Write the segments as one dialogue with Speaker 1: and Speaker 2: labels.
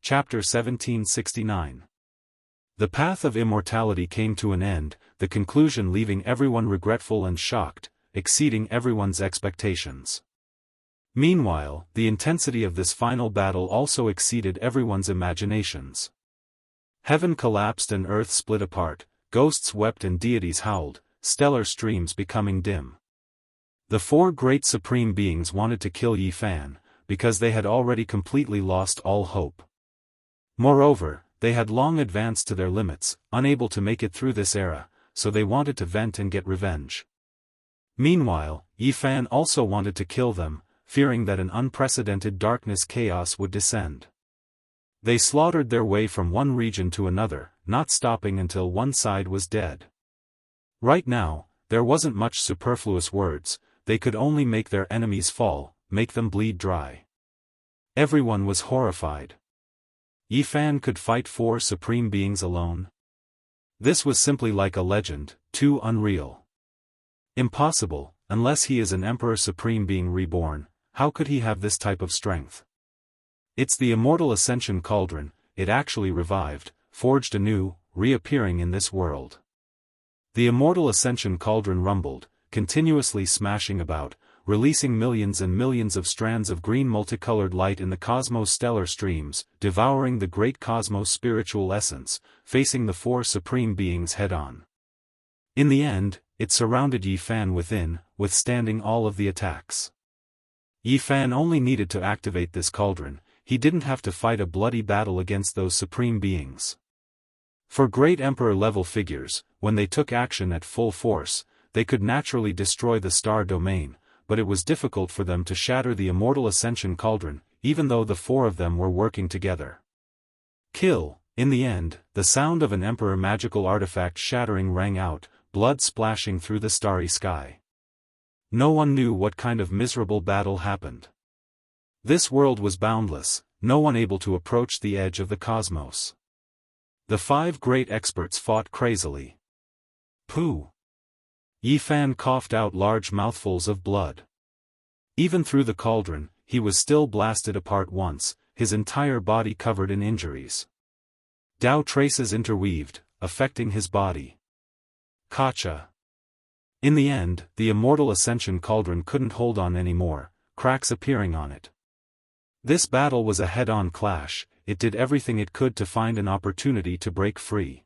Speaker 1: Chapter 1769. The path of immortality came to an end, the conclusion leaving everyone regretful and shocked, exceeding everyone's expectations. Meanwhile, the intensity of this final battle also exceeded everyone's imaginations. Heaven collapsed and earth split apart, ghosts wept and deities howled, stellar streams becoming dim. The four great supreme beings wanted to kill Yi Fan, because they had already completely lost all hope. Moreover, they had long advanced to their limits, unable to make it through this era, so they wanted to vent and get revenge. Meanwhile, Yi Fan also wanted to kill them, fearing that an unprecedented darkness chaos would descend. They slaughtered their way from one region to another, not stopping until one side was dead. Right now, there wasn't much superfluous words, they could only make their enemies fall, make them bleed dry. Everyone was horrified. Yi Fan could fight four supreme beings alone? This was simply like a legend, too unreal. Impossible, unless he is an Emperor Supreme being reborn, how could he have this type of strength? It's the Immortal Ascension Cauldron, it actually revived, forged anew, reappearing in this world. The Immortal Ascension Cauldron rumbled, continuously smashing about, releasing millions and millions of strands of green multicolored light in the cosmos stellar streams, devouring the great cosmos spiritual essence, facing the four supreme beings head-on. In the end, it surrounded Yi Fan within, withstanding all of the attacks. Yi Fan only needed to activate this cauldron, he didn't have to fight a bloody battle against those supreme beings. For great Emperor-level figures, when they took action at full force, they could naturally destroy the star domain, but it was difficult for them to shatter the Immortal Ascension Cauldron, even though the four of them were working together. Kill. In the end, the sound of an Emperor magical artifact shattering rang out, blood splashing through the starry sky. No one knew what kind of miserable battle happened. This world was boundless, no one able to approach the edge of the cosmos. The five great experts fought crazily. Pooh! Yi Fan coughed out large mouthfuls of blood. Even through the cauldron, he was still blasted apart once, his entire body covered in injuries. Dao traces interweaved, affecting his body. Kacha. In the end, the Immortal Ascension Cauldron couldn't hold on anymore, cracks appearing on it. This battle was a head-on clash, it did everything it could to find an opportunity to break free.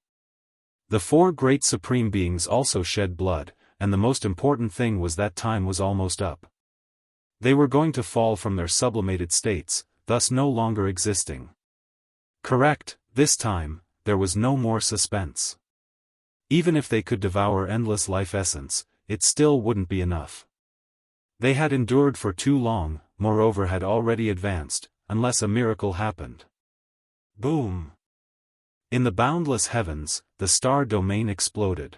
Speaker 1: The four great supreme beings also shed blood, and the most important thing was that time was almost up. They were going to fall from their sublimated states, thus no longer existing. Correct, this time, there was no more suspense. Even if they could devour endless life essence, it still wouldn't be enough. They had endured for too long, moreover had already advanced, unless a miracle happened. Boom! In the boundless heavens, the star domain exploded.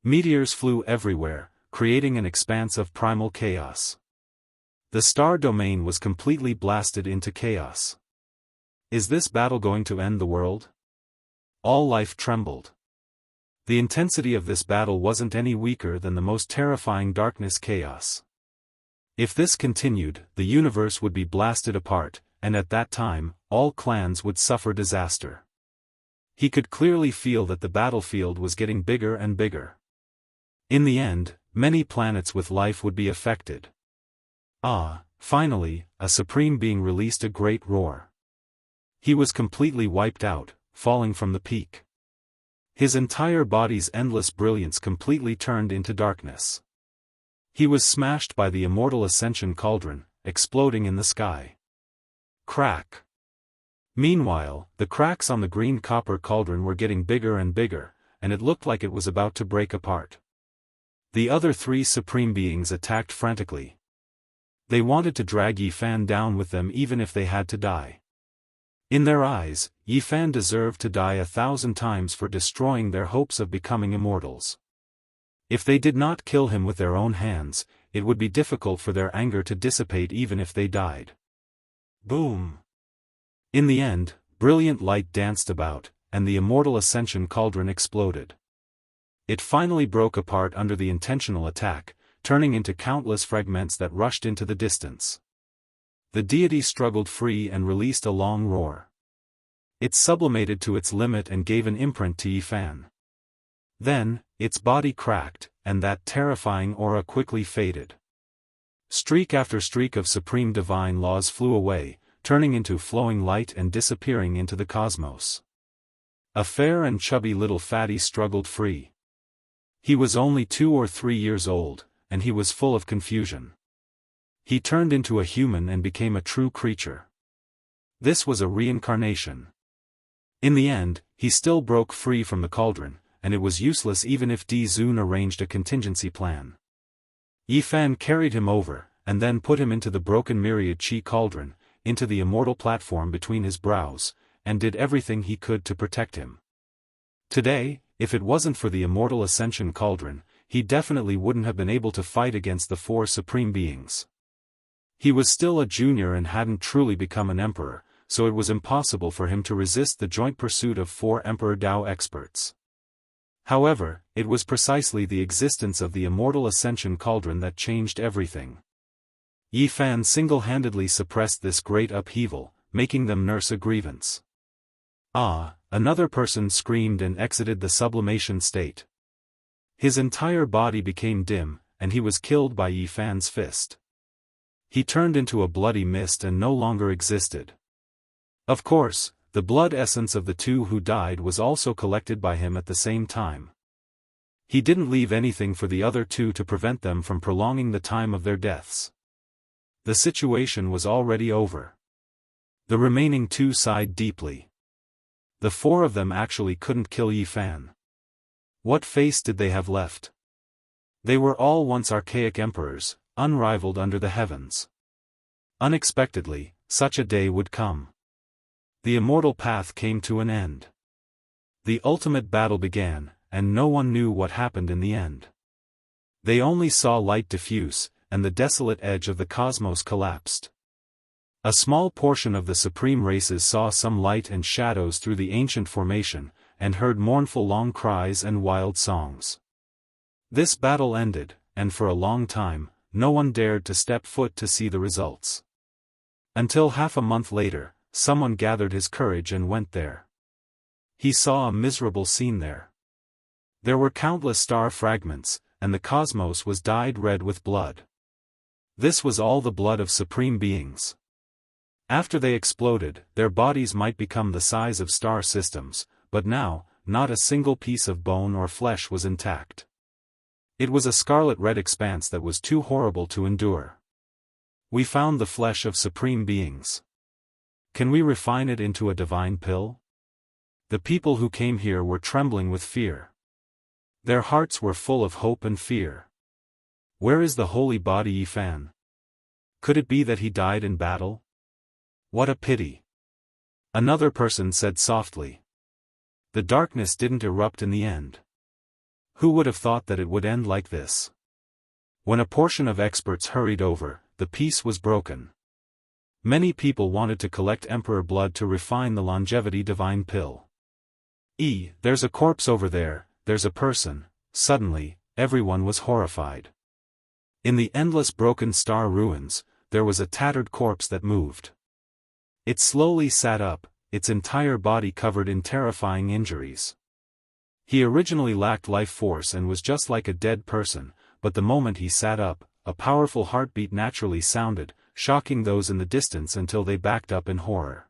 Speaker 1: Meteors flew everywhere, creating an expanse of primal chaos. The star domain was completely blasted into chaos. Is this battle going to end the world? All life trembled. The intensity of this battle wasn't any weaker than the most terrifying darkness chaos. If this continued, the universe would be blasted apart, and at that time, all clans would suffer disaster. He could clearly feel that the battlefield was getting bigger and bigger. In the end, many planets with life would be affected. Finally, a supreme being released a great roar. He was completely wiped out, falling from the peak. His entire body's endless brilliance completely turned into darkness. He was smashed by the Immortal Ascension Cauldron, exploding in the sky. Crack! Meanwhile, the cracks on the green copper cauldron were getting bigger and bigger, and it looked like it was about to break apart. The other three supreme beings attacked frantically. They wanted to drag Yi Fan down with them even if they had to die. In their eyes, Yi Fan deserved to die 1,000 times for destroying their hopes of becoming immortals. If they did not kill him with their own hands, it would be difficult for their anger to dissipate even if they died. Boom! In the end, brilliant light danced about, and the Immortal Ascension Cauldron exploded. It finally broke apart under the intentional attack, turning into countless fragments that rushed into the distance. The deity struggled free and released a long roar. It sublimated to its limit and gave an imprint to Yifan. Then, its body cracked, and that terrifying aura quickly faded. Streak after streak of supreme divine laws flew away, turning into flowing light and disappearing into the cosmos. A fair and chubby little fatty struggled free. He was only 2 or 3 years old, and he was full of confusion. He turned into a human and became a true creature. This was a reincarnation. In the end, he still broke free from the cauldron, and it was useless even if Di Zun arranged a contingency plan. Yifan carried him over, and then put him into the broken myriad chi cauldron, into the immortal platform between his brows, and did everything he could to protect him. Today, if it wasn't for the immortal ascension cauldron, he definitely wouldn't have been able to fight against the 4 supreme beings. He was still a junior and hadn't truly become an emperor, so it was impossible for him to resist the joint pursuit of 4 Emperor Dao experts. However, it was precisely the existence of the immortal ascension cauldron that changed everything. Yifan single-handedly suppressed this great upheaval, making them nurse a grievance. Ah, another person screamed and exited the sublimation state. His entire body became dim, and he was killed by Yifan's fist. He turned into a bloody mist and no longer existed. Of course, the blood essence of the 2 who died was also collected by him at the same time. He didn't leave anything for the other 2 to prevent them from prolonging the time of their deaths. The situation was already over. The remaining 2 sighed deeply. The 4 of them actually couldn't kill Yifan. What face did they have left? They were all once archaic emperors, unrivaled under the heavens. Unexpectedly, such a day would come. The immortal path came to an end. The ultimate battle began, and no one knew what happened in the end. They only saw light diffuse, and the desolate edge of the cosmos collapsed. A small portion of the supreme races saw some light and shadows through the ancient formation, and heard mournful long cries and wild songs. This battle ended, and for a long time, no one dared to step foot to see the results. Until half a month later, someone gathered his courage and went there. He saw a miserable scene there. There were countless star fragments, and the cosmos was dyed red with blood. This was all the blood of supreme beings. After they exploded, their bodies might become the size of star systems, but now, not a single piece of bone or flesh was intact. It was a scarlet-red expanse that was too horrible to endure. We found the flesh of supreme beings. Can we refine it into a divine pill? The people who came here were trembling with fear. Their hearts were full of hope and fear. Where is the holy body Yifan? Could it be that he died in battle? What a pity. Another person said softly. The darkness didn't erupt in the end. Who would have thought that it would end like this? When a portion of experts hurried over, the peace was broken. Many people wanted to collect emperor blood to refine the longevity divine pill. There's a corpse over there, there's a person. Suddenly, everyone was horrified. In the endless broken star ruins, there was a tattered corpse that moved. It slowly sat up, its entire body covered in terrifying injuries. He originally lacked life force and was just like a dead person, but the moment he sat up, a powerful heartbeat naturally sounded, shocking those in the distance until they backed up in horror.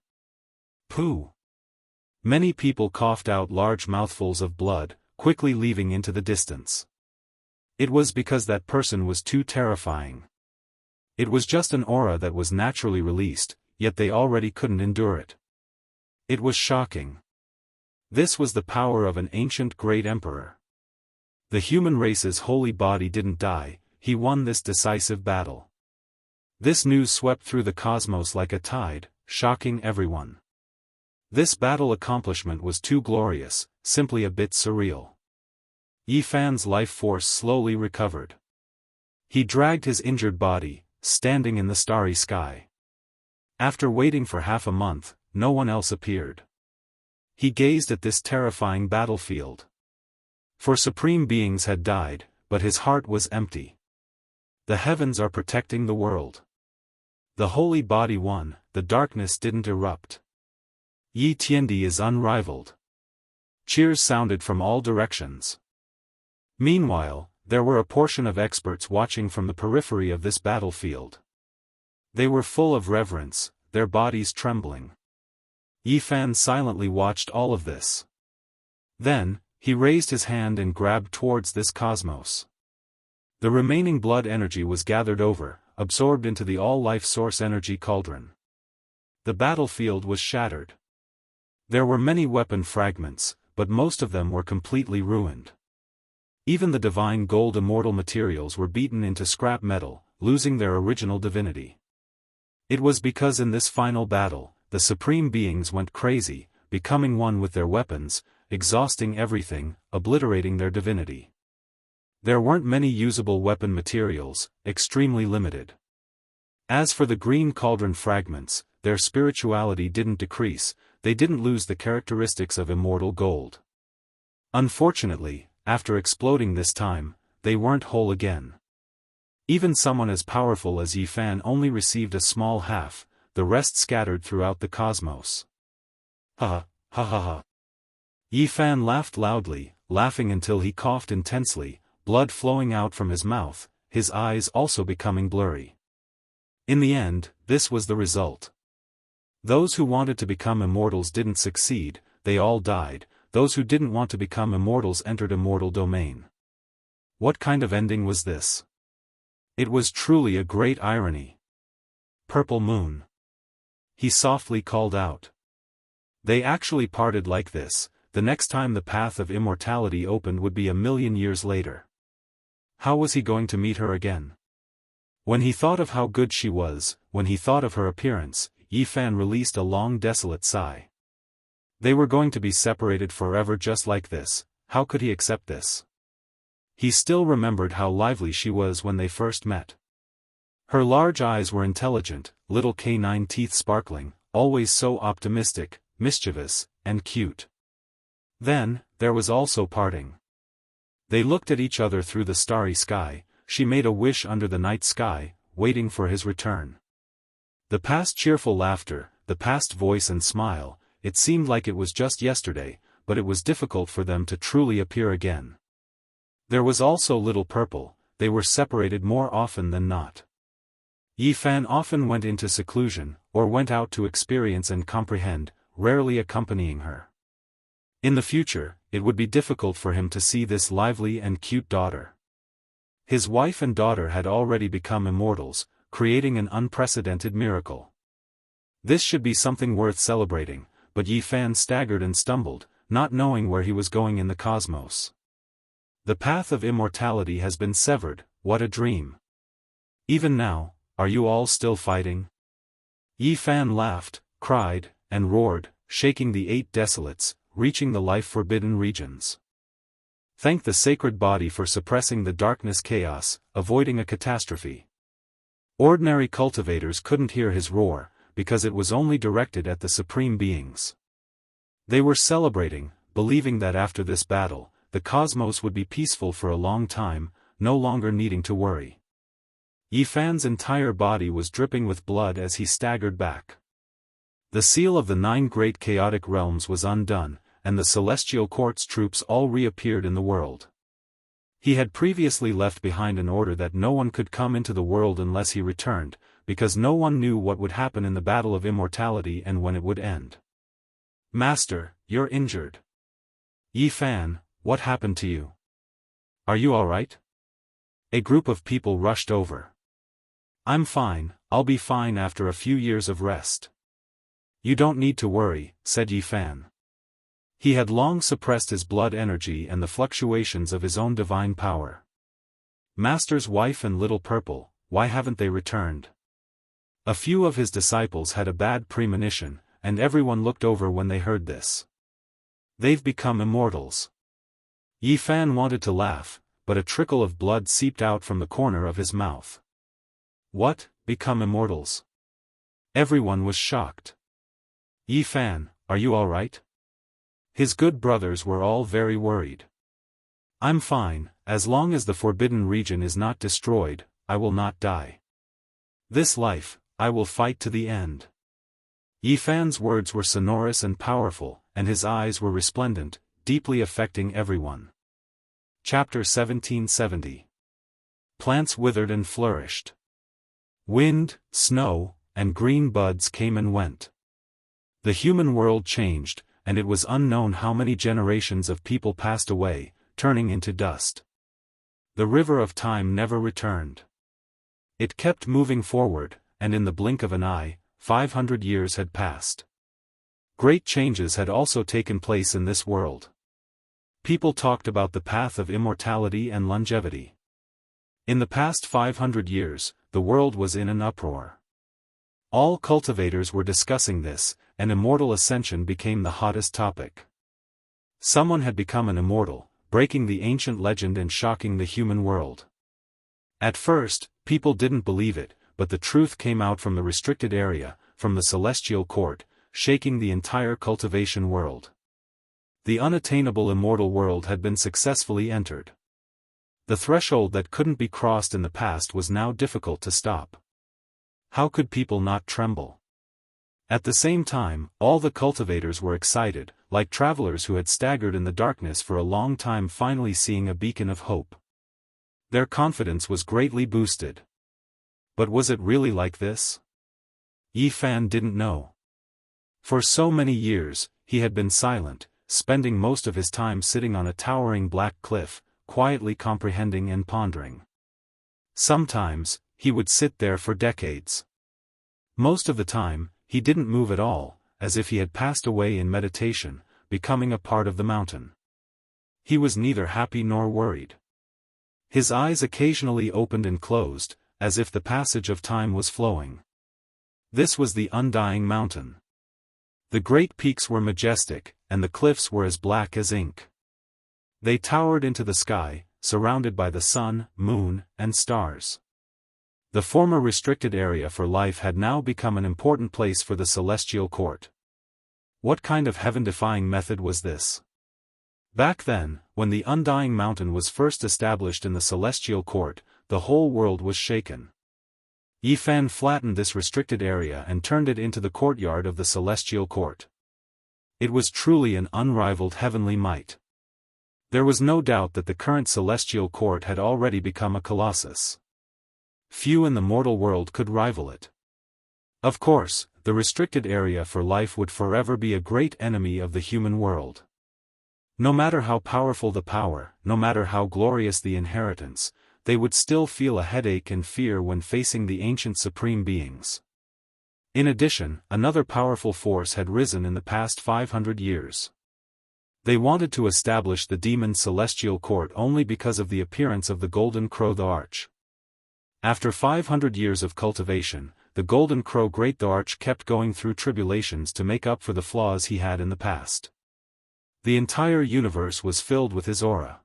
Speaker 1: Pooh! Many people coughed out large mouthfuls of blood, quickly leaving into the distance. It was because that person was too terrifying. It was just an aura that was naturally released, yet they already couldn't endure it. It was shocking. This was the power of an ancient great emperor. The human race's holy body didn't die, he won this decisive battle. This news swept through the cosmos like a tide, shocking everyone. This battle accomplishment was too glorious, simply a bit surreal. Yifan's life force slowly recovered. He dragged his injured body, standing in the starry sky. After waiting for half a month, no one else appeared. He gazed at this terrifying battlefield. For supreme beings had died, but his heart was empty. The heavens are protecting the world. The holy body won, the darkness didn't erupt. Yi Tiandi is unrivaled. Cheers sounded from all directions. Meanwhile, there were a portion of experts watching from the periphery of this battlefield. They were full of reverence, their bodies trembling. Yi Fan silently watched all of this. Then, he raised his hand and grabbed towards this cosmos. The remaining blood energy was gathered over, absorbed into the all-life source energy cauldron. The battlefield was shattered. There were many weapon fragments, but most of them were completely ruined. Even the divine gold immortal materials were beaten into scrap metal, losing their original divinity. It was because in this final battle, the supreme beings went crazy, becoming one with their weapons, exhausting everything, obliterating their divinity. There weren't many usable weapon materials, extremely limited. As for the green cauldron fragments, their spirituality didn't decrease, they didn't lose the characteristics of immortal gold. Unfortunately, after exploding this time, they weren't whole again. Even someone as powerful as Yi Fan only received a small half, the rest scattered throughout the cosmos. Ha ha ha ha. Yi Fan laughed loudly, laughing until he coughed intensely, blood flowing out from his mouth, his eyes also becoming blurry. In the end, this was the result. Those who wanted to become immortals didn't succeed, they all died, those who didn't want to become immortals entered immortal domain. What kind of ending was this? It was truly a great irony. Purple Moon. He softly called out. They actually parted like this, the next time the path of immortality opened would be 1,000,000 years later. How was he going to meet her again? When he thought of how good she was, when he thought of her appearance, Yi Fan released a long desolate sigh. They were going to be separated forever just like this, how could he accept this? He still remembered how lively she was when they first met. Her large eyes were intelligent, little canine teeth sparkling, always so optimistic, mischievous, and cute. Then, there was also parting. They looked at each other through the starry sky, she made a wish under the night sky, waiting for his return. The past cheerful laughter, the past voice and smile, it seemed like it was just yesterday, but it was difficult for them to truly appear again. There was also Little Purple, they were separated more often than not. Yi Fan often went into seclusion, or went out to experience and comprehend, rarely accompanying her. In the future, it would be difficult for him to see this lively and cute daughter. His wife and daughter had already become immortals, creating an unprecedented miracle. This should be something worth celebrating, but Yi Fan staggered and stumbled, not knowing where he was going in the cosmos. The path of immortality has been severed, what a dream. Even now, are you all still fighting? Yi Fan laughed, cried, and roared, shaking the 8 desolates, reaching the life-forbidden regions. Thank the sacred body for suppressing the darkness chaos, avoiding a catastrophe. Ordinary cultivators couldn't hear his roar, because it was only directed at the supreme beings. They were celebrating, believing that after this battle, the cosmos would be peaceful for a long time, no longer needing to worry. Yi Fan's entire body was dripping with blood as he staggered back. The seal of the 9 great chaotic realms was undone, and the celestial court's troops all reappeared in the world. He had previously left behind an order that no one could come into the world unless he returned, because no one knew what would happen in the battle of immortality and when it would end. Master, you're injured. Yi Fan, what happened to you? Are you alright? A group of people rushed over. I'm fine, I'll be fine after a few years of rest. You don't need to worry, said Yi Fan. He had long suppressed his blood energy and the fluctuations of his own divine power. Master's wife and Little Purple, why haven't they returned? A few of his disciples had a bad premonition, and everyone looked over when they heard this. They've become immortals. Yi Fan wanted to laugh, but a trickle of blood seeped out from the corner of his mouth. What, become immortals? Everyone was shocked. Yi Fan, are you alright? His good brothers were all very worried. I'm fine, as long as the forbidden region is not destroyed, I will not die. This life, I will fight to the end. Yi Fan's words were sonorous and powerful, and his eyes were resplendent, deeply affecting everyone. Chapter 1770. Plants withered and flourished. Wind, snow, and green buds came and went. The human world changed, and it was unknown how many generations of people passed away, turning into dust. The river of time never returned. It kept moving forward, and in the blink of an eye, 500 years had passed. Great changes had also taken place in this world. People talked about the path of immortality and longevity. In the past 500 years, the world was in an uproar. All cultivators were discussing this, and immortal ascension became the hottest topic. Someone had become an immortal, breaking the ancient legend and shocking the human world. At first, people didn't believe it, but the truth came out from the restricted area, from the celestial court, shaking the entire cultivation world. The unattainable immortal world had been successfully entered. The threshold that couldn't be crossed in the past was now difficult to stop. How could people not tremble? At the same time, all the cultivators were excited, like travelers who had staggered in the darkness for a long time finally seeing a beacon of hope. Their confidence was greatly boosted. But was it really like this? Yi Fan didn't know. For so many years, he had been silent, spending most of his time sitting on a towering black cliff, quietly comprehending and pondering. Sometimes, he would sit there for decades. Most of the time, he didn't move at all, as if he had passed away in meditation, becoming a part of the mountain. He was neither happy nor worried. His eyes occasionally opened and closed, as if the passage of time was flowing. This was the undying mountain. The great peaks were majestic, and the cliffs were as black as ink. They towered into the sky, surrounded by the sun, moon, and stars. The former restricted area for life had now become an important place for the celestial court. What kind of heaven-defying method was this? Back then, when the undying mountain was first established in the celestial court, the whole world was shaken. Yi Fan flattened this restricted area and turned it into the courtyard of the celestial court. It was truly an unrivaled heavenly might. There was no doubt that the current celestial court had already become a colossus. Few in the mortal world could rival it. Of course, the restricted area for life would forever be a great enemy of the human world. No matter how powerful the power, no matter how glorious the inheritance, they would still feel a headache and fear when facing the ancient supreme beings. In addition, another powerful force had risen in the past 500 years. They wanted to establish the demon celestial court only because of the appearance of the Golden Crow the Arch. After 500 years of cultivation, the Golden Crow Great the Arch kept going through tribulations to make up for the flaws he had in the past. The entire universe was filled with his aura.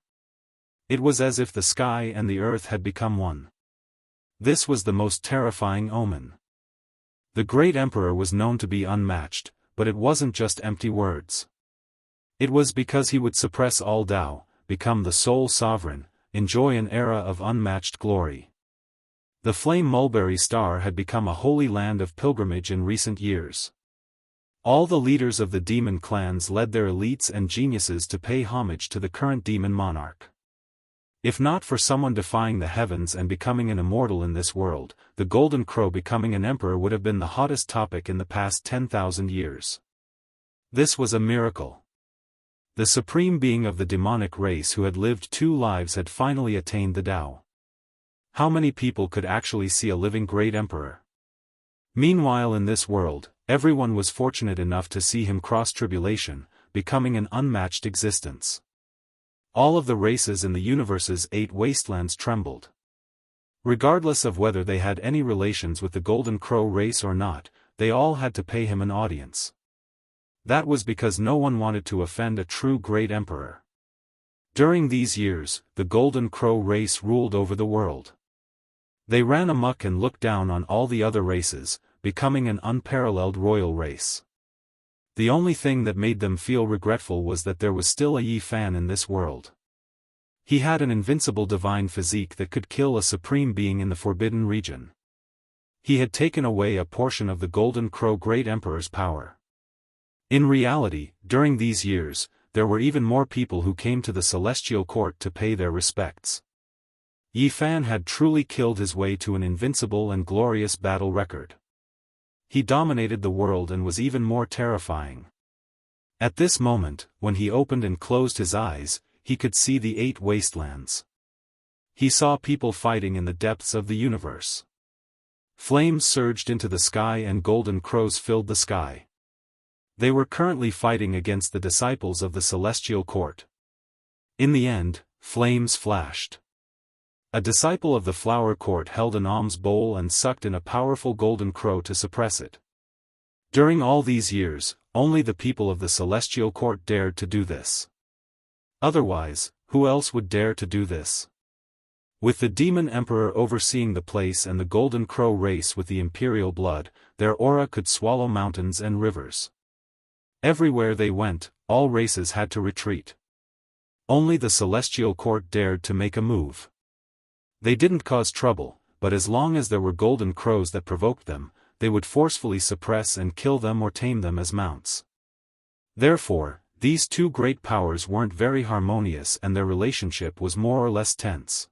Speaker 1: It was as if the sky and the earth had become one. This was the most terrifying omen. The great emperor was known to be unmatched, but it wasn't just empty words. It was because he would suppress all Tao, become the sole sovereign, enjoy an era of unmatched glory. The flame mulberry star had become a holy land of pilgrimage in recent years. All the leaders of the demon clans led their elites and geniuses to pay homage to the current demon monarch. If not for someone defying the heavens and becoming an immortal in this world, the Golden Crow becoming an emperor would have been the hottest topic in the past 10,000 years. This was a miracle. The supreme being of the demonic race who had lived 2 lives had finally attained the Tao. How many people could actually see a living great emperor? Meanwhile in this world, everyone was fortunate enough to see him cross tribulation, becoming an unmatched existence. All of the races in the universe's 8 wastelands trembled. Regardless of whether they had any relations with the Golden Crow race or not, they all had to pay him an audience. That was because no one wanted to offend a true great emperor. During these years, the Golden Crow race ruled over the world. They ran amok and looked down on all the other races, becoming an unparalleled royal race. The only thing that made them feel regretful was that there was still a Yi Fan in this world. He had an invincible divine physique that could kill a supreme being in the forbidden region. He had taken away a portion of the Golden Crow Great Emperor's power. In reality, during these years, there were even more people who came to the Celestial Court to pay their respects. Yi Fan had truly killed his way to an invincible and glorious battle record. He dominated the world and was even more terrifying. At this moment, when he opened and closed his eyes, he could see the 8 wastelands. He saw people fighting in the depths of the universe. Flames surged into the sky and golden crows filled the sky. They were currently fighting against the disciples of the Celestial Court. In the end, flames flashed. A disciple of the Flower Court held an alms bowl and sucked in a powerful golden crow to suppress it. During all these years, only the people of the Celestial Court dared to do this. Otherwise, who else would dare to do this? With the Demon Emperor overseeing the place and the Golden Crow race with the imperial blood, their aura could swallow mountains and rivers. Everywhere they went, all races had to retreat. Only the Celestial Court dared to make a move. They didn't cause trouble, but as long as there were golden crows that provoked them, they would forcefully suppress and kill them or tame them as mounts. Therefore, these two great powers weren't very harmonious and their relationship was more or less tense.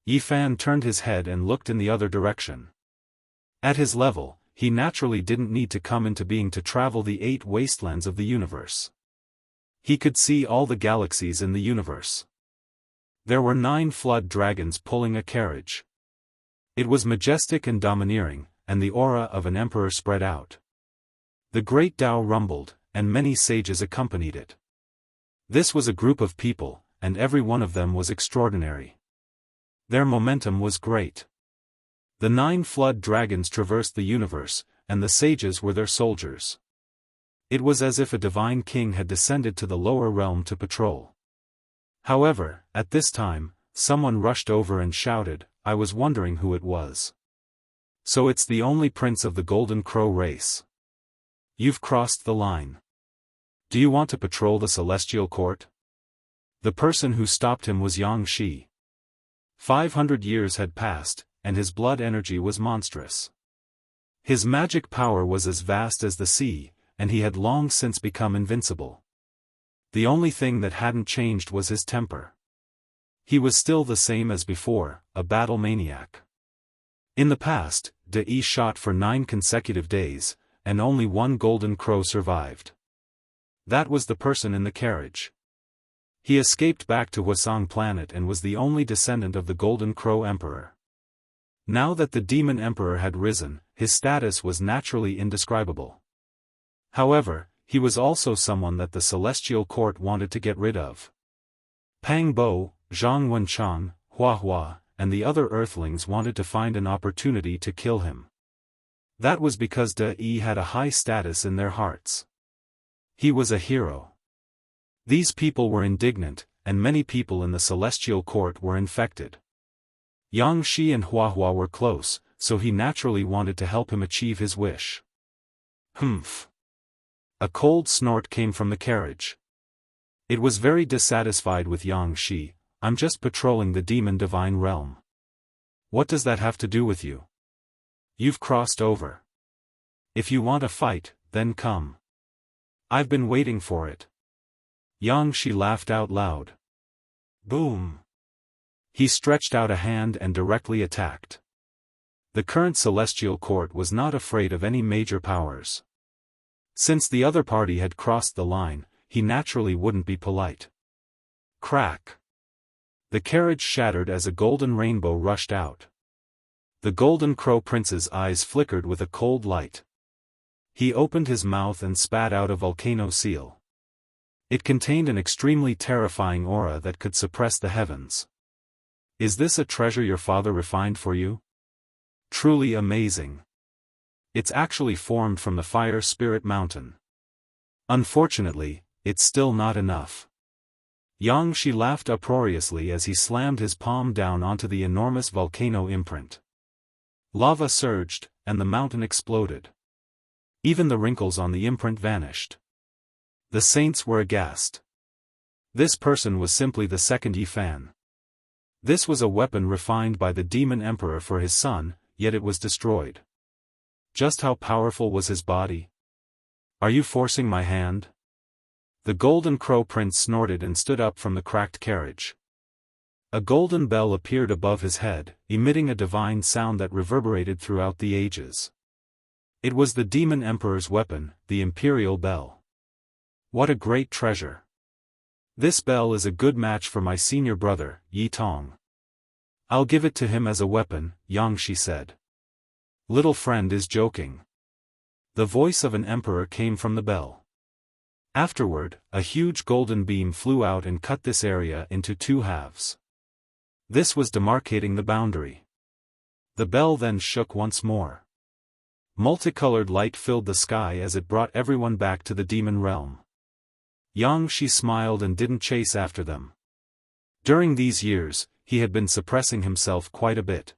Speaker 1: Yi Fan turned his head and looked in the other direction. At his level, he naturally didn't need to come into being to travel the 8 wastelands of the universe. He could see all the galaxies in the universe. There were 9 flood dragons pulling a carriage. It was majestic and domineering, and the aura of an emperor spread out. The great Tao rumbled, and many sages accompanied it. This was a group of people, and every one of them was extraordinary. Their momentum was great. The 9 flood dragons traversed the universe, and the sages were their soldiers. It was as if a divine king had descended to the lower realm to patrol. However, at this time, someone rushed over and shouted, "I was wondering who it was. So it's the only prince of the Golden Crow race. You've crossed the line. Do you want to patrol the Celestial Court?" The person who stopped him was Yang Shi. 500 years had passed, and his blood energy was monstrous. His magic power was as vast as the sea, and he had long since become invincible. The only thing that hadn't changed was his temper. He was still the same as before, a battle maniac. In the past, Daoist shot for 9 consecutive days, and only 1 golden crow survived. That was the person in the carriage. He escaped back to Wuxia planet and was the only descendant of the Golden Crow Emperor. Now that the Demon Emperor had risen, his status was naturally indescribable. However, he was also someone that the Celestial Court wanted to get rid of. Pang Bo, Zhang Wenchang, Hua Hua, and the other Earthlings wanted to find an opportunity to kill him. That was because Daoist had a high status in their hearts. He was a hero. These people were indignant, and many people in the Celestial Court were infected. Yang Shi and Hua Hua were close, so he naturally wanted to help him achieve his wish. Humph. A cold snort came from the carriage. It was very dissatisfied with Yang Shi. "I'm just patrolling the demon divine realm. What does that have to do with you? You've crossed over. If you want a fight, then come. I've been waiting for it." Yang Shi laughed out loud. Boom. He stretched out a hand and directly attacked. The current Celestial Court was not afraid of any major powers. Since the other party had crossed the line, he naturally wouldn't be polite. Crack. The carriage shattered as a golden rainbow rushed out. The Golden Crow Prince's eyes flickered with a cold light. He opened his mouth and spat out a volcano seal. It contained an extremely terrifying aura that could suppress the heavens. "Is this a treasure your father refined for you? Truly amazing. It's actually formed from the Fire Spirit Mountain. Unfortunately, it's still not enough." Yang Shi laughed uproariously as he slammed his palm down onto the enormous volcano imprint. Lava surged, and the mountain exploded. Even the wrinkles on the imprint vanished. The saints were aghast. This person was simply the second Yi Fan. This was a weapon refined by the Demon Emperor for his son, yet it was destroyed. Just how powerful was his body? Are you forcing my hand? The Golden Crow Prince snorted and stood up from the cracked carriage. A golden bell appeared above his head, emitting a divine sound that reverberated throughout the ages. It was the Demon Emperor's weapon, the Imperial Bell. What a great treasure! This bell is a good match for my senior brother, Yi Tong. I'll give it to him as a weapon, Xianxia said. Little friend is joking. The voice of an emperor came from the bell. Afterward, a huge golden beam flew out and cut this area into two halves. This was demarcating the boundary. The bell then shook once more. Multicolored light filled the sky as it brought everyone back to the demon realm. Xianxia smiled and didn't chase after them. During these years, he had been suppressing himself quite a bit.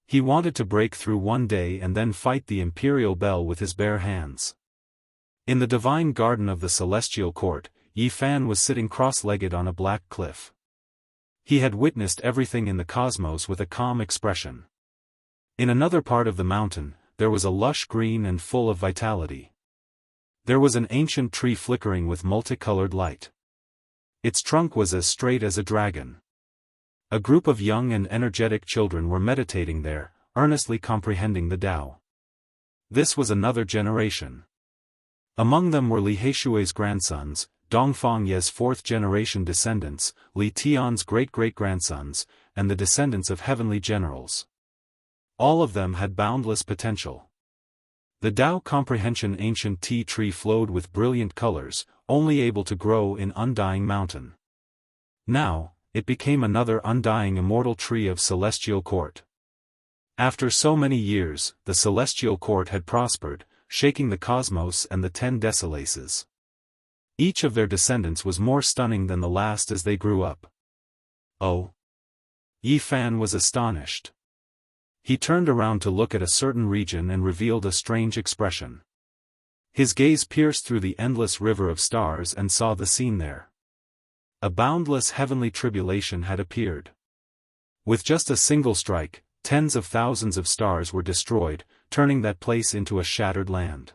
Speaker 1: He wanted to break through one day and then fight the Imperial Bell with his bare hands. In the divine garden of the celestial court, Yi Fan was sitting cross-legged on a black cliff. He had witnessed everything in the cosmos with a calm expression. In another part of the mountain, there was a lush green and full of vitality. There was an ancient tree flickering with multicolored light. Its trunk was as straight as a dragon. A group of young and energetic children were meditating there, earnestly comprehending the Tao. This was another generation. Among them were Li Heishui's grandsons, Dongfang Ye's fourth-generation descendants, Li Tian's great-great-grandsons, and the descendants of heavenly generals. All of them had boundless potential. The Tao comprehension ancient tea tree flowed with brilliant colors, only able to grow in undying mountain. Now, it became another undying immortal tree of celestial court. After so many years, the celestial court had prospered, shaking the cosmos and the 10 Desolaces. Each of their descendants was more stunning than the last as they grew up. Oh! Yi Fan was astonished. He turned around to look at a certain region and revealed a strange expression. His gaze pierced through the endless river of stars and saw the scene there. A boundless heavenly tribulation had appeared. With just a single strike, tens of thousands of stars were destroyed, turning that place into a shattered land.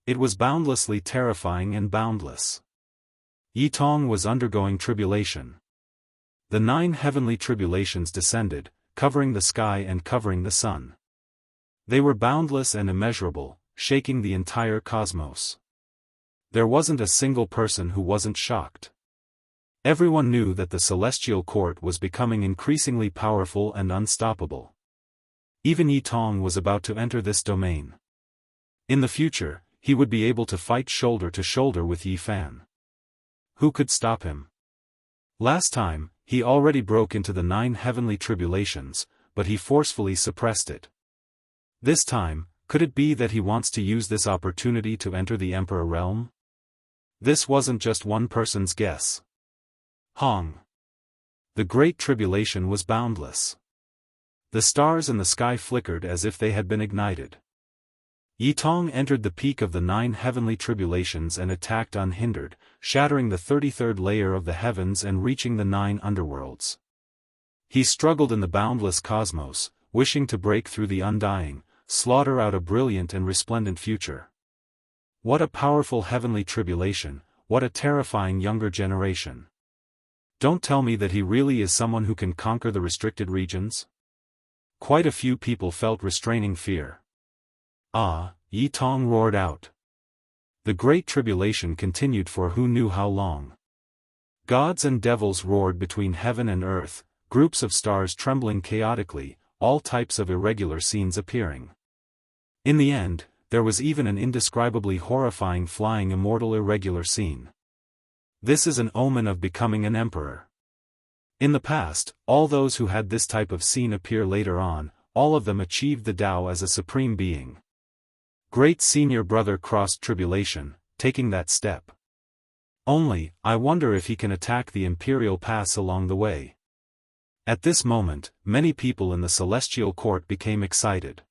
Speaker 1: It was boundlessly terrifying and boundless. Yi Tong was undergoing tribulation. The 9 heavenly tribulations descended, covering the sky and covering the sun. They were boundless and immeasurable, shaking the entire cosmos. There wasn't a single person who wasn't shocked. Everyone knew that the celestial court was becoming increasingly powerful and unstoppable. Even Yi Tong was about to enter this domain. In the future, he would be able to fight shoulder to shoulder with Yi Fan. Who could stop him? Last time, he already broke into the 9 heavenly tribulations, but he forcefully suppressed it. This time, could it be that he wants to use this opportunity to enter the Emperor realm? This wasn't just one person's guess. Hong. The Great Tribulation was boundless. The stars in the sky flickered as if they had been ignited. Yi Tong entered the peak of the 9 heavenly tribulations and attacked unhindered, shattering the 33rd layer of the heavens and reaching the 9 underworlds. He struggled in the boundless cosmos, wishing to break through the undying, slaughter out a brilliant and resplendent future. What a powerful heavenly tribulation, what a terrifying younger generation. Don't tell me that he really is someone who can conquer the restricted regions? Quite a few people felt restraining fear. Ah, Yi Tong roared out. The Great Tribulation continued for who knew how long. Gods and devils roared between heaven and earth, groups of stars trembling chaotically, all types of irregular scenes appearing. In the end, there was even an indescribably horrifying flying immortal irregular scene. This is an omen of becoming an emperor. In the past, all those who had this type of scene appear later on, all of them achieved the Tao as a supreme being. Great senior brother crossed tribulation, taking that step. Only, I wonder if he can attack the imperial pass along the way. At this moment, many people in the celestial court became excited.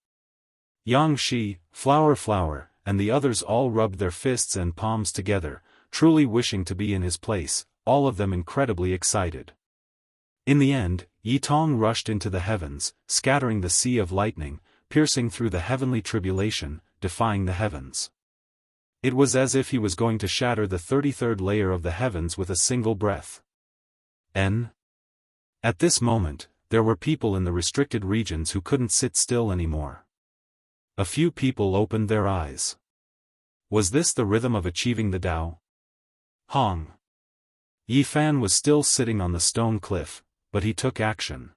Speaker 1: Xianxia, Flower, and the others all rubbed their fists and palms together, truly wishing to be in his place, all of them incredibly excited. In the end, Yi Tong rushed into the heavens, scattering the sea of lightning, piercing through the heavenly tribulation, defying the heavens. It was as if he was going to shatter the 33rd layer of the heavens with a single breath. At this moment, there were people in the restricted regions who couldn't sit still anymore. A few people opened their eyes. Was this the rhythm of achieving the Tao? Hong. Yi Fan was still sitting on the stone cliff, but he took action.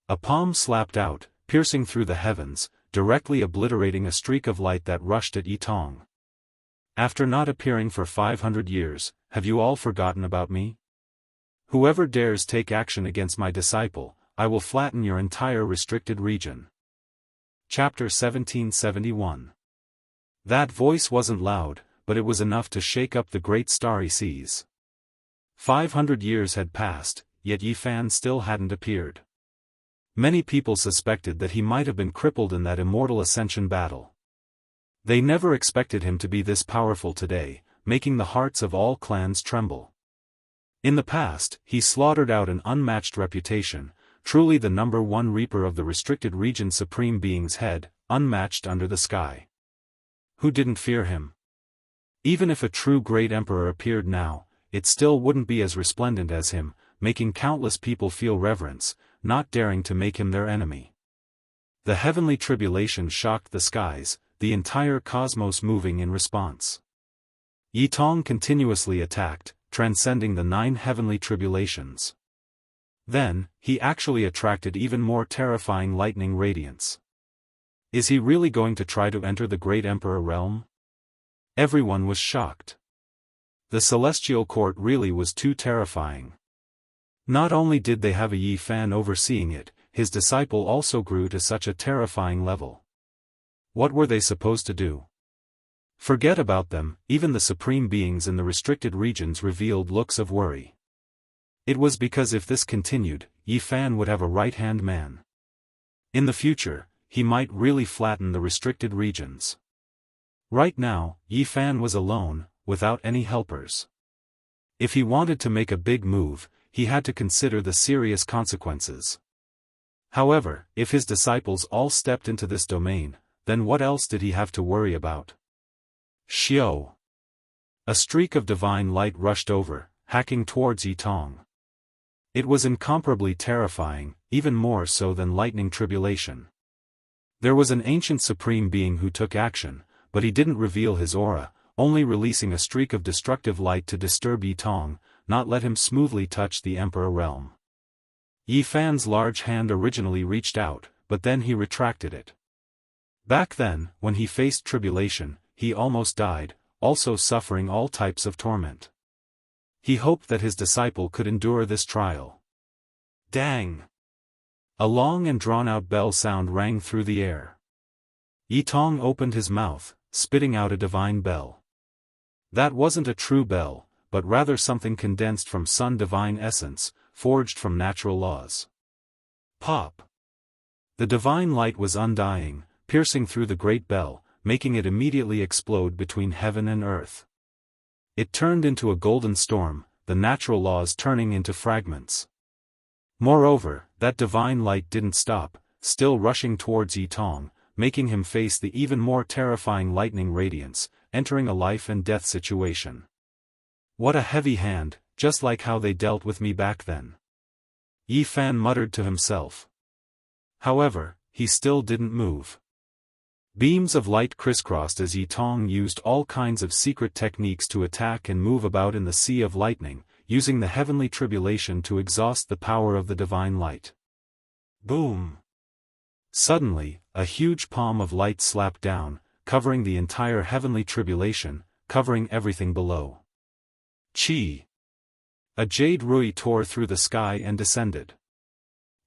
Speaker 1: A palm slapped out, piercing through the heavens, directly obliterating a streak of light that rushed at Yi Tong. After not appearing for 500 years, have you all forgotten about me? Whoever dares take action against my disciple, I will flatten your entire restricted region. Chapter 1771. That voice wasn't loud, but it was enough to shake up the great starry seas. 500 years had passed, yet Yi Fan still hadn't appeared. Many people suspected that he might have been crippled in that immortal ascension battle. They never expected him to be this powerful today, making the hearts of all clans tremble. In the past, he slaughtered out an unmatched reputation, truly the #1 reaper of the restricted region, supreme being's head, unmatched under the sky. Who didn't fear him? Even if a true great emperor appeared now, it still wouldn't be as resplendent as him, making countless people feel reverence, not daring to make him their enemy. The heavenly tribulation shocked the skies, the entire cosmos moving in response. Yi Tong continuously attacked, transcending the 9 heavenly tribulations. Then, he actually attracted even more terrifying lightning radiance. Is he really going to try to enter the great emperor realm? Everyone was shocked. The celestial court really was too terrifying. Not only did they have a Yi Fan overseeing it, his disciple also grew to such a terrifying level. What were they supposed to do? Forget about them, even the supreme beings in the restricted regions revealed looks of worry. It was because if this continued, Yi Fan would have a right-hand man. In the future, he might really flatten the restricted regions. Right now, Yi Fan was alone, without any helpers. If he wanted to make a big move, he had to consider the serious consequences. However, if his disciples all stepped into this domain, then what else did he have to worry about? Xiao. A streak of divine light rushed over, hacking towards Yi Tong. It was incomparably terrifying, even more so than lightning tribulation. There was an ancient supreme being who took action, but he didn't reveal his aura, only releasing a streak of destructive light to disturb Yi Tong, not let him smoothly touch the emperor realm. Yi Fan's large hand originally reached out, but then he retracted it. Back then, when he faced tribulation, he almost died, also suffering all types of torment. He hoped that his disciple could endure this trial. Dang! A long and drawn-out bell sound rang through the air. Yi Tong opened his mouth, spitting out a divine bell. That wasn't a true bell, but rather something condensed from Sun divine essence, forged from natural laws. Pop! The divine light was undying, piercing through the great bell, making it immediately explode between heaven and earth. It turned into a golden storm, the natural laws turning into fragments. Moreover, that divine light didn't stop, still rushing towards Yi Tong, making him face the even more terrifying lightning radiance, entering a life and death situation. What a heavy hand, just like how they dealt with me back then. Yi Fan muttered to himself. However, he still didn't move. Beams of light crisscrossed as Yi Tong used all kinds of secret techniques to attack and move about in the sea of lightning, using the heavenly tribulation to exhaust the power of the divine light. Boom! Suddenly, a huge palm of light slapped down, covering the entire heavenly tribulation, covering everything below. Chi! A jade rui tore through the sky and descended.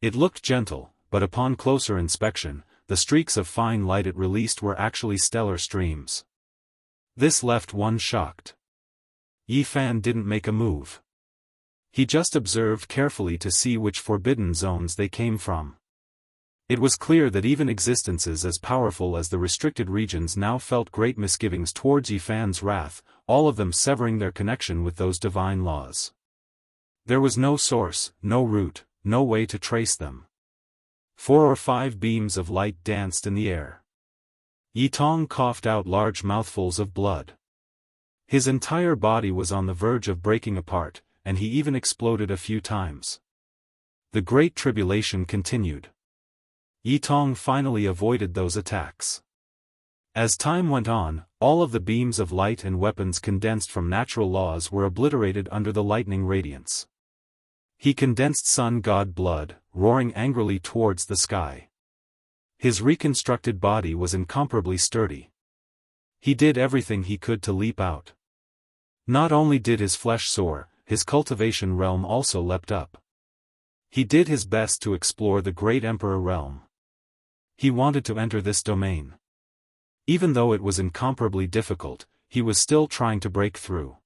Speaker 1: It looked gentle, but upon closer inspection, the streaks of fine light it released were actually stellar streams. This left one shocked. Yi Fan didn't make a move. He just observed carefully to see which forbidden zones they came from. It was clear that even existences as powerful as the restricted regions now felt great misgivings towards Yi Fan's wrath, all of them severing their connection with those divine laws. There was no source, no root, no way to trace them. 4 or 5 beams of light danced in the air. Yitong coughed out large mouthfuls of blood. His entire body was on the verge of breaking apart, and he even exploded a few times. The Great Tribulation continued. Yitong finally avoided those attacks. As time went on, all of the beams of light and weapons condensed from natural laws were obliterated under the lightning radiance. He condensed sun god blood, roaring angrily towards the sky. His reconstructed body was incomparably sturdy. He did everything he could to leap out. Not only did his flesh soar, his cultivation realm also leapt up. He did his best to explore the Great Emperor realm. He wanted to enter this domain. Even though it was incomparably difficult, he was still trying to break through.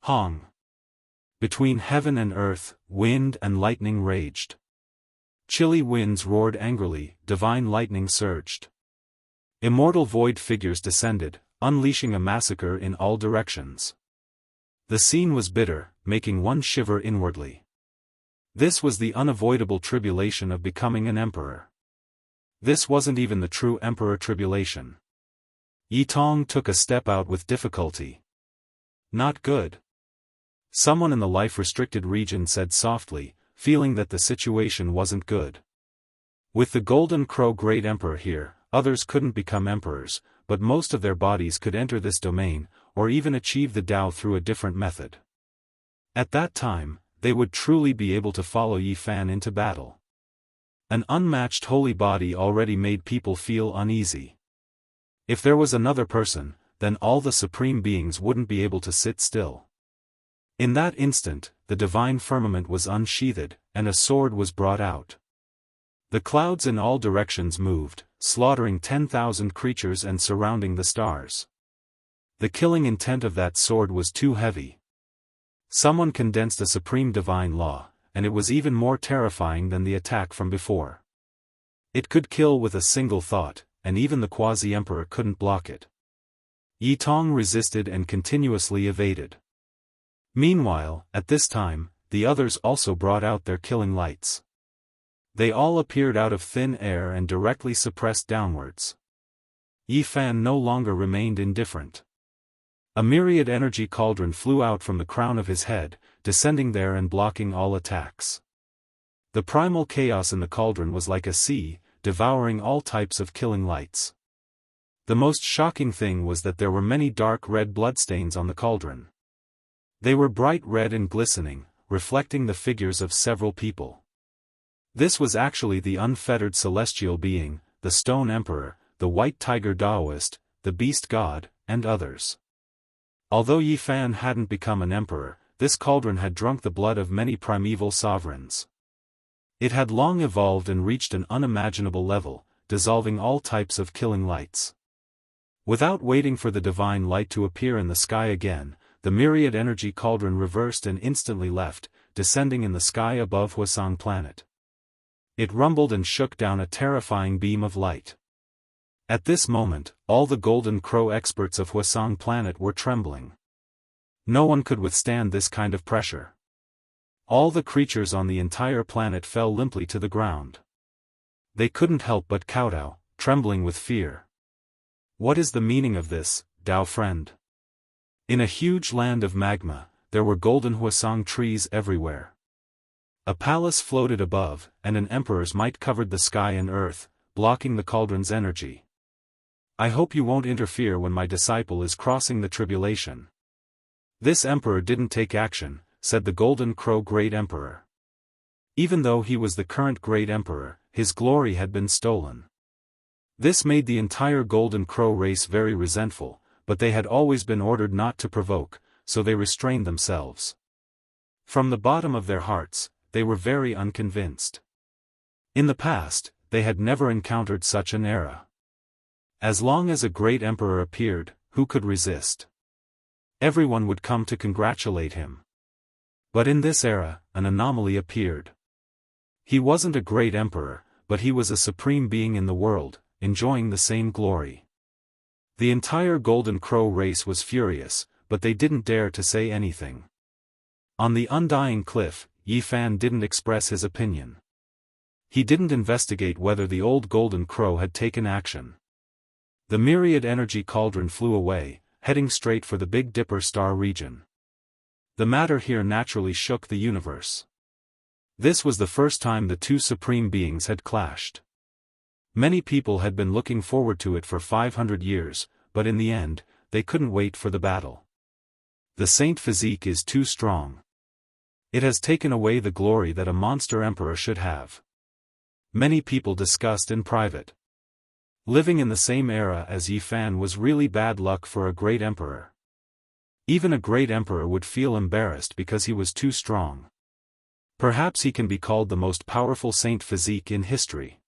Speaker 1: Hong. Between heaven and earth, wind and lightning raged. Chilly winds roared angrily, divine lightning surged. Immortal void figures descended, unleashing a massacre in all directions. The scene was bitter, making one shiver inwardly. This was the unavoidable tribulation of becoming an emperor. This wasn't even the true emperor tribulation. Yitong took a step out with difficulty. Not good. Someone in the life-restricted region said softly, feeling that the situation wasn't good. With the Golden Crow Great Emperor here, others couldn't become emperors, but most of their bodies could enter this domain, or even achieve the Tao through a different method. At that time, they would truly be able to follow Yi Fan into battle. An unmatched holy body already made people feel uneasy. If there was another person, then all the supreme beings wouldn't be able to sit still. In that instant, the divine firmament was unsheathed, and a sword was brought out. The clouds in all directions moved, slaughtering 10,000 creatures and surrounding the stars. The killing intent of that sword was too heavy. Someone condensed a supreme divine law, and it was even more terrifying than the attack from before. It could kill with a single thought, and even the quasi-emperor couldn't block it. Yitong resisted and continuously evaded. Meanwhile, at this time, the others also brought out their killing lights. They all appeared out of thin air and directly suppressed downwards. Yi Fan no longer remained indifferent. A myriad energy cauldron flew out from the crown of his head, descending there and blocking all attacks. The primal chaos in the cauldron was like a sea, devouring all types of killing lights. The most shocking thing was that there were many dark red bloodstains on the cauldron. They were bright red and glistening, reflecting the figures of several people. This was actually the unfettered celestial being, the Stone Emperor, the White Tiger Daoist, the Beast God, and others. Although Yi Fan hadn't become an emperor, this cauldron had drunk the blood of many primeval sovereigns. It had long evolved and reached an unimaginable level, dissolving all types of killing lights. Without waiting for the divine light to appear in the sky again, the myriad energy cauldron reversed and instantly left, descending in the sky above Huasang planet. It rumbled and shook down a terrifying beam of light. At this moment, all the Golden Crow experts of Huasang planet were trembling. No one could withstand this kind of pressure. All the creatures on the entire planet fell limply to the ground. They couldn't help but kowtow, trembling with fear. What is the meaning of this, Tao friend? In a huge land of magma, there were golden Huasang trees everywhere. A palace floated above, and an emperor's might covered the sky and earth, blocking the cauldron's energy. I hope you won't interfere when my disciple is crossing the tribulation. This emperor didn't take action, said the Golden Crow Great Emperor. Even though he was the current Great Emperor, his glory had been stolen. This made the entire Golden Crow race very resentful, but they had always been ordered not to provoke, so they restrained themselves. From the bottom of their hearts, they were very unconvinced. In the past, they had never encountered such an era. As long as a great emperor appeared, who could resist? Everyone would come to congratulate him. But in this era, an anomaly appeared. He wasn't a great emperor, but he was a supreme being in the world, enjoying the same glory. The entire Golden Crow race was furious, but they didn't dare to say anything. On the undying cliff, Yi Fan didn't express his opinion. He didn't investigate whether the old golden crow had taken action. The myriad energy cauldron flew away, heading straight for the Big Dipper star region. The matter here naturally shook the universe. This was the first time the two supreme beings had clashed. Many people had been looking forward to it for 500 years, but in the end, they couldn't wait for the battle. The saint physique is too strong. It has taken away the glory that a monster emperor should have. Many people discussed in private. Living in the same era as Yi Fan was really bad luck for a great emperor. Even a great emperor would feel embarrassed because he was too strong. Perhaps he can be called the most powerful saint physique in history.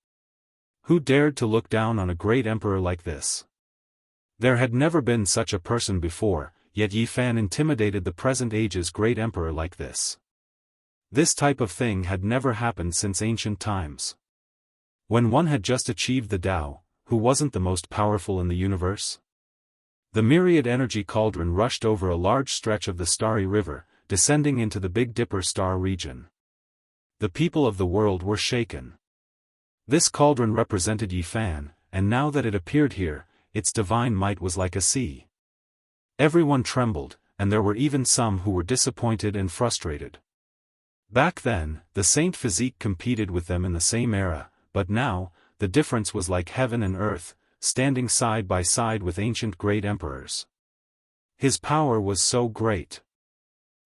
Speaker 1: Who dared to look down on a great emperor like this? There had never been such a person before, yet Yi Fan intimidated the present age's great emperor like this. This type of thing had never happened since ancient times. When one had just achieved the Tao, who wasn't the most powerful in the universe? The myriad energy cauldron rushed over a large stretch of the starry river, descending into the Big Dipper star region. The people of the world were shaken. This cauldron represented Yi Fan, and now that it appeared here, its divine might was like a sea. Everyone trembled, and there were even some who were disappointed and frustrated. Back then, the saint physique competed with them in the same era, but now, the difference was like heaven and earth, standing side by side with ancient great emperors. His power was so great.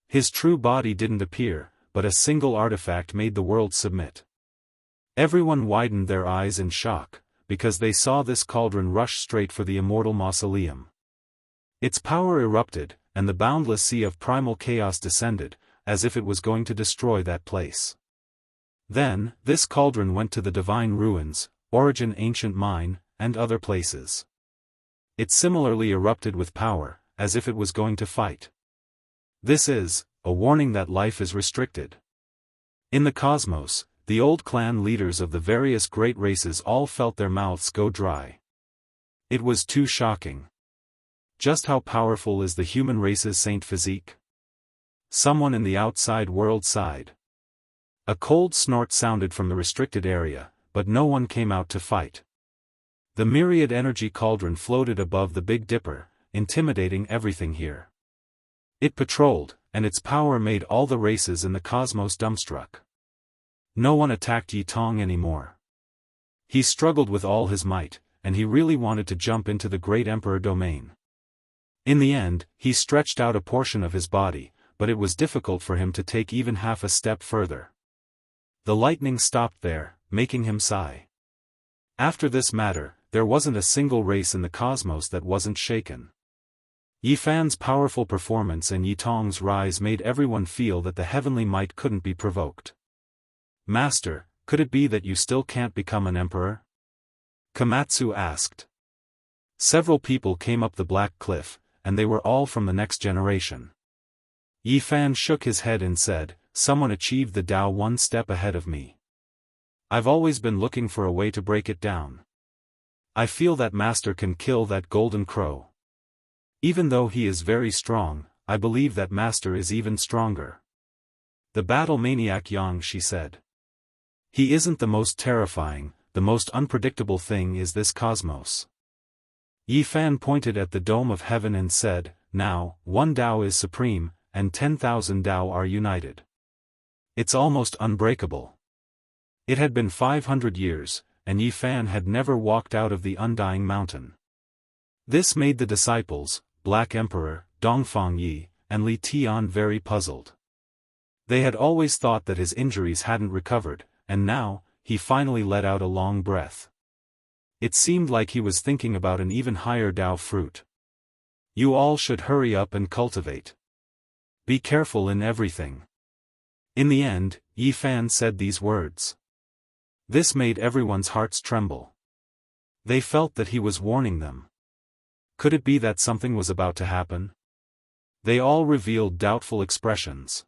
Speaker 1: His true body didn't appear, but a single artifact made the world submit. Everyone widened their eyes in shock, because they saw this cauldron rush straight for the immortal mausoleum. Its power erupted, and the boundless sea of primal chaos descended, as if it was going to destroy that place. Then, this cauldron went to the divine ruins, origin ancient mine, and other places. It similarly erupted with power, as if it was going to fight. This is a warning that life is restricted. In the cosmos, the old clan leaders of the various great races all felt their mouths go dry. It was too shocking. Just how powerful is the human race's saint physique? Someone in the outside world sighed. A cold snort sounded from the restricted area, but no one came out to fight. The myriad energy cauldron floated above the Big Dipper, intimidating everything here. It patrolled, and its power made all the races in the cosmos dumbstruck. No one attacked Yi Tong anymore. He struggled with all his might, and he really wanted to jump into the great emperor domain. In the end, he stretched out a portion of his body, but it was difficult for him to take even half a step further. The lightning stopped there, making him sigh. After this matter, there wasn't a single race in the cosmos that wasn't shaken. Yi Fan's powerful performance and Yi Tong's rise made everyone feel that the heavenly might couldn't be provoked. Master, could it be that you still can't become an emperor? Komatsu asked. Several people came up the black cliff, and they were all from the next generation. Yi Fan shook his head and said, "Someone achieved the Tao one step ahead of me. I've always been looking for a way to break it down. I feel that Master can kill that golden crow. Even though he is very strong, I believe that Master is even stronger." The battle maniac Yang, she said. He isn't the most terrifying, the most unpredictable thing is this cosmos. Yi Fan pointed at the dome of heaven and said, "Now, one Tao is supreme, and 10,000 Tao are united. It's almost unbreakable." It had been 500 years, and Yi Fan had never walked out of the Undying Mountain. This made the disciples, Black Emperor, Dongfang Yi, and Li Tian very puzzled. They had always thought that his injuries hadn't recovered, and now, he finally let out a long breath. It seemed like he was thinking about an even higher Tao fruit. You all should hurry up and cultivate. Be careful in everything. In the end, Yi Fan said these words. This made everyone's hearts tremble. They felt that he was warning them. Could it be that something was about to happen? They all revealed doubtful expressions.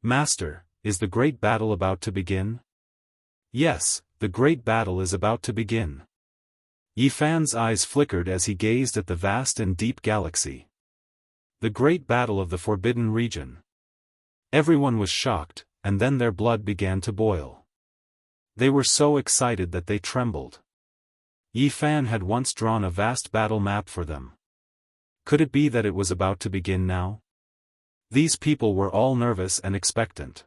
Speaker 1: Master, is the great battle about to begin? Yes, the great battle is about to begin. Yi Fan's eyes flickered as he gazed at the vast and deep galaxy. The great battle of the Forbidden Region. Everyone was shocked, and then their blood began to boil. They were so excited that they trembled. Yi Fan had once drawn a vast battle map for them. Could it be that it was about to begin now? These people were all nervous and expectant.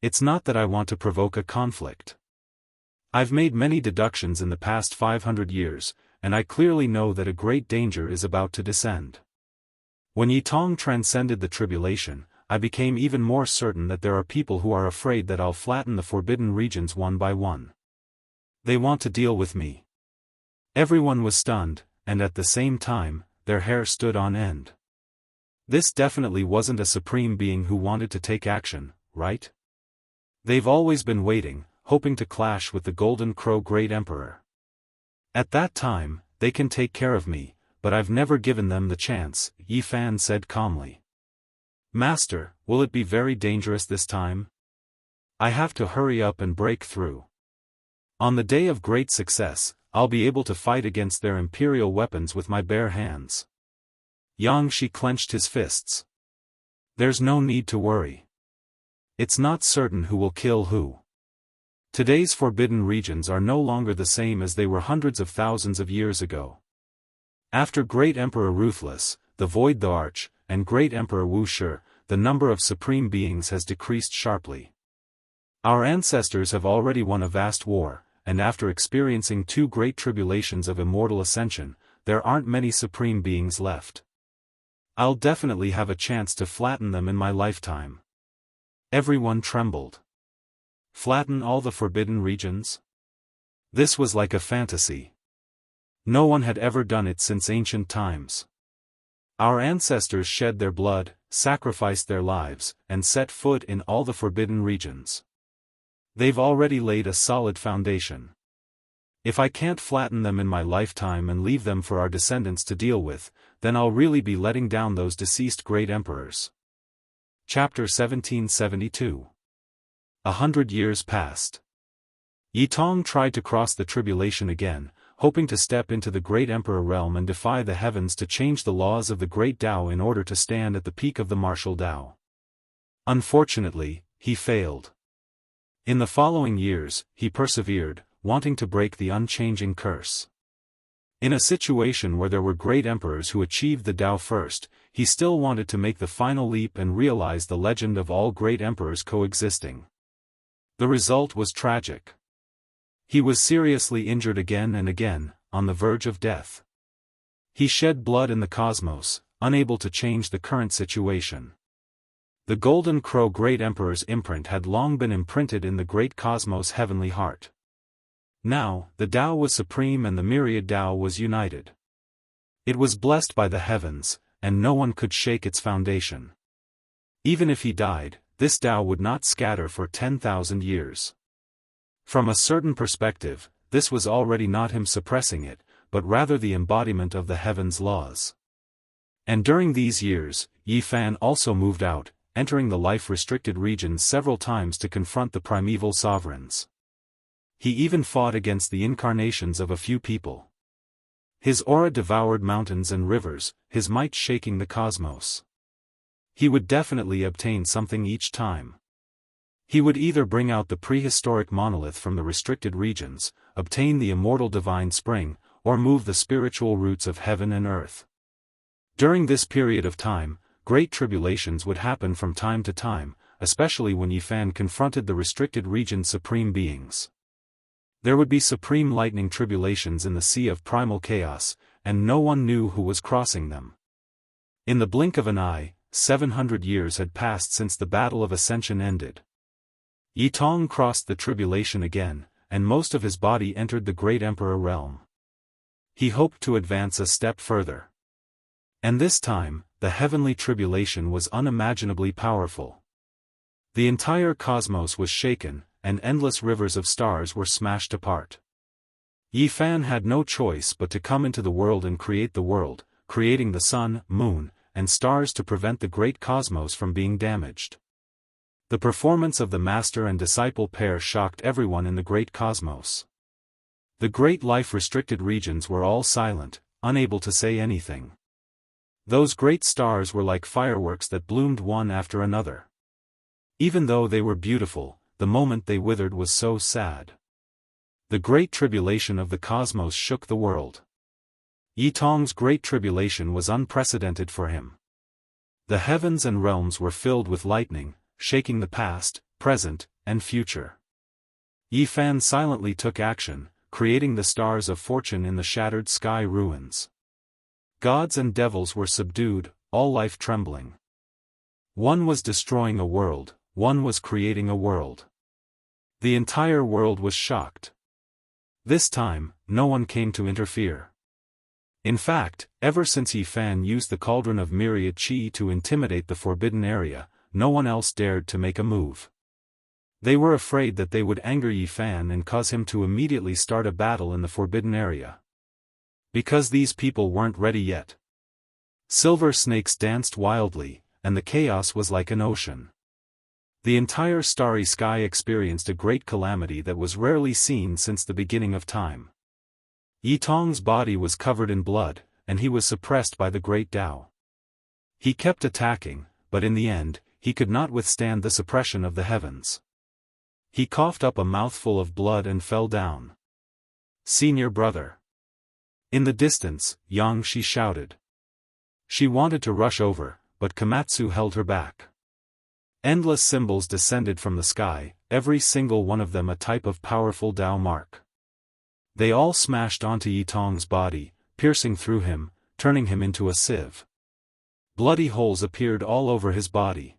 Speaker 1: It's not that I want to provoke a conflict. I've made many deductions in the past 500 years, and I clearly know that a great danger is about to descend. When Yi Tong transcended the tribulation, I became even more certain that there are people who are afraid that I'll flatten the forbidden regions one by one. They want to deal with me. Everyone was stunned, and at the same time, their hair stood on end. This definitely wasn't a supreme being who wanted to take action, right? They've always been waiting, hoping to clash with the Golden Crow Great Emperor. At that time, they can take care of me, but I've never given them the chance, Yi Fan said calmly. Master, will it be very dangerous this time? I have to hurry up and break through. On the day of great success, I'll be able to fight against their imperial weapons with my bare hands. Yang Shi clenched his fists. There's no need to worry. It's not certain who will kill who. Today's forbidden regions are no longer the same as they were hundreds of thousands of years ago. After Great Emperor Ruthless, the Void the Arch, and Great Emperor Wuxia, the number of supreme beings has decreased sharply. Our ancestors have already won a vast war, and after experiencing 2 great tribulations of immortal ascension, there aren't many supreme beings left. I'll definitely have a chance to flatten them in my lifetime. Everyone trembled. Flatten all the forbidden regions? This was like a fantasy. No one had ever done it since ancient times. Our ancestors shed their blood, sacrificed their lives, and set foot in all the forbidden regions. They've already laid a solid foundation. If I can't flatten them in my lifetime and leave them for our descendants to deal with, then I'll really be letting down those deceased great emperors. Chapter 1772. 100 years passed. Yi Tong tried to cross the tribulation again, hoping to step into the great emperor realm and defy the heavens to change the laws of the great Tao in order to stand at the peak of the martial Tao. Unfortunately, he failed. In the following years, he persevered, wanting to break the unchanging curse. In a situation where there were great emperors who achieved the Tao first, he still wanted to make the final leap and realize the legend of all great emperors coexisting. The result was tragic. He was seriously injured again and again, on the verge of death. He shed blood in the cosmos, unable to change the current situation. The Golden Crow Great Emperor's imprint had long been imprinted in the great cosmos' heavenly heart. Now, the Tao was supreme and the myriad Tao was united. It was blessed by the heavens, and no one could shake its foundation. Even if he died, this Tao would not scatter for 10,000 years. From a certain perspective, this was already not him suppressing it, but rather the embodiment of the heavens' laws. And during these years, Yi Fan also moved out, entering the life-restricted regions several times to confront the primeval sovereigns. He even fought against the incarnations of a few people. His aura devoured mountains and rivers, his might shaking the cosmos. He would definitely obtain something each time. He would either bring out the prehistoric monolith from the restricted regions, obtain the immortal divine spring, or move the spiritual roots of heaven and earth. During this period of time, great tribulations would happen from time to time, especially when Yi Fan confronted the restricted region's supreme beings. There would be supreme lightning tribulations in the sea of primal chaos, and no one knew who was crossing them. In the blink of an eye, 700 years had passed since the Battle of Ascension ended. Yi Tong crossed the tribulation again, and most of his body entered the Great Emperor realm. He hoped to advance a step further. And this time, the heavenly tribulation was unimaginably powerful. The entire cosmos was shaken, and endless rivers of stars were smashed apart. Yi Fan had no choice but to come into the world and create the world, creating the sun, moon, and stars to prevent the great cosmos from being damaged. The performance of the master and disciple pair shocked everyone in the great cosmos. The great life-restricted regions were all silent, unable to say anything. Those great stars were like fireworks that bloomed one after another. Even though they were beautiful, the moment they withered was so sad. The great tribulation of the cosmos shook the world. Yi Tong's great tribulation was unprecedented for him. The heavens and realms were filled with lightning, shaking the past, present, and future. Yi Fan silently took action, creating the stars of fortune in the shattered sky ruins. Gods and devils were subdued, all life trembling. One was destroying a world, one was creating a world. The entire world was shocked. This time, no one came to interfere. In fact, ever since Yi Fan used the cauldron of myriad qi to intimidate the forbidden area, no one else dared to make a move. They were afraid that they would anger Yi Fan and cause him to immediately start a battle in the forbidden area. Because these people weren't ready yet. Silver snakes danced wildly, and the chaos was like an ocean. The entire starry sky experienced a great calamity that was rarely seen since the beginning of time. Yi Tong's body was covered in blood, and he was suppressed by the great Tao. He kept attacking, but in the end, he could not withstand the suppression of the heavens. He coughed up a mouthful of blood and fell down. "Senior brother." In the distance, Yang shouted. She wanted to rush over, but Komatsu held her back. Endless symbols descended from the sky, every single one of them a type of powerful Tao mark. They all smashed onto Yi Tong's body, piercing through him, turning him into a sieve. Bloody holes appeared all over his body.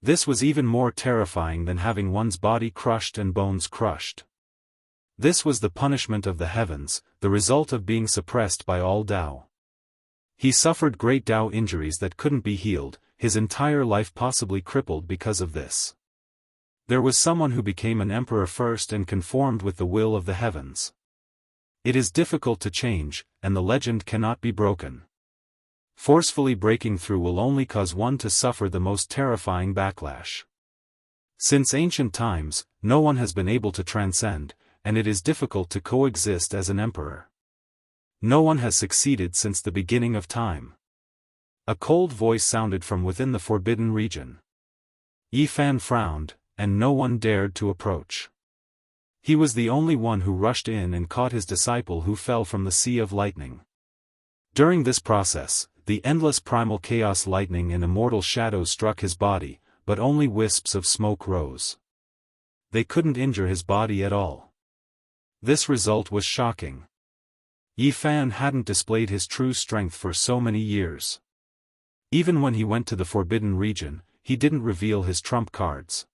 Speaker 1: This was even more terrifying than having one's body crushed and bones crushed. This was the punishment of the heavens, the result of being suppressed by all Tao. He suffered great Tao injuries that couldn't be healed, his entire life possibly crippled because of this. There was someone who became an emperor first and conformed with the will of the heavens. It is difficult to change, and the legend cannot be broken. Forcefully breaking through will only cause one to suffer the most terrifying backlash. Since ancient times, no one has been able to transcend, and it is difficult to coexist as an emperor. No one has succeeded since the beginning of time. A cold voice sounded from within the forbidden region. Yi Fan frowned, and no one dared to approach. He was the only one who rushed in and caught his disciple who fell from the sea of lightning. During this process, the endless primal chaos lightning and immortal shadows struck his body, but only wisps of smoke rose. They couldn't injure his body at all. This result was shocking. Yi Fan hadn't displayed his true strength for so many years. Even when he went to the forbidden region, he didn't reveal his trump cards.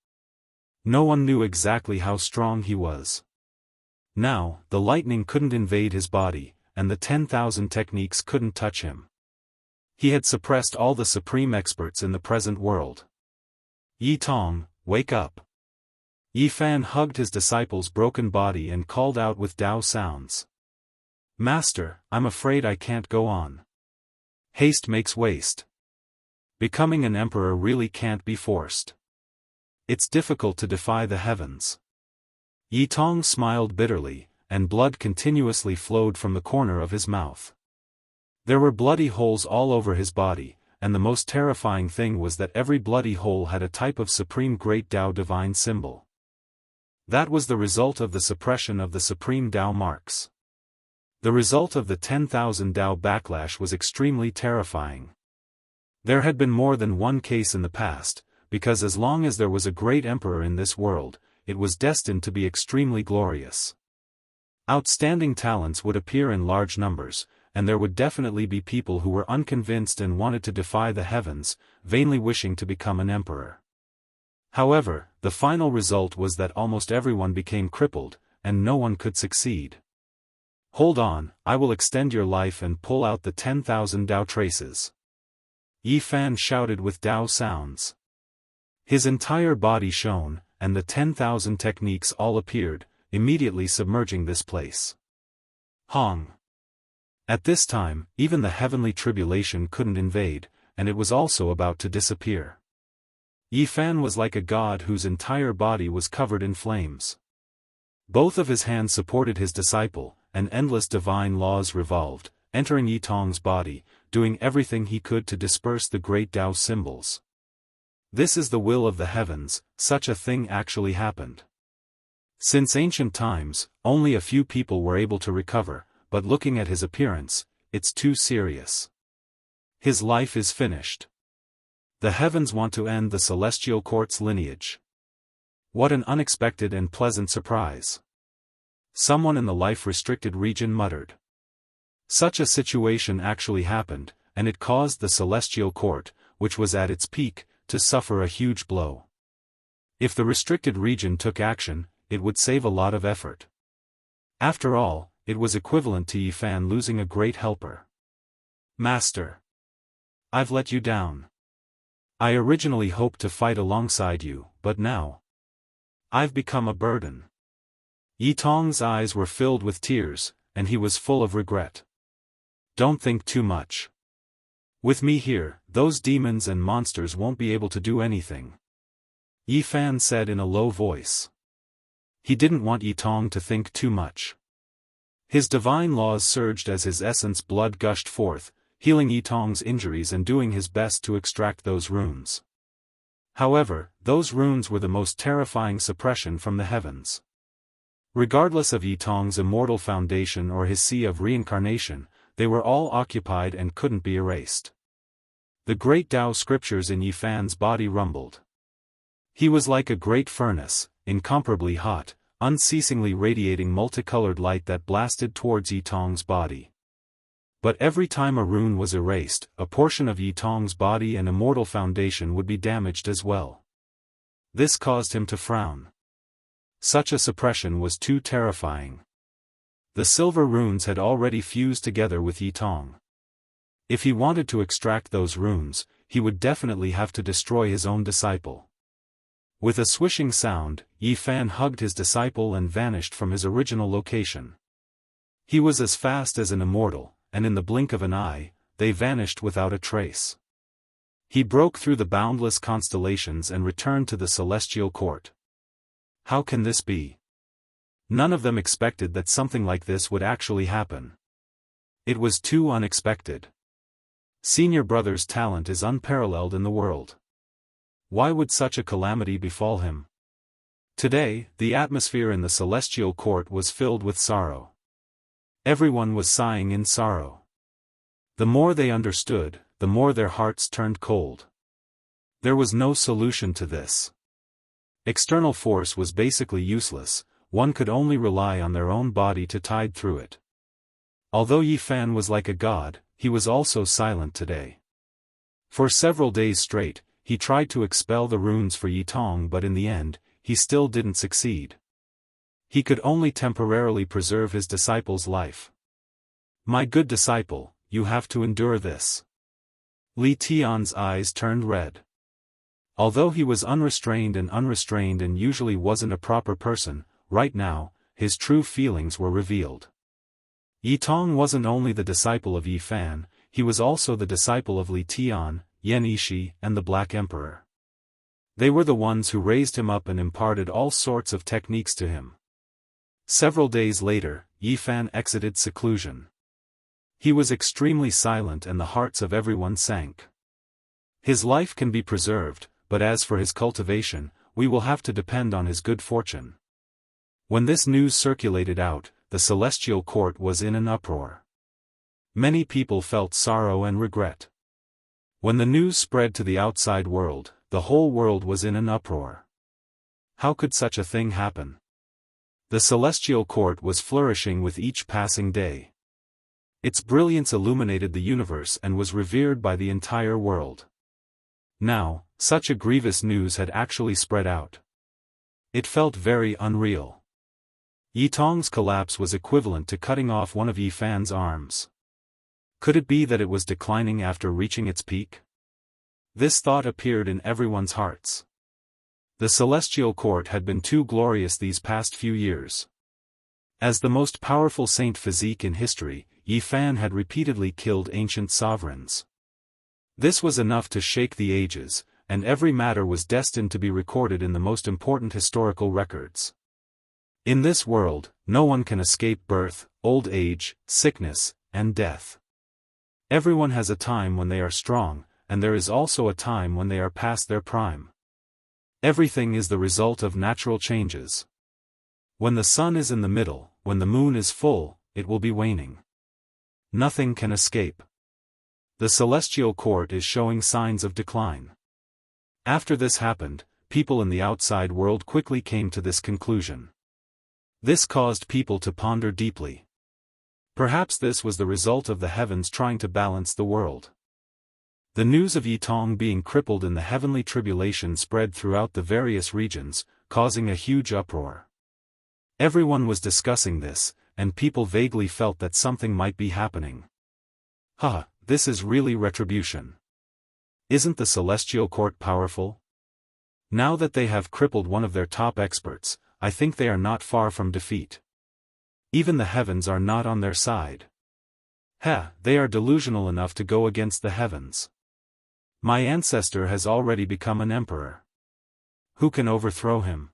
Speaker 1: No one knew exactly how strong he was. Now, the lightning couldn't invade his body, and the 10,000 techniques couldn't touch him. He had suppressed all the supreme experts in the present world. "Yi Tong, wake up." Yi Fan hugged his disciple's broken body and called out with Tao sounds. "Master, I'm afraid I can't go on. Haste makes waste. Becoming an emperor really can't be forced. It's difficult to defy the heavens." Yi Tong smiled bitterly, and blood continuously flowed from the corner of his mouth. There were bloody holes all over his body, and the most terrifying thing was that every bloody hole had a type of supreme great Tao divine symbol. That was the result of the suppression of the supreme Tao marks. The result of the 10,000 Tao backlash was extremely terrifying. There had been more than one case in the past, because as long as there was a great emperor in this world, it was destined to be extremely glorious. Outstanding talents would appear in large numbers, and there would definitely be people who were unconvinced and wanted to defy the heavens, vainly wishing to become an emperor. However, the final result was that almost everyone became crippled, and no one could succeed. "Hold on, I will extend your life and pull out the 10,000 Tao traces." Yi Fan shouted with Tao sounds. His entire body shone, and the 10,000 techniques all appeared, immediately submerging this place. Hong. At this time, even the heavenly tribulation couldn't invade, and it was also about to disappear. Yi Fan was like a god whose entire body was covered in flames. Both of his hands supported his disciple, and endless divine laws revolved, entering Yi Tong's body, doing everything he could to disperse the great Tao symbols. This is the will of the heavens, such a thing actually happened. Since ancient times, only a few people were able to recover, but looking at his appearance, it's too serious. His life is finished. The heavens want to end the celestial court's lineage. What an unexpected and pleasant surprise. Someone in the life-restricted region muttered. Such a situation actually happened, and it caused the celestial court, which was at its peak, to suffer a huge blow. If the restricted region took action, it would save a lot of effort. After all, it was equivalent to Yifan losing a great helper. Master. I've let you down. I originally hoped to fight alongside you, but now I've become a burden. Yitong's eyes were filled with tears, and he was full of regret. Don't think too much. With me here, those demons and monsters won't be able to do anything. Yifan said in a low voice. He didn't want Yitong to think too much. His divine laws surged as his essence blood gushed forth, healing Yitong's injuries and doing his best to extract those runes. However, those runes were the most terrifying suppression from the heavens. Regardless of Yitong's immortal foundation or his sea of reincarnation, they were all occupied and couldn't be erased. The great Tao scriptures in Yifan's body rumbled. He was like a great furnace, incomparably hot, unceasingly radiating multicolored light that blasted towards Yitong's body. But every time a rune was erased, a portion of Yitong's body and immortal foundation would be damaged as well. This caused him to frown. Such a suppression was too terrifying. The silver runes had already fused together with Yitong. If he wanted to extract those runes, he would definitely have to destroy his own disciple. With a swishing sound, Yifan hugged his disciple and vanished from his original location. He was as fast as an immortal, and in the blink of an eye, they vanished without a trace. He broke through the boundless constellations and returned to the celestial court. How can this be? None of them expected that something like this would actually happen. It was too unexpected. Senior brother's talent is unparalleled in the world. Why would such a calamity befall him? Today, the atmosphere in the celestial court was filled with sorrow. Everyone was sighing in sorrow. The more they understood, the more their hearts turned cold. There was no solution to this. External force was basically useless, one could only rely on their own body to tide through it. Although Yifan was like a god, he was also silent today. For several days straight, he tried to expel the runes for Yitong, but in the end, he still didn't succeed. He could only temporarily preserve his disciple's life. My good disciple, you have to endure this. Li Tian's eyes turned red. Although he was unrestrained and usually wasn't a proper person, right now, his true feelings were revealed. Yitong wasn't only the disciple of Yifan, he was also the disciple of Li Tian, Yan Yishi, and the Black Emperor. They were the ones who raised him up and imparted all sorts of techniques to him. Several days later, Yifan exited seclusion. He was extremely silent and the hearts of everyone sank. His life can be preserved, but as for his cultivation, we will have to depend on his good fortune. When this news circulated out, the celestial court was in an uproar. Many people felt sorrow and regret. When the news spread to the outside world, the whole world was in an uproar. How could such a thing happen? The celestial court was flourishing with each passing day. Its brilliance illuminated the universe and was revered by the entire world. Now, such a grievous news had actually spread out. It felt very unreal. Yitong's collapse was equivalent to cutting off one of Yifan's arms. Could it be that it was declining after reaching its peak? This thought appeared in everyone's hearts. The celestial court had been too glorious these past few years. As the most powerful saint physique in history, Yifan had repeatedly killed ancient sovereigns. This was enough to shake the ages, and every matter was destined to be recorded in the most important historical records. In this world, no one can escape birth, old age, sickness, and death. Everyone has a time when they are strong, and there is also a time when they are past their prime. Everything is the result of natural changes. When the sun is in the middle, when the moon is full, it will be waning. Nothing can escape. The celestial court is showing signs of decline. After this happened, people in the outside world quickly came to this conclusion. This caused people to ponder deeply. Perhaps this was the result of the heavens trying to balance the world. The news of Yitong being crippled in the heavenly tribulation spread throughout the various regions, causing a huge uproar. Everyone was discussing this, and people vaguely felt that something might be happening. This is really retribution. Isn't the celestial court powerful? Now that they have crippled one of their top experts, I think they are not far from defeat. Even the heavens are not on their side. They are delusional enough to go against the heavens. My ancestor has already become an emperor. Who can overthrow him?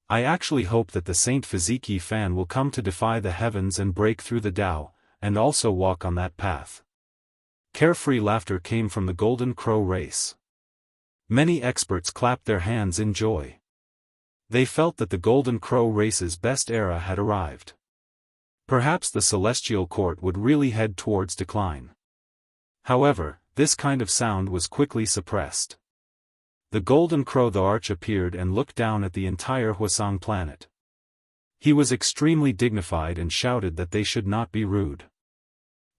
Speaker 1: I actually hope that the Saint Physique Yi Fan will come to defy the heavens and break through the Tao, and also walk on that path. Carefree laughter came from the Golden Crow race. Many experts clapped their hands in joy. They felt that the Golden Crow race's best era had arrived. Perhaps the celestial court would really head towards decline. However, this kind of sound was quickly suppressed. The Golden Crow the Arch appeared and looked down at the entire Huasong planet. He was extremely dignified and shouted that they should not be rude.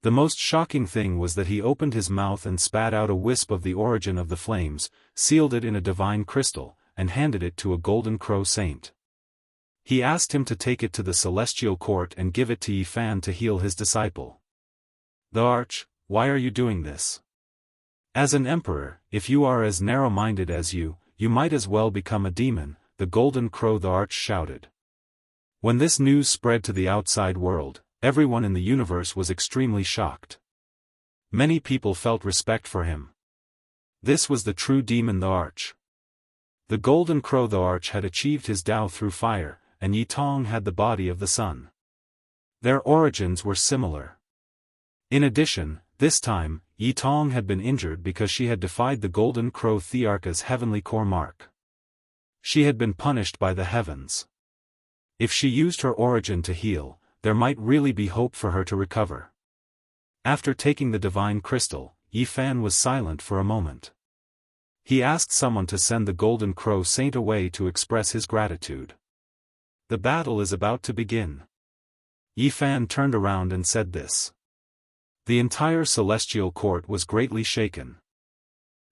Speaker 1: The most shocking thing was that he opened his mouth and spat out a wisp of the origin of the flames, sealed it in a divine crystal, and handed it to a Golden Crow saint. He asked him to take it to the celestial court and give it to Yi Fan to heal his disciple. The Arch, why are you doing this? As an emperor, if you are as narrow-minded as you might as well become a demon, the Golden Crow the Arch shouted. When this news spread to the outside world, everyone in the universe was extremely shocked. Many people felt respect for him. This was the true demon the Arch. The Golden Crow the Arch had achieved his Tao through fire, and Yitong had the body of the sun. Their origins were similar. In addition, this time, Yitong had been injured because she had defied the Golden Crow Thearcha's heavenly core mark. She had been punished by the heavens. If she used her origin to heal, there might really be hope for her to recover. After taking the divine crystal, Yi Fan was silent for a moment. He asked someone to send the Golden Crow Saint away to express his gratitude. The battle is about to begin. Yi Fan turned around and said this. The entire celestial court was greatly shaken.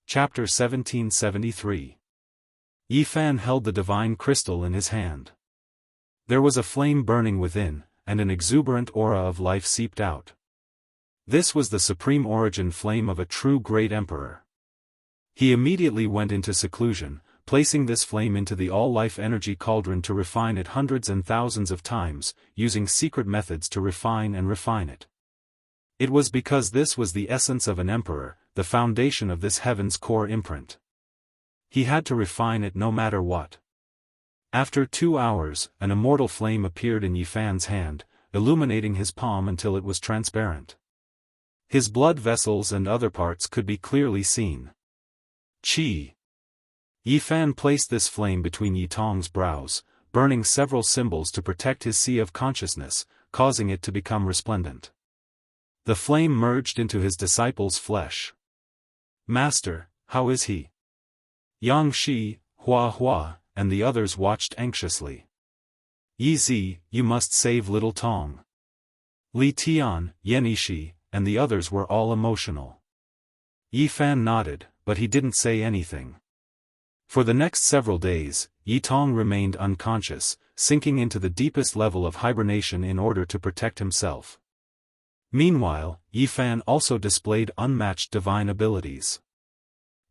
Speaker 1: Chapter 1773. Yi Fan held the divine crystal in his hand. There was a flame burning within, and an exuberant aura of life seeped out. This was the supreme origin flame of a true great emperor. He immediately went into seclusion, placing this flame into the all-life energy cauldron to refine it hundreds and thousands of times, using secret methods to refine it. It was because this was the essence of an emperor, the foundation of this heaven's core imprint. He had to refine it no matter what. After 2 hours, an immortal flame appeared in Yi Fan's hand, illuminating his palm until it was transparent. His blood vessels and other parts could be clearly seen. Qi. Yi Fan placed this flame between Yitong's brows, burning several symbols to protect his sea of consciousness, causing it to become resplendent. The flame merged into his disciple's flesh. Master, how is he? Yang Shi, Hua, and the others watched anxiously. Yi Zi, you must save little Tong. Li Tian, Yenishi, and the others were all emotional. Yi Fan nodded, but he didn't say anything. For the next several days, Yitong remained unconscious, sinking into the deepest level of hibernation in order to protect himself. Meanwhile, Yi Fan also displayed unmatched divine abilities.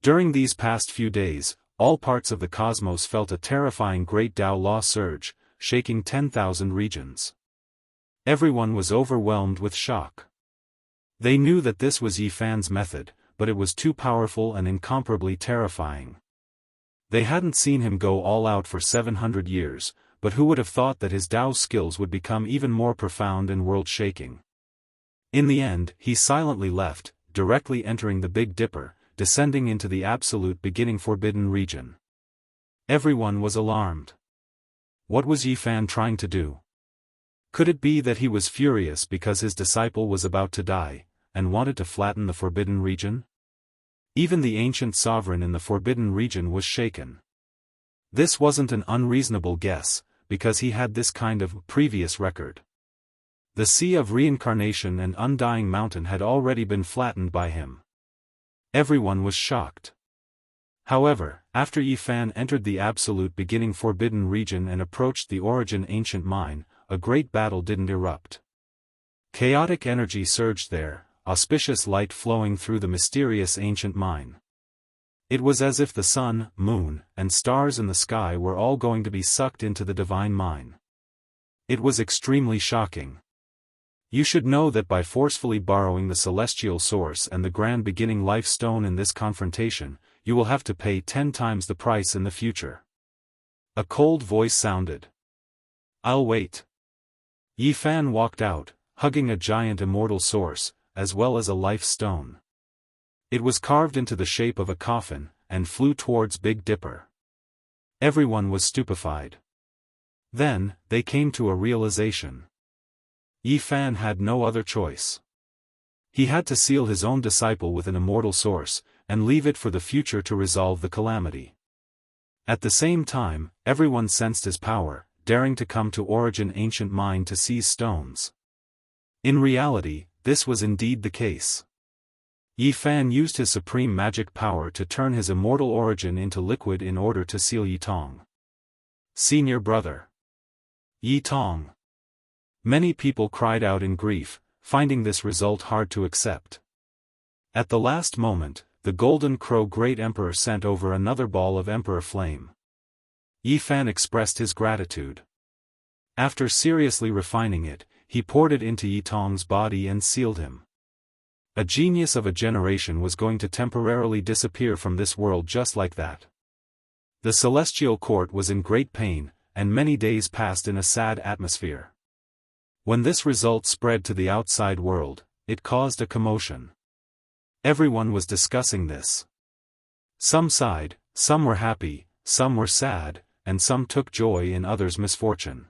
Speaker 1: During these past few days, all parts of the cosmos felt a terrifying great Tao law surge, shaking 10,000 regions. Everyone was overwhelmed with shock. They knew that this was Yi Fan's method, but it was too powerful and incomparably terrifying. They hadn't seen him go all out for 700 years, but who would have thought that his Tao skills would become even more profound and world-shaking. In the end, he silently left, directly entering the Big Dipper, descending into the absolute beginning forbidden region. Everyone was alarmed. What was Yi Fan trying to do? Could it be that he was furious because his disciple was about to die, and wanted to flatten the forbidden region? Even the ancient sovereign in the forbidden region was shaken. This wasn't an unreasonable guess, because he had this kind of previous record. The sea of reincarnation and undying mountain had already been flattened by him. Everyone was shocked. However, after Yi Fan entered the absolute beginning forbidden region and approached the origin ancient mine, a great battle didn't erupt. Chaotic energy surged there, auspicious light flowing through the mysterious ancient mine. It was as if the sun, moon, and stars in the sky were all going to be sucked into the divine mine. It was extremely shocking. You should know that by forcefully borrowing the celestial source and the grand beginning life stone in this confrontation, you will have to pay 10 times the price in the future. A cold voice sounded. I'll wait. Yi Fan walked out, hugging a giant immortal source, as well as a life stone. It was carved into the shape of a coffin, and flew towards Big Dipper. Everyone was stupefied. Then, they came to a realization. Yi Fan had no other choice. He had to seal his own disciple with an immortal source, and leave it for the future to resolve the calamity. At the same time, everyone sensed his power, daring to come to origin ancient mine to seize stones. In reality, this was indeed the case. Yi Fan used his supreme magic power to turn his immortal origin into liquid in order to seal Yi Tong. Senior brother. Yi Tong. Many people cried out in grief, finding this result hard to accept. At the last moment, the Golden Crow Great Emperor sent over another ball of Emperor Flame. Yi Fan expressed his gratitude. After seriously refining it, he poured it into Yi Tong's body and sealed him. A genius of a generation was going to temporarily disappear from this world just like that. The celestial court was in great pain, and many days passed in a sad atmosphere. When this result spread to the outside world, it caused a commotion. Everyone was discussing this. Some sighed, some were happy, some were sad, and some took joy in others' misfortune.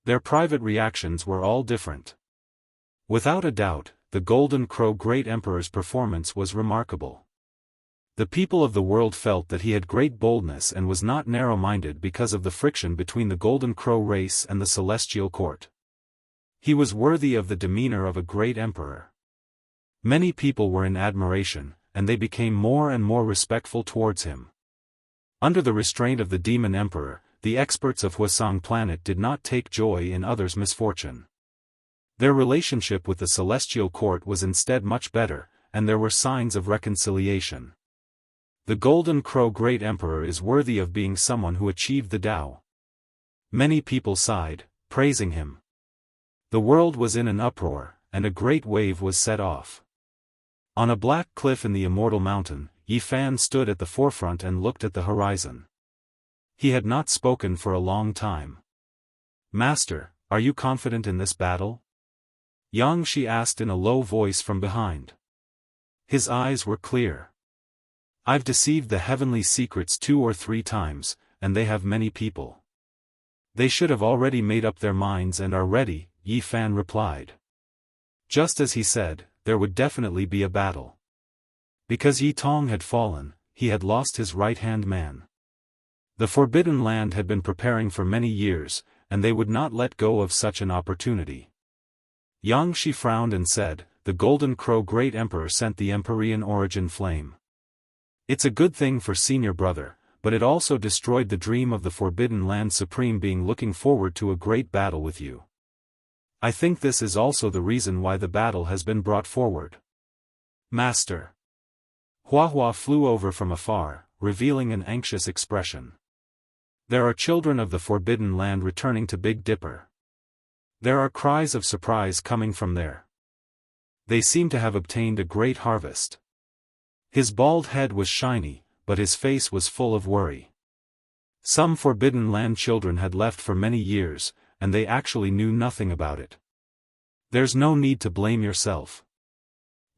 Speaker 1: Their private reactions were all different. Without a doubt, the Golden Crow Great Emperor's performance was remarkable. The people of the world felt that he had great boldness and was not narrow-minded because of the friction between the Golden Crow race and the Celestial Court. He was worthy of the demeanor of a great emperor. Many people were in admiration, and they became more and more respectful towards him. Under the restraint of the Demon Emperor, the experts of Huasong planet did not take joy in others' misfortune. Their relationship with the Celestial Court was instead much better, and there were signs of reconciliation. The Golden Crow Great Emperor is worthy of being someone who achieved the Tao. Many people sighed, praising him. The world was in an uproar, and a great wave was set off. On a black cliff in the Immortal Mountain, Yi Fan stood at the forefront and looked at the horizon. He had not spoken for a long time. Master, are you confident in this battle? Jianghu asked in a low voice from behind. His eyes were clear. I've deceived the heavenly secrets 2 or 3 times, and they have many people. They should have already made up their minds and are ready, Yi Fan replied. Just as he said, there would definitely be a battle. Because Yi Tong had fallen, he had lost his right-hand man. The Forbidden Land had been preparing for many years, and they would not let go of such an opportunity. Jianghu frowned and said, the Golden Crow Great Emperor sent the Empyrean origin flame. It's a good thing for senior brother, but it also destroyed the dream of the Forbidden Land Supreme being looking forward to a great battle with you. I think this is also the reason why the battle has been brought forward. Master. Hua flew over from afar, revealing an anxious expression. There are children of the Forbidden Land returning to Big Dipper. There are cries of surprise coming from there. They seem to have obtained a great harvest. His bald head was shiny, but his face was full of worry. Some Forbidden Land children had left for many years, and they actually knew nothing about it. There's no need to blame yourself.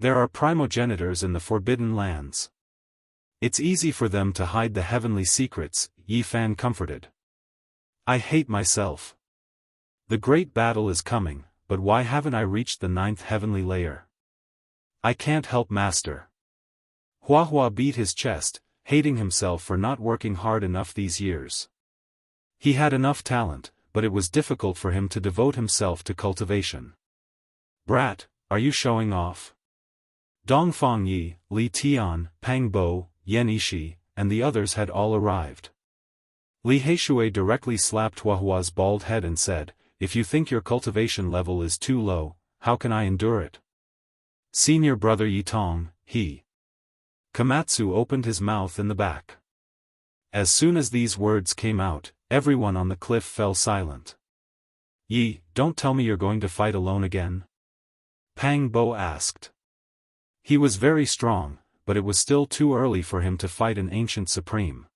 Speaker 1: There are primogenitors in the Forbidden Lands. It's easy for them to hide the heavenly secrets, Yi Fan comforted. I hate myself. The great battle is coming, but why haven't I reached the 9th heavenly layer? I can't help master. Hua Hua beat his chest, hating himself for not working hard enough these years. He had enough talent, but it was difficult for him to devote himself to cultivation. Brat, are you showing off? Dongfang Yi, Li Tian, Pang Bo, Yan Yishi, and the others had all arrived. Li Heishui directly slapped Hua Hua's bald head and said, if you think your cultivation level is too low, how can I endure it? Senior brother Yi Tong, he. Komatsu opened his mouth in the back. As soon as these words came out, everyone on the cliff fell silent. Yi, don't tell me you're going to fight alone again? Pang Bo asked. He was very strong, but it was still too early for him to fight an ancient supreme.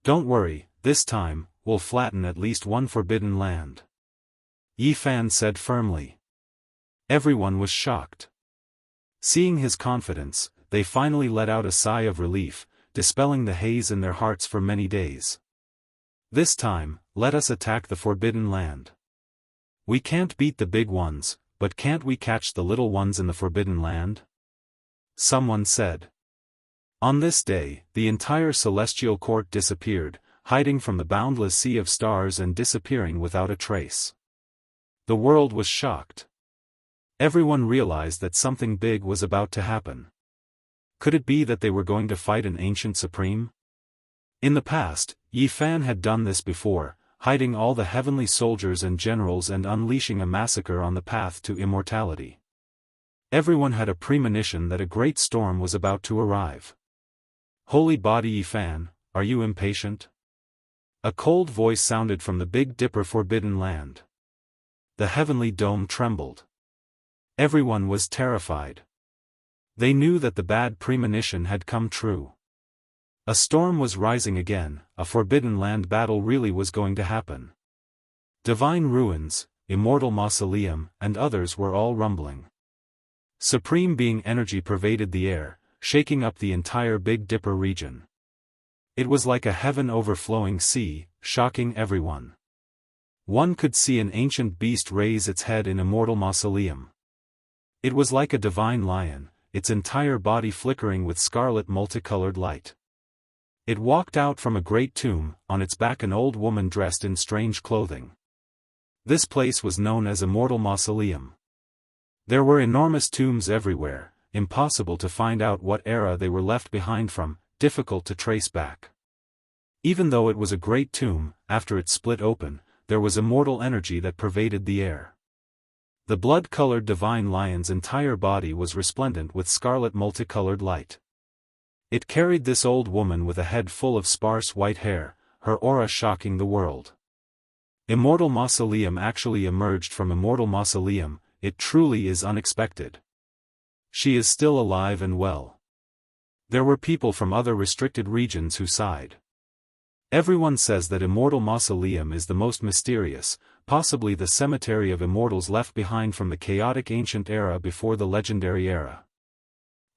Speaker 1: Don't worry, this time, we'll flatten at least one forbidden land. Yi Fan said firmly. Everyone was shocked. Seeing his confidence, they finally let out a sigh of relief, dispelling the haze in their hearts for many days. This time, let us attack the forbidden land. We can't beat the big ones, but can't we catch the little ones in the forbidden land? Someone said. On this day, the entire celestial court disappeared, hiding from the boundless sea of stars and disappearing without a trace. The world was shocked. Everyone realized that something big was about to happen. Could it be that they were going to fight an ancient supreme? In the past, Yi Fan had done this before, hiding all the heavenly soldiers and generals and unleashing a massacre on the path to immortality. Everyone had a premonition that a great storm was about to arrive. Holy body Yi Fan, are you impatient? A cold voice sounded from the Big Dipper Forbidden Land. The heavenly dome trembled. Everyone was terrified. They knew that the bad premonition had come true. A storm was rising again, a forbidden land battle really was going to happen. Divine Ruins, Immortal Mausoleum, and others were all rumbling. Supreme being energy pervaded the air, shaking up the entire Big Dipper region. It was like a heaven-overflowing sea, shocking everyone. One could see an ancient beast raise its head in Immortal Mausoleum. It was like a divine lion, its entire body flickering with scarlet multicolored light. It walked out from a great tomb, on its back an old woman dressed in strange clothing. This place was known as Immortal Mausoleum. There were enormous tombs everywhere, impossible to find out what era they were left behind from, difficult to trace back. Even though it was a great tomb, after it split open, there was immortal energy that pervaded the air. The blood-colored divine lion's entire body was resplendent with scarlet multicolored light. It carried this old woman with a head full of sparse white hair, her aura shocking the world. Immortal Mausoleum actually emerged from Immortal Mausoleum, it truly is unexpected. She is still alive and well. There were people from other restricted regions who sighed. Everyone says that Immortal Mausoleum is the most mysterious, possibly the cemetery of immortals left behind from the chaotic ancient era before the legendary era.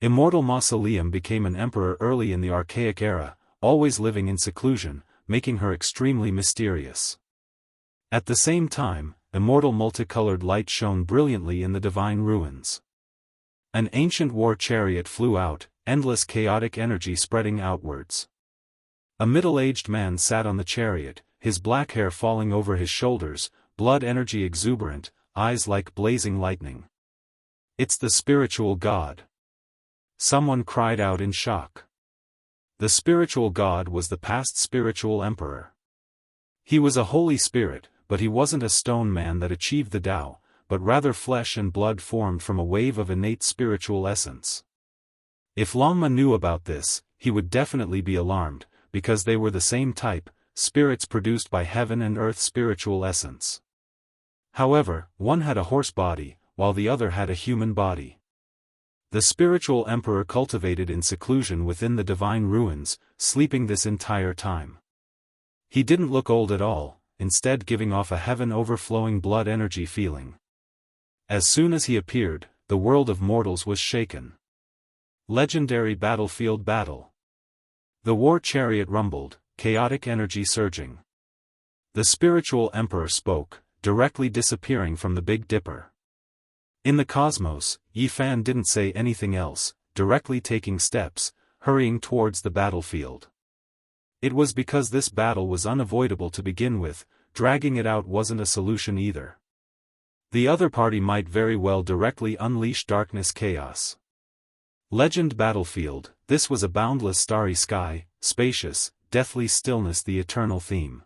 Speaker 1: Immortal Mausoleum became an emperor early in the archaic era, always living in seclusion, making her extremely mysterious. At the same time, immortal multicolored light shone brilliantly in the divine ruins. An ancient war chariot flew out, endless chaotic energy spreading outwards. A middle-aged man sat on the chariot, his black hair falling over his shoulders, blood energy exuberant, eyes like blazing lightning. It's the spiritual god. Someone cried out in shock. The spiritual god was the past spiritual emperor. He was a holy spirit, but he wasn't a stone man that achieved the Tao, but rather flesh and blood formed from a wave of innate spiritual essence. If Longma knew about this, he would definitely be alarmed, because they were the same type, spirits produced by heaven and earth spiritual essence. However, one had a horse body, while the other had a human body. The spiritual emperor cultivated in seclusion within the divine ruins, sleeping this entire time. He didn't look old at all, instead giving off a heaven-overflowing blood energy feeling. As soon as he appeared, the world of mortals was shaken. Legendary battlefield battle. The war chariot rumbled, chaotic energy surging. The spiritual emperor spoke, directly disappearing from the Big Dipper. In the cosmos, Yifan didn't say anything else, directly taking steps, hurrying towards the battlefield. It was because this battle was unavoidable to begin with, dragging it out wasn't a solution either. The other party might very well directly unleash darkness chaos. Legend battlefield, this was a boundless starry sky, spacious, deathly stillness the eternal theme.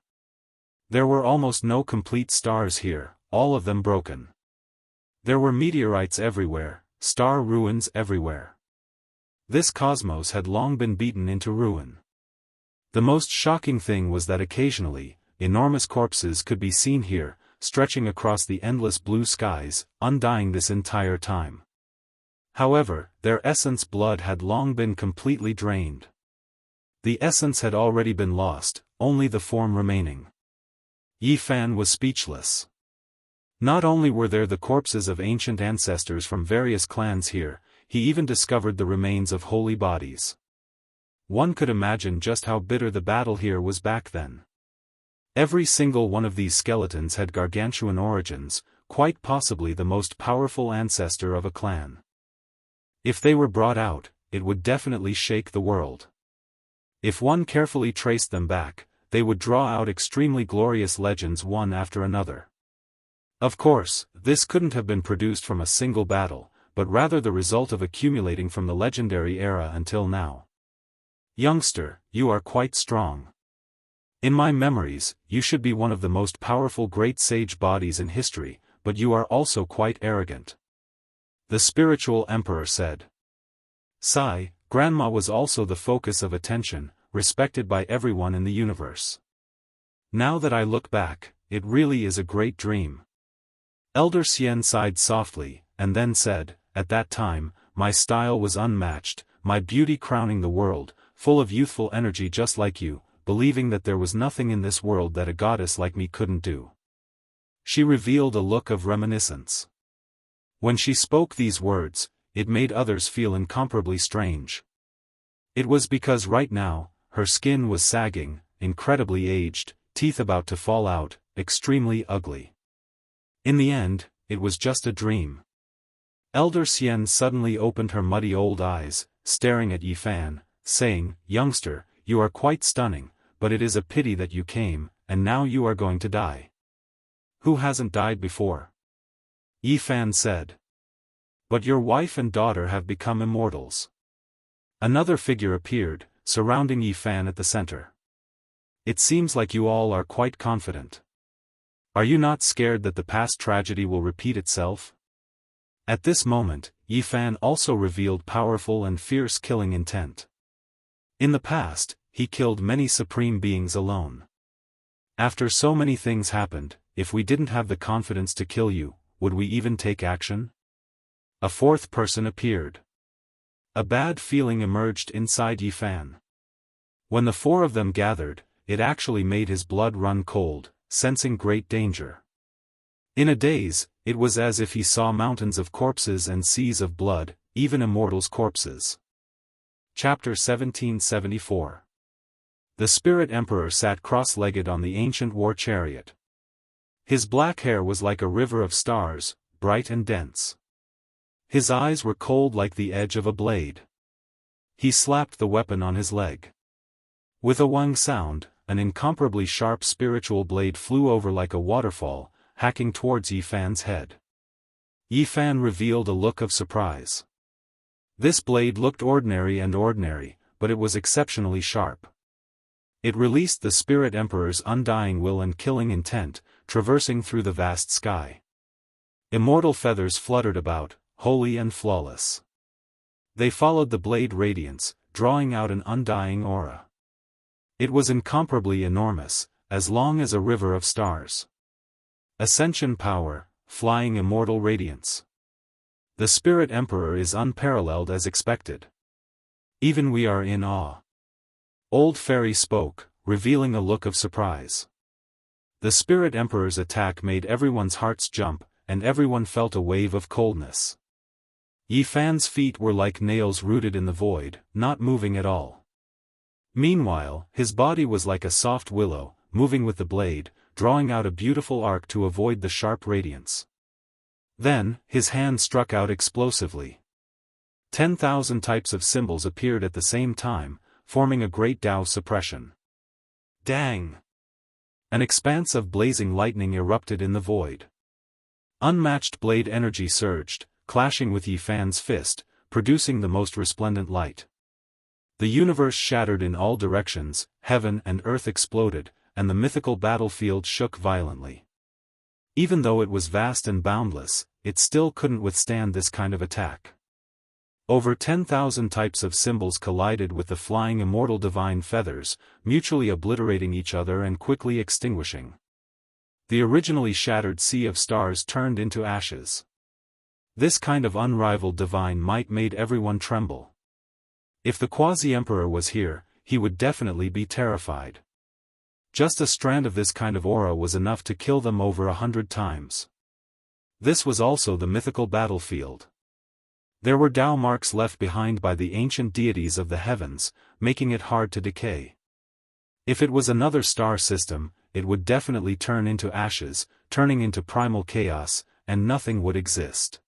Speaker 1: There were almost no complete stars here, all of them broken. There were meteorites everywhere, star ruins everywhere. This cosmos had long been beaten into ruin. The most shocking thing was that occasionally, enormous corpses could be seen here, stretching across the endless blue skies, undying this entire time. However, their essence blood had long been completely drained. The essence had already been lost, only the form remaining. Yifan was speechless. Not only were there the corpses of ancient ancestors from various clans here, he even discovered the remains of holy bodies. One could imagine just how bitter the battle here was back then. Every single one of these skeletons had gargantuan origins, quite possibly the most powerful ancestor of a clan. If they were brought out, it would definitely shake the world. If one carefully traced them back, they would draw out extremely glorious legends one after another. Of course, this couldn't have been produced from a single battle, but rather the result of accumulating from the legendary era until now. Youngster, you are quite strong. In my memories, you should be one of the most powerful great sage bodies in history, but you are also quite arrogant. The spiritual emperor said. Sigh, Grandma was also the focus of attention, respected by everyone in the universe. Now that I look back, it really is a great dream. Elder Xian sighed softly, and then said, at that time, my style was unmatched, my beauty crowning the world, full of youthful energy just like you, believing that there was nothing in this world that a goddess like me couldn't do. She revealed a look of reminiscence. When she spoke these words, it made others feel incomparably strange. It was because right now, her skin was sagging, incredibly aged, teeth about to fall out, extremely ugly. In the end, it was just a dream. Elder Xian suddenly opened her muddy old eyes, staring at Yifan, saying, Youngster, you are quite stunning, but it is a pity that you came, and now you are going to die. Who hasn't died before? Yifan said. But your wife and daughter have become immortals. Another figure appeared, surrounding Yifan at the center. It seems like you all are quite confident. Are you not scared that the past tragedy will repeat itself? At this moment, Yifan also revealed powerful and fierce killing intent. In the past, he killed many supreme beings alone. After so many things happened, if we didn't have the confidence to kill you, would we even take action? A fourth person appeared. A bad feeling emerged inside Yifan. When the four of them gathered, it actually made his blood run cold, sensing great danger. In a daze, it was as if he saw mountains of corpses and seas of blood, even immortals' corpses. Chapter 1774. The Spirit Emperor sat cross-legged on the ancient war chariot. His black hair was like a river of stars, bright and dense. His eyes were cold like the edge of a blade. He slapped the weapon on his leg. With a wang sound, an incomparably sharp spiritual blade flew over like a waterfall, hacking towards Yifan's head. Yifan revealed a look of surprise. This blade looked ordinary, but it was exceptionally sharp. It released the Spirit Emperor's undying will and killing intent, traversing through the vast sky. Immortal feathers fluttered about, holy and flawless. They followed the blade radiance, drawing out an undying aura. It was incomparably enormous, as long as a river of stars. Ascension power, flying immortal radiance. The Spirit Emperor is unparalleled as expected. Even we are in awe. Old Fairy spoke, revealing a look of surprise. The Spirit Emperor's attack made everyone's hearts jump, and everyone felt a wave of coldness. Yi Fan's feet were like nails rooted in the void, not moving at all. Meanwhile, his body was like a soft willow, moving with the blade, drawing out a beautiful arc to avoid the sharp radiance. Then, his hand struck out explosively. 10,000 types of symbols appeared at the same time, forming a great Dao suppression. Dang! An expanse of blazing lightning erupted in the void. Unmatched blade energy surged, clashing with Yi Fan's fist, producing the most resplendent light. The universe shattered in all directions, heaven and earth exploded, and the mythical battlefield shook violently. Even though it was vast and boundless, it still couldn't withstand this kind of attack. Over 10,000 types of symbols collided with the flying immortal divine feathers, mutually obliterating each other and quickly extinguishing. The originally shattered sea of stars turned into ashes. This kind of unrivaled divine might made everyone tremble. If the quasi-emperor was here, he would definitely be terrified. Just a strand of this kind of aura was enough to kill them over 100 times. This was also the mythical battlefield. There were Dao marks left behind by the ancient deities of the heavens, making it hard to decay. If it was another star system, it would definitely turn into ashes, turning into primal chaos, and nothing would exist.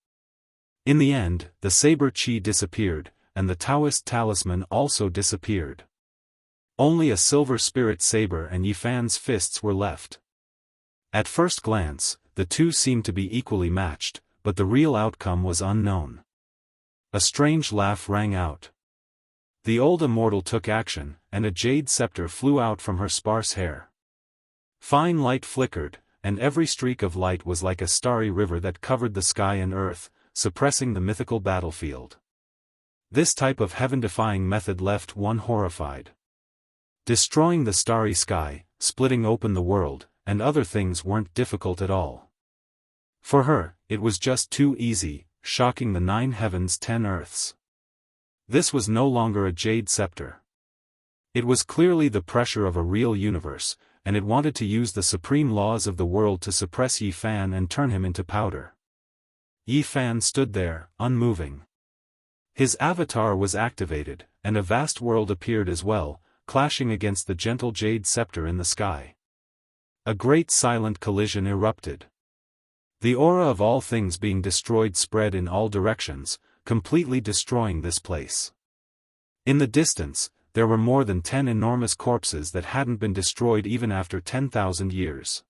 Speaker 1: In the end, the saber chi disappeared, and the Daoist talisman also disappeared. Only a silver spirit saber and Yi Fan's fists were left. At first glance, the two seemed to be equally matched, but the real outcome was unknown. A strange laugh rang out. The old immortal took action, and a jade scepter flew out from her sparse hair. Fine light flickered, and every streak of light was like a starry river that covered the sky and earth, suppressing the mythical battlefield. This type of heaven-defying method left one horrified. Destroying the starry sky, splitting open the world, and other things weren't difficult at all. For her, it was just too easy, shocking the 9 heavens 10 earths. This was no longer a jade scepter. It was clearly the pressure of a real universe, and it wanted to use the supreme laws of the world to suppress Yi Fan and turn him into powder. Yi Fan stood there, unmoving. His avatar was activated, and a vast world appeared as well, clashing against the gentle jade scepter in the sky. A great silent collision erupted. The aura of all things being destroyed spread in all directions, completely destroying this place. In the distance, there were more than 10 enormous corpses that hadn't been destroyed even after 10,000 years.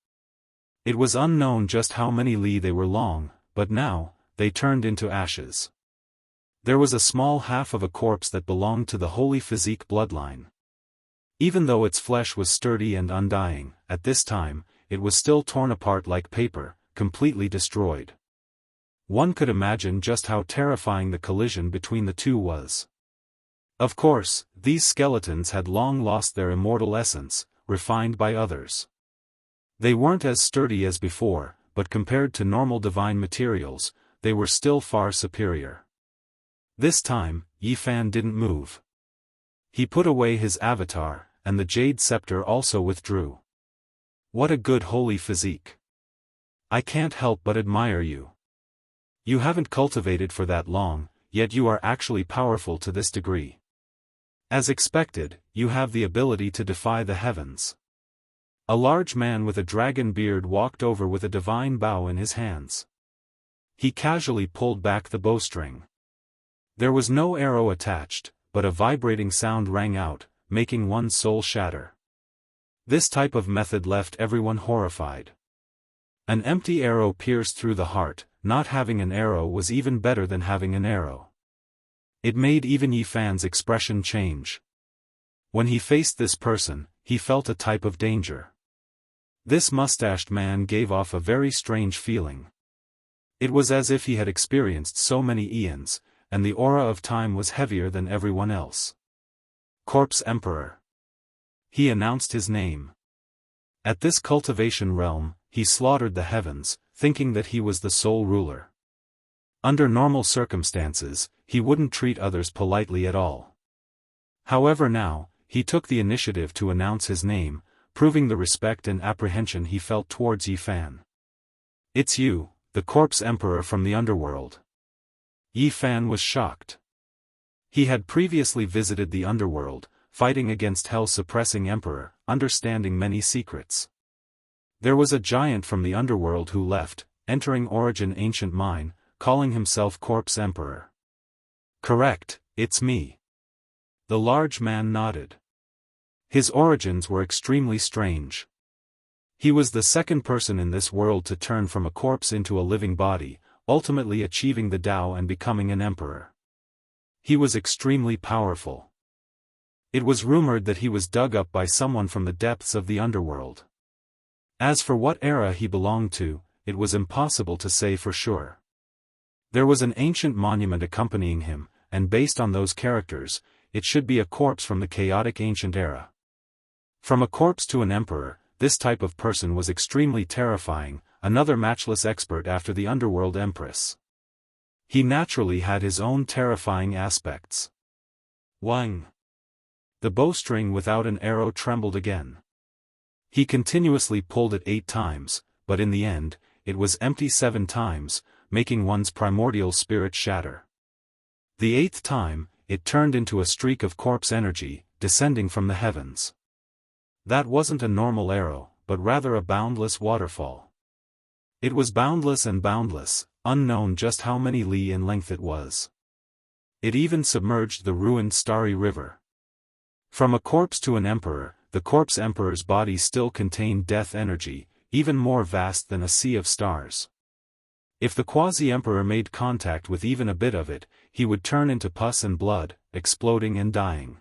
Speaker 1: It was unknown just how many li they were long, but now, they turned into ashes. There was a small half of a corpse that belonged to the holy physique bloodline. Even though its flesh was sturdy and undying, at this time, it was still torn apart like paper, completely destroyed. One could imagine just how terrifying the collision between the two was. Of course, these skeletons had long lost their immortal essence, refined by others. They weren't as sturdy as before, but compared to normal divine materials, they were still far superior. This time, Yi Fan didn't move. He put away his avatar, and the jade scepter also withdrew. What a good holy physique. I can't help but admire you. You haven't cultivated for that long, yet you are actually powerful to this degree. As expected, you have the ability to defy the heavens. A large man with a dragon beard walked over with a divine bow in his hands. He casually pulled back the bowstring. There was no arrow attached, but a vibrating sound rang out, making one's soul shatter. This type of method left everyone horrified. An empty arrow pierced through the heart. Not having an arrow was even better than having an arrow. It made even Yi Fan's expression change. When he faced this person, he felt a type of danger. This mustached man gave off a very strange feeling. It was as if he had experienced so many eons, and the aura of time was heavier than everyone else. Corpse Emperor. He announced his name. At this cultivation realm, he slaughtered the heavens, thinking that he was the sole ruler. Under normal circumstances, he wouldn't treat others politely at all. However now, he took the initiative to announce his name, proving the respect and apprehension he felt towards Yi Fan. It's you, the Corpse Emperor from the underworld. Yi Fan was shocked. He had previously visited the underworld, fighting against Hell's suppressing emperor, understanding many secrets. There was a giant from the underworld who left, entering Origin Ancient Mine, calling himself Corpse Emperor. Correct, it's me. The large man nodded. His origins were extremely strange. He was the second person in this world to turn from a corpse into a living body, ultimately achieving the Tao and becoming an emperor. He was extremely powerful. It was rumored that he was dug up by someone from the depths of the underworld. As for what era he belonged to, it was impossible to say for sure. There was an ancient monument accompanying him, and based on those characters, it should be a corpse from the chaotic ancient era. From a corpse to an emperor, this type of person was extremely terrifying, another matchless expert after the underworld empress. He naturally had his own terrifying aspects. Wang. The bowstring without an arrow trembled again. He continuously pulled it 8 times, but in the end, it was empty 7 times, making one's primordial spirit shatter. The 8th time, it turned into a streak of corpse energy, descending from the heavens. That wasn't a normal arrow, but rather a boundless waterfall. It was boundless and boundless, unknown just how many li in length it was. It even submerged the ruined starry river. From a corpse to an emperor, the corpse emperor's body still contained death energy, even more vast than a sea of stars. If the quasi-emperor made contact with even a bit of it, he would turn into pus and blood, exploding and dying.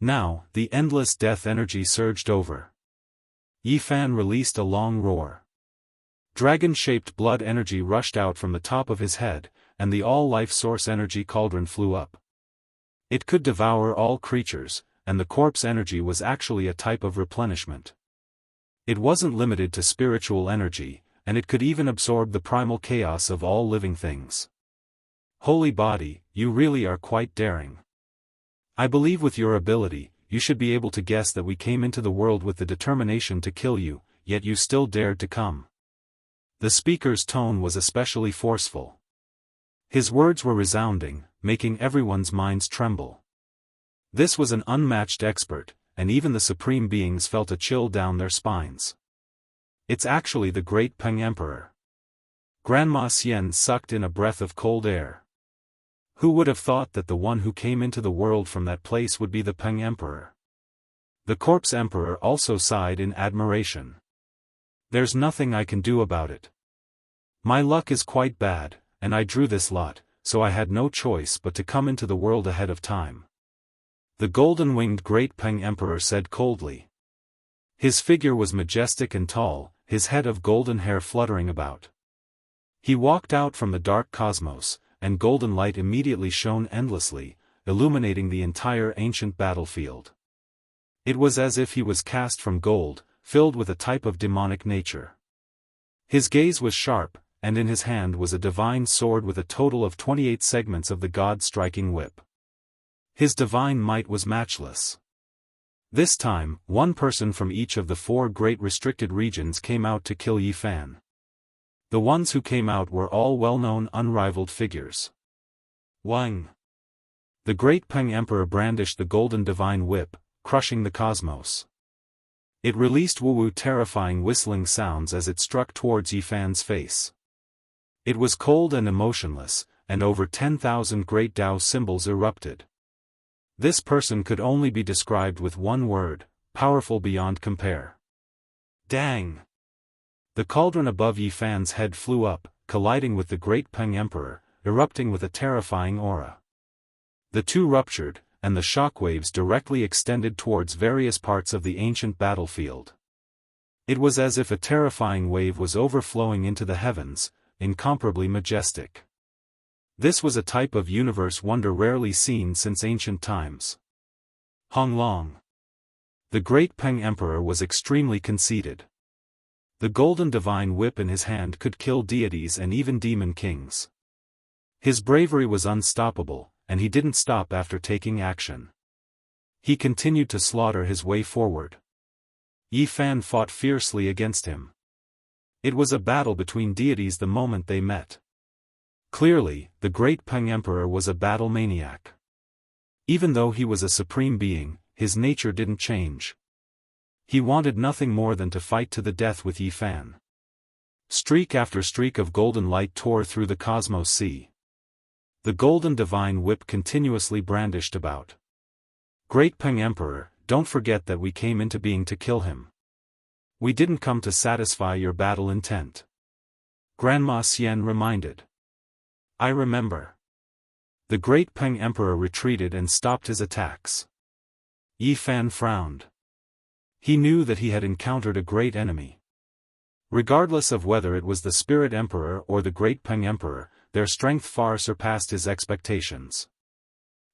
Speaker 1: Now, the endless death energy surged over. Yi Fan released a long roar. Dragon-shaped blood energy rushed out from the top of his head, and the all-life source energy cauldron flew up. It could devour all creatures, and the corpse energy was actually a type of replenishment. It wasn't limited to spiritual energy, and it could even absorb the primal chaos of all living things. Holy body, you really are quite daring. I believe with your ability, you should be able to guess that we came into the world with the determination to kill you, yet you still dared to come. The speaker's tone was especially forceful. His words were resounding, making everyone's minds tremble. This was an unmatched expert, and even the supreme beings felt a chill down their spines. It's actually the great Peng Emperor. Grandma Xian sucked in a breath of cold air. Who would have thought that the one who came into the world from that place would be the Peng Emperor? The Corpse Emperor also sighed in admiration. There's nothing I can do about it. My luck is quite bad, and I drew this lot, so I had no choice but to come into the world ahead of time. The golden-winged great Peng Emperor said coldly. His figure was majestic and tall, his head of golden hair fluttering about. He walked out from the dark cosmos, and golden light immediately shone endlessly, illuminating the entire ancient battlefield. It was as if he was cast from gold, filled with a type of demonic nature. His gaze was sharp, and in his hand was a divine sword with a total of 28 segments of the god-striking whip. His divine might was matchless. This time, one person from each of the 4 great restricted regions came out to kill Yi Fan. The ones who came out were all well-known unrivaled figures. Wang. The great Peng Emperor brandished the golden divine whip, crushing the cosmos. It released woo-woo terrifying whistling sounds as it struck towards Yi Fan's face. It was cold and emotionless, and over 10,000 great Tao symbols erupted. This person could only be described with one word, powerful beyond compare. Dang! The cauldron above Yi Fan's head flew up, colliding with the great Peng Emperor, erupting with a terrifying aura. The two ruptured, and the shockwaves directly extended towards various parts of the ancient battlefield. It was as if a terrifying wave was overflowing into the heavens, incomparably majestic. This was a type of universe wonder rarely seen since ancient times. Hong Long. The great Peng Emperor was extremely conceited. The golden divine whip in his hand could kill deities and even demon kings. His bravery was unstoppable, and he didn't stop after taking action. He continued to slaughter his way forward. Yi Fan fought fiercely against him. It was a battle between deities the moment they met. Clearly, the great Peng Emperor was a battle maniac. Even though he was a supreme being, his nature didn't change. He wanted nothing more than to fight to the death with Yi Fan. Streak after streak of golden light tore through the cosmos sea. The golden divine whip continuously brandished about. Great Peng Emperor, don't forget that we came into being to kill him. We didn't come to satisfy your battle intent. Grandma Xian reminded. I remember. The great Peng Emperor retreated and stopped his attacks. Yi Fan frowned. He knew that he had encountered a great enemy. Regardless of whether it was the Spirit Emperor or the great Peng Emperor, their strength far surpassed his expectations.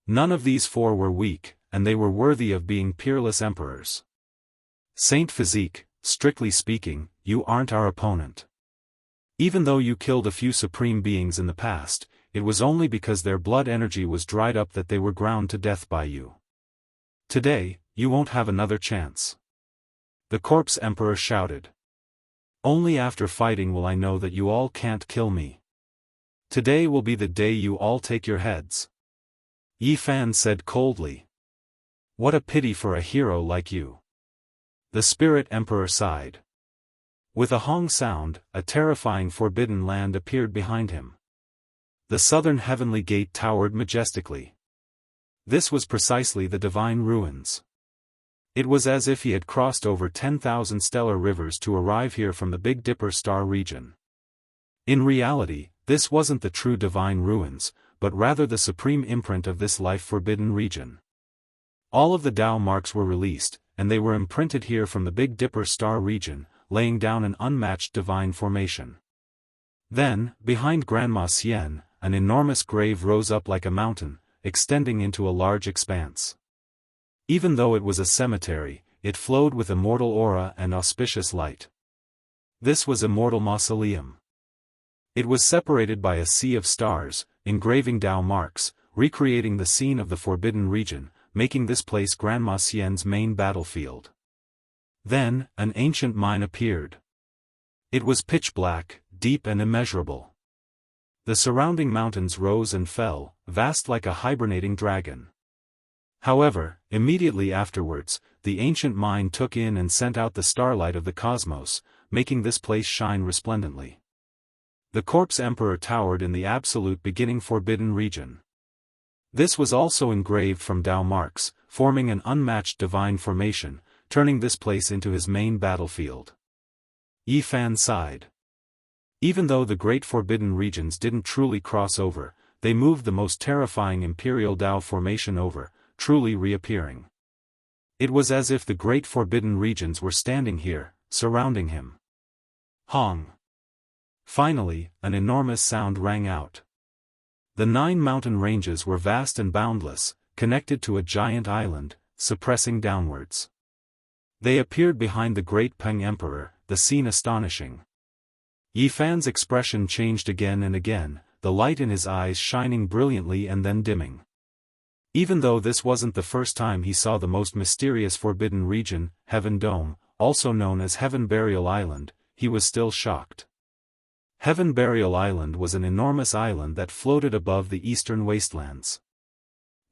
Speaker 1: None of these four were weak, and they were worthy of being peerless emperors. Saint Physique, strictly speaking, you aren't our opponent. Even though you killed a few supreme beings in the past, it was only because their blood energy was dried up that they were ground to death by you. Today, you won't have another chance. The Corpse Emperor shouted. Only after fighting will I know that you all can't kill me. Today will be the day you all take your heads. Yi Fan said coldly. What a pity for a hero like you. The Spirit Emperor sighed. With a hong sound, a terrifying forbidden land appeared behind him. The southern heavenly gate towered majestically. This was precisely the divine ruins. It was as if he had crossed over 10,000 stellar rivers to arrive here from the Big Dipper star region. In reality, this wasn't the true divine ruins, but rather the supreme imprint of this life-forbidden region. All of the Tao marks were released, and they were imprinted here from the Big Dipper star region, laying down an unmatched divine formation. Then, behind Grandma Xian, an enormous grave rose up like a mountain, extending into a large expanse. Even though it was a cemetery, it flowed with immortal aura and auspicious light. This was Immortal Mausoleum. It was separated by a sea of stars, engraving Tao marks, recreating the scene of the Forbidden Region, making this place Grandma Xian's main battlefield. Then, an ancient mine appeared. It was pitch black, deep and immeasurable. The surrounding mountains rose and fell, vast like a hibernating dragon. However, immediately afterwards, the ancient mine took in and sent out the starlight of the cosmos, making this place shine resplendently. The Corpse Emperor towered in the absolute beginning Forbidden Region. This was also engraved from Tao marks, forming an unmatched divine formation, turning this place into his main battlefield. Yi Fan sighed. Even though the great Forbidden Regions didn't truly cross over, they moved the most terrifying Imperial Tao formation over, truly reappearing. It was as if the great Forbidden Regions were standing here, surrounding him. Hong! Finally, an enormous sound rang out. The 9 mountain ranges were vast and boundless, connected to a giant island, suppressing downwards. They appeared behind the great Peng Emperor, the scene astonishing. Yi Fan's expression changed again and again, the light in his eyes shining brilliantly and then dimming. Even though this wasn't the first time he saw the most mysterious Forbidden Region, Heaven Dome, also known as Heaven Burial Island, he was still shocked. Heaven Burial Island was an enormous island that floated above the eastern wastelands.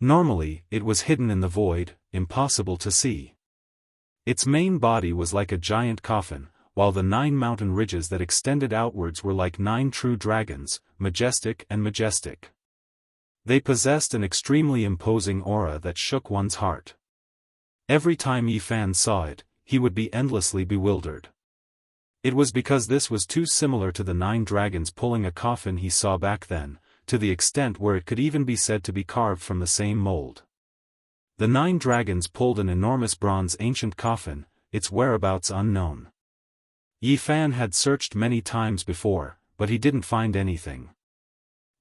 Speaker 1: Normally, it was hidden in the void, impossible to see. Its main body was like a giant coffin, while the 9 mountain ridges that extended outwards were like 9 true dragons, majestic and majestic. They possessed an extremely imposing aura that shook one's heart. Every time Yi Fan saw it, he would be endlessly bewildered. It was because this was too similar to the 9 dragons pulling a coffin he saw back then, to the extent where it could even be said to be carved from the same mold. The 9 dragons pulled an enormous bronze ancient coffin, its whereabouts unknown. Yi Fan had searched many times before, but he didn't find anything.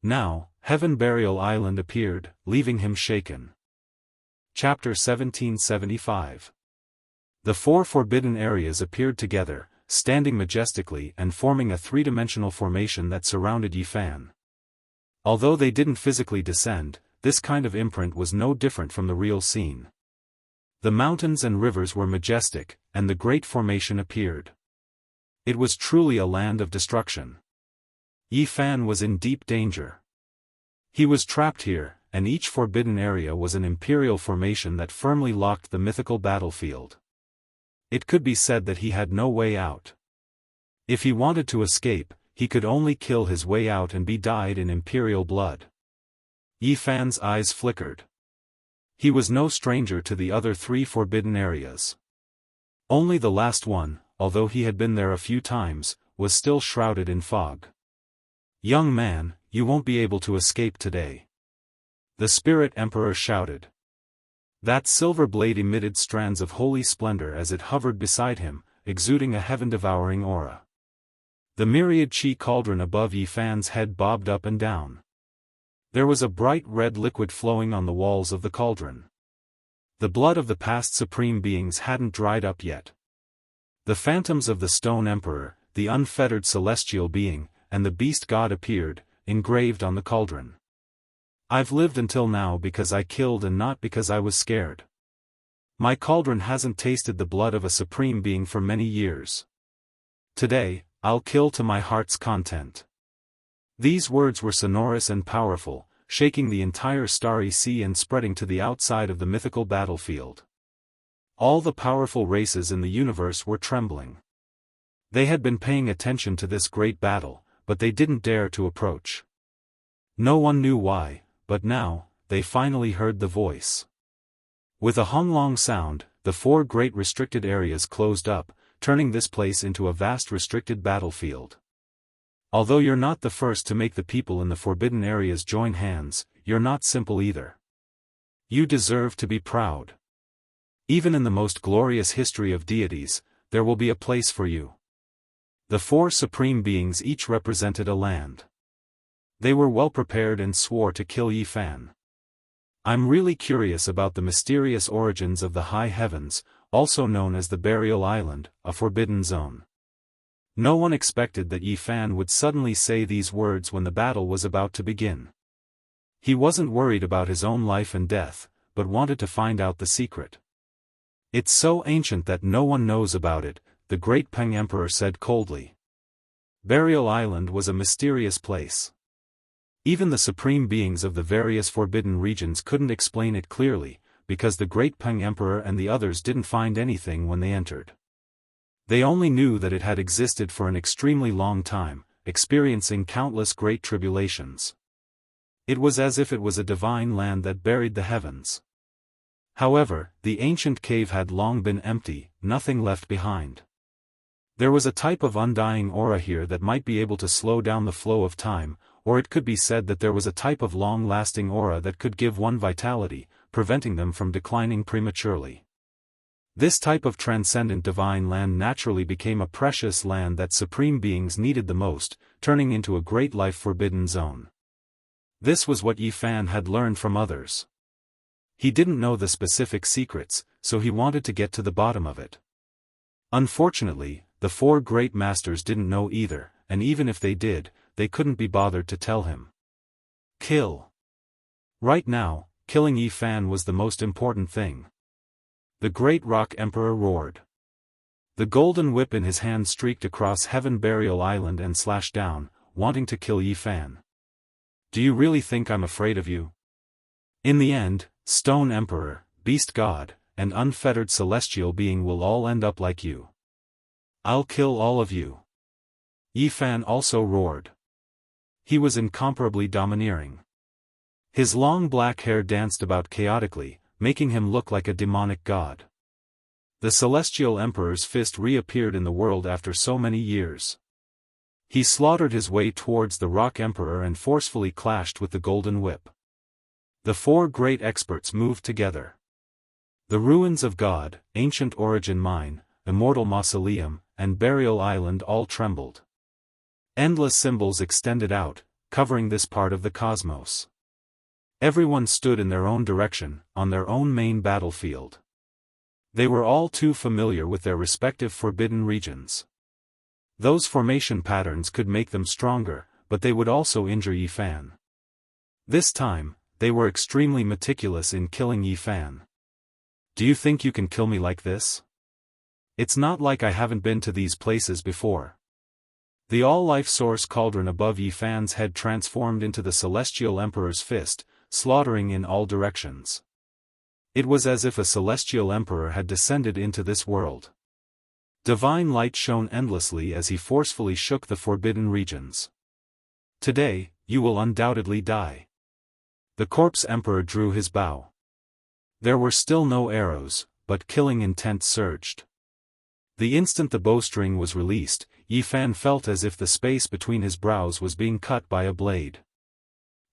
Speaker 1: Now, Heaven Burial Island appeared, leaving him shaken. Chapter 1775. The 4 forbidden areas appeared together, standing majestically and forming a 3-dimensional formation that surrounded Yi Fan. Although they didn't physically descend, this kind of imprint was no different from the real scene. The mountains and rivers were majestic, and the great formation appeared. It was truly a land of destruction. Yi Fan was in deep danger. He was trapped here, and each forbidden area was an imperial formation that firmly locked the mythical battlefield. It could be said that he had no way out. If he wanted to escape, he could only kill his way out and be dyed in imperial blood. Yi Fan's eyes flickered. He was no stranger to the other 3 forbidden areas. Only the last one, although he had been there a few times, was still shrouded in fog. "Young man, you won't be able to escape today," the Spirit Emperor shouted. That silver blade emitted strands of holy splendor as it hovered beside him, exuding a heaven-devouring aura. The myriad chi cauldron above Yi Fan's head bobbed up and down. There was a bright red liquid flowing on the walls of the cauldron. The blood of the past supreme beings hadn't dried up yet. The phantoms of the Stone Emperor, the unfettered celestial being, and the beast god appeared, engraved on the cauldron. "I've lived until now because I killed and not because I was scared. My cauldron hasn't tasted the blood of a supreme being for many years. Today, I'll kill to my heart's content." These words were sonorous and powerful, shaking the entire starry sea and spreading to the outside of the mythical battlefield. All the powerful races in the universe were trembling. They had been paying attention to this great battle, but they didn't dare to approach. No one knew why, but now, they finally heard the voice. With a honglong sound, the 4 great restricted areas closed up, turning this place into a vast restricted battlefield. Although you're not the first to make the people in the forbidden areas join hands, you're not simple either. You deserve to be proud. Even in the most glorious history of deities, there will be a place for you. The 4 supreme beings each represented a land. They were well prepared and swore to kill Yi Fan. "I'm really curious about the mysterious origins of the high heavens, also known as the Burial Island, a forbidden zone." No one expected that Yi Fan would suddenly say these words when the battle was about to begin. He wasn't worried about his own life and death, but wanted to find out the secret. "It's so ancient that no one knows about it," the great Peng Emperor said coldly. Burial Island was a mysterious place. Even the supreme beings of the various forbidden regions couldn't explain it clearly, because the great Peng Emperor and the others didn't find anything when they entered. They only knew that it had existed for an extremely long time, experiencing countless great tribulations. It was as if it was a divine land that buried the heavens. However, the ancient cave had long been empty, nothing left behind. There was a type of undying aura here that might be able to slow down the flow of time, or it could be said that there was a type of long-lasting aura that could give one vitality, preventing them from declining prematurely. This type of transcendent divine land naturally became a precious land that supreme beings needed the most, turning into a great life-forbidden zone. This was what Yi Fan had learned from others. He didn't know the specific secrets, so he wanted to get to the bottom of it. Unfortunately, the 4 great masters didn't know either, and even if they did, they couldn't be bothered to tell him. Kill. Right now, killing Yi Fan was the most important thing. The great Rock Emperor roared. The golden whip in his hand streaked across Heaven Burial Island and slashed down, wanting to kill Yi Fan. "Do you really think I'm afraid of you? In the end, Stone Emperor, Beast God, and unfettered celestial being will all end up like you. I'll kill all of you." Yi Fan also roared. He was incomparably domineering. His long black hair danced about chaotically, making him look like a demonic god. The Celestial Emperor's fist reappeared in the world after so many years. He slaughtered his way towards the Rock Emperor and forcefully clashed with the Golden Whip. The 4 great experts moved together. The ruins of God, Ancient Origin Mine, Immortal Mausoleum, and Burial Island all trembled. Endless symbols extended out, covering this part of the cosmos. Everyone stood in their own direction, on their own main battlefield. They were all too familiar with their respective forbidden regions. Those formation patterns could make them stronger, but they would also injure Yi Fan. This time, they were extremely meticulous in killing Yi Fan. "Do you think you can kill me like this? It's not like I haven't been to these places before." The all-life source cauldron above Yi Fan's head transformed into the celestial emperor's fist, slaughtering in all directions. It was as if a celestial emperor had descended into this world. Divine light shone endlessly as he forcefully shook the forbidden regions. Today, you will undoubtedly die. The corpse emperor drew his bow. There were still no arrows, but killing intent surged. The instant the bowstring was released, Yi Fan felt as if the space between his brows was being cut by a blade.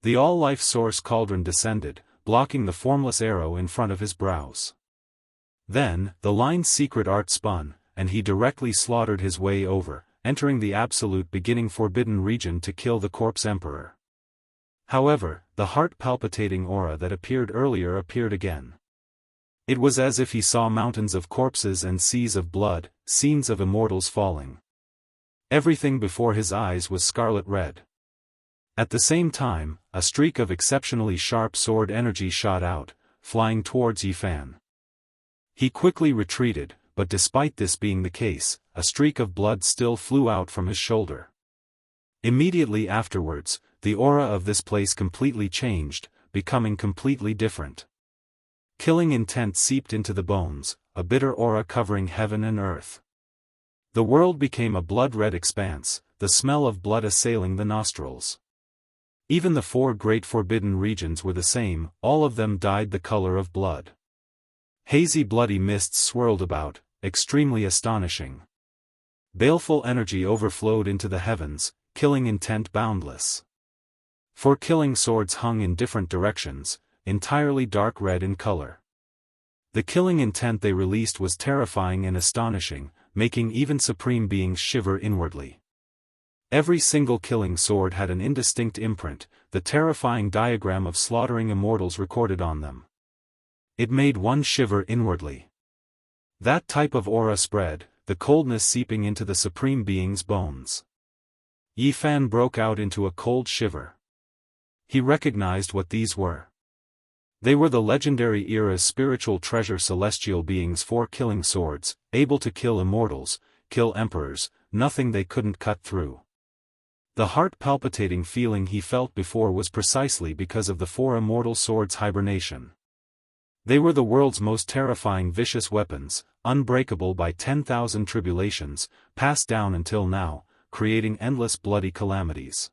Speaker 1: The all-life source cauldron descended, blocking the formless arrow in front of his brows. Then, the line's secret art spun, and he directly slaughtered his way over, entering the absolute beginning forbidden region to kill the corpse emperor. However, the heart-palpitating aura that appeared earlier appeared again. It was as if he saw mountains of corpses and seas of blood, scenes of immortals falling. Everything before his eyes was scarlet red. At the same time, a streak of exceptionally sharp sword energy shot out, flying towards Yi Fan. He quickly retreated, but despite this being the case, a streak of blood still flew out from his shoulder. Immediately afterwards, the aura of this place completely changed, becoming completely different. Killing intent seeped into the bones, a bitter aura covering heaven and earth. The world became a blood-red expanse, the smell of blood assailing the nostrils. Even the 4 great forbidden regions were the same, all of them dyed the color of blood. Hazy bloody mists swirled about, extremely astonishing. Baleful energy overflowed into the heavens, killing intent boundless. 4 killing swords hung in different directions, entirely dark red in color. The killing intent they released was terrifying and astonishing, making even supreme beings shiver inwardly. Every single killing sword had an indistinct imprint, the terrifying diagram of slaughtering immortals recorded on them. It made one shiver inwardly. That type of aura spread, the coldness seeping into the supreme being's bones. Yi Fan broke out into a cold shiver. He recognized what these were. They were the legendary era's spiritual treasure celestial beings, 4 killing swords, able to kill immortals, kill emperors, nothing they couldn't cut through. The heart-palpitating feeling he felt before was precisely because of the 4 immortal swords' hibernation. They were the world's most terrifying vicious weapons, unbreakable by 10,000 tribulations, passed down until now, creating endless bloody calamities.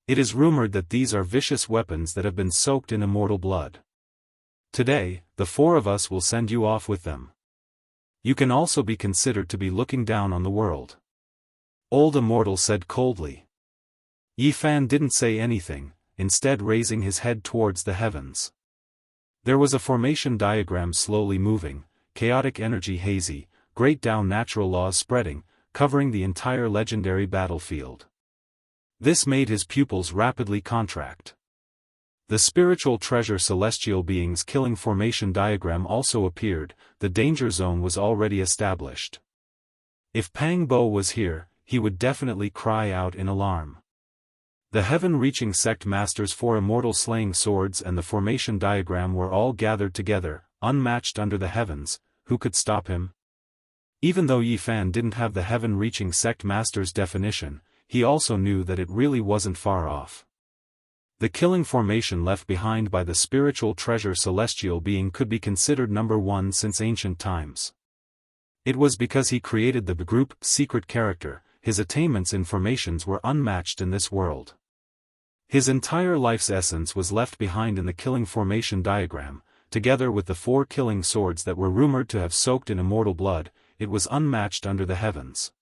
Speaker 1: It is rumored that these are vicious weapons that have been soaked in immortal blood. Today, the 4 of us will send you off with them. You can also be considered to be looking down on the world. Old Immortal said coldly. Yi Fan didn't say anything, instead raising his head towards the heavens. There was a formation diagram slowly moving, chaotic energy hazy, great Tao natural laws spreading, covering the entire legendary battlefield. This made his pupils rapidly contract. The spiritual treasure celestial beings killing formation diagram also appeared, the danger zone was already established. If Pang Bo was here, he would definitely cry out in alarm. The heaven-reaching sect masters, 4 immortal slaying swords and the formation diagram were all gathered together, unmatched under the heavens. Who could stop him? Even though Yi Fan didn't have the heaven-reaching sect master's definition, he also knew that it really wasn't far off. The killing formation left behind by the spiritual treasure celestial being could be considered number 1 since ancient times. It was because he created the group secret character, his attainments in formations were unmatched in this world. His entire life's essence was left behind in the killing formation diagram, together with the 4 killing swords that were rumored to have soaked in immortal blood. It was unmatched under the heavens.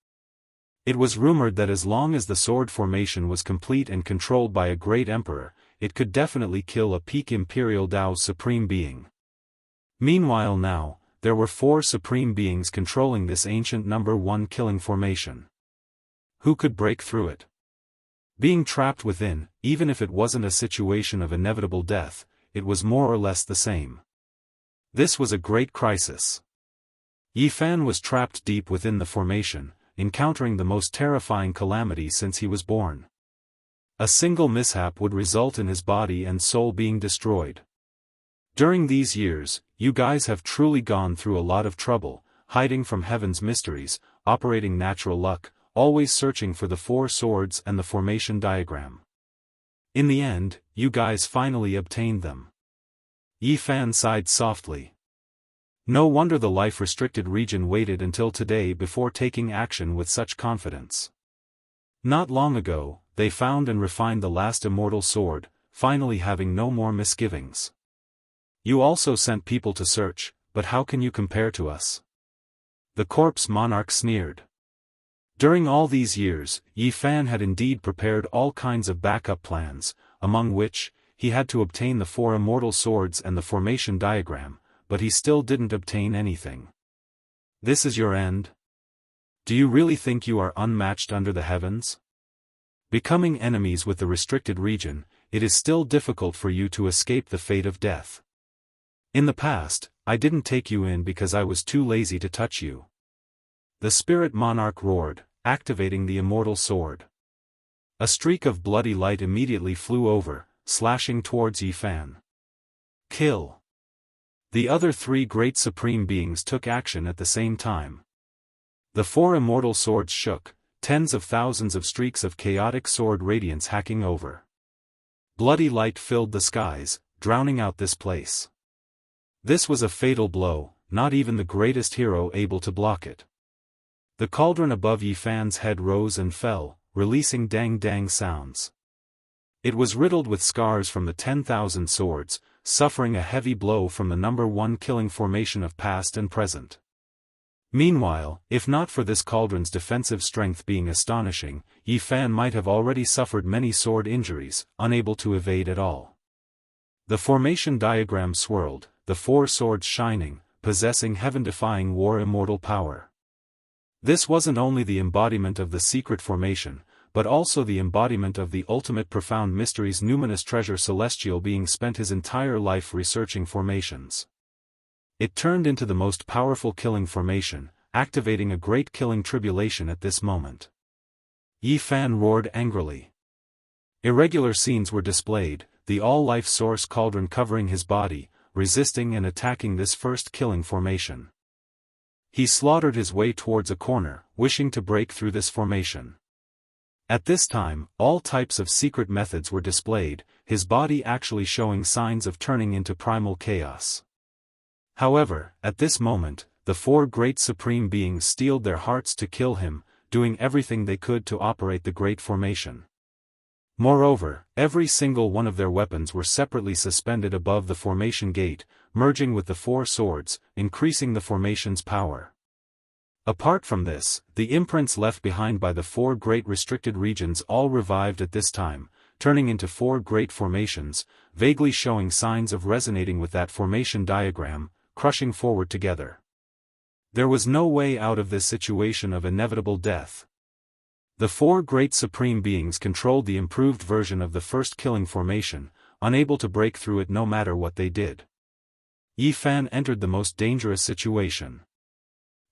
Speaker 1: It was rumored that as long as the sword formation was complete and controlled by a great emperor, it could definitely kill a peak imperial Dao's supreme being. Meanwhile now, there were 4 supreme beings controlling this ancient number 1 killing formation. Who could break through it? Being trapped within, even if it wasn't a situation of inevitable death, it was more or less the same. This was a great crisis. Yi Fan was trapped deep within the formation, encountering the most terrifying calamity since he was born. A single mishap would result in his body and soul being destroyed. During these years, you guys have truly gone through a lot of trouble, hiding from heaven's mysteries, operating natural luck, always searching for the 4 swords and the formation diagram. In the end, you guys finally obtained them. Yi Fan sighed softly. No wonder the life-restricted region waited until today before taking action with such confidence. Not long ago, they found and refined the last immortal sword, finally having no more misgivings. You also sent people to search, but how can you compare to us? The corpse monarch sneered. During all these years, Yi Fan had indeed prepared all kinds of backup plans, among which, he had to obtain the 4 immortal swords and the formation diagram, but he still didn't obtain anything. This is your end? Do you really think you are unmatched under the heavens? Becoming enemies with the restricted region, it is still difficult for you to escape the fate of death. In the past, I didn't take you in because I was too lazy to touch you. The spirit monarch roared, activating the immortal sword. A streak of bloody light immediately flew over, slashing towards Yi Fan. Kill! The other 3 great supreme beings took action at the same time. The 4 immortal swords shook, tens of thousands of streaks of chaotic sword radiance hacking over. Bloody light filled the skies, drowning out this place. This was a fatal blow, not even the greatest hero able to block it. The cauldron above Yi Fan's head rose and fell, releasing dang-dang sounds. It was riddled with scars from the 10,000 swords, suffering a heavy blow from the number 1 killing formation of past and present. Meanwhile, if not for this cauldron's defensive strength being astonishing, Yi Fan might have already suffered many sword injuries, unable to evade at all. The formation diagram swirled, the 4 swords shining, possessing heaven-defying war immortal power. This wasn't only the embodiment of the secret formation, but also the embodiment of the ultimate profound mystery's numinous treasure. Celestial being spent his entire life researching formations. It turned into the most powerful killing formation, activating a great killing tribulation at this moment. Yi Fan roared angrily. Irregular scenes were displayed, the all-life source cauldron covering his body, resisting and attacking this first killing formation. He slaughtered his way towards a corner, wishing to break through this formation. At this time, all types of secret methods were displayed, his body actually showing signs of turning into primal chaos. However, at this moment, the 4 great supreme beings steeled their hearts to kill him, doing everything they could to operate the great formation. Moreover, every single one of their weapons were separately suspended above the formation gate, merging with the 4 swords, increasing the formation's power. Apart from this, the imprints left behind by the 4 great restricted regions all revived at this time, turning into 4 great formations, vaguely showing signs of resonating with that formation diagram, crushing forward together. There was no way out of this situation of inevitable death. The 4 great supreme beings controlled the improved version of the first killing formation, unable to break through it no matter what they did. Yi Fan entered the most dangerous situation.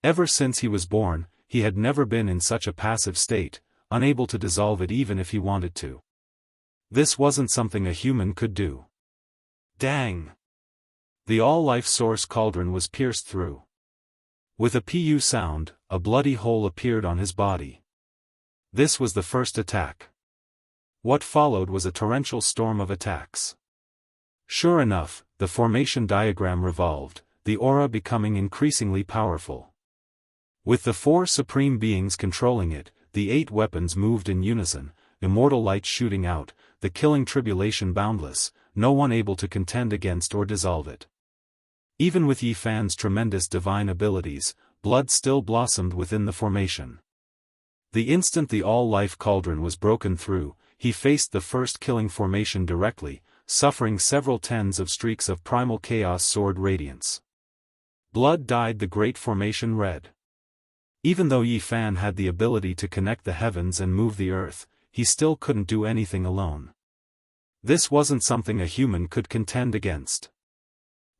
Speaker 1: Ever since he was born, he had never been in such a passive state, unable to dissolve it even if he wanted to. This wasn't something a human could do. Dang! The all-life source cauldron was pierced through. With a pu sound, a bloody hole appeared on his body. This was the first attack. What followed was a torrential storm of attacks. Sure enough, the formation diagram revolved, the aura becoming increasingly powerful. With the 4 supreme beings controlling it, the 8 weapons moved in unison, immortal light shooting out, the killing tribulation boundless, no one able to contend against or dissolve it. Even with Yi Fan's tremendous divine abilities, blood still blossomed within the formation. The instant the all-life cauldron was broken through, he faced the first killing formation directly, suffering several tens of streaks of primal chaos sword radiance. Blood dyed the great formation red. Even though Yi Fan had the ability to connect the heavens and move the earth, he still couldn't do anything alone. This wasn't something a human could contend against.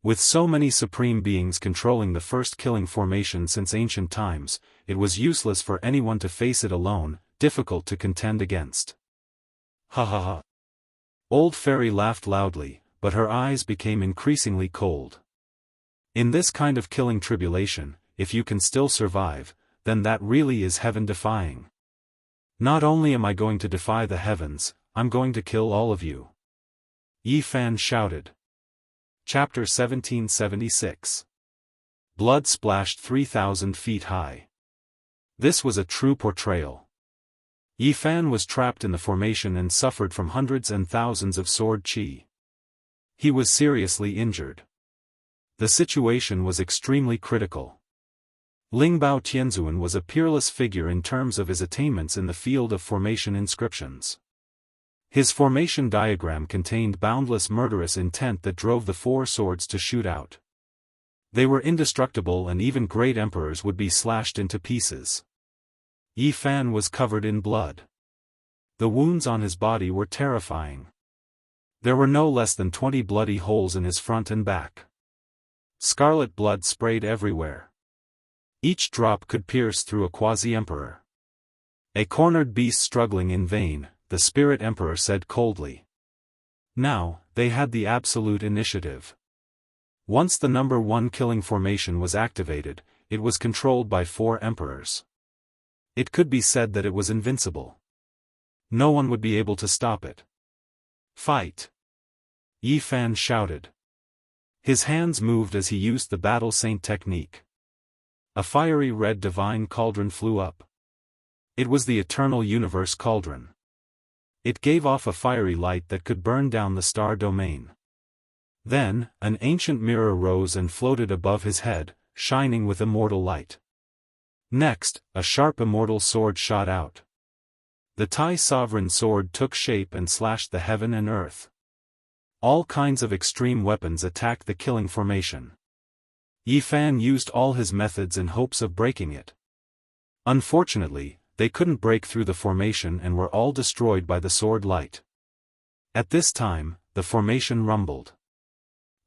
Speaker 1: With so many supreme beings controlling the first killing formation since ancient times, it was useless for anyone to face it alone, difficult to contend against. Ha ha ha. Old Fairy laughed loudly, but her eyes became increasingly cold. In this kind of killing tribulation, if you can still survive, then that really is heaven-defying. Not only am I going to defy the heavens, I'm going to kill all of you. Yi Fan shouted. Chapter 1776. Blood splashed 3,000 feet high. This was a true portrayal. Yi Fan was trapped in the formation and suffered from hundreds and thousands of sword qi. He was seriously injured. The situation was extremely critical. Lingbao Tianzuan was a peerless figure in terms of his attainments in the field of formation inscriptions. His formation diagram contained boundless murderous intent that drove the four swords to shoot out. They were indestructible, and even great emperors would be slashed into pieces. Yi Fan was covered in blood. The wounds on his body were terrifying. There were no less than 20 bloody holes in his front and back. Scarlet blood sprayed everywhere. Each drop could pierce through a quasi-emperor. A cornered beast struggling in vain, the spirit emperor said coldly. Now, they had the absolute initiative. Once the number 1 killing formation was activated, it was controlled by 4 emperors. It could be said that it was invincible. No one would be able to stop it. Fight! Yi Fan shouted. His hands moved as he used the battle saint technique. A fiery red divine cauldron flew up. It was the eternal universe cauldron. It gave off a fiery light that could burn down the star domain. Then, an ancient mirror rose and floated above his head, shining with immortal light. Next, a sharp immortal sword shot out. The Tai sovereign sword took shape and slashed the heaven and earth. All kinds of extreme weapons attacked the killing formation. Yi Fan used all his methods in hopes of breaking it. Unfortunately, they couldn't break through the formation and were all destroyed by the sword light. At this time, the formation rumbled.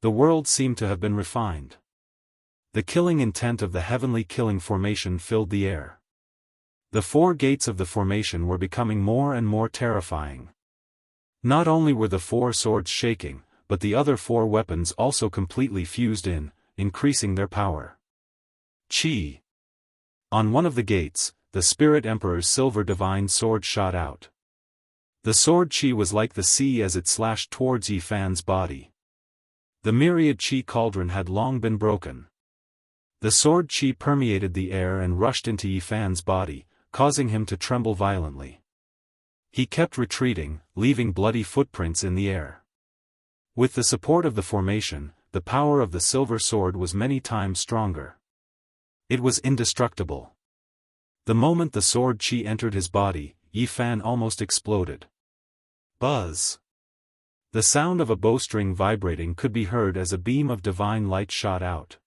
Speaker 1: The world seemed to have been refined. The killing intent of the heavenly killing formation filled the air. The 4 gates of the formation were becoming more and more terrifying. Not only were the 4 swords shaking, but the other 4 weapons also completely fused in, increasing their power. Qi. On one of the gates, the Spirit Emperor's silver divine sword shot out. The sword qi was like the sea as it slashed towards Yi Fan's body. The myriad qi cauldron had long been broken. The sword qi permeated the air and rushed into Yi Fan's body, causing him to tremble violently. He kept retreating, leaving bloody footprints in the air. With the support of the formation, the power of the silver sword was many times stronger. It was indestructible. The moment the sword qi entered his body, Yi Fan almost exploded. Buzz! The sound of a bowstring vibrating could be heard as a beam of divine light shot out.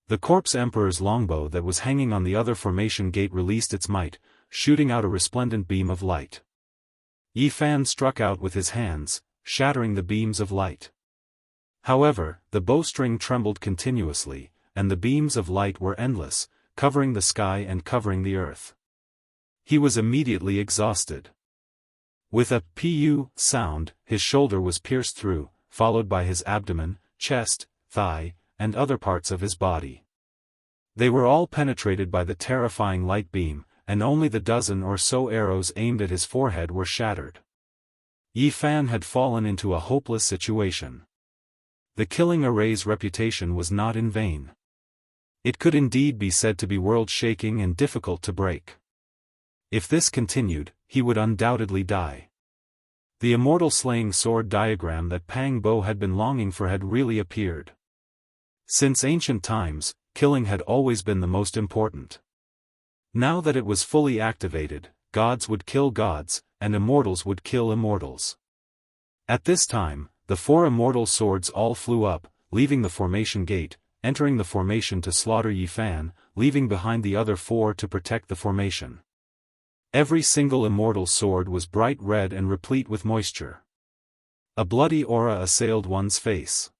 Speaker 1: The corpse emperor's longbow that was hanging on the other formation gate released its might, shooting out a resplendent beam of light. Yi Fan struck out with his hands, shattering the beams of light. However, the bowstring trembled continuously, and the beams of light were endless, covering the sky and covering the earth. He was immediately exhausted. With a pu sound, his shoulder was pierced through, followed by his abdomen, chest, thigh, and other parts of his body. They were all penetrated by the terrifying light beam, and only the dozen or so arrows aimed at his forehead were shattered. Yi Fan had fallen into a hopeless situation. The killing array's reputation was not in vain. It could indeed be said to be world-shaking and difficult to break. If this continued, he would undoubtedly die. The immortal slaying sword diagram that Pang Bo had been longing for had really appeared. Since ancient times, killing had always been the most important. Now that it was fully activated, gods would kill gods, and immortals would kill immortals. At this time, the 4 immortal swords all flew up, leaving the formation gate, entering the formation to slaughter Yi Fan, leaving behind the other 4 to protect the formation. Every single immortal sword was bright red and replete with moisture. A bloody aura assailed one's face.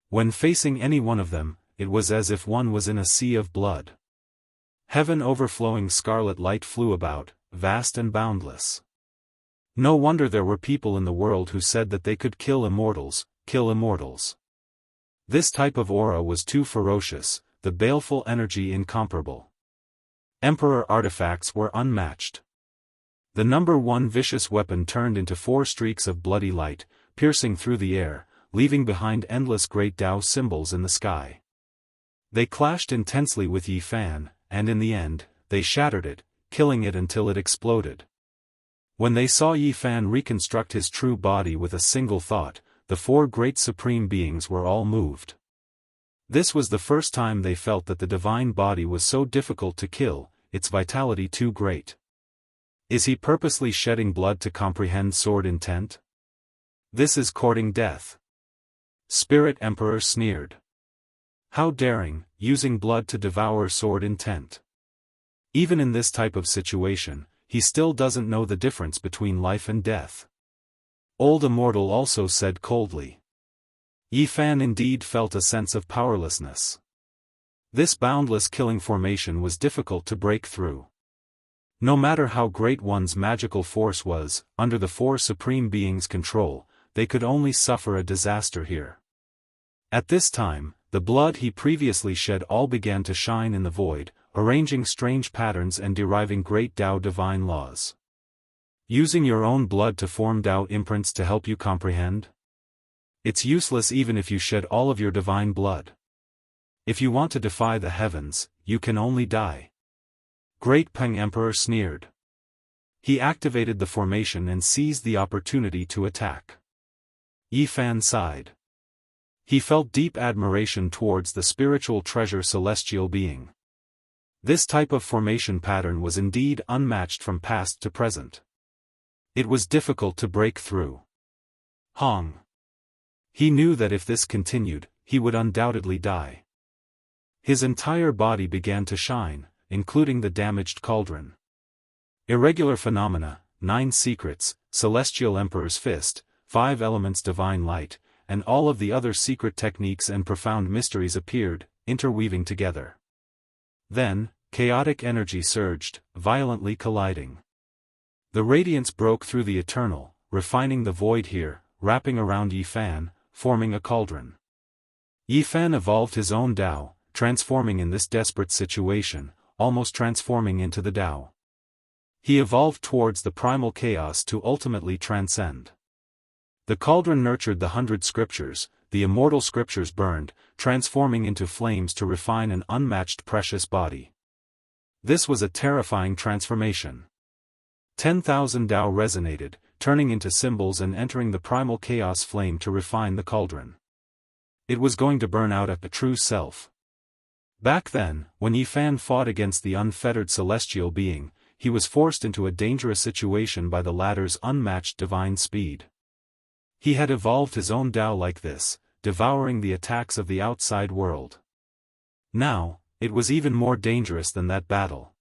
Speaker 1: When facing any one of them, it was as if one was in a sea of blood. Heaven overflowing scarlet light flew about, vast and boundless. No wonder there were people in the world who said that they could kill immortals. This type of aura was too ferocious, the baleful energy incomparable. Emperor artifacts were unmatched. The number one vicious weapon turned into 4 streaks of bloody light, piercing through the air, leaving behind endless great Tao symbols in the sky. They clashed intensely with Yi Fan, and in the end, they shattered it, killing it until it exploded. When they saw Yi Fan reconstruct his true body with a single thought, the 4 great supreme beings were all moved. This was the first time they felt that the divine body was so difficult to kill, its vitality too great. Is he purposely shedding blood to comprehend sword intent? This is courting death. Spirit Emperor sneered. How daring, using blood to devour sword intent. Even in this type of situation, he still doesn't know the difference between life and death. Old Immortal also said coldly. Yi Fan indeed felt a sense of powerlessness. This boundless killing formation was difficult to break through. No matter how great one's magical force was, under the 4 supreme beings' control, they could only suffer a disaster here. At this time, the blood he previously shed all began to shine in the void, arranging strange patterns and deriving great Tao divine laws. Using your own blood to form Tao imprints to help you comprehend? It's useless even if you shed all of your divine blood. If you want to defy the heavens, you can only die. Great Peng Emperor sneered. He activated the formation and seized the opportunity to attack. Yi Fan sighed. He felt deep admiration towards the spiritual treasure celestial being. This type of formation pattern was indeed unmatched from past to present. It was difficult to break through. Hong. He knew that if this continued, he would undoubtedly die. His entire body began to shine, including the damaged cauldron. Irregular phenomena, 9 secrets, Celestial Emperor's Fist, 5 elements divine light, and all of the other secret techniques and profound mysteries appeared, interweaving together. Then, chaotic energy surged, violently colliding. The radiance broke through the eternal, refining the void here, wrapping around Yi Fan, forming a cauldron. Yi Fan evolved his own Tao, transforming in this desperate situation, almost transforming into the Tao. He evolved towards the primal chaos to ultimately transcend. The cauldron nurtured the 100 scriptures, the immortal scriptures burned, transforming into flames to refine an unmatched precious body. This was a terrifying transformation. 10,000 Tao resonated, turning into symbols and entering the primal chaos flame to refine the cauldron. It was going to burn out at the true self. Back then, when Yi Fan fought against the unfettered celestial being, he was forced into a dangerous situation by the latter's unmatched divine speed. He had evolved his own Tao like this, devouring the attacks of the outside world. Now, it was even more dangerous than that battle.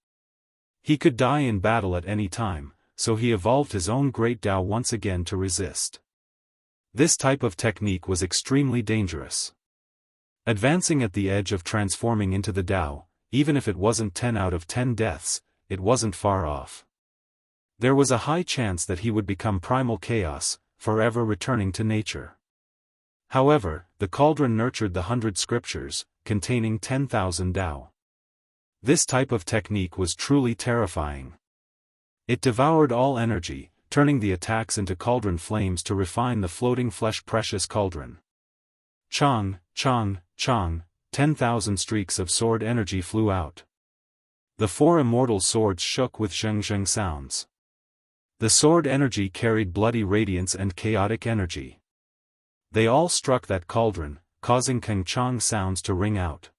Speaker 1: He could die in battle at any time, so he evolved his own great Tao once again to resist. This type of technique was extremely dangerous. Advancing at the edge of transforming into the Tao, even if it wasn't 10 out of 10 deaths, it wasn't far off. There was a high chance that he would become primal chaos, forever returning to nature. However, the cauldron nurtured the 100 scriptures, containing 10,000 Tao. This type of technique was truly terrifying. It devoured all energy, turning the attacks into cauldron flames to refine the floating flesh precious cauldron. Chong, chong, chong, 10,000 streaks of sword energy flew out. The 4 immortal swords shook with zheng zheng sounds. The sword energy carried bloody radiance and chaotic energy. They all struck that cauldron, causing keng chong sounds to ring out.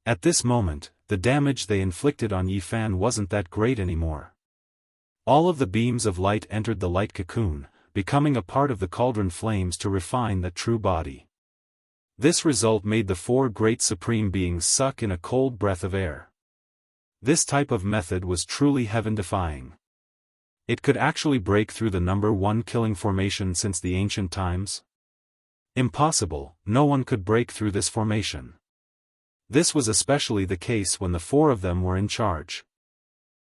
Speaker 1: At this moment, the damage they inflicted on Yi Fan wasn't that great anymore. All of the beams of light entered the light cocoon, becoming a part of the cauldron flames to refine that true body. This result made the 4 great supreme beings suck in a cold breath of air. This type of method was truly heaven-defying. It could actually break through the number 1 killing formation since the ancient times. Impossible, no one could break through this formation. This was especially the case when the 4 of them were in charge.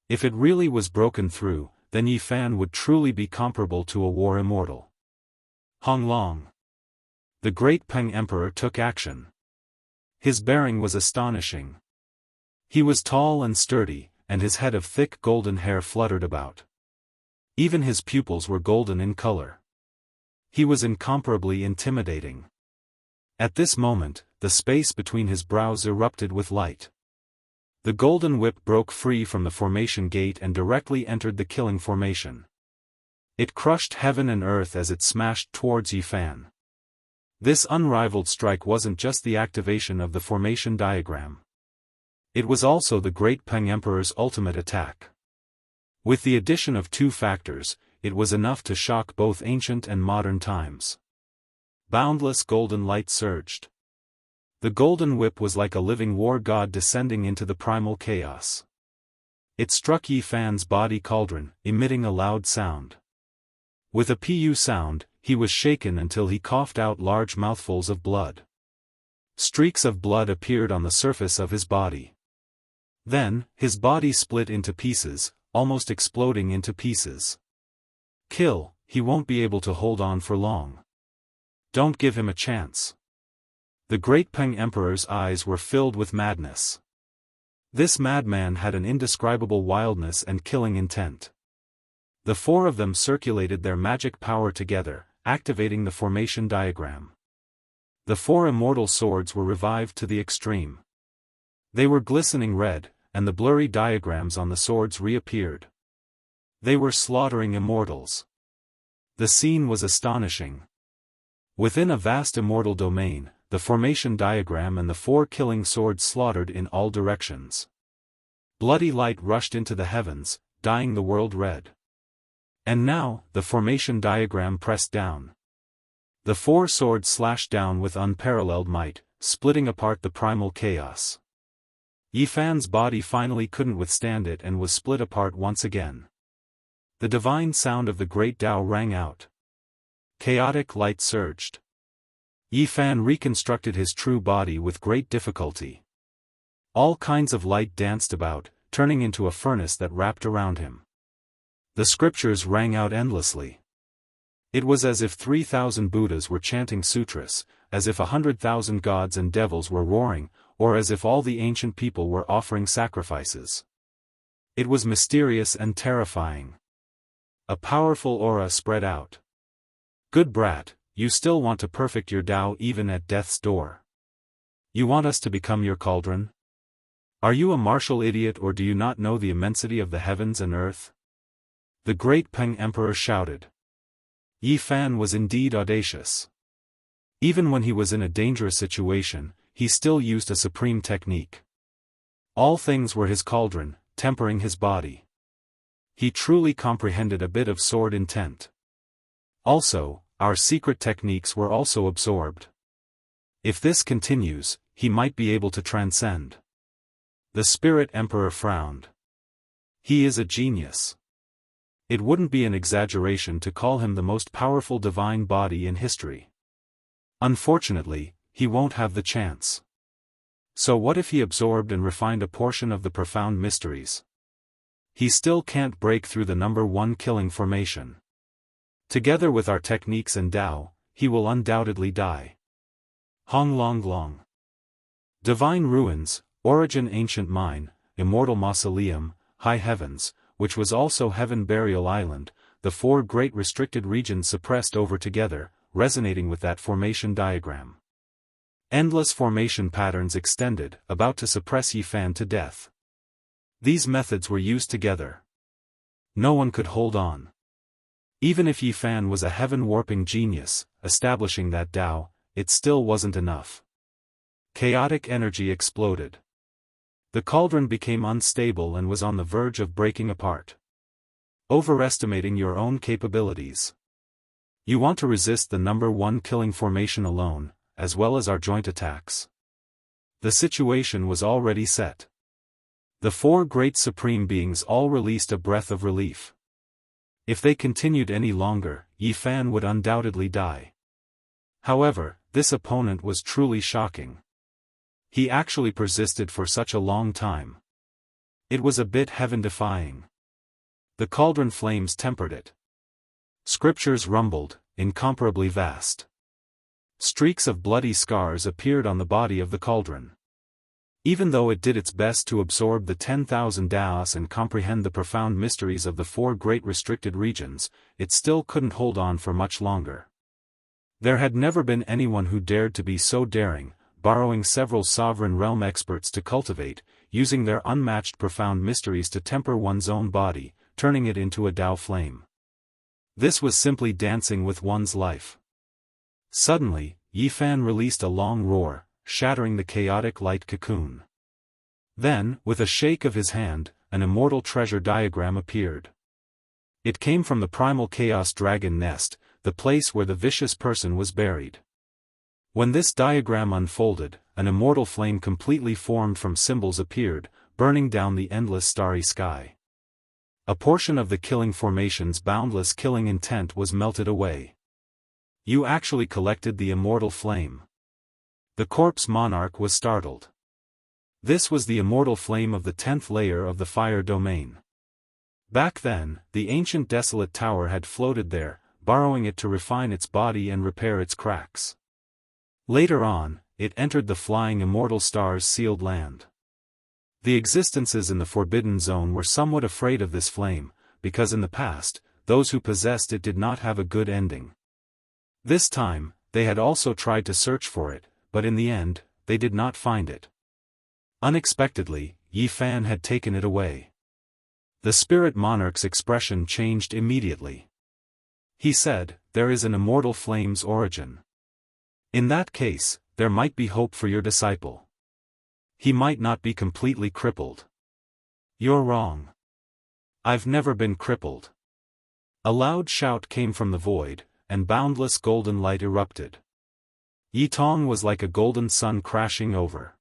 Speaker 1: If it really was broken through, then Yi Fan would truly be comparable to a war immortal. Hong Long. The great Peng Emperor took action. His bearing was astonishing. He was tall and sturdy, and his head of thick golden hair fluttered about. Even his pupils were golden in color. He was incomparably intimidating. At this moment, the space between his brows erupted with light. The golden whip broke free from the formation gate and directly entered the killing formation. It crushed heaven and earth as it smashed towards Yifan. This unrivaled strike wasn't just the activation of the formation diagram. It was also the Great Peng Emperor's ultimate attack. With the addition of two factors, it was enough to shock both ancient and modern times. Boundless golden light surged. The golden whip was like a living war god descending into the primal chaos. It struck Yifan's body cauldron, emitting a loud sound. With a pu sound, he was shaken until he coughed out large mouthfuls of blood. Streaks of blood appeared on the surface of his body. Then, his body split into pieces, almost exploding into pieces. Kill, he won't be able to hold on for long. Don't give him a chance. The Great Peng Emperor's eyes were filled with madness. This madman had an indescribable wildness and killing intent. The four of them circulated their magic power together, activating the formation diagram. The four immortal swords were revived to the extreme. They were glistening red, and the blurry diagrams on the swords reappeared. They were slaughtering immortals. The scene was astonishing. Within a vast immortal domain, the formation diagram and the four killing swords slaughtered in all directions. Bloody light rushed into the heavens, dyeing the world red. And now, the formation diagram pressed down. The four swords slashed down with unparalleled might, splitting apart the primal chaos. Yifan's body finally couldn't withstand it and was split apart once again. The divine sound of the great Tao rang out. Chaotic light surged. Yifan reconstructed his true body with great difficulty. All kinds of light danced about, turning into a furnace that wrapped around him. The scriptures rang out endlessly. It was as if 3,000 Buddhas were chanting sutras, as if 100,000 gods and devils were roaring, or as if all the ancient people were offering sacrifices. It was mysterious and terrifying. A powerful aura spread out. Good brat, you still want to perfect your Tao even at death's door. You want us to become your cauldron? Are you a martial idiot or do you not know the immensity of the heavens and earth? The Great Peng Emperor shouted. Yifan was indeed audacious. Even when he was in a dangerous situation, he still used a supreme technique. All things were his cauldron, tempering his body. He truly comprehended a bit of sword intent. Also, our secret techniques were also absorbed. If this continues, he might be able to transcend. The Spirit Emperor frowned. He is a genius. It wouldn't be an exaggeration to call him the most powerful divine body in history. Unfortunately, he won't have the chance. So what if he absorbed and refined a portion of the profound mysteries? He still can't break through the number one killing formation. Together with our techniques and Tao, he will undoubtedly die. Hong Long Long. Divine Ruins, Origin Ancient Mine, Immortal Mausoleum, High Heavens, which was also Heaven Burial Island, the four great restricted regions suppressed over together, resonating with that formation diagram. Endless formation patterns extended, about to suppress Yifan to death. These methods were used together. No one could hold on. Even if Yifan was a heaven-warping genius, establishing that Tao, it still wasn't enough. Chaotic energy exploded. The cauldron became unstable and was on the verge of breaking apart. Overestimating your own capabilities. You want to resist the number one killing formation alone, as well as our joint attacks. The situation was already set. The four great supreme beings all released a breath of relief. If they continued any longer, Yifan would undoubtedly die. However, this opponent was truly shocking. He actually persisted for such a long time. It was a bit heaven-defying. The cauldron flames tempered it. Scriptures rumbled, incomparably vast. Streaks of bloody scars appeared on the body of the cauldron. Even though it did its best to absorb the 10,000 Daoists and comprehend the profound mysteries of the 4 great restricted regions, it still couldn't hold on for much longer. There had never been anyone who dared to be so daring, borrowing several sovereign realm experts to cultivate, using their unmatched profound mysteries to temper one's own body, turning it into a Dao flame. This was simply dancing with one's life. Suddenly, Yi Fan released a long roar, shattering the chaotic light cocoon. Then, with a shake of his hand, an immortal treasure diagram appeared. It came from the primal chaos dragon nest, the place where the vicious person was buried. When this diagram unfolded, an immortal flame completely formed from symbols appeared, burning down the endless starry sky. A portion of the killing formation's boundless killing intent was melted away. You actually collected the immortal flame. The corpse monarch was startled. This was the immortal flame of the 10th layer of the fire domain. Back then, the ancient desolate tower had floated there, borrowing it to refine its body and repair its cracks. Later on, it entered the flying immortal star's sealed land. The existences in the Forbidden Zone were somewhat afraid of this flame, because in the past, those who possessed it did not have a good ending. This time, they had also tried to search for it, but in the end, they did not find it. Unexpectedly, Yi Fan had taken it away. The spirit monarch's expression changed immediately. He said, "There is an immortal flame's origin. In that case, there might be hope for your disciple. He might not be completely crippled." "You're wrong. I've never been crippled." A loud shout came from the void, and boundless golden light erupted. Yi Tong was like a golden sun crashing over.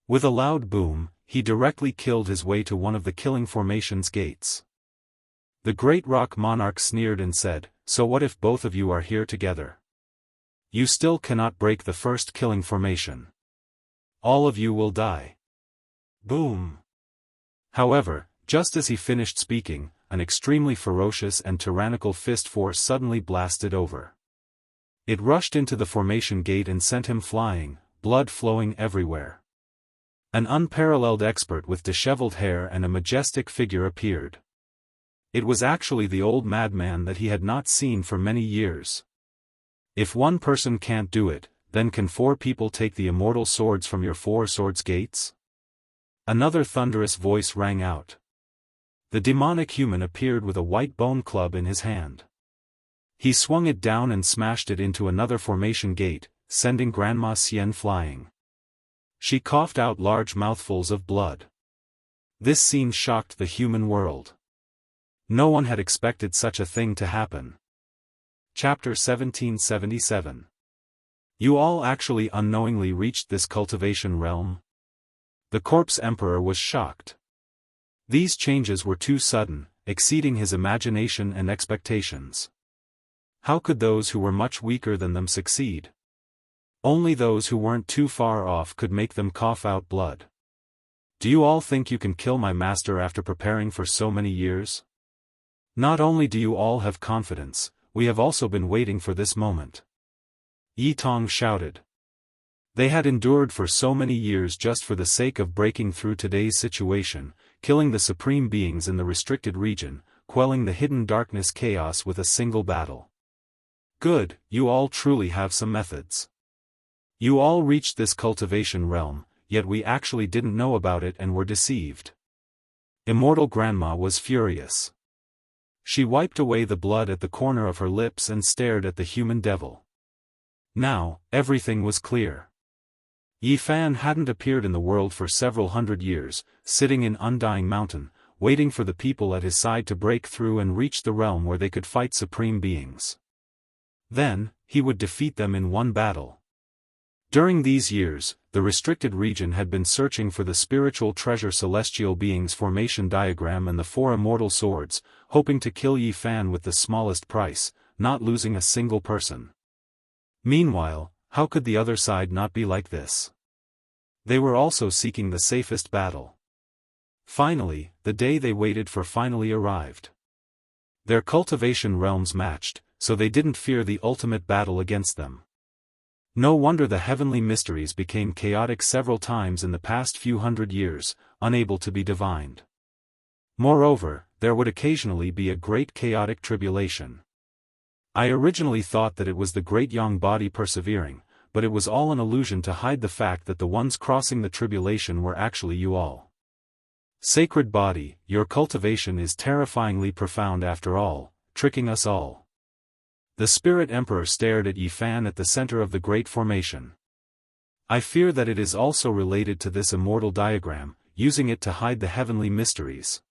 Speaker 1: With a loud boom, he directly killed his way to one of the killing formation's gates. The great rock monarch sneered and said, "So what if both of you are here together? You still cannot break the first killing formation. All of you will die." Boom! However, just as he finished speaking, an extremely ferocious and tyrannical fist force suddenly blasted over. It rushed into the formation gate and sent him flying, blood flowing everywhere. An unparalleled expert with disheveled hair and a majestic figure appeared. It was actually the old madman that he had not seen for many years. "If one person can't do it, then can 4 people take the immortal swords from your 4 swords gates?" Another thunderous voice rang out. The demonic human appeared with a white bone club in his hand. He swung it down and smashed it into another formation gate, sending Grandma Xian flying. She coughed out large mouthfuls of blood. This scene shocked the human world. No one had expected such a thing to happen. Chapter 1777. You all actually unknowingly reached this cultivation realm? The corpse emperor was shocked. These changes were too sudden, exceeding his imagination and expectations. How could those who were much weaker than them succeed? Only those who weren't too far off could make them cough out blood. Do you all think you can kill my master after preparing for so many years? Not only do you all have confidence, we have also been waiting for this moment. Yi Tong shouted. They had endured for so many years just for the sake of breaking through today's situation, killing the supreme beings in the restricted region, quelling the hidden darkness chaos with a single battle. Good, you all truly have some methods. You all reached this cultivation realm, yet we actually didn't know about it and were deceived. Immortal Grandma was furious. She wiped away the blood at the corner of her lips and stared at the human devil. Now, everything was clear. Yi Fan hadn't appeared in the world for several hundred years, sitting in Undying Mountain, waiting for the people at his side to break through and reach the realm where they could fight supreme beings. Then, he would defeat them in one battle. During these years, the restricted region had been searching for the spiritual treasure celestial beings formation diagram and the 4 immortal swords, hoping to kill Yi Fan with the smallest price, not losing a single person. Meanwhile, how could the other side not be like this? They were also seeking the safest battle. Finally, the day they waited for finally arrived. Their cultivation realms matched, so they didn't fear the ultimate battle against them. No wonder the heavenly mysteries became chaotic several times in the past few hundred years, unable to be divined. Moreover, there would occasionally be a great chaotic tribulation. I originally thought that it was the great young body persevering, but it was all an illusion to hide the fact that the ones crossing the tribulation were actually you all. Sacred body, your cultivation is terrifyingly profound after all, tricking us all. The Spirit Emperor stared at Yifan at the center of the Great Formation. I fear that it is also related to this immortal diagram, using it to hide the heavenly mysteries.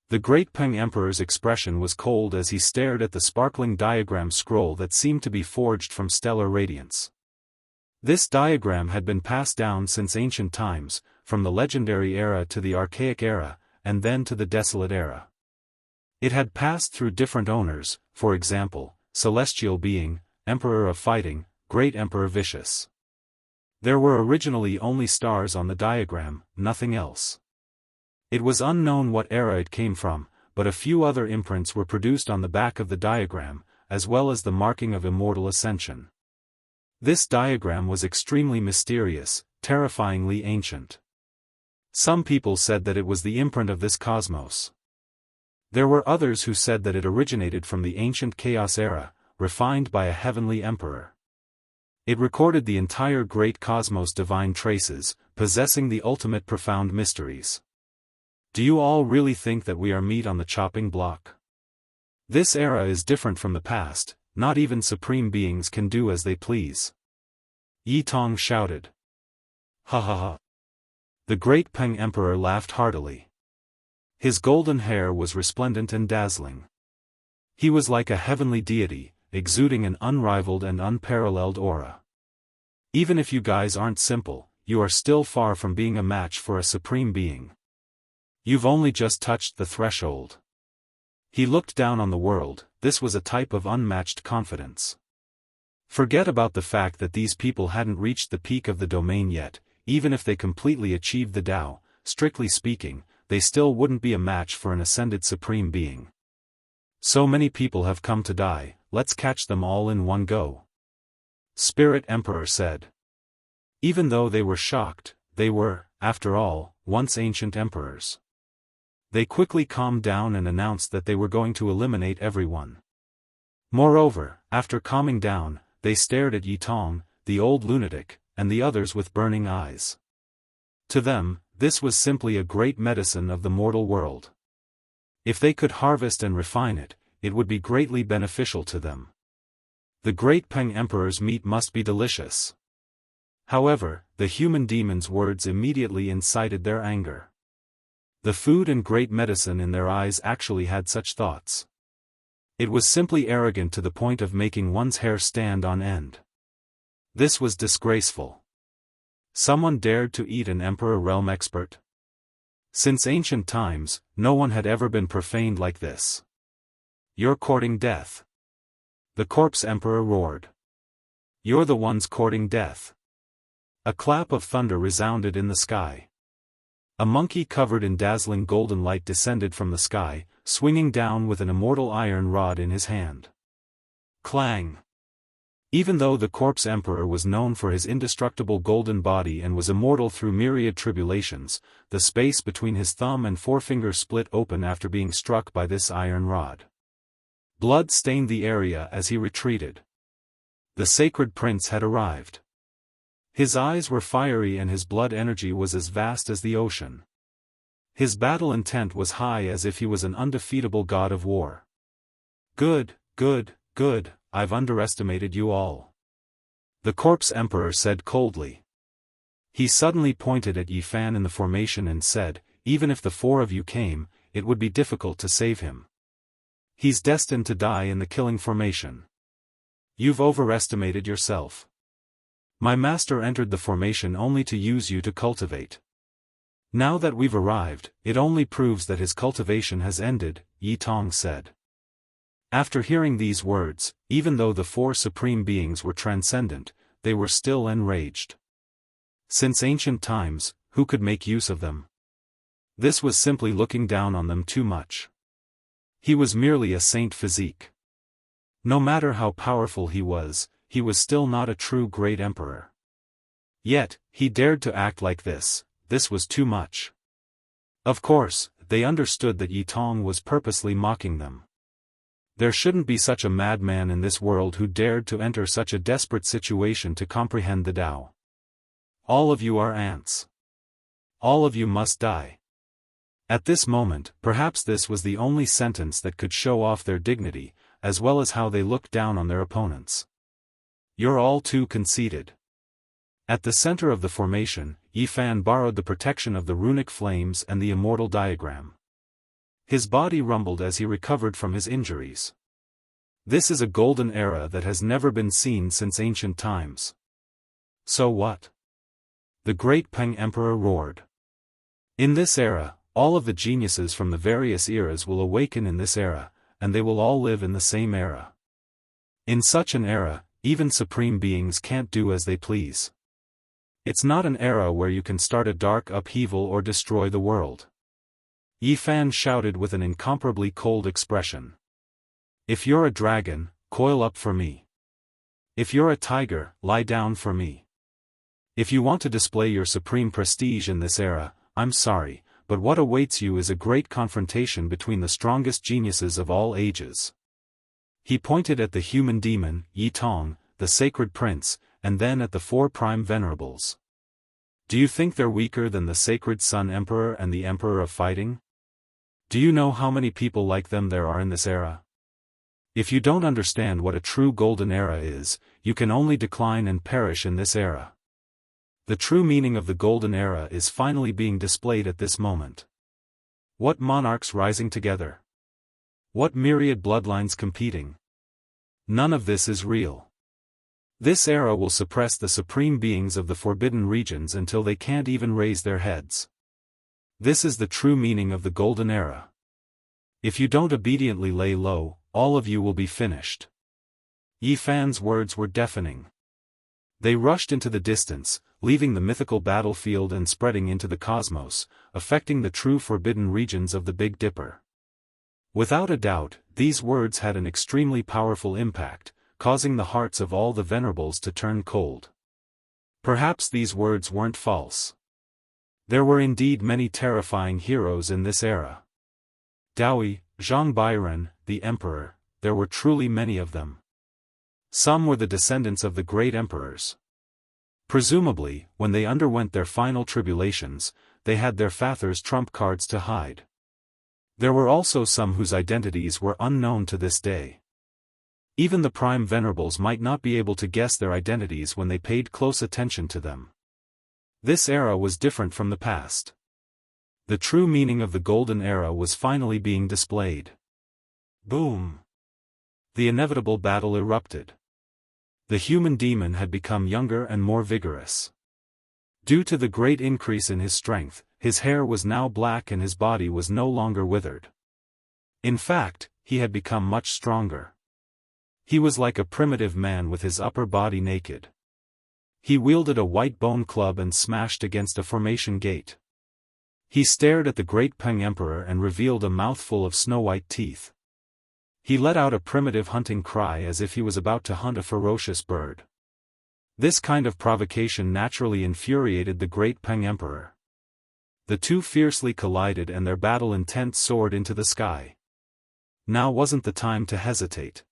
Speaker 1: The Great Peng Emperor's expression was cold as he stared at the sparkling diagram scroll that seemed to be forged from stellar radiance. This diagram had been passed down since ancient times, from the legendary era to the archaic era, and then to the desolate era. It had passed through different owners, for example, Celestial Being, Emperor of Fighting, Great Emperor Vicious. There were originally only stars on the diagram, nothing else. It was unknown what era it came from, but a few other imprints were produced on the back of the diagram, as well as the marking of immortal ascension. This diagram was extremely mysterious, terrifyingly ancient. Some people said that it was the imprint of this cosmos. There were others who said that it originated from the ancient chaos era, refined by a heavenly emperor. It recorded the entire great cosmos' divine traces, possessing the ultimate profound mysteries. Do you all really think that we are meat on the chopping block? This era is different from the past, not even supreme beings can do as they please. Yi Tong shouted. Ha ha ha. The Great Peng Emperor laughed heartily. His golden hair was resplendent and dazzling. He was like a heavenly deity, exuding an unrivaled and unparalleled aura. Even if you guys aren't simple, you are still far from being a match for a supreme being. You've only just touched the threshold. He looked down on the world. This was a type of unmatched confidence. Forget about the fact that these people hadn't reached the peak of the domain yet. Even if they completely achieved the Tao, strictly speaking, they still wouldn't be a match for an ascended supreme being. So many people have come to die, let's catch them all in one go. Spirit Emperor said. Even though they were shocked, they were, after all, once ancient emperors. They quickly calmed down and announced that they were going to eliminate everyone. Moreover, after calming down, they stared at Yi Tong, the old lunatic, and the others with burning eyes. To them, this was simply a great medicine of the mortal world. If they could harvest and refine it, it would be greatly beneficial to them. The Great Peng Emperor's meat must be delicious. However, the human demon's words immediately incited their anger. The food and great medicine in their eyes actually had such thoughts. It was simply arrogant to the point of making one's hair stand on end. This was disgraceful. Someone dared to eat an Emperor realm expert? Since ancient times, no one had ever been profaned like this. You're courting death. The Corpse Emperor roared. You're the ones courting death. A clap of thunder resounded in the sky. A monkey covered in dazzling golden light descended from the sky, swinging down with an immortal iron rod in his hand. Clang! Even though the Corpse Emperor was known for his indestructible golden body and was immortal through myriad tribulations, the space between his thumb and forefinger split open after being struck by this iron rod. Blood stained the area as he retreated. The sacred prince had arrived. His eyes were fiery and his blood energy was as vast as the ocean. His battle intent was high as if he was an undefeatable god of war. Good, good, good, I've underestimated you all. The Corpse Emperor said coldly. He suddenly pointed at Yifan in the formation and said, even if the four of you came, it would be difficult to save him. He's destined to die in the killing formation. You've overestimated yourself. My master entered the formation only to use you to cultivate. Now that we've arrived, it only proves that his cultivation has ended, Yi Tong said. After hearing these words, even though the four supreme beings were transcendent, they were still enraged. Since ancient times, who could make use of them? This was simply looking down on them too much. He was merely a saint physique. No matter how powerful he was, he was still not a true great emperor. Yet, he dared to act like this was too much. Of course, they understood that Yi Tong was purposely mocking them. There shouldn't be such a madman in this world who dared to enter such a desperate situation to comprehend the Tao. All of you are ants. All of you must die. At this moment, perhaps this was the only sentence that could show off their dignity, as well as how they looked down on their opponents. You're all too conceited. At the center of the formation, Yi Fan borrowed the protection of the runic flames and the immortal diagram. His body rumbled as he recovered from his injuries. This is a golden era that has never been seen since ancient times. So what? The great Peng Emperor roared. In this era, all of the geniuses from the various eras will awaken in this era, and they will all live in the same era. In such an era, even supreme beings can't do as they please. It's not an era where you can start a dark upheaval or destroy the world. Yi Fan shouted with an incomparably cold expression. If you're a dragon, coil up for me. If you're a tiger, lie down for me. If you want to display your supreme prestige in this era, I'm sorry, but what awaits you is a great confrontation between the strongest geniuses of all ages. He pointed at the human demon, Yi Tong, the sacred prince, and then at the 4 prime venerables. Do you think they're weaker than the sacred Sun Emperor and the Emperor of Fighting? Do you know how many people like them there are in this era? If you don't understand what a true golden era is, you can only decline and perish in this era. The true meaning of the golden era is finally being displayed at this moment. What monarchs rising together? What myriad bloodlines competing? None of this is real. This era will suppress the supreme beings of the forbidden regions until they can't even raise their heads. This is the true meaning of the golden era. If you don't obediently lay low, all of you will be finished. Yi Fan's words were deafening. They rushed into the distance, leaving the mythical battlefield and spreading into the cosmos, affecting the true forbidden regions of the Big Dipper. Without a doubt, these words had an extremely powerful impact, causing the hearts of all the venerables to turn cold. Perhaps these words weren't false. There were indeed many terrifying heroes in this era. Daoist, Zhang Bairen, the emperor, there were truly many of them. Some were the descendants of the great emperors. Presumably, when they underwent their final tribulations, they had their father's trump cards to hide. There were also some whose identities were unknown to this day. Even the prime venerables might not be able to guess their identities when they paid close attention to them. This era was different from the past. The true meaning of the golden era was finally being displayed. Boom! The inevitable battle erupted. The human demon had become younger and more vigorous. Due to the great increase in his strength, his hair was now black and his body was no longer withered. In fact, he had become much stronger. He was like a primitive man with his upper body naked. He wielded a white bone club and smashed against a formation gate. He stared at the great Peng Emperor and revealed a mouthful of snow-white teeth. He let out a primitive hunting cry as if he was about to hunt a ferocious bird. This kind of provocation naturally infuriated the great Peng Emperor. The two fiercely collided and their battle intent soared into the sky. Now wasn't the time to hesitate.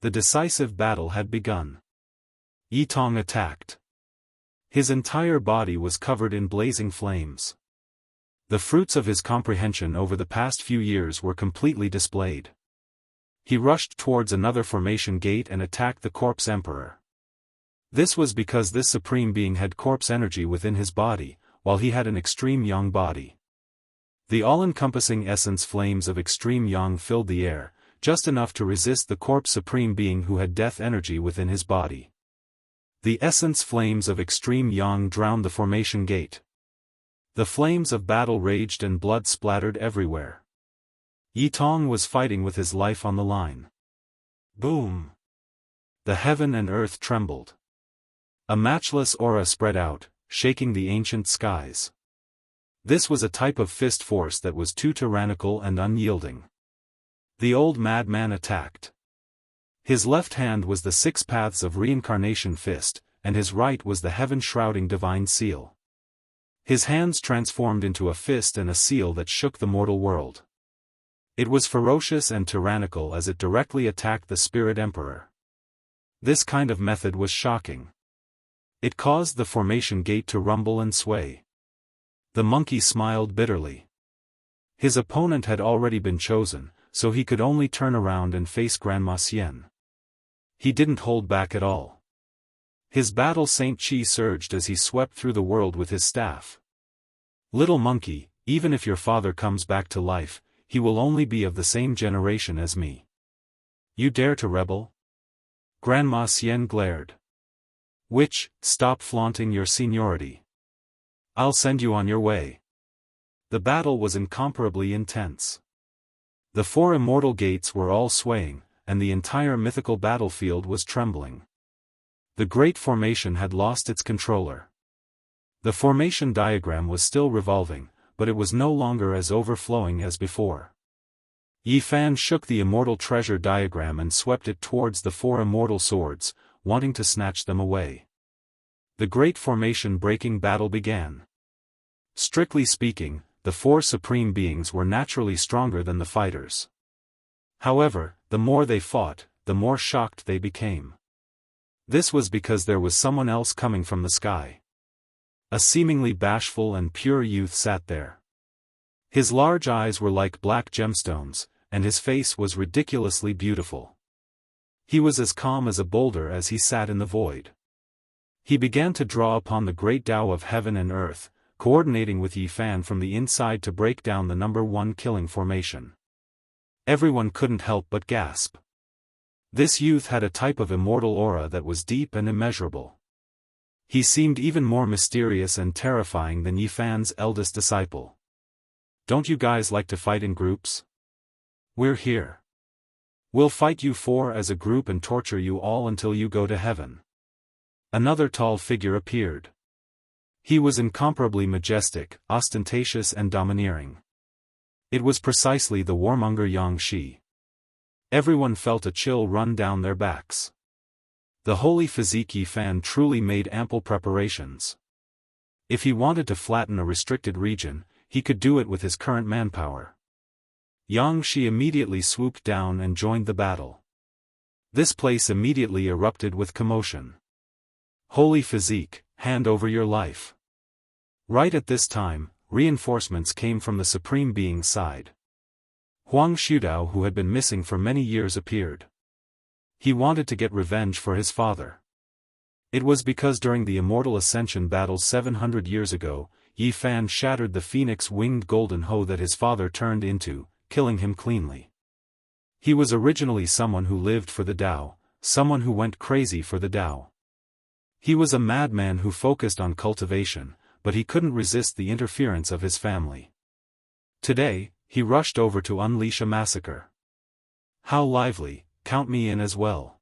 Speaker 1: The decisive battle had begun. Yi Tong attacked. His entire body was covered in blazing flames. The fruits of his comprehension over the past few years were completely displayed. He rushed towards another formation gate and attacked the corpse emperor. This was because this supreme being had corpse energy within his body, while he had an extreme yang body. The all-encompassing essence flames of extreme yang filled the air, just enough to resist the corpse supreme being who had death energy within his body. The essence flames of extreme yang drowned the formation gate. The flames of battle raged and blood splattered everywhere. Yi Tong was fighting with his life on the line. Boom! The heaven and earth trembled. A matchless aura spread out, shaking the ancient skies. This was a type of fist force that was too tyrannical and unyielding. The old madman attacked. His left hand was the six paths of reincarnation fist, and his right was the heaven-shrouding divine seal. His hands transformed into a fist and a seal that shook the mortal world. It was ferocious and tyrannical as it directly attacked the spirit emperor. This kind of method was shocking. It caused the formation gate to rumble and sway. The monkey smiled bitterly. His opponent had already been chosen, so he could only turn around and face Grandma Xian. He didn't hold back at all. His battle Saint Qi surged as he swept through the world with his staff. Little monkey, even if your father comes back to life, he will only be of the same generation as me. You dare to rebel? Grandma Xian glared. Witch, stop flaunting your seniority. I'll send you on your way. The battle was incomparably intense. The four immortal gates were all swaying, and the entire mythical battlefield was trembling. The Great Formation had lost its controller. The formation diagram was still revolving, but it was no longer as overflowing as before. Yi Fan shook the immortal treasure diagram and swept it towards the four immortal swords, wanting to snatch them away. The Great Formation breaking battle began. Strictly speaking, the four supreme beings were naturally stronger than the fighters. However, the more they fought, the more shocked they became. This was because there was someone else coming from the sky. A seemingly bashful and pure youth sat there. His large eyes were like black gemstones, and his face was ridiculously beautiful. He was as calm as a boulder as he sat in the void. He began to draw upon the great Tao of heaven and earth, coordinating with Yi Fan from the inside to break down the number one killing formation. Everyone couldn't help but gasp. This youth had a type of immortal aura that was deep and immeasurable. He seemed even more mysterious and terrifying than Yi Fan's eldest disciple. Don't you guys like to fight in groups? We're here. We'll fight you four as a group and torture you all until you go to heaven. Another tall figure appeared. He was incomparably majestic, ostentatious and domineering. It was precisely the warmonger Yang Shi. Everyone felt a chill run down their backs. The holy physique Yi Fan truly made ample preparations. If he wanted to flatten a restricted region, he could do it with his current manpower. Yang Shi immediately swooped down and joined the battle. This place immediately erupted with commotion. Holy physique, hand over your life. Right at this time, reinforcements came from the Supreme Being's side. Huang Shudao, who had been missing for many years, appeared. He wanted to get revenge for his father. It was because during the Immortal Ascension battles 700 years ago, Yi Fan shattered the phoenix-winged golden hoe that his father turned into, killing him cleanly. He was originally someone who lived for the Tao, someone who went crazy for the Tao. He was a madman who focused on cultivation, but he couldn't resist the interference of his family. Today, he rushed over to unleash a massacre. How lively, count me in as well.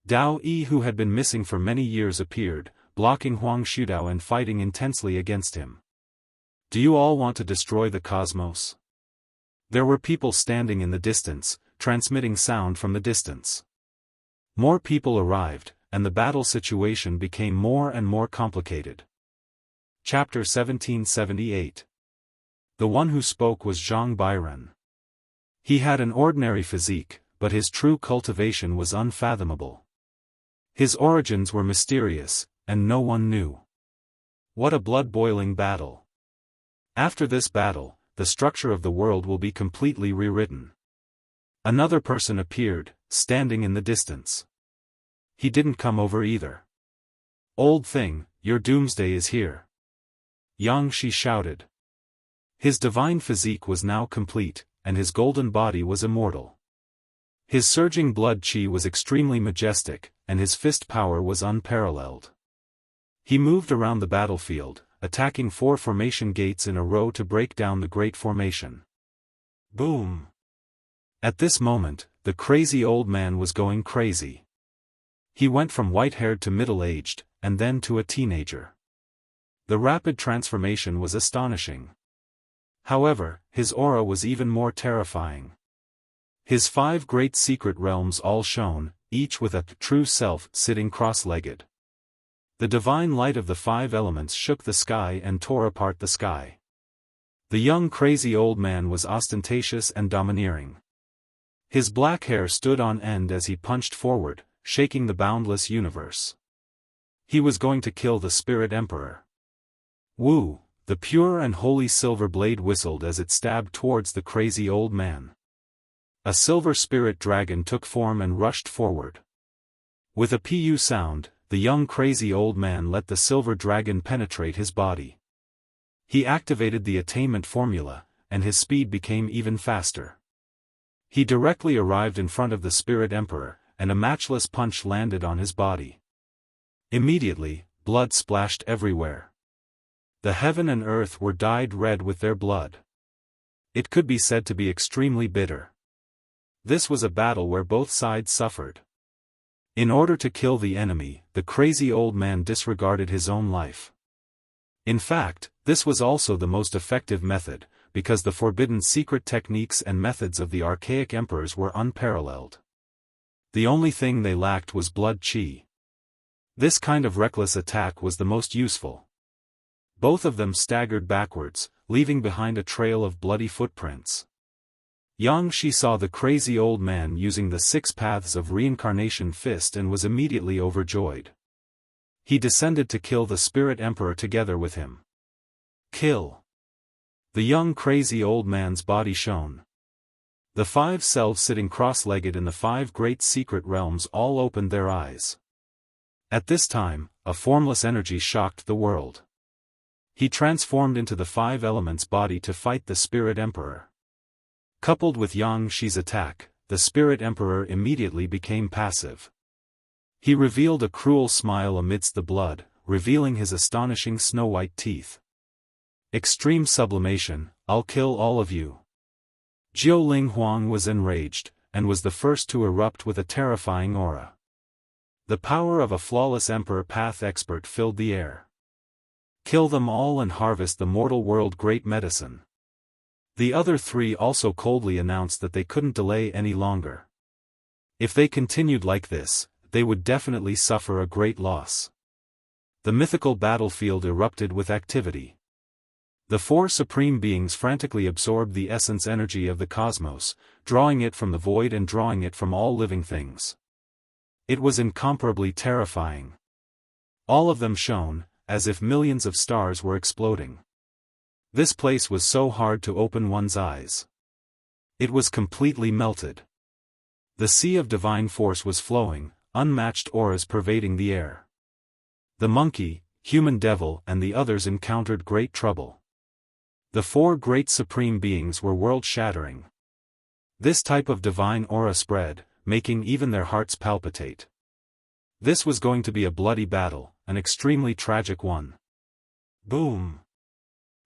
Speaker 1: Dao Yi, who had been missing for many years, appeared, blocking Huang Shudao and fighting intensely against him. Do you all want to destroy the cosmos? There were people standing in the distance, transmitting sound from the distance. More people arrived, and the battle situation became more and more complicated. Chapter 1778. The one who spoke was Zhang Bairen. He had an ordinary physique, but his true cultivation was unfathomable. His origins were mysterious, and no one knew. What a blood-boiling battle. After this battle, the structure of the world will be completely rewritten. Another person appeared, standing in the distance. He didn't come over either. Old thing, your doomsday is here. Yang Shi shouted. His divine physique was now complete, and his golden body was immortal. His surging blood qi was extremely majestic, and his fist power was unparalleled. He moved around the battlefield, attacking four formation gates in a row to break down the Great Formation. Boom! At this moment, the crazy old man was going crazy. He went from white-haired to middle-aged, and then to a teenager. The rapid transformation was astonishing. However, his aura was even more terrifying. His 5 great secret realms all shone, each with a true self sitting cross-legged. The divine light of the 5 elements shook the sky and tore apart the sky. The young crazy old man was ostentatious and domineering. His black hair stood on end as he punched forward, shaking the boundless universe. He was going to kill the Spirit Emperor. Wu, the pure and holy silver blade whistled as it stabbed towards the crazy old man. A silver spirit dragon took form and rushed forward. With a pu sound, the young crazy old man let the silver dragon penetrate his body. He activated the attainment formula, and his speed became even faster. He directly arrived in front of the Spirit Emperor, and a matchless punch landed on his body. Immediately, blood splashed everywhere. The heaven and earth were dyed red with their blood. It could be said to be extremely bitter. This was a battle where both sides suffered. In order to kill the enemy, the crazy old man disregarded his own life. In fact, this was also the most effective method, because the forbidden secret techniques and methods of the archaic emperors were unparalleled. The only thing they lacked was blood qi. This kind of reckless attack was the most useful. Both of them staggered backwards, leaving behind a trail of bloody footprints. Xianxia saw the crazy old man using the 6 paths of reincarnation fist and was immediately overjoyed. He descended to kill the Spirit Emperor together with him. Kill! The young crazy old man's body shone. The 5 selves sitting cross-legged in the 5 great secret realms all opened their eyes. At this time, a formless energy shocked the world. He transformed into the 5 elements body to fight the Spirit Emperor. Coupled with Xianxia's attack, the Spirit Emperor immediately became passive. He revealed a cruel smile amidst the blood, revealing his astonishing snow-white teeth. Extreme sublimation, I'll kill all of you. Jiao Ling Huang was enraged, and was the first to erupt with a terrifying aura. The power of a flawless emperor path expert filled the air. Kill them all and harvest the mortal world great medicine. The other 3 also coldly announced that they couldn't delay any longer. If they continued like this, they would definitely suffer a great loss. The mythical battlefield erupted with activity. The 4 supreme beings frantically absorbed the essence energy of the cosmos, drawing it from the void and drawing it from all living things. It was incomparably terrifying. All of them shone, as if millions of stars were exploding. This place was so hard to open one's eyes. It was completely melted. The sea of divine force was flowing, unmatched auras pervading the air. The monkey, human devil and the others encountered great trouble. The 4 great supreme beings were world-shattering. This type of divine aura spread, making even their hearts palpitate. This was going to be a bloody battle, an extremely tragic one. Boom!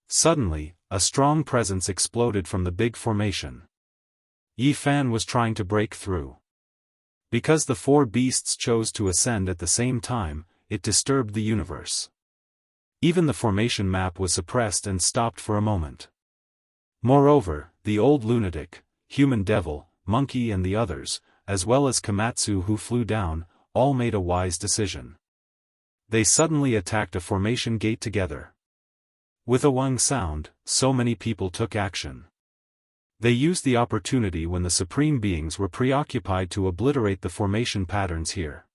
Speaker 1: Suddenly, a strong presence exploded from the big formation. Yi Fan was trying to break through. Because the 4 beasts chose to ascend at the same time, it disturbed the universe. Even the formation map was suppressed and stopped for a moment. Moreover, the old lunatic, human devil, monkey and the others, as well as Komatsu who flew down, all made a wise decision. They suddenly attacked a formation gate together. With a wang sound, so many people took action. They used the opportunity when the supreme beings were preoccupied to obliterate the formation patterns here.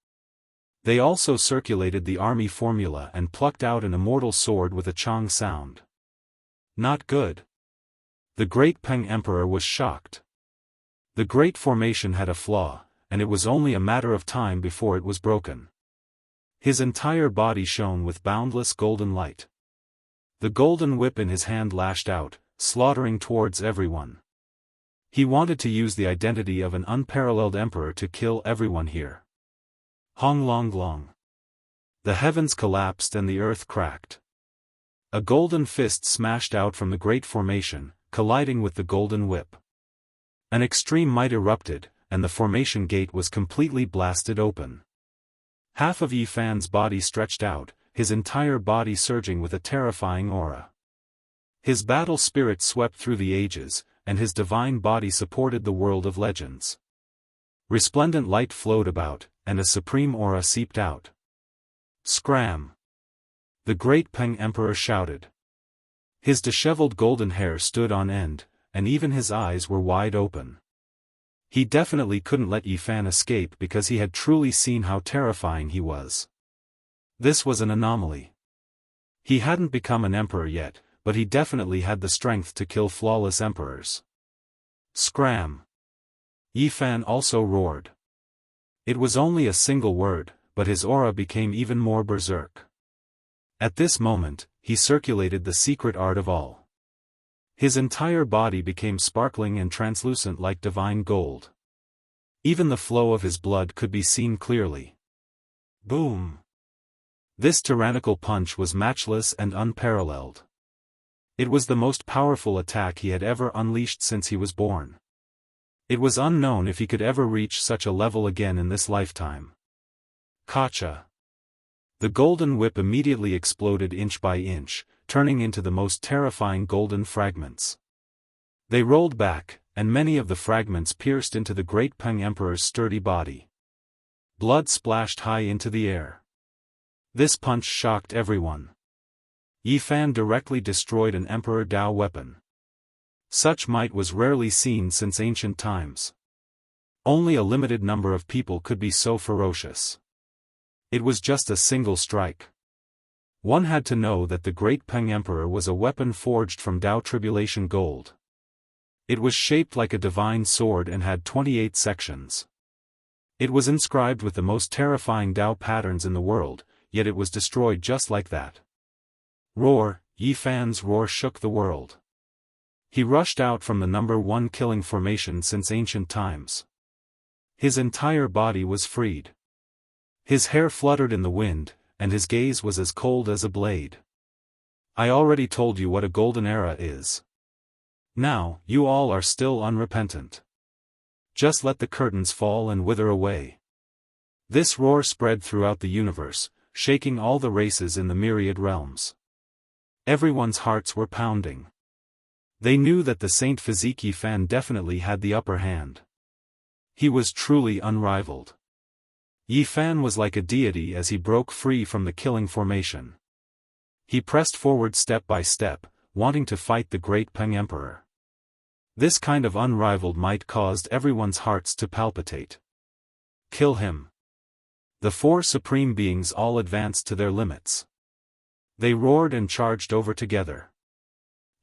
Speaker 1: They also circulated the army formula and plucked out an immortal sword with a chong sound. Not good. The great Peng Emperor was shocked. The great formation had a flaw, and it was only a matter of time before it was broken. His entire body shone with boundless golden light. The golden whip in his hand lashed out, slaughtering towards everyone. He wanted to use the identity of an unparalleled emperor to kill everyone here. Hong long long. The heavens collapsed and the earth cracked. A golden fist smashed out from the great formation, colliding with the golden whip. An extreme might erupted, and the formation gate was completely blasted open. Half of Yi Fan's body stretched out, his entire body surging with a terrifying aura. His battle spirit swept through the ages, and his divine body supported the world of legends. Resplendent light flowed about, and a supreme aura seeped out. Scram! The great Peng Emperor shouted. His disheveled golden hair stood on end, and even his eyes were wide open. He definitely couldn't let Yi Fan escape because he had truly seen how terrifying he was. This was an anomaly. He hadn't become an emperor yet, but he definitely had the strength to kill flawless emperors. Scram! Yi Fan also roared. It was only a single word, but his aura became even more berserk. At this moment, he circulated the secret art of all. His entire body became sparkling and translucent like divine gold. Even the flow of his blood could be seen clearly. Boom! This tyrannical punch was matchless and unparalleled. It was the most powerful attack he had ever unleashed since he was born. It was unknown if he could ever reach such a level again in this lifetime. Kacha! The golden whip immediately exploded inch by inch, turning into the most terrifying golden fragments. They rolled back, and many of the fragments pierced into the great Peng Emperor's sturdy body. Blood splashed high into the air. This punch shocked everyone. Yi Fan directly destroyed an Emperor Dao weapon. Such might was rarely seen since ancient times. Only a limited number of people could be so ferocious. It was just a single strike. One had to know that the great Peng Emperor was a weapon forged from Dao Tribulation gold. It was shaped like a divine sword and had 28 sections. It was inscribed with the most terrifying Dao patterns in the world, yet it was destroyed just like that. Roar! Yi Fan's roar shook the world. He rushed out from the number 1 killing formation since ancient times. His entire body was freed. His hair fluttered in the wind, and his gaze was as cold as a blade. I already told you what a golden era is. Now, you all are still unrepentant. Just let the curtains fall and wither away. This roar spread throughout the universe, shaking all the races in the myriad realms. Everyone's hearts were pounding. They knew that the Saint Physique Yi Fan definitely had the upper hand. He was truly unrivaled. Yi Fan was like a deity as he broke free from the killing formation. He pressed forward step by step, wanting to fight the great Peng Emperor. This kind of unrivaled might caused everyone's hearts to palpitate. Kill him! The 4 supreme beings all advanced to their limits. They roared and charged over together.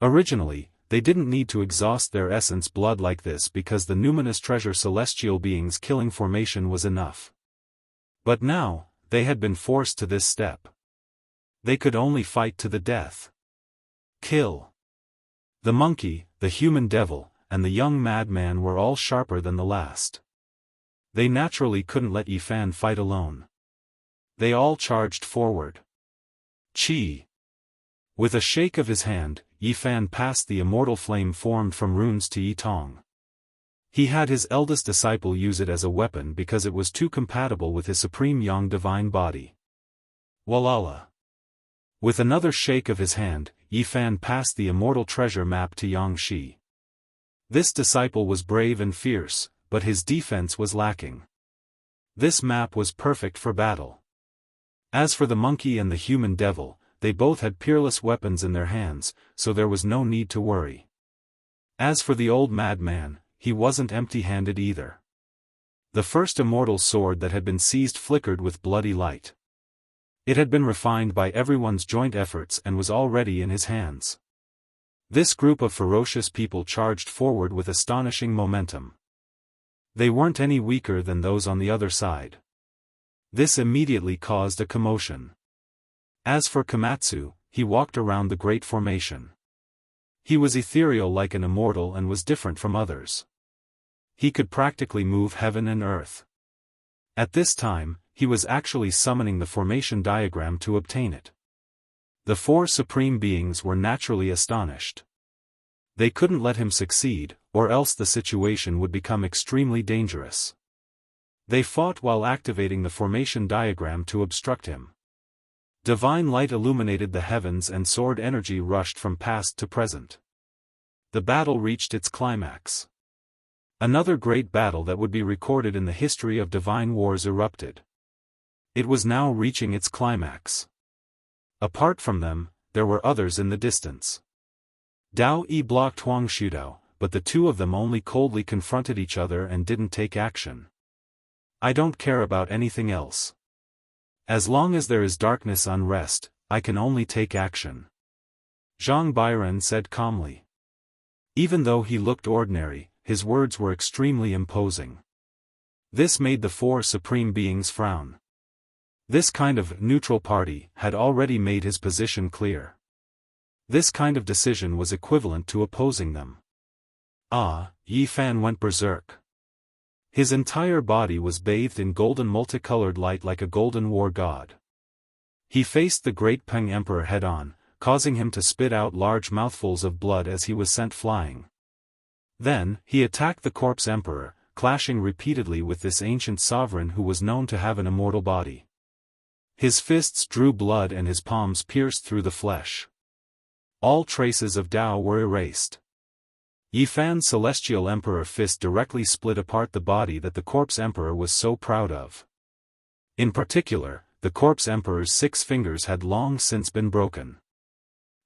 Speaker 1: Originally, they didn't need to exhaust their essence blood like this because the numinous treasure celestial beings killing formation was enough. But now, they had been forced to this step. They could only fight to the death. Kill! The monkey, the human devil, and the young madman were all sharper than the last. They naturally couldn't let Yi Fan fight alone. They all charged forward. Chi! With a shake of his hand, Yi Fan passed the immortal flame formed from runes to Yi Tong. He had his eldest disciple use it as a weapon because it was too compatible with his supreme yang divine body. Walala! With another shake of his hand, Yi Fan passed the immortal treasure map to Yang Shi. This disciple was brave and fierce, but his defense was lacking. This map was perfect for battle. As for the monkey and the human devil, they both had peerless weapons in their hands, so there was no need to worry. As for the old madman, he wasn't empty-handed either. The first immortal sword that had been seized flickered with bloody light. It had been refined by everyone's joint efforts and was already in his hands. This group of ferocious people charged forward with astonishing momentum. They weren't any weaker than those on the other side. This immediately caused a commotion. As for Komatsu, he walked around the great formation. He was ethereal like an immortal and was different from others. He could practically move heaven and earth. At this time, he was actually summoning the formation diagram to obtain it. The 4 supreme beings were naturally astonished. They couldn't let him succeed, or else the situation would become extremely dangerous. They fought while activating the formation diagram to obstruct him. Divine light illuminated the heavens and sword energy rushed from past to present. The battle reached its climax. Another great battle that would be recorded in the history of divine wars erupted. It was now reaching its climax. Apart from them, there were others in the distance. Dao Yi blocked Huang Shudao, but the two of them only coldly confronted each other and didn't take action. I don't care about anything else. As long as there is darkness unrest, I can only take action. Zhang Bairen said calmly. Even though he looked ordinary, his words were extremely imposing. This made the four supreme beings frown. This kind of neutral party had already made his position clear. This kind of decision was equivalent to opposing them. Yi Fan went berserk. His entire body was bathed in golden multicolored light like a golden war god. He faced the great Peng Emperor head-on, causing him to spit out large mouthfuls of blood as he was sent flying. Then, he attacked the corpse emperor, clashing repeatedly with this ancient sovereign who was known to have an immortal body. His fists drew blood and his palms pierced through the flesh. All traces of Dao were erased. Yi Fan's celestial emperor fist directly split apart the body that the corpse emperor was so proud of. In particular, the corpse emperor's 6 fingers had long since been broken.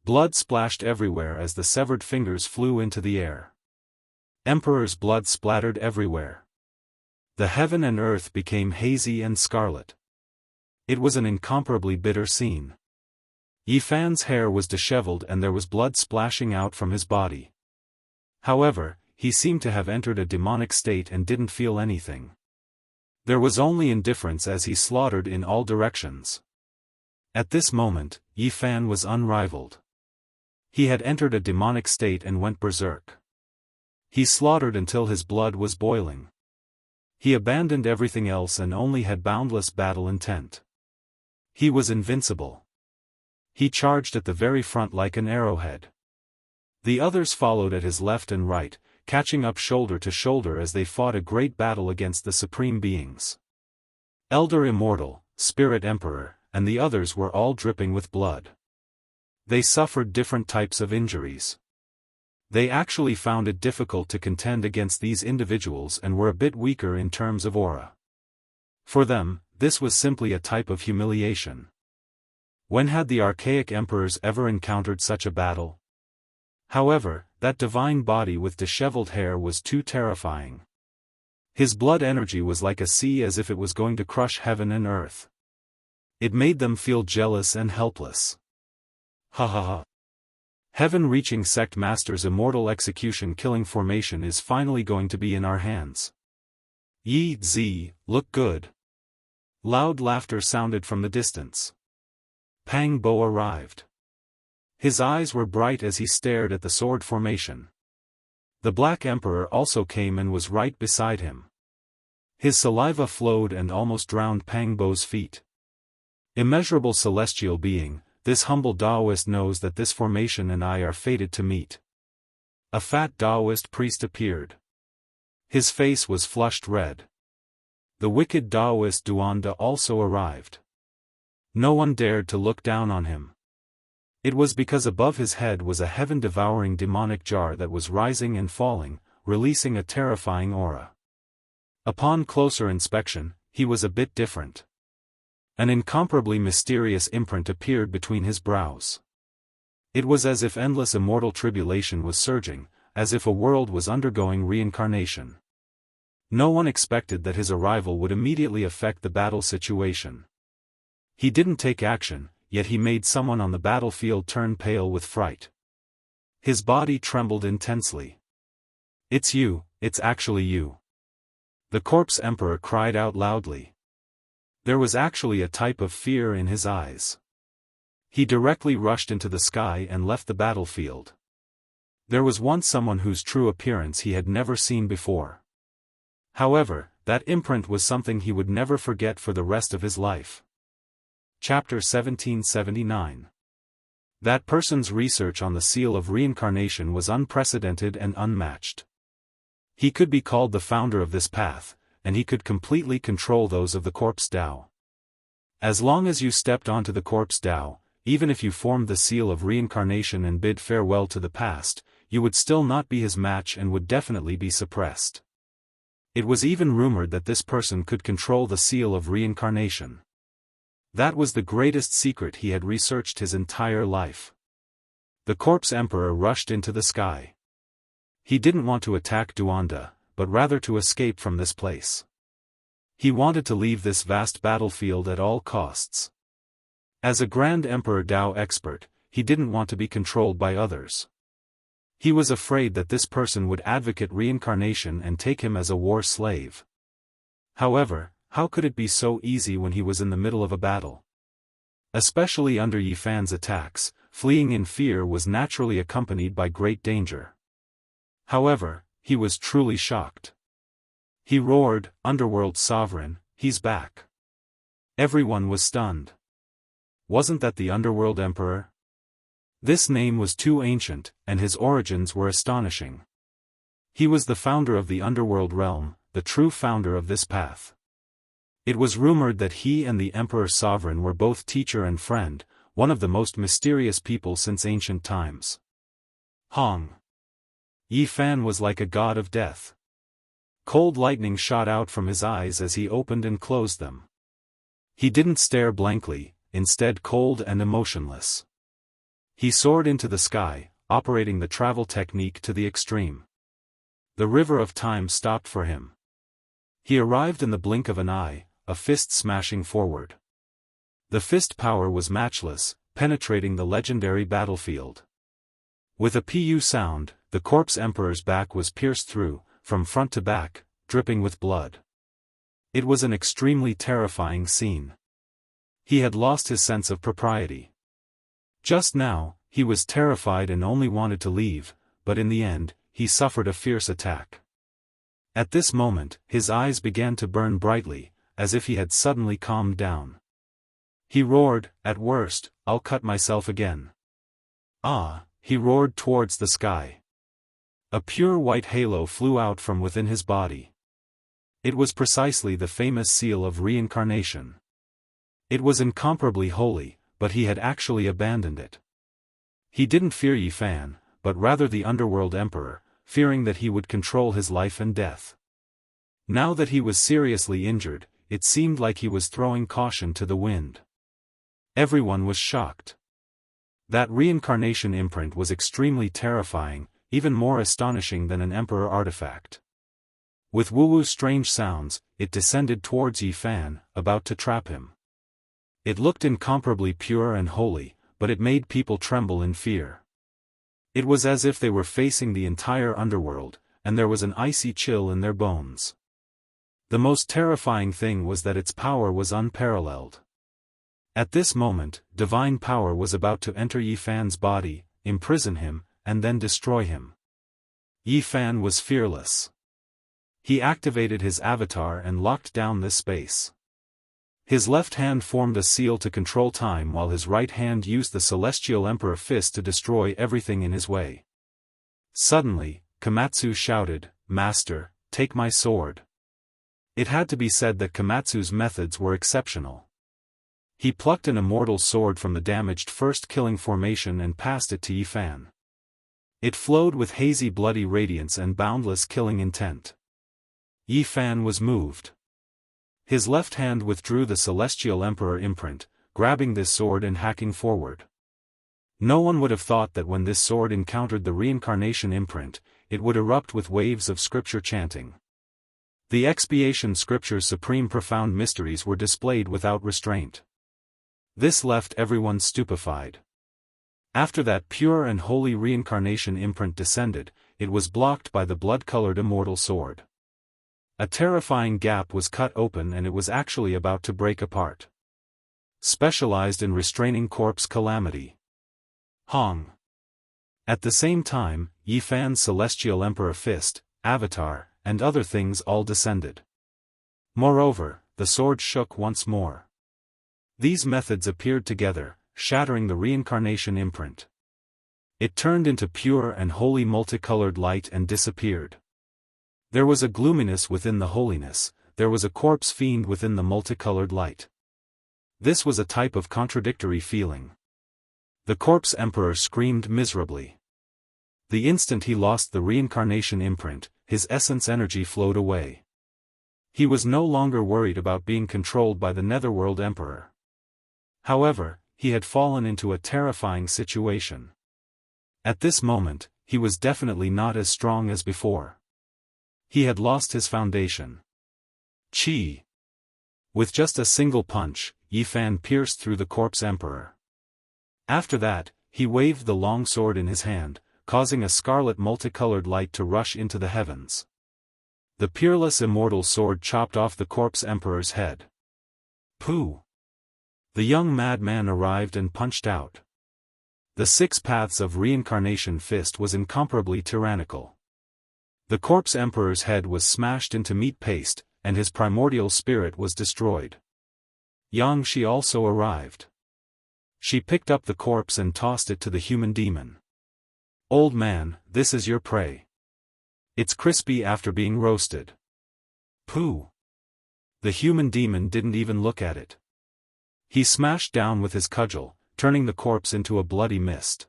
Speaker 1: Blood splashed everywhere as the severed fingers flew into the air. Emperor's blood splattered everywhere. The heaven and earth became hazy and scarlet. It was an incomparably bitter scene. Yi Fan's hair was disheveled and there was blood splashing out from his body. However, he seemed to have entered a demonic state and didn't feel anything. There was only indifference as he slaughtered in all directions. At this moment, Yi Fan was unrivaled. He had entered a demonic state and went berserk. He slaughtered until his blood was boiling. He abandoned everything else and only had boundless battle intent. He was invincible. He charged at the very front like an arrowhead. The others followed at his left and right, catching up shoulder to shoulder as they fought a great battle against the supreme beings. Elder Immortal, Spirit Emperor, and the others were all dripping with blood. They suffered different types of injuries. They actually found it difficult to contend against these individuals and were a bit weaker in terms of aura. For them, this was simply a type of humiliation. When had the archaic emperors ever encountered such a battle? However, that divine body with disheveled hair was too terrifying. His blood energy was like a sea as if it was going to crush heaven and earth. It made them feel jealous and helpless. Ha ha ha. Heaven-reaching sect master's immortal execution killing formation is finally going to be in our hands. Yi Zi, look good. Loud laughter sounded from the distance. Pang Bo arrived. His eyes were bright as he stared at the sword formation. The Black Emperor also came and was right beside him. His saliva flowed and almost drowned Pang Bo's feet. Immeasurable celestial being, this humble Daoist knows that this formation and I are fated to meet. A fat Daoist priest appeared. His face was flushed red. The wicked Daoist Duanda also arrived. No one dared to look down on him. It was because above his head was a heaven-devouring demonic jar that was rising and falling, releasing a terrifying aura. Upon closer inspection, he was a bit different. An incomparably mysterious imprint appeared between his brows. It was as if endless immortal tribulation was surging, as if a world was undergoing reincarnation. No one expected that his arrival would immediately affect the battle situation. He didn't take action, yet he made someone on the battlefield turn pale with fright. His body trembled intensely. "It's you, it's actually you." The corpse emperor cried out loudly. There was actually a type of fear in his eyes. He directly rushed into the sky and left the battlefield. There was once someone whose true appearance he had never seen before. However, that imprint was something he would never forget for the rest of his life. Chapter 1779. That person's research on the seal of reincarnation was unprecedented and unmatched. He could be called the founder of this path, and he could completely control those of the corpse Dao. As long as you stepped onto the corpse Dao, even if you formed the seal of reincarnation and bid farewell to the past, you would still not be his match and would definitely be suppressed. It was even rumored that this person could control the seal of reincarnation. That was the greatest secret he had researched his entire life. The corpse emperor rushed into the sky. He didn't want to attack Duanda, but rather to escape from this place. He wanted to leave this vast battlefield at all costs. As a Grand Emperor Dao expert, he didn't want to be controlled by others. He was afraid that this person would advocate reincarnation and take him as a war slave. However, how could it be so easy when he was in the middle of a battle? Especially under Yi Fan's attacks, fleeing in fear was naturally accompanied by great danger. However, he was truly shocked. He roared, "Underworld Sovereign, he's back." Everyone was stunned. Wasn't that the Underworld Emperor? This name was too ancient, and his origins were astonishing. He was the founder of the Underworld realm, the true founder of this path. It was rumored that he and the Emperor Sovereign were both teacher and friend, one of the most mysterious people since ancient times. Hong. Yi Fan was like a god of death. Cold lightning shot out from his eyes as he opened and closed them. He didn't stare blankly, instead cold and emotionless. He soared into the sky, operating the travel technique to the extreme. The river of time stopped for him. He arrived in the blink of an eye, a fist smashing forward. The fist power was matchless, penetrating the legendary battlefield. With a pu sound, the corpse emperor's back was pierced through, from front to back, dripping with blood. It was an extremely terrifying scene. He had lost his sense of propriety. Just now, he was terrified and only wanted to leave, but in the end, he suffered a fierce attack. At this moment, his eyes began to burn brightly, as if he had suddenly calmed down. He roared, "At worst, I'll cut myself again." Ah, he roared towards the sky. A pure white halo flew out from within his body. It was precisely the famous seal of reincarnation. It was incomparably holy, but he had actually abandoned it. He didn't fear Yi Fan, but rather the Underworld Emperor, fearing that he would control his life and death. Now that he was seriously injured, it seemed like he was throwing caution to the wind. Everyone was shocked. That reincarnation imprint was extremely terrifying, even more astonishing than an emperor artifact. With woo-woo strange sounds, it descended towards Yi Fan, about to trap him. It looked incomparably pure and holy, but it made people tremble in fear. It was as if they were facing the entire underworld, and there was an icy chill in their bones. The most terrifying thing was that its power was unparalleled. At this moment, divine power was about to enter Yi Fan's body, imprison him, and then destroy him. Yi Fan was fearless. He activated his avatar and locked down this space. His left hand formed a seal to control time while his right hand used the Celestial Emperor fist to destroy everything in his way. Suddenly, Komatsu shouted, "Master, take my sword." It had to be said that Komatsu's methods were exceptional. He plucked an immortal sword from the damaged first killing formation and passed it to Yi Fan. It flowed with hazy bloody radiance and boundless killing intent. Yi Fan was moved. His left hand withdrew the Celestial Emperor imprint, grabbing this sword and hacking forward. No one would have thought that when this sword encountered the reincarnation imprint, it would erupt with waves of scripture chanting. The expiation scripture's supreme profound mysteries were displayed without restraint. This left everyone stupefied. After that pure and holy reincarnation imprint descended, it was blocked by the blood-colored immortal sword. A terrifying gap was cut open and it was actually about to break apart. Specialized in restraining corpse calamity. Hong. At the same time, Yi Fan's Celestial Emperor fist, avatar, and other things all descended. Moreover, the sword shook once more. These methods appeared together, shattering the reincarnation imprint. It turned into pure and holy multicolored light and disappeared. There was a gloominess within the holiness, there was a corpse fiend within the multicolored light. This was a type of contradictory feeling. The corpse emperor screamed miserably. The instant he lost the reincarnation imprint, his essence energy flowed away. He was no longer worried about being controlled by the Netherworld Emperor. However, he had fallen into a terrifying situation. At this moment, he was definitely not as strong as before. He had lost his foundation. Chi. With just a single punch, Yi Fan pierced through the corpse emperor. After that, he waved the long sword in his hand, causing a scarlet multicolored light to rush into the heavens. The peerless immortal sword chopped off the corpse emperor's head. Pooh! The young madman arrived and punched out. The 6 paths of reincarnation fist was incomparably tyrannical. The corpse emperor's head was smashed into meat paste, and his primordial spirit was destroyed. Xianxia also arrived. She picked up the corpse and tossed it to the human demon. Old man, this is your prey. It's crispy after being roasted. Pooh! The human demon didn't even look at it. He smashed down with his cudgel, turning the corpse into a bloody mist.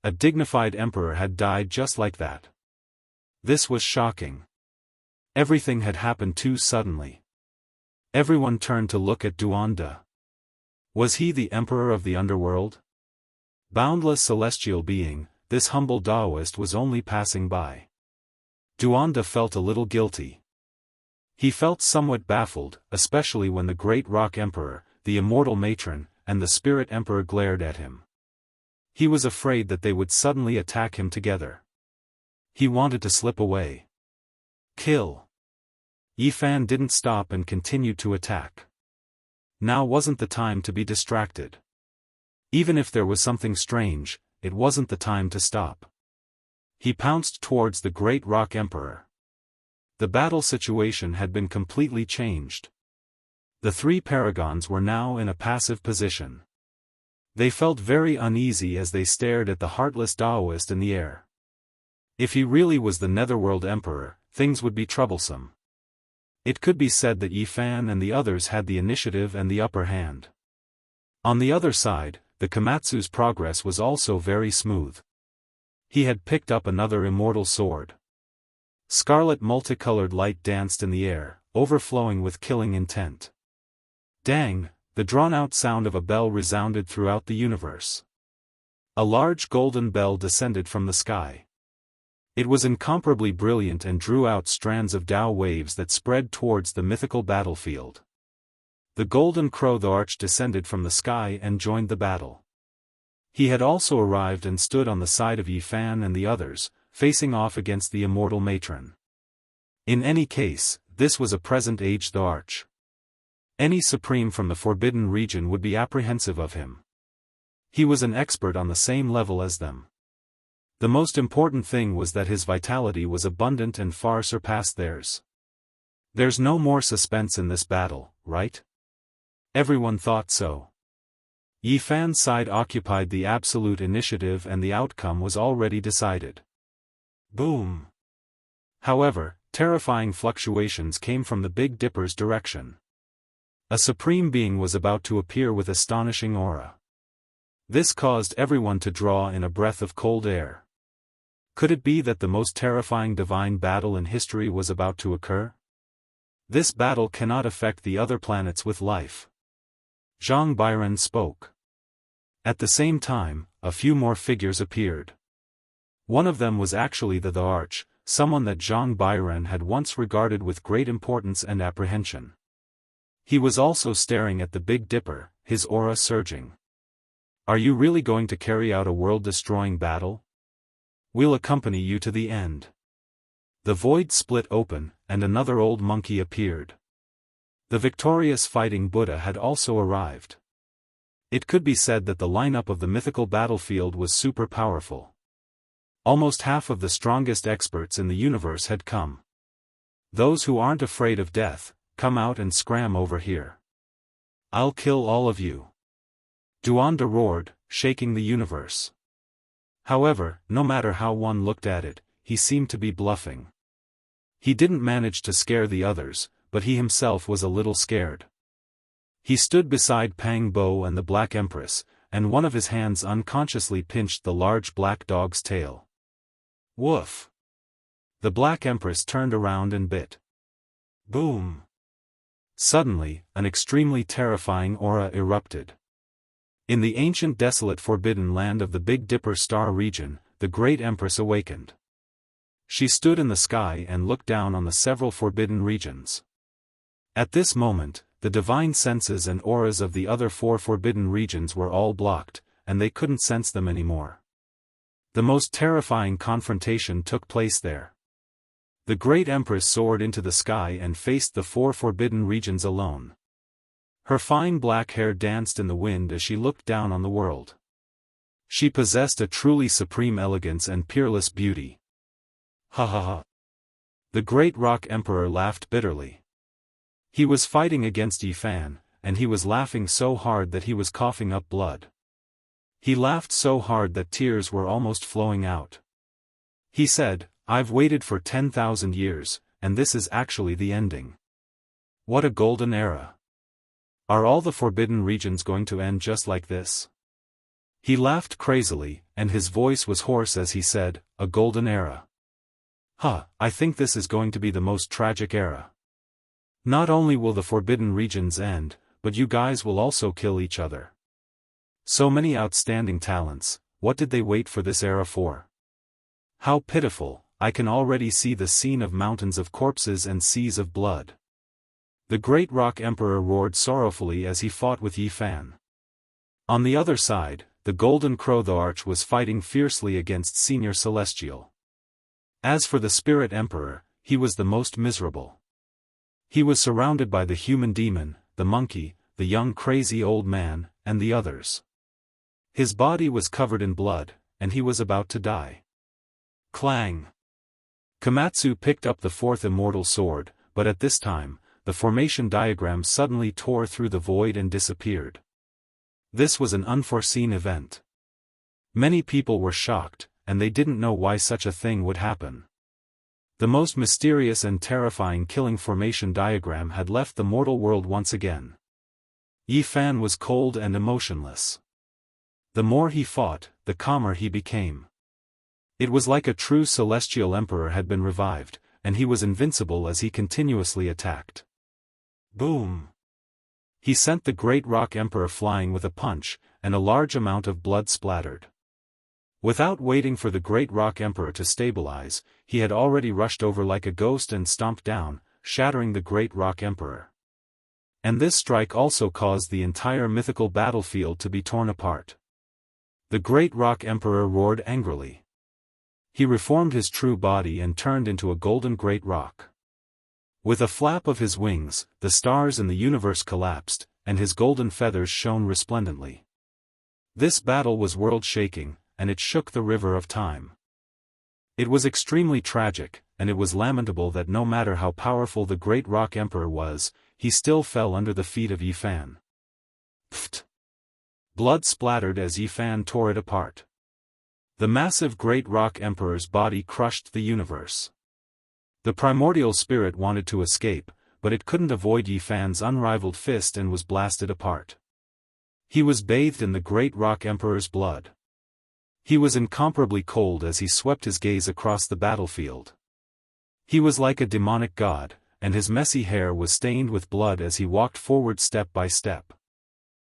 Speaker 1: A dignified emperor had died just like that. This was shocking. Everything had happened too suddenly. Everyone turned to look at Duanda. Was he the emperor of the underworld? Boundless celestial being, this humble Daoist was only passing by. Duanda felt a little guilty. He felt somewhat baffled, especially when the great rock emperor, the immortal matron, and the spirit emperor glared at him. He was afraid that they would suddenly attack him together. He wanted to slip away. Kill! Yi Fan didn't stop and continued to attack. Now wasn't the time to be distracted. Even if there was something strange, it wasn't the time to stop. He pounced towards the great rock emperor. The battle situation had been completely changed. The 3 paragons were now in a passive position. They felt very uneasy as they stared at the heartless Daoist in the air. If he really was the Netherworld Emperor, things would be troublesome. It could be said that Yi Fan and the others had the initiative and the upper hand. On the other side, the Komatsu's progress was also very smooth. He had picked up another immortal sword. Scarlet multicolored light danced in the air, overflowing with killing intent. Dang! The drawn-out sound of a bell resounded throughout the universe. A large golden bell descended from the sky. It was incomparably brilliant and drew out strands of Tao waves that spread towards the mythical battlefield. The golden crow the arch descended from the sky and joined the battle. He had also arrived and stood on the side of Yi Fan and the others, facing off against the immortal matron. In any case, this was a present-age the arch. Any supreme from the forbidden region would be apprehensive of him. He was an expert on the same level as them. The most important thing was that his vitality was abundant and far surpassed theirs. There's no more suspense in this battle, right? Everyone thought so. Yi Fan's side occupied the absolute initiative and the outcome was already decided. Boom! However, terrifying fluctuations came from the Big Dipper's direction. A supreme being was about to appear with astonishing aura. This caused everyone to draw in a breath of cold air. Could it be that the most terrifying divine battle in history was about to occur? This battle cannot affect the other planets with life. Zhang Bairen spoke. At the same time, a few more figures appeared. One of them was actually the Arch, someone that Zhang Bairen had once regarded with great importance and apprehension. He was also staring at the Big Dipper, his aura surging. Are you really going to carry out a world-destroying battle? We'll accompany you to the end. The void split open, and another old monkey appeared. The victorious fighting Buddha had also arrived. It could be said that the lineup of the mythical battlefield was super powerful. Almost half of the strongest experts in the universe had come. Those who aren't afraid of death, come out and scram over here. I'll kill all of you. Duanda roared, shaking the universe. However, no matter how one looked at it, he seemed to be bluffing. He didn't manage to scare the others, but he himself was a little scared. He stood beside Pang Bo and the Black Empress, and one of his hands unconsciously pinched the large black dog's tail. Woof! The Black Empress turned around and bit. Boom! Suddenly, an extremely terrifying aura erupted. In the ancient desolate forbidden land of the Big Dipper star region, the great empress awakened. She stood in the sky and looked down on the several forbidden regions. At this moment, the divine senses and auras of the other 4 forbidden regions were all blocked, and they couldn't sense them anymore. The most terrifying confrontation took place there. The great empress soared into the sky and faced the 4 forbidden regions alone. Her fine black hair danced in the wind as she looked down on the world. She possessed a truly supreme elegance and peerless beauty. Ha ha ha. The great rock emperor laughed bitterly. He was fighting against Yi Fan, and he was laughing so hard that he was coughing up blood. He laughed so hard that tears were almost flowing out. He said, "I've waited for 10,000 years, and this is actually the ending. What a golden era. Are all the forbidden regions going to end just like this?" He laughed crazily, and his voice was hoarse as he said, "A golden era. I think this is going to be the most tragic era. Not only will the forbidden regions end, but you guys will also kill each other. So many outstanding talents, what did they wait for this era for? How pitiful, I can already see the scene of mountains of corpses and seas of blood." The great rock emperor roared sorrowfully as he fought with Yi Fan. On the other side, the golden crow the arch was fighting fiercely against Senior Celestial. As for the spirit emperor, he was the most miserable. He was surrounded by the human demon, the monkey, the young crazy old man, and the others. His body was covered in blood, and he was about to die. Clang! Komatsu picked up the 4th immortal sword, but at this time, the formation diagram suddenly tore through the void and disappeared. This was an unforeseen event. Many people were shocked, and they didn't know why such a thing would happen. The most mysterious and terrifying killing formation diagram had left the mortal world once again. Yi Fan was cold and emotionless. The more he fought, the calmer he became. It was like a true celestial emperor had been revived, and he was invincible as he continuously attacked. Boom! He sent the great rock emperor flying with a punch, and a large amount of blood splattered. Without waiting for the great rock emperor to stabilize, he had already rushed over like a ghost and stomped down, shattering the great rock emperor. And this strike also caused the entire mythical battlefield to be torn apart. The great rock emperor roared angrily. He reformed his true body and turned into a golden great rock. With a flap of his wings, the stars in the universe collapsed, and his golden feathers shone resplendently. This battle was world-shaking, and it shook the river of time. It was extremely tragic, and it was lamentable that no matter how powerful the great rock emperor was, he still fell under the feet of Yi Fan. Pfft! Blood splattered as Yi Fan tore it apart. The massive great rock emperor's body crushed the universe. The primordial spirit wanted to escape, but it couldn't avoid Yi Fan's unrivaled fist and was blasted apart. He was bathed in the great rock emperor's blood. He was incomparably cold as he swept his gaze across the battlefield. He was like a demonic god, and his messy hair was stained with blood as he walked forward step by step.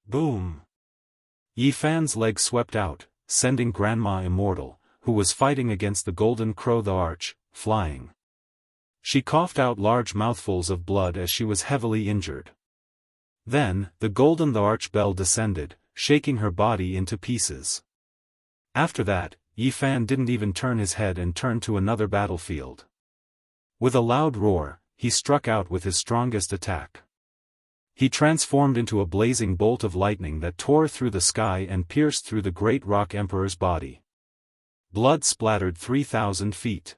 Speaker 1: Boom! Yi Fan's leg swept out, sending Grandma Immortal, who was fighting against the golden crow the arch, flying. She coughed out large mouthfuls of blood as she was heavily injured. Then, the golden the arch bell descended, shaking her body into pieces. After that, Yi Fan didn't even turn his head and turned to another battlefield. With a loud roar, he struck out with his strongest attack. He transformed into a blazing bolt of lightning that tore through the sky and pierced through the great rock emperor's body. Blood splattered 3,000 feet.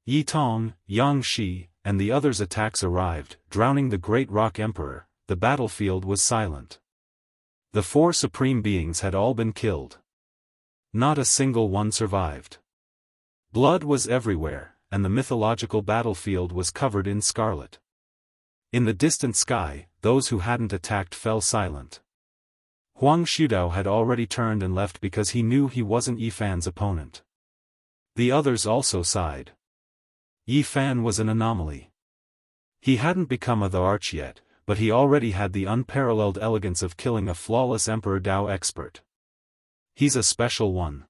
Speaker 1: Yi Tong, Yang Shi, and the others' attacks arrived, drowning the great rock emperor. The battlefield was silent. The 4 supreme beings had all been killed. Not a single one survived. Blood was everywhere, and the mythological battlefield was covered in scarlet. In the distant sky, those who hadn't attacked fell silent. Huang Shudao had already turned and left because he knew he wasn't Yi Fan's opponent. The others also sighed. Yi Fan was an anomaly. He hadn't become a Daoist yet, but he already had the unparalleled elegance of killing a flawless Emperor Dao expert. He's a special one.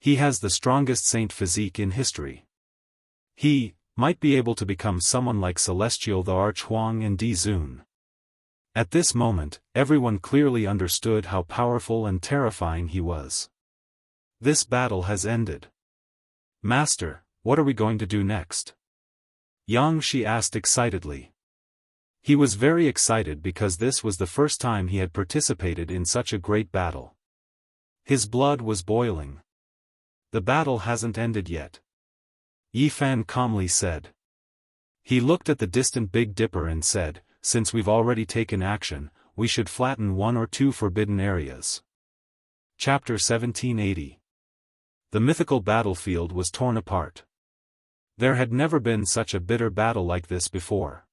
Speaker 1: He has the strongest saint physique in history. He might be able to become someone like Celestial the Archhuang and Di Zun. At this moment, everyone clearly understood how powerful and terrifying he was. This battle has ended. Master, what are we going to do next? Xianxia asked excitedly. He was very excited because this was the first time he had participated in such a great battle. His blood was boiling. The battle hasn't ended yet. Yifan calmly said. He looked at the distant Big Dipper and said, since we've already taken action, we should flatten one or two forbidden areas. Chapter 1780. The mythical battlefield was torn apart. There had never been such a bitter battle like this before.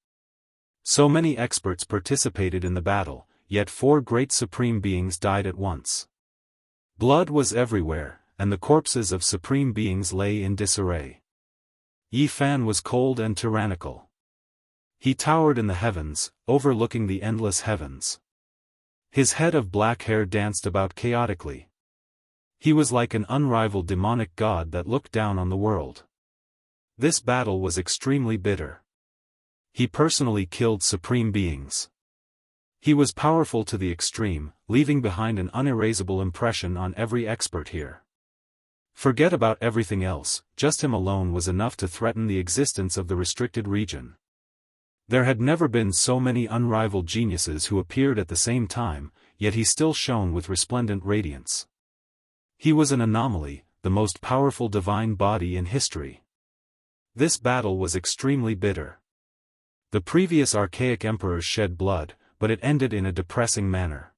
Speaker 1: So many experts participated in the battle, yet 4 great supreme beings died at once. Blood was everywhere, and the corpses of supreme beings lay in disarray. Yifan was cold and tyrannical. He towered in the heavens, overlooking the endless heavens. His head of black hair danced about chaotically. He was like an unrivaled demonic god that looked down on the world. This battle was extremely bitter. He personally killed supreme beings. He was powerful to the extreme, leaving behind an unerasable impression on every expert here. Forget about everything else, just him alone was enough to threaten the existence of the restricted region. There had never been so many unrivaled geniuses who appeared at the same time, yet he still shone with resplendent radiance. He was an anomaly, the most powerful divine body in history. This battle was extremely bitter. The previous archaic emperors shed blood, but it ended in a depressing manner.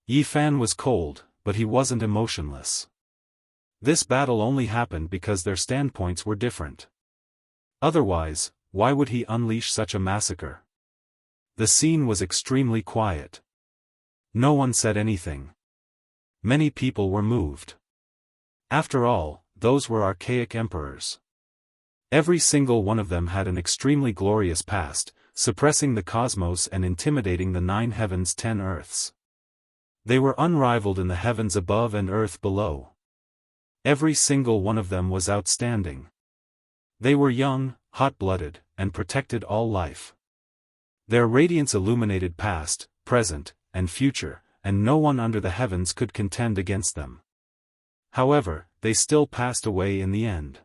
Speaker 1: Yifan was cold, but he wasn't emotionless. This battle only happened because their standpoints were different. Otherwise, why would he unleash such a massacre? The scene was extremely quiet. No one said anything. Many people were moved. After all, those were archaic emperors. Every single one of them had an extremely glorious past, suppressing the cosmos and intimidating the 9 heavens 10 earths. They were unrivaled in the heavens above and earth below. Every single one of them was outstanding. They were young, hot-blooded, and protected all life. Their radiance illuminated past, present, and future, and no one under the heavens could contend against them. However, they still passed away in the end.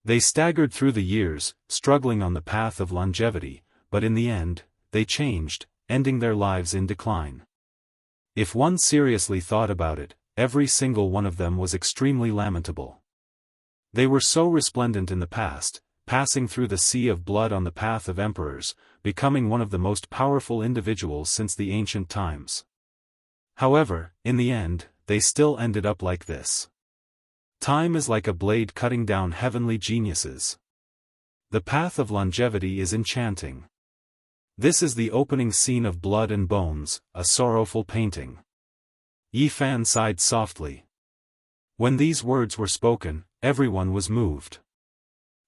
Speaker 1: They staggered through the years, struggling on the path of longevity, but in the end, they changed, ending their lives in decline. If one seriously thought about it, every single one of them was extremely lamentable. They were so resplendent in the past, passing through the sea of blood on the path of emperors, becoming one of the most powerful individuals since the ancient times. However, in the end, they still ended up like this. Time is like a blade cutting down heavenly geniuses. The path of longevity is enchanting. This is the opening scene of Blood and Bones, a sorrowful painting. Yifan sighed softly. When these words were spoken, everyone was moved.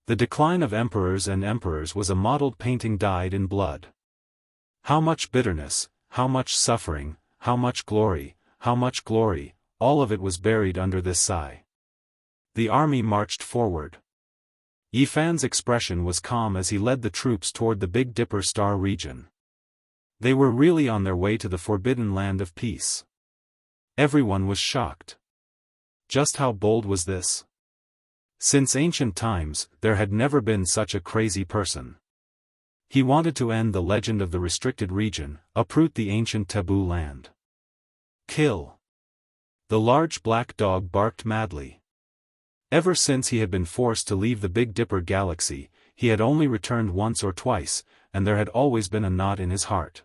Speaker 1: The decline of emperors and emperors was a modeled painting dyed in blood. How much bitterness, how much suffering, how much glory, all of it was buried under this sigh. The army marched forward. Yifan's expression was calm as he led the troops toward the Big Dipper star region. They were really on their way to the forbidden land of peace. Everyone was shocked. Just how bold was this? Since ancient times, there had never been such a crazy person. He wanted to end the legend of the restricted region, uproot the ancient taboo land. Kill. The large black dog barked madly. Ever since he had been forced to leave the Big Dipper galaxy, he had only returned once or twice, and there had always been a knot in his heart.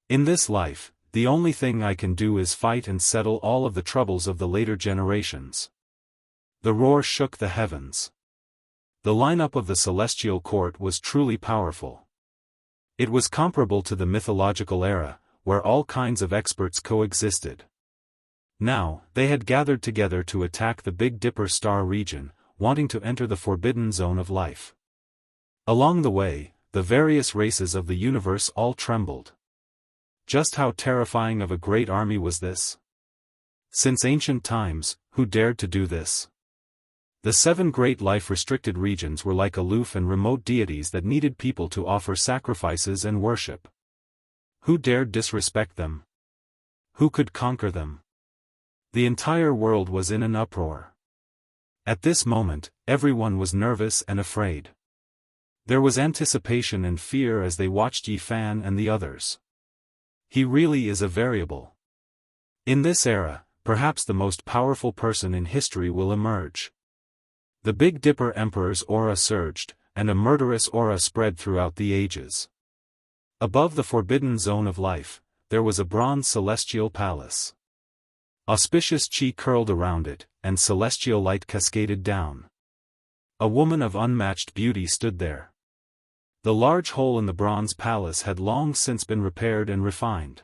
Speaker 1: In this life, the only thing I can do is fight and settle all of the troubles of the later generations. The roar shook the heavens. The lineup of the celestial court was truly powerful. It was comparable to the mythological era, where all kinds of experts coexisted. Now, they had gathered together to attack the Big Dipper star region, wanting to enter the forbidden zone of life. Along the way, the various races of the universe all trembled. Just how terrifying of a great army was this? Since ancient times, who dared to do this? The 7 great life-restricted regions were like aloof and remote deities that needed people to offer sacrifices and worship. Who dared disrespect them? Who could conquer them? The entire world was in an uproar. At this moment, everyone was nervous and afraid. There was anticipation and fear as they watched Yi Fan and the others. He really is a variable. In this era, perhaps the most powerful person in history will emerge. The Big Dipper Emperor's aura surged, and a murderous aura spread throughout the ages. Above the forbidden zone of life, there was a bronze celestial palace. Auspicious chi curled around it, and celestial light cascaded down. A woman of unmatched beauty stood there. The large hole in the bronze palace had long since been repaired and refined.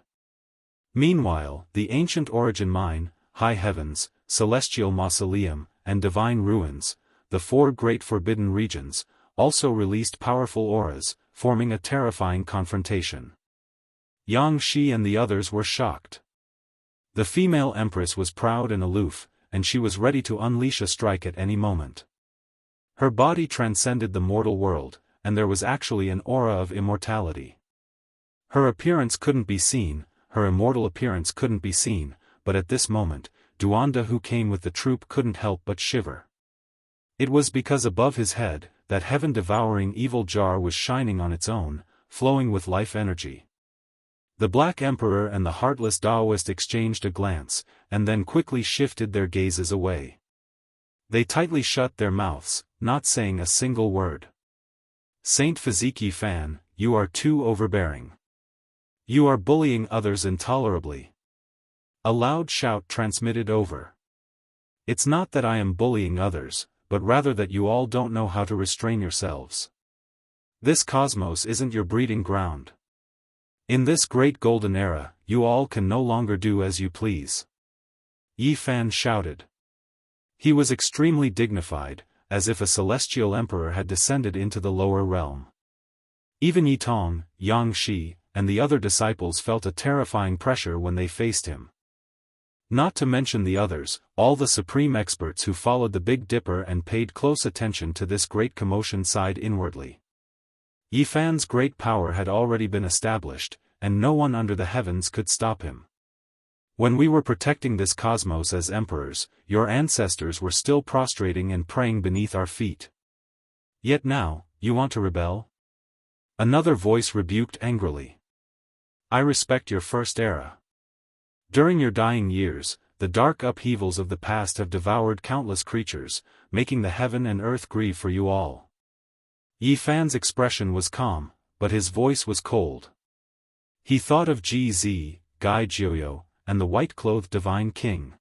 Speaker 1: Meanwhile, the ancient origin mine, high heavens, celestial mausoleum, and divine ruins, the 4 great forbidden regions, also released powerful auras, forming a terrifying confrontation. Yang Shi and the others were shocked. The female empress was proud and aloof, and she was ready to unleash a strike at any moment. Her body transcended the mortal world, and there was actually an aura of immortality. Her appearance couldn't be seen, her immortal appearance couldn't be seen, but at this moment, Duanda who came with the troop couldn't help but shiver. It was because above his head, that heaven-devouring evil jar was shining on its own, flowing with life energy. The Black Emperor and the heartless Daoist exchanged a glance, and then quickly shifted their gazes away. They tightly shut their mouths, not saying a single word. Saint Physique Fan, you are too overbearing. You are bullying others intolerably. A loud shout transmitted over. It's not that I am bullying others, but rather that you all don't know how to restrain yourselves. This cosmos isn't your breeding ground. In this great golden era, you all can no longer do as you please. Yi Fan shouted. He was extremely dignified, as if a celestial emperor had descended into the lower realm. Even Yi Tong, Yang Shi, and the other disciples felt a terrifying pressure when they faced him. Not to mention the others, all the supreme experts who followed the Big Dipper and paid close attention to this great commotion sighed inwardly. Yi Fan's great power had already been established, and no one under the heavens could stop him. When we were protecting this cosmos as emperors, your ancestors were still prostrating and praying beneath our feet. Yet now, you want to rebel? Another voice rebuked angrily. I respect your first era. During your dying years, the dark upheavals of the past have devoured countless creatures, making the heaven and earth grieve for you all. Yi Fan's expression was calm, but his voice was cold. He thought of GZ, Gai Jiuyo, and the white-clothed divine king.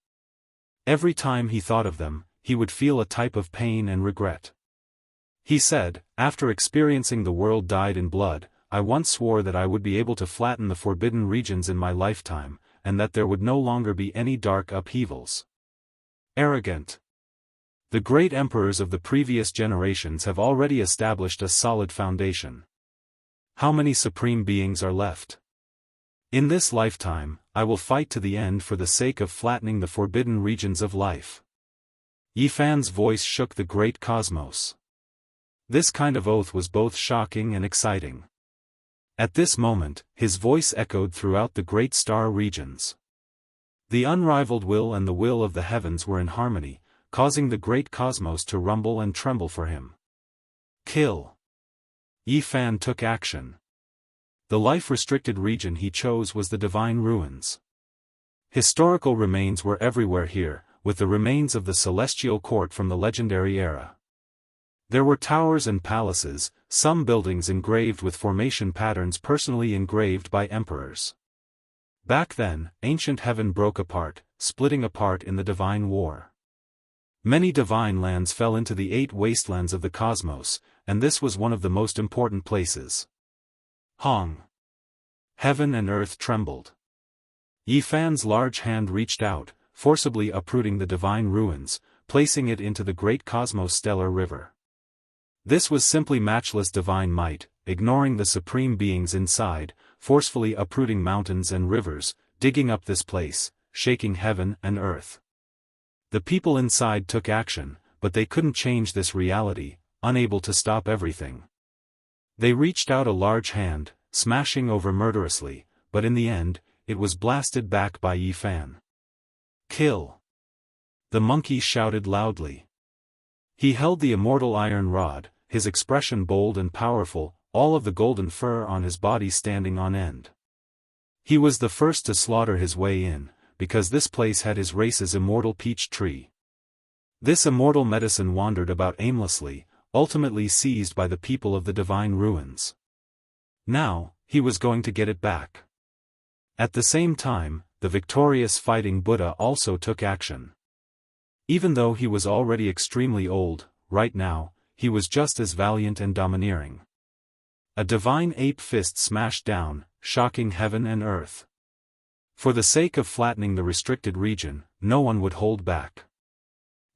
Speaker 1: Every time he thought of them, he would feel a type of pain and regret. He said, after experiencing the world dyed in blood, I once swore that I would be able to flatten the forbidden regions in my lifetime, and that there would no longer be any dark upheavals. Arrogant. The great emperors of the previous generations have already established a solid foundation. How many supreme beings are left? In this lifetime, I will fight to the end for the sake of flattening the forbidden regions of life. Yi Fan's voice shook the great cosmos. This kind of oath was both shocking and exciting. At this moment, his voice echoed throughout the great star regions. The unrivaled will and the will of the heavens were in harmony, causing the great cosmos to rumble and tremble for him. Kill. Yi Fan took action. The life-restricted region he chose was the Divine Ruins. Historical remains were everywhere here, with the remains of the celestial court from the legendary era. There were towers and palaces, some buildings engraved with formation patterns personally engraved by emperors. Back then, ancient heaven broke apart, splitting apart in the divine war. Many divine lands fell into the 8 wastelands of the cosmos, and this was one of the most important places. Hong. Heaven and earth trembled. Yi Fan's large hand reached out, forcibly uprooting the divine ruins, placing it into the great cosmos stellar river. This was simply matchless divine might, ignoring the supreme beings inside, forcefully uprooting mountains and rivers, digging up this place, shaking heaven and earth. The people inside took action, but they couldn't change this reality, unable to stop everything. They reached out a large hand, smashing over murderously, but in the end, it was blasted back by Yi Fan. Kill! The monkey shouted loudly. He held the immortal iron rod, his expression bold and powerful, all of the golden fur on his body standing on end. He was the first to slaughter his way in, because this place had his race's immortal peach tree. This immortal medicine wandered about aimlessly, ultimately seized by the people of the divine ruins. Now, he was going to get it back. At the same time, the victorious fighting Buddha also took action. Even though he was already extremely old, right now, he was just as valiant and domineering. A divine ape fist smashed down, shocking heaven and earth. For the sake of flattening the restricted region, no one would hold back.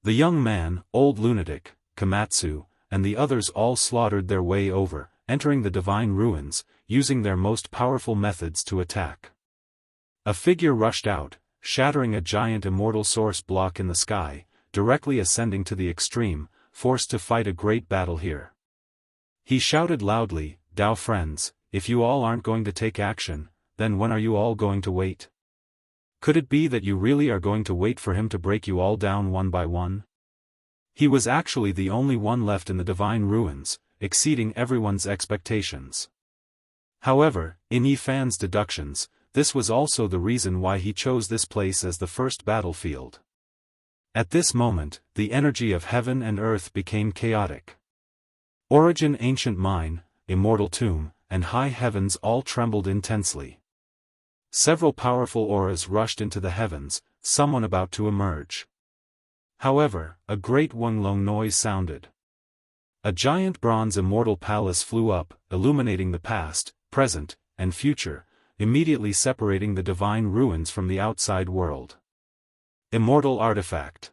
Speaker 1: The young man, old lunatic, Komatsu, and the others all slaughtered their way over, entering the divine ruins, using their most powerful methods to attack. A figure rushed out, shattering a giant immortal source block in the sky, directly ascending to the extreme, forced to fight a great battle here. He shouted loudly, "Dao friends, if you all aren't going to take action, then when are you all going to wait? Could it be that you really are going to wait for him to break you all down one by one?" He was actually the only one left in the divine ruins, exceeding everyone's expectations. However, in Yi Fan's deductions, this was also the reason why he chose this place as the first battlefield. At this moment, the energy of heaven and earth became chaotic. Origin, ancient mine, immortal tomb, and high heavens all trembled intensely. Several powerful auras rushed into the heavens, someone about to emerge. However, a great Weng-long noise sounded. A giant bronze immortal palace flew up, illuminating the past, present, and future, immediately separating the divine ruins from the outside world. Immortal artifact.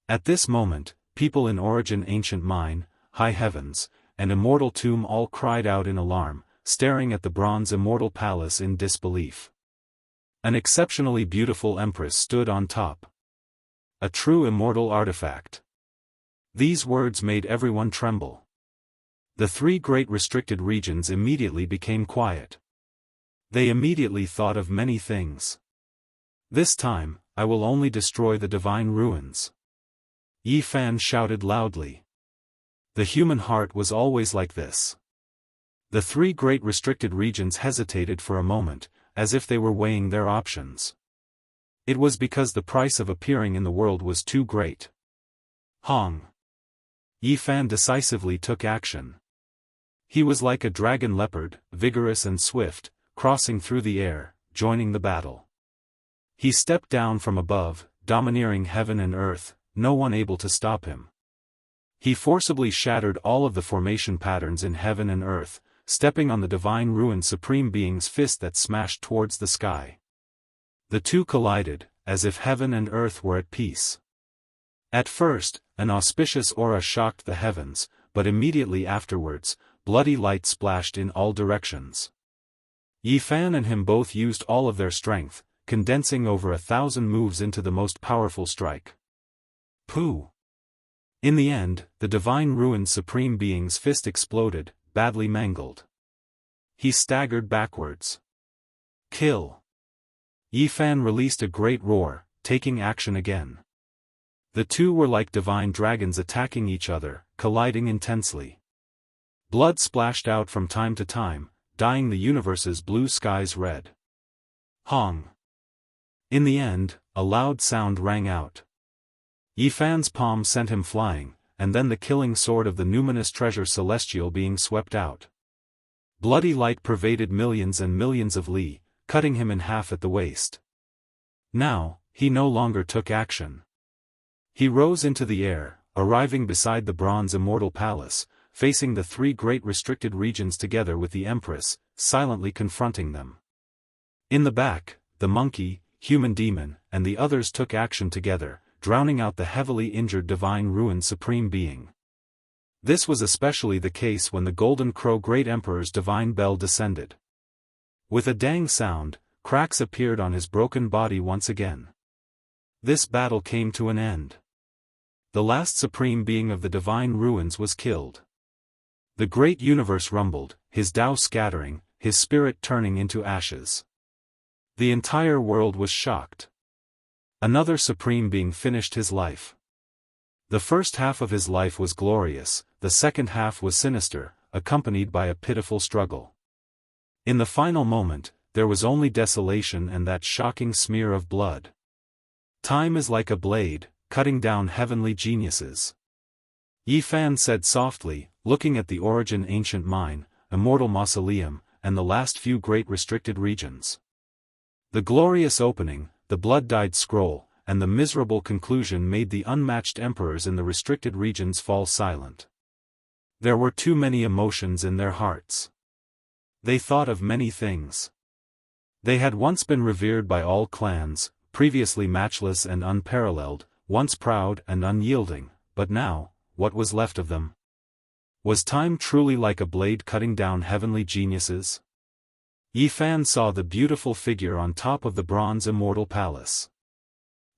Speaker 1: At this moment, people in Origin, ancient mine, high heavens, and immortal tomb all cried out in alarm, staring at the bronze immortal palace in disbelief. An exceptionally beautiful empress stood on top. A true immortal artifact. These words made everyone tremble. The three great restricted regions immediately became quiet. They immediately thought of many things. This time, I will only destroy the divine ruins. Yi Fan shouted loudly. The human heart was always like this. The three great restricted regions hesitated for a moment, as if they were weighing their options. It was because the price of appearing in the world was too great. Hong. Yi Fan decisively took action. He was like a dragon leopard, vigorous and swift, crossing through the air, joining the battle. He stepped down from above, domineering heaven and earth, no one able to stop him. He forcibly shattered all of the formation patterns in heaven and earth, stepping on the divine ruin supreme being's fist that smashed towards the sky. The two collided, as if heaven and earth were at peace. At first, an auspicious aura shocked the heavens, but immediately afterwards, bloody light splashed in all directions. Yi Fan and him both used all of their strength, condensing over 1,000 moves into the most powerful strike. Pooh! In the end, the divine ruin's supreme being's fist exploded, badly mangled. He staggered backwards. Kill! Yi Fan released a great roar, taking action again. The two were like divine dragons attacking each other, colliding intensely. Blood splashed out from time to time, dyeing the universe's blue skies red. Hong! In the end, a loud sound rang out. Yi Fan's palm sent him flying, and then the killing sword of the numinous treasure celestial being swept out. Bloody light pervaded millions and millions of li, cutting him in half at the waist. Now, he no longer took action. He rose into the air, arriving beside the bronze immortal palace, facing the three great restricted regions together with the Empress, silently confronting them. In the back, the monkey, human demon, and the others took action together, drowning out the heavily injured divine ruin supreme being. This was especially the case when the Golden Crow Great Emperor's divine bell descended. With a dang sound, cracks appeared on his broken body once again. This battle came to an end. The last supreme being of the divine ruins was killed. The great universe rumbled, his Tao scattering, his spirit turning into ashes. The entire world was shocked. Another supreme being finished his life. The first half of his life was glorious, the second half was sinister, accompanied by a pitiful struggle. In the final moment, there was only desolation and that shocking smear of blood. Time is like a blade, cutting down heavenly geniuses. Yi Fan said softly, looking at the origin ancient mine, immortal mausoleum, and the last few great restricted regions. The glorious opening, the blood-dyed scroll, and the miserable conclusion made the unmatched emperors in the restricted regions fall silent. There were too many emotions in their hearts. They thought of many things. They had once been revered by all clans, previously matchless and unparalleled, once proud and unyielding, but now, what was left of them? Was time truly like a blade cutting down heavenly geniuses? Yi Fan saw the beautiful figure on top of the bronze immortal palace.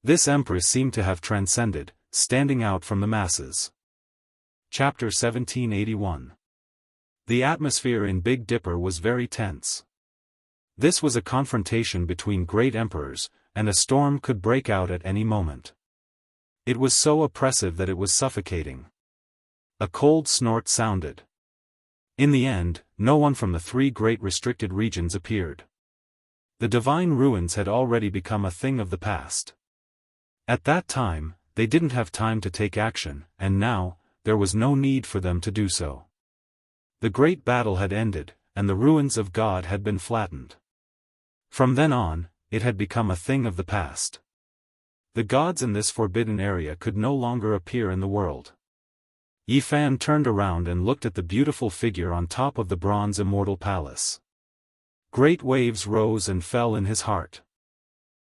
Speaker 1: This empress seemed to have transcended, standing out from the masses. Chapter 1781. The atmosphere in Big Dipper was very tense. This was a confrontation between great emperors, and a storm could break out at any moment. It was so oppressive that it was suffocating. A cold snort sounded. In the end, no one from the three great restricted regions appeared. The divine ruins had already become a thing of the past. At that time, they didn't have time to take action, and now, there was no need for them to do so. The great battle had ended, and the ruins of God had been flattened. From then on, it had become a thing of the past. The gods in this forbidden area could no longer appear in the world. Yi Fan turned around and looked at the beautiful figure on top of the bronze immortal palace. Great waves rose and fell in his heart.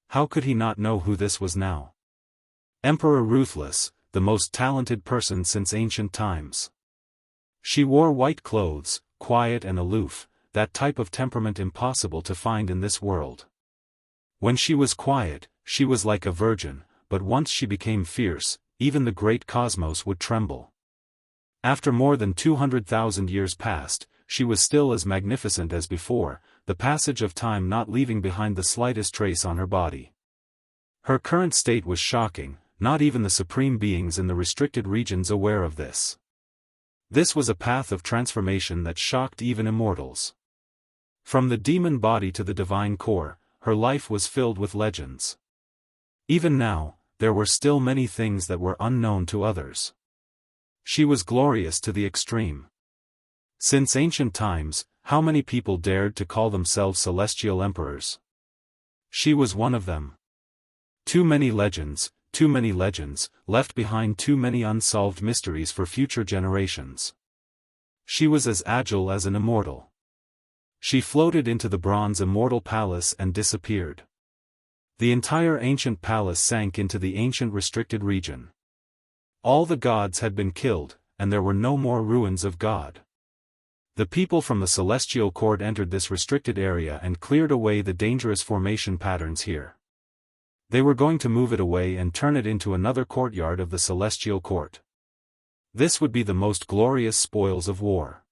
Speaker 1: How could he not know who this was now? Emperor Ruthless, the most talented person since ancient times. She wore white clothes, quiet and aloof, that type of temperament impossible to find in this world. When she was quiet, she was like a virgin, but once she became fierce, even the great cosmos would tremble. After more than 200,000 years passed, she was still as magnificent as before, the passage of time not leaving behind the slightest trace on her body. Her current state was shocking, not even the supreme beings in the restricted regions aware of this. This was a path of transformation that shocked even immortals. From the demon body to the divine core, her life was filled with legends. Even now, there were still many things that were unknown to others. She was glorious to the extreme. Since ancient times, how many people dared to call themselves celestial emperors? She was one of them. Too many legends, left behind too many unsolved mysteries for future generations. She was as agile as an immortal. She floated into the bronze immortal palace and disappeared. The entire ancient palace sank into the ancient restricted region. All the gods had been killed, and there were no more ruins of God. The people from the celestial court entered this restricted area and cleared away the dangerous formation patterns here. They were going to move it away and turn it into another courtyard of the celestial court. This would be the most glorious spoils of war.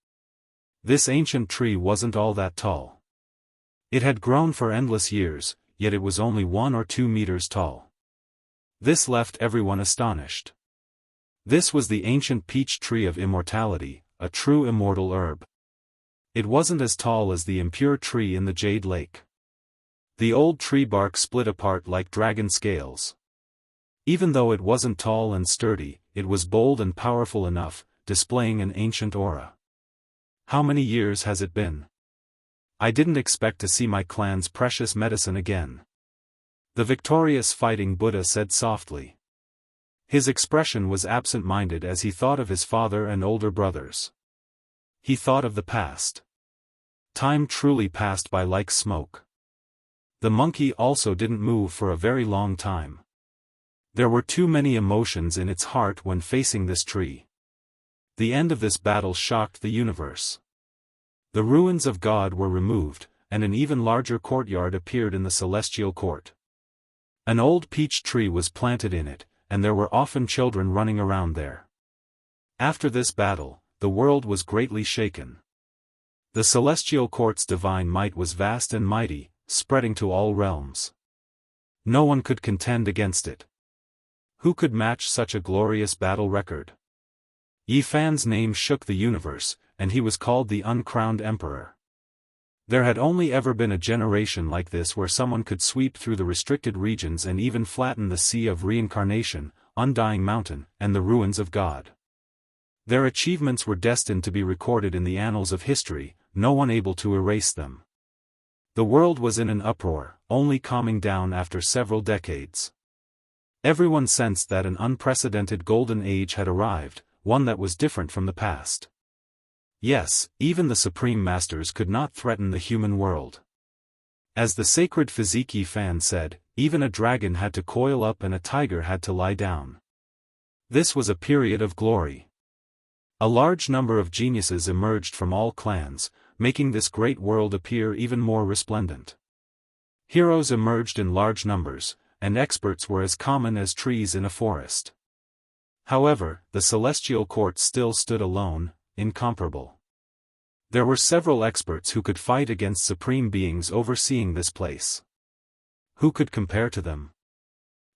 Speaker 1: This ancient tree wasn't all that tall. It had grown for endless years, yet it was only 1 or 2 meters tall. This left everyone astonished. This was the ancient peach tree of immortality, a true immortal herb. It wasn't as tall as the impure tree in the Jade Lake. The old tree bark split apart like dragon scales. Even though it wasn't tall and sturdy, it was bold and powerful enough, displaying an ancient aura. How many years has it been? I didn't expect to see my clan's precious medicine again. The victorious fighting Buddha said softly. His expression was absent-minded as he thought of his father and older brothers. He thought of the past. Time truly passed by like smoke. The monkey also didn't move for a very long time. There were too many emotions in its heart when facing this tree. The end of this battle shocked the universe. The ruins of God were removed, and an even larger courtyard appeared in the celestial court. An old peach tree was planted in it, and there were often children running around there. After this battle, the world was greatly shaken. The celestial court's divine might was vast and mighty, spreading to all realms. No one could contend against it. Who could match such a glorious battle record? Yi Fan's name shook the universe, and he was called the uncrowned emperor. There had only ever been a generation like this where someone could sweep through the restricted regions and even flatten the sea of reincarnation, Undying Mountain, and the ruins of God. Their achievements were destined to be recorded in the annals of history, no one able to erase them. The world was in an uproar, only calming down after several decades. Everyone sensed that an unprecedented golden age had arrived, one that was different from the past. Yes, even the supreme masters could not threaten the human world. As the sacred physique Yi Fan said, even a dragon had to coil up and a tiger had to lie down. This was a period of glory. A large number of geniuses emerged from all clans, making this great world appear even more resplendent. Heroes emerged in large numbers, and experts were as common as trees in a forest. However, the celestial court still stood alone, incomparable. There were several experts who could fight against supreme beings overseeing this place. Who could compare to them?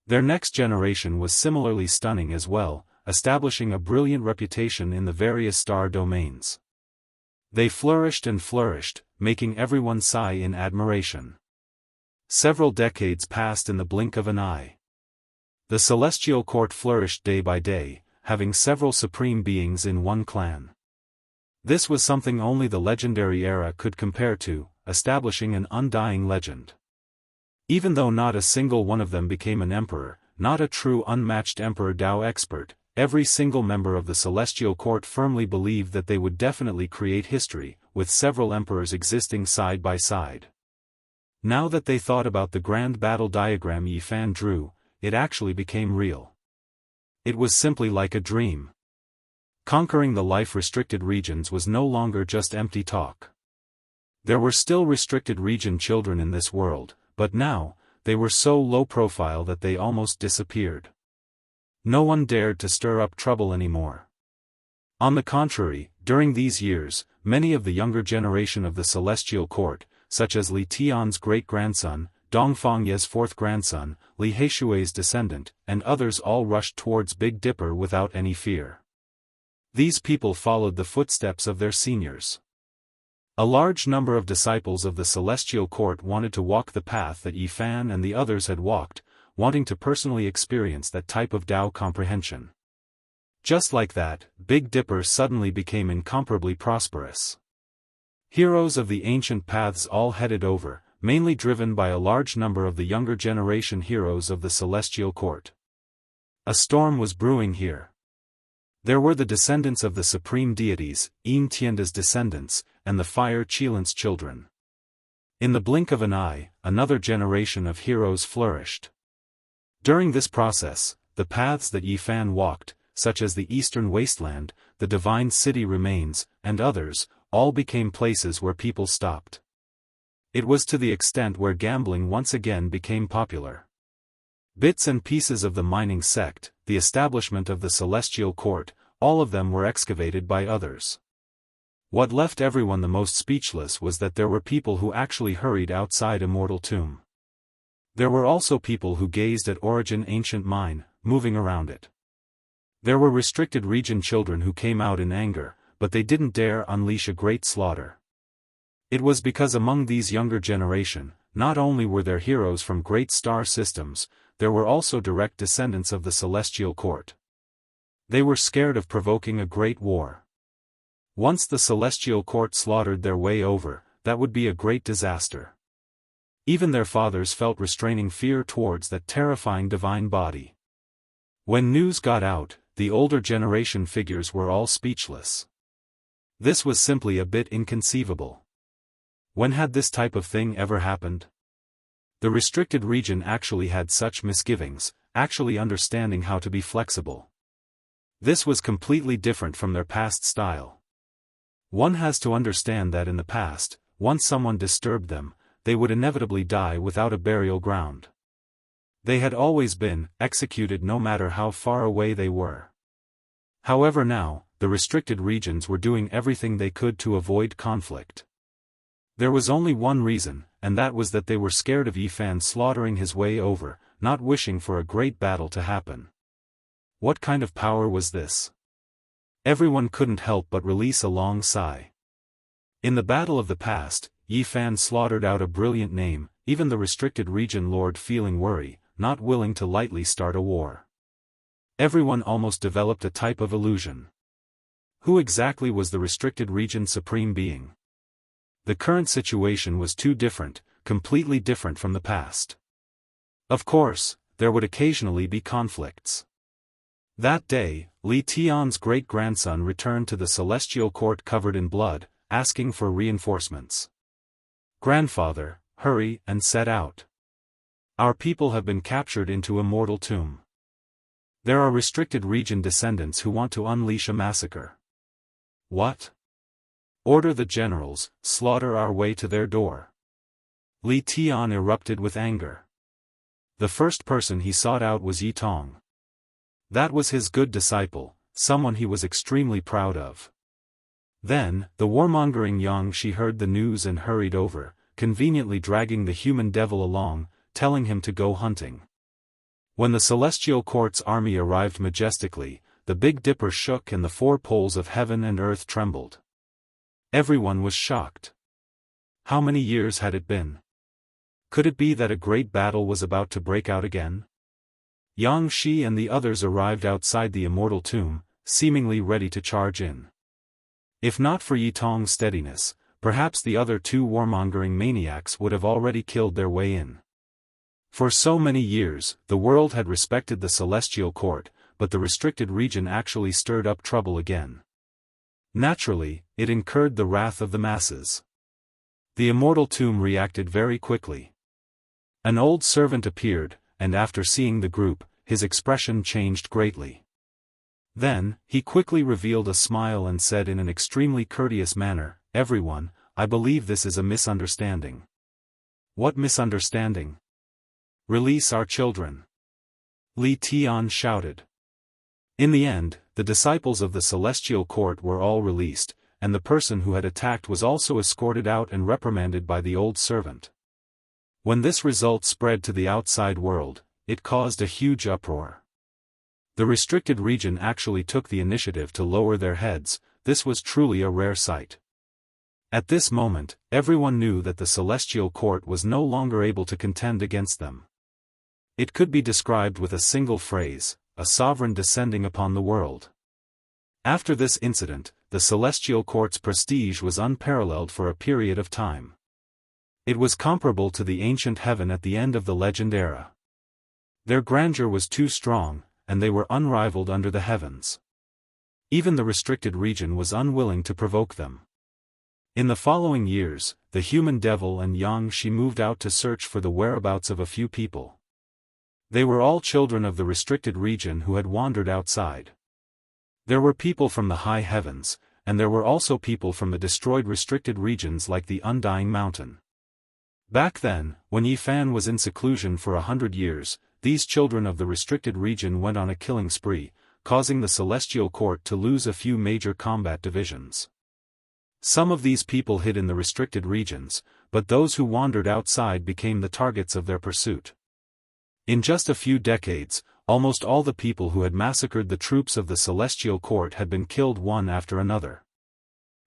Speaker 1: Their next generation was similarly stunning as well, establishing a brilliant reputation in the various star domains. They flourished and flourished, making everyone sigh in admiration. Several decades passed in the blink of an eye. The celestial court flourished day by day, having several supreme beings in one clan. This was something only the legendary era could compare to, establishing an undying legend. Even though not a single one of them became an emperor, not a true unmatched emperor Dao expert, every single member of the celestial court firmly believed that they would definitely create history, with several emperors existing side by side. Now that they thought about the grand battle diagram Yi Fan drew, it actually became real. It was simply like a dream. Conquering the life-restricted regions was no longer just empty talk. There were still restricted region children in this world, but now, they were so low profile that they almost disappeared. No one dared to stir up trouble anymore. On the contrary, during these years, many of the younger generation of the celestial court, such as Li Tian's great-grandson, Dongfang Ye's fourth grandson, Li Heishui's descendant, and others all rushed towards Big Dipper without any fear. These people followed the footsteps of their seniors. A large number of disciples of the celestial court wanted to walk the path that Yi Fan and the others had walked, wanting to personally experience that type of Tao comprehension. Just like that, Big Dipper suddenly became incomparably prosperous. Heroes of the ancient paths all headed over, mainly driven by a large number of the younger generation heroes of the celestial court. A storm was brewing here. There were the descendants of the supreme deities, Yin Tianda's descendants, and the Fire Qilin's children. In the blink of an eye, another generation of heroes flourished. During this process, the paths that Yi Fan walked, such as the Eastern Wasteland, the Divine City Remains, and others, all became places where people stopped. It was to the extent where gambling once again became popular. Bits and pieces of the mining sect, the establishment of the celestial court, all of them were excavated by others. What left everyone the most speechless was that there were people who actually hurried outside Immortal Tomb. There were also people who gazed at Origin Ancient Mine, moving around it. There were restricted region children who came out in anger, but they didn't dare unleash a great slaughter. It was because among these younger generation, not only were there heroes from great star systems, there were also direct descendants of the celestial court. They were scared of provoking a great war. Once the celestial court slaughtered their way over, that would be a great disaster. Even their fathers felt restraining fear towards that terrifying divine body. When news got out, the older generation figures were all speechless. This was simply a bit inconceivable. When had this type of thing ever happened? The restricted region actually had such misgivings, actually understanding how to be flexible. This was completely different from their past style. One has to understand that in the past, once someone disturbed them, they would inevitably die without a burial ground. They had always been executed no matter how far away they were. However, now, the restricted regions were doing everything they could to avoid conflict. There was only one reason, and that was that they were scared of Yifan slaughtering his way over, not wishing for a great battle to happen. What kind of power was this? Everyone couldn't help but release a long sigh. In the battle of the past, Yifan slaughtered out a brilliant name, even the restricted region lord feeling worry, not willing to lightly start a war. Everyone almost developed a type of illusion. Who exactly was the restricted region supreme being? The current situation was too different, completely different from the past. Of course, there would occasionally be conflicts. That day, Li Tian's great-grandson returned to the celestial court covered in blood, asking for reinforcements. "Grandfather, hurry and set out. Our people have been captured into Immortal tomb. There are restricted region descendants who want to unleash a massacre." "What? Order the generals, slaughter our way to their door." Li Tian erupted with anger. The first person he sought out was Yi Tong. That was his good disciple, someone he was extremely proud of. Then, the warmongering Jianghu heard the news and hurried over, conveniently dragging the human devil along, telling him to go hunting. When the celestial court's army arrived majestically, the Big Dipper shook and the four poles of heaven and earth trembled. Everyone was shocked. How many years had it been? Could it be that a great battle was about to break out again? Jianghu and the others arrived outside the Immortal tomb, seemingly ready to charge in. If not for Yi Tong's steadiness, perhaps the other two warmongering maniacs would have already killed their way in. For so many years, the world had respected the celestial court, but the restricted region actually stirred up trouble again. Naturally, it incurred the wrath of the masses. The Immortal tomb reacted very quickly. An old servant appeared, and after seeing the group, his expression changed greatly. Then, he quickly revealed a smile and said in an extremely courteous manner, "Everyone, I believe this is a misunderstanding." "What misunderstanding?" "Release our children!" Li Tian shouted. In the end, the disciples of the celestial court were all released, and the person who had attacked was also escorted out and reprimanded by the old servant. When this result spread to the outside world, it caused a huge uproar. The restricted region actually took the initiative to lower their heads. This was truly a rare sight. At this moment, everyone knew that the celestial court was no longer able to contend against them. It could be described with a single phrase: a sovereign descending upon the world. After this incident, the celestial court's prestige was unparalleled for a period of time. It was comparable to the ancient heaven at the end of the Legend era. Their grandeur was too strong, and they were unrivaled under the heavens. Even the restricted region was unwilling to provoke them. In the following years, the human devil and Jianghu moved out to search for the whereabouts of a few people. They were all children of the restricted region who had wandered outside. There were people from the high heavens, and there were also people from the destroyed restricted regions like the Undying Mountain. Back then, when Yifan was in seclusion for 100 years, these children of the restricted region went on a killing spree, causing the celestial court to lose a few major combat divisions. Some of these people hid in the restricted regions, but those who wandered outside became the targets of their pursuit. In just a few decades, almost all the people who had massacred the troops of the celestial court had been killed one after another.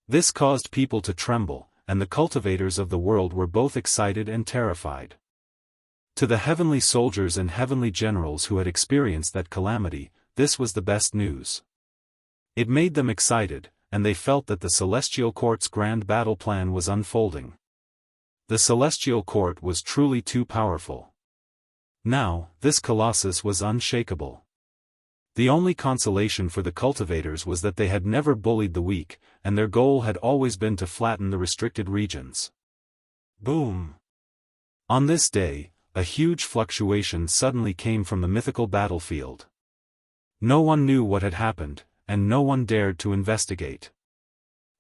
Speaker 1: This caused people to tremble, and the cultivators of the world were both excited and terrified. To the heavenly soldiers and heavenly generals who had experienced that calamity, this was the best news. It made them excited, and they felt that the celestial court's grand battle plan was unfolding. The celestial court was truly too powerful. Now, this colossus was unshakable. The only consolation for the cultivators was that they had never bullied the weak, and their goal had always been to flatten the restricted regions. Boom! On this day, a huge fluctuation suddenly came from the mythical battlefield. No one knew what had happened, and no one dared to investigate.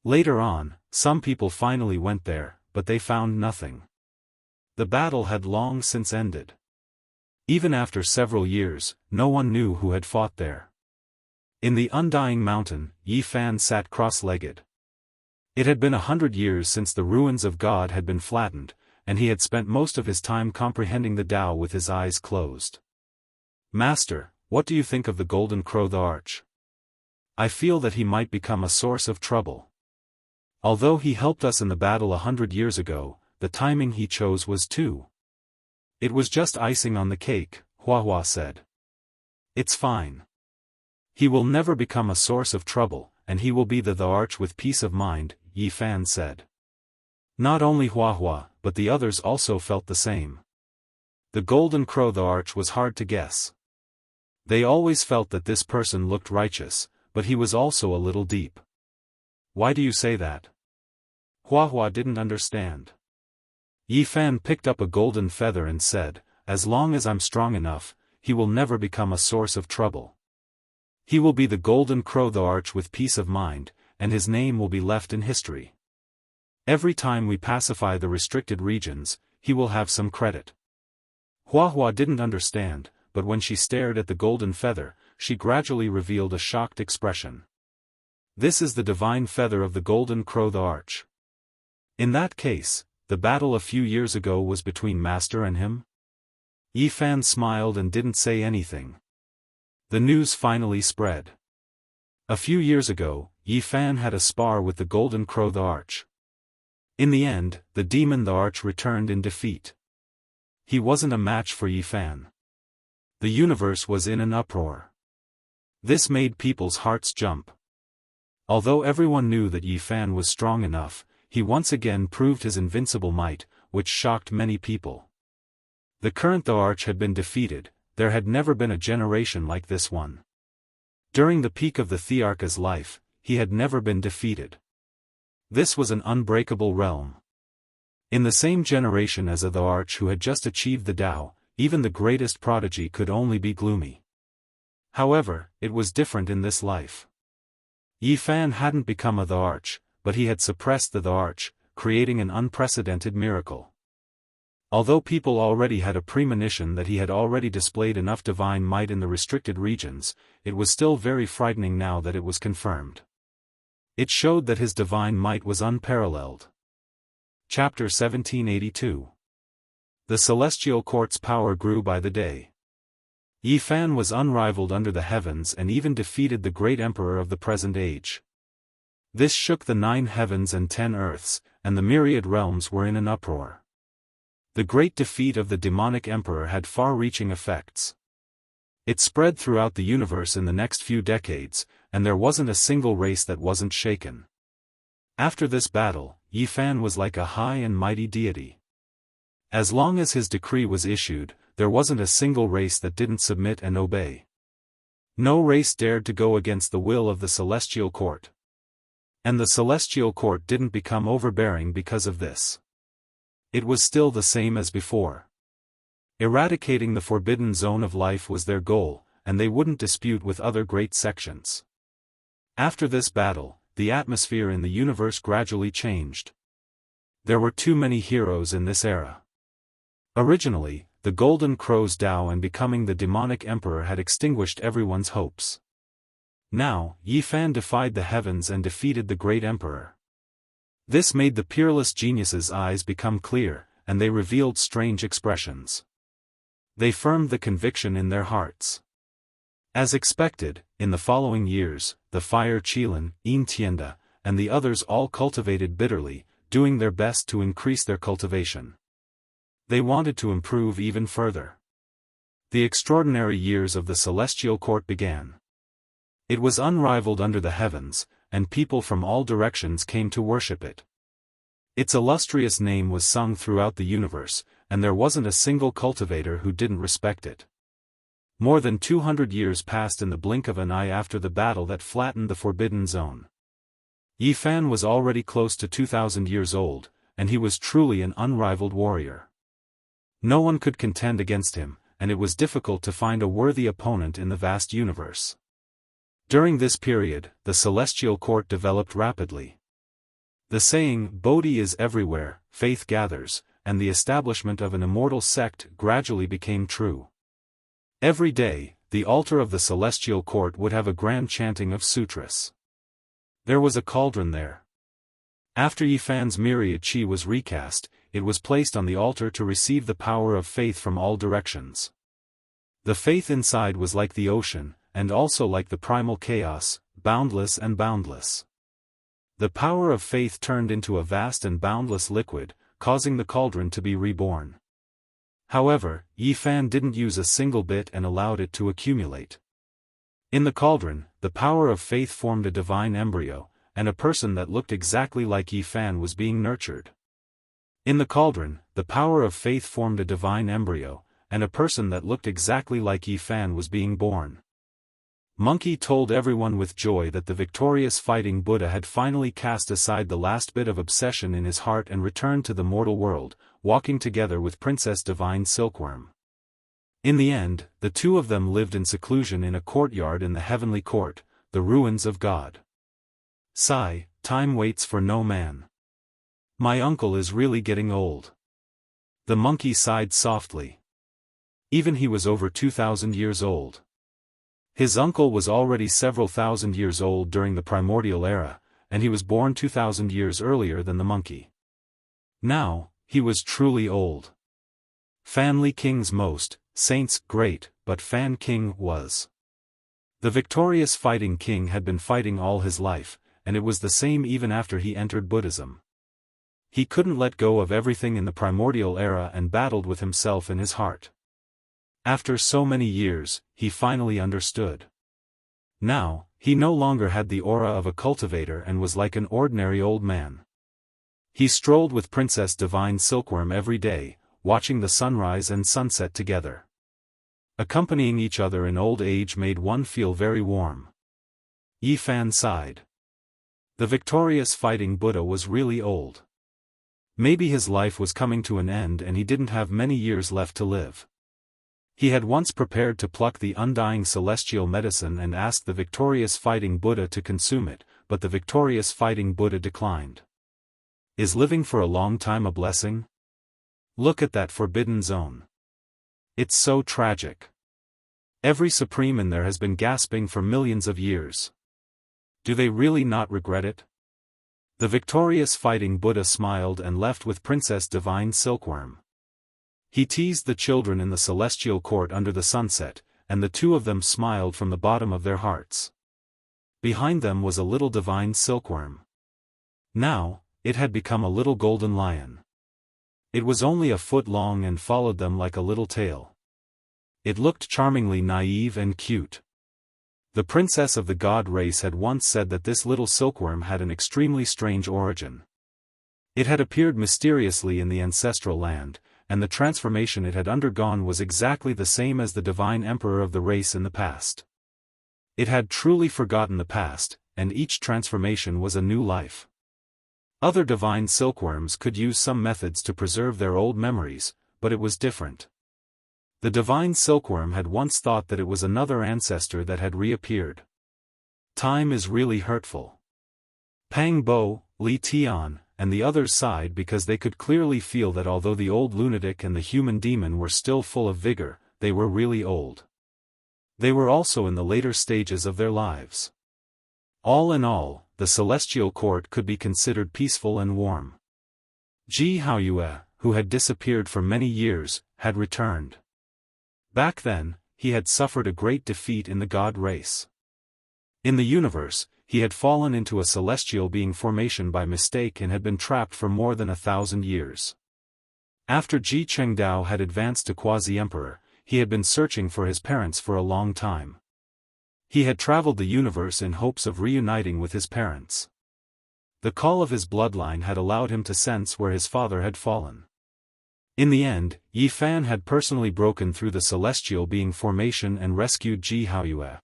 Speaker 1: Later on, some people finally went there, but they found nothing. The battle had long since ended. Even after several years, no one knew who had fought there. In the undying mountain, Yi Fan sat cross-legged. It had been 100 years since the ruins of God had been flattened, and he had spent most of his time comprehending the Tao with his eyes closed. Master, what do you think of the Golden Crow the Arch? I feel that he might become a source of trouble. Although he helped us in the battle 100 years ago, the timing he chose was too. It was just icing on the cake, Hua said. It's fine. He will never become a source of trouble, and he will be the Arch with peace of mind, Yi Fan said. Not only Hua, but the others also felt the same. The Golden Crow the Arch was hard to guess. They always felt that this person looked righteous, but he was also a little deep. Why do you say that? Hua didn't understand. Yi Fan picked up a golden feather and said, as long as I'm strong enough, he will never become a source of trouble. He will be the Golden Crow the Arch with peace of mind, and his name will be left in history. Every time we pacify the restricted regions, he will have some credit. Hua didn't understand, but when she stared at the golden feather, she gradually revealed a shocked expression. This is the divine feather of the Golden Crow the Arch. In that case, the battle a few years ago was between Master and him? Yi Fan smiled and didn't say anything. The news finally spread. A few years ago, Yi Fan had a spar with the Golden Crow the Arch. In the end, the demon the Arch returned in defeat. He wasn't a match for Yi Fan. The universe was in an uproar. This made people's hearts jump. Although everyone knew that Yi Fan was strong enough, he once again proved his invincible might, which shocked many people. The current the Arch had been defeated. There had never been a generation like this one. During the peak of the Thearch's life, he had never been defeated. This was an unbreakable realm. In the same generation as the Arch who had just achieved the Tao, even the greatest prodigy could only be gloomy. However, it was different in this life. Yi Fan hadn't become the Arch, but he had suppressed the Arch, creating an unprecedented miracle. Although people already had a premonition that he had already displayed enough divine might in the restricted regions, it was still very frightening now that it was confirmed. It showed that his divine might was unparalleled. Chapter 1782. The celestial court's power grew by the day. Yi Fan was unrivaled under the heavens and even defeated the great emperor of the present age. This shook the 9 heavens and 10 earths, and the myriad realms were in an uproar. The great defeat of the demonic emperor had far-reaching effects. It spread throughout the universe in the next few decades, and there wasn't a single race that wasn't shaken. After this battle, Yi Fan was like a high and mighty deity. As long as his decree was issued, there wasn't a single race that didn't submit and obey. No race dared to go against the will of the celestial court. And the celestial court didn't become overbearing because of this. It was still the same as before. Eradicating the forbidden zone of life was their goal, and they wouldn't dispute with other great sections. After this battle, the atmosphere in the universe gradually changed. There were too many heroes in this era. Originally, the Golden Crow's Tao and becoming the demonic emperor had extinguished everyone's hopes. Now, Yi Fan defied the heavens and defeated the great emperor. This made the peerless genius's eyes become clear, and they revealed strange expressions. They firmed the conviction in their hearts. As expected, in the following years, the Fire Qilin, Yin Tianda, and the others all cultivated bitterly, doing their best to increase their cultivation. They wanted to improve even further. The extraordinary years of the celestial court began. It was unrivaled under the heavens, and people from all directions came to worship it. Its illustrious name was sung throughout the universe, and there wasn't a single cultivator who didn't respect it. More than 200 years passed in the blink of an eye after the battle that flattened the Forbidden Zone. Yi Fan was already close to 2,000 years old, and he was truly an unrivaled warrior. No one could contend against him, and it was difficult to find a worthy opponent in the vast universe. During this period, the celestial court developed rapidly. The saying, "Bodhi is everywhere, faith gathers," and the establishment of an immortal sect gradually became true. Every day, the altar of the celestial court would have a grand chanting of sutras. There was a cauldron there. After Yifan's myriad chi was recast, it was placed on the altar to receive the power of faith from all directions. The faith inside was like the ocean, and also like the primal chaos, boundless and boundless. The power of faith turned into a vast and boundless liquid, causing the cauldron to be reborn. However, Yifan didn't use a single bit and allowed it to accumulate. In the cauldron, the power of faith formed a divine embryo, and a person that looked exactly like Yifan was being nurtured. In the cauldron, the power of faith formed a divine embryo, and a person that looked exactly like Yifan was being born. Monkey told everyone with joy that the victorious fighting Buddha had finally cast aside the last bit of obsession in his heart and returned to the mortal world, walking together with Princess Divine Silkworm. In the end, the two of them lived in seclusion in a courtyard in the heavenly court, the ruins of God. Sigh, time waits for no man. My uncle is really getting old. The monkey sighed softly. Even he was over 2,000 years old. His uncle was already several thousand years old during the primordial era, and he was born 2,000 years earlier than the monkey. Now, he was truly old. Fan Li King's most, saints great, but Fan King was. The victorious fighting king had been fighting all his life, and it was the same even after he entered Buddhism. He couldn't let go of everything in the primordial era and battled with himself in his heart. After so many years, he finally understood. Now, he no longer had the aura of a cultivator and was like an ordinary old man. He strolled with Princess Divine Silkworm every day, watching the sunrise and sunset together. Accompanying each other in old age made one feel very warm. Yifan sighed. The victorious fighting Buddha was really old. Maybe his life was coming to an end and he didn't have many years left to live. He had once prepared to pluck the undying celestial medicine and asked the victorious fighting Buddha to consume it, but the victorious fighting Buddha declined. Is living for a long time a blessing? Look at that forbidden zone. It's so tragic. Every supreme in there has been gasping for millions of years. Do they really not regret it? The victorious fighting Buddha smiled and left with Princess Divine Silkworm. He teased the children in the celestial court under the sunset, and the two of them smiled from the bottom of their hearts. Behind them was a little divine silkworm. Now, it had become a little golden lion. It was only a foot long and followed them like a little tail. It looked charmingly naive and cute. The princess of the god race had once said that this little silkworm had an extremely strange origin. It had appeared mysteriously in the ancestral land, and the transformation it had undergone was exactly the same as the divine emperor of the race in the past. It had truly forgotten the past, and each transformation was a new life. Other divine silkworms could use some methods to preserve their old memories, but it was different. The divine silkworm had once thought that it was another ancestor that had reappeared. Time is really hurtful. Pang Bo, Li Tian, and the others sighed because they could clearly feel that although the old lunatic and the human demon were still full of vigor, they were really old. They were also in the later stages of their lives. All in all, the celestial court could be considered peaceful and warm. Jianghu, who had disappeared for many years, had returned. Back then, he had suffered a great defeat in the god race. In the universe, he had fallen into a celestial being formation by mistake and had been trapped for more than 1,000 years. After Ji Chengdao had advanced to quasi-emperor, he had been searching for his parents for a long time. He had traveled the universe in hopes of reuniting with his parents. The call of his bloodline had allowed him to sense where his father had fallen. In the end, Yifan had personally broken through the celestial being formation and rescued Jianghu.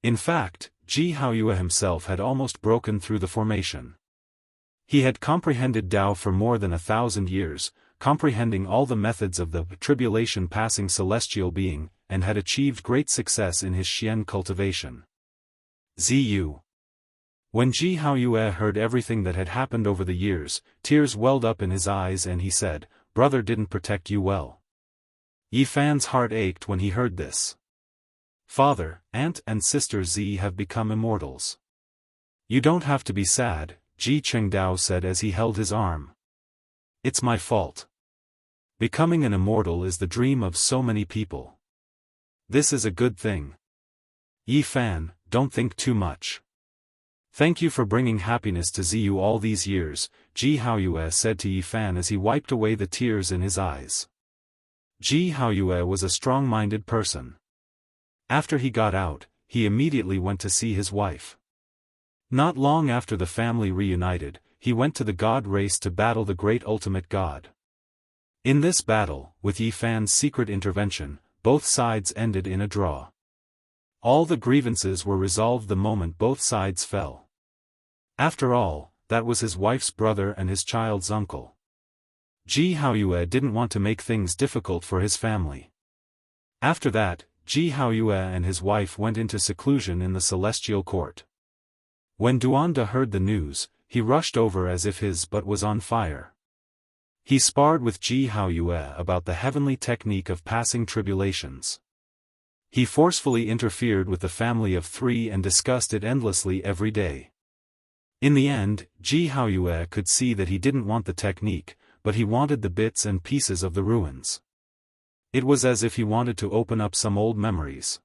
Speaker 1: In fact, Jianghu himself had almost broken through the formation. He had comprehended Tao for more than 1,000 years, comprehending all the methods of the tribulation-passing celestial being, and had achieved great success in his Xian cultivation. Zu. When Ji Haoyue heard everything that had happened over the years, tears welled up in his eyes and he said, "Brother didn't protect you well." Yi Fan's heart ached when he heard this. "Father, aunt and sister Zi have become immortals. You don't have to be sad," Ji Chengdao said as he held his arm. "It's my fault. Becoming an immortal is the dream of so many people. This is a good thing. Yi Fan, don't think too much. Thank you for bringing happiness to Ziyu all these years," Ji Haoyue said to Yi Fan as he wiped away the tears in his eyes. Ji Haoyue was a strong-minded person. After he got out, he immediately went to see his wife. Not long after the family reunited, he went to the god race to battle the great ultimate god. In this battle, with Yi Fan's secret intervention, both sides ended in a draw. All the grievances were resolved the moment both sides fell. After all, that was his wife's brother and his child's uncle. Ji Haoyue didn't want to make things difficult for his family. After that, Ji Haoyue and his wife went into seclusion in the celestial court. When Duanda heard the news, he rushed over as if his butt was on fire. He sparred with Ji Haoyue about the heavenly technique of passing tribulations. He forcefully interfered with the family of three and discussed it endlessly every day. In the end, Ji Haoyue could see that he didn't want the technique, but he wanted the bits and pieces of the ruins. It was as if he wanted to open up some old memories.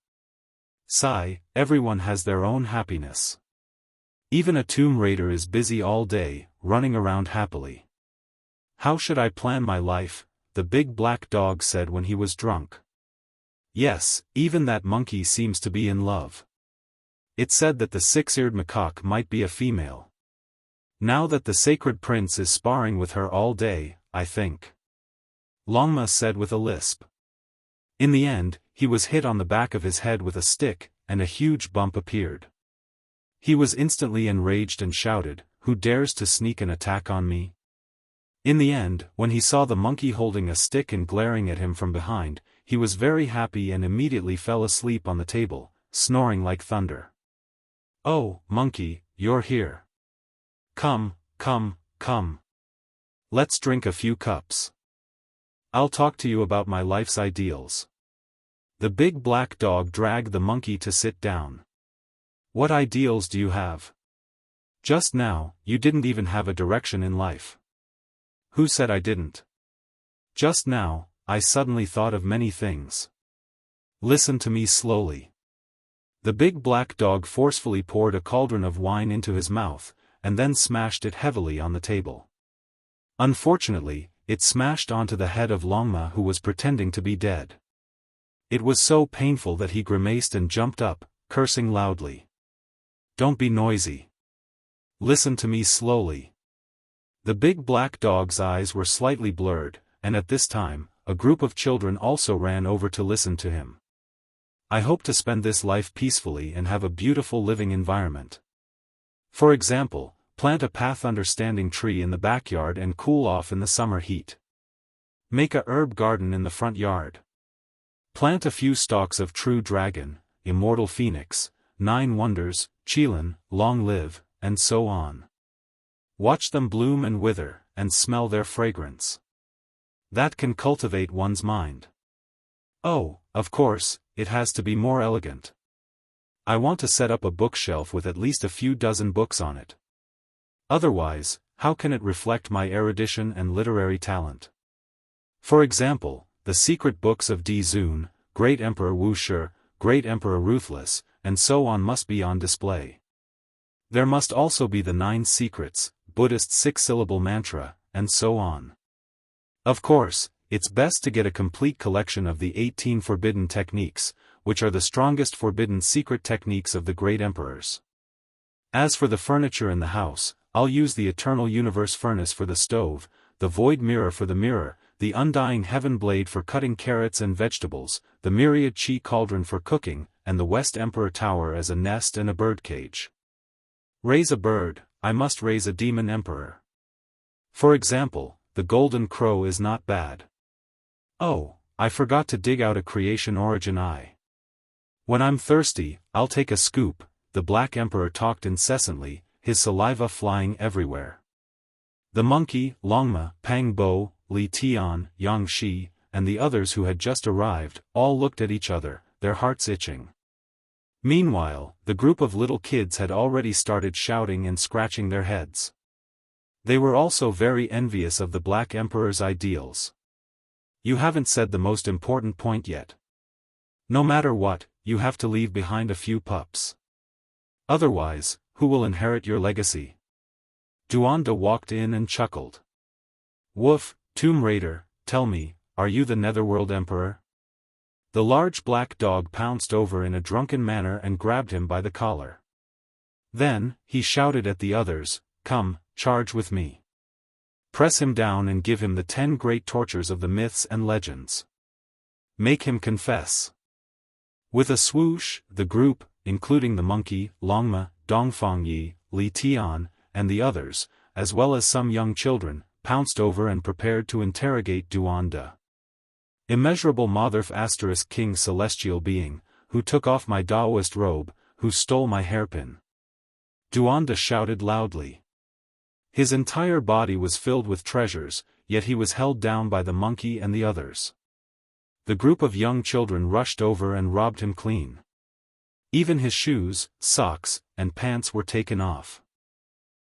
Speaker 1: Sigh, everyone has their own happiness. Even a tomb raider is busy all day, running around happily. "How should I plan my life?" the big black dog said when he was drunk. "Yes, even that monkey seems to be in love. It said that the six-eared macaque might be a female. Now that the sacred prince is sparring with her all day, I think," Longma said with a lisp. In the end, he was hit on the back of his head with a stick, and a huge bump appeared. He was instantly enraged and shouted, "Who dares to sneak an attack on me?" In the end, when he saw the monkey holding a stick and glaring at him from behind, he was very happy and immediately fell asleep on the table, snoring like thunder. "Oh, monkey, you're here. Come, come, come. Let's drink a few cups. I'll talk to you about my life's ideals." The big black dog dragged the monkey to sit down. "What ideals do you have? Just now, you didn't even have a direction in life." "Who said I didn't? Just now, I suddenly thought of many things. Listen to me slowly." The big black dog forcefully poured a cauldron of wine into his mouth, and then smashed it heavily on the table. Unfortunately, it smashed onto the head of Longma, who was pretending to be dead. It was so painful that he grimaced and jumped up, cursing loudly. "Don't be noisy. Listen to me slowly." The big black dog's eyes were slightly blurred, and at this time, a group of children also ran over to listen to him. "I hope to spend this life peacefully and have a beautiful living environment. For example, plant a path-understanding tree in the backyard and cool off in the summer heat. Make a herb garden in the front yard. Plant a few stalks of true dragon, immortal phoenix, 9 wonders, qilin, long live, and so on. Watch them bloom and wither, and smell their fragrance. That can cultivate one's mind. Oh, of course, it has to be more elegant. I want to set up a bookshelf with at least a few dozen books on it. Otherwise, how can it reflect my erudition and literary talent? For example, the secret books of Di Zun, Great Emperor Wu Shi, Great Emperor Ruthless, and so on must be on display. There must also be the 9 secrets, Buddhist 6-syllable mantra, and so on. Of course, it's best to get a complete collection of the 18 forbidden techniques, which are the strongest forbidden secret techniques of the great emperors. As for the furniture in the house, I'll use the eternal universe furnace for the stove, the void mirror for the mirror, the undying heaven blade for cutting carrots and vegetables, the myriad chi cauldron for cooking, and the West Emperor Tower as a nest and a birdcage. Raise a bird, I must raise a demon emperor. For example, the golden crow is not bad. Oh, I forgot to dig out a creation origin eye. When I'm thirsty, I'll take a scoop, the Black Emperor talked incessantly, his saliva flying everywhere. The monkey, Longma, Pang Bo, Li Tian, Yang Shi, and the others who had just arrived, all looked at each other, their hearts itching. Meanwhile, the group of little kids had already started shouting and scratching their heads. They were also very envious of the Black Emperor's ideals. You haven't said the most important point yet. No matter what, you have to leave behind a few pups. Otherwise, who will inherit your legacy? Duanda walked in and chuckled. Woof, Tomb Raider, tell me, are you the Netherworld Emperor? The large black dog pounced over in a drunken manner and grabbed him by the collar. Then, he shouted at the others, come, charge with me. Press him down and give him the 10 great tortures of the myths and legends. Make him confess. With a swoosh, the group, including the monkey, Longma, Dongfangyi, Li Tian, and the others, as well as some young children, pounced over and prepared to interrogate Duanda. Immeasurable Motherf * King Celestial Being, who took off my Daoist robe, who stole my hairpin. Duanda shouted loudly. His entire body was filled with treasures, yet he was held down by the monkey and the others. The group of young children rushed over and robbed him clean. Even his shoes, socks, and pants were taken off.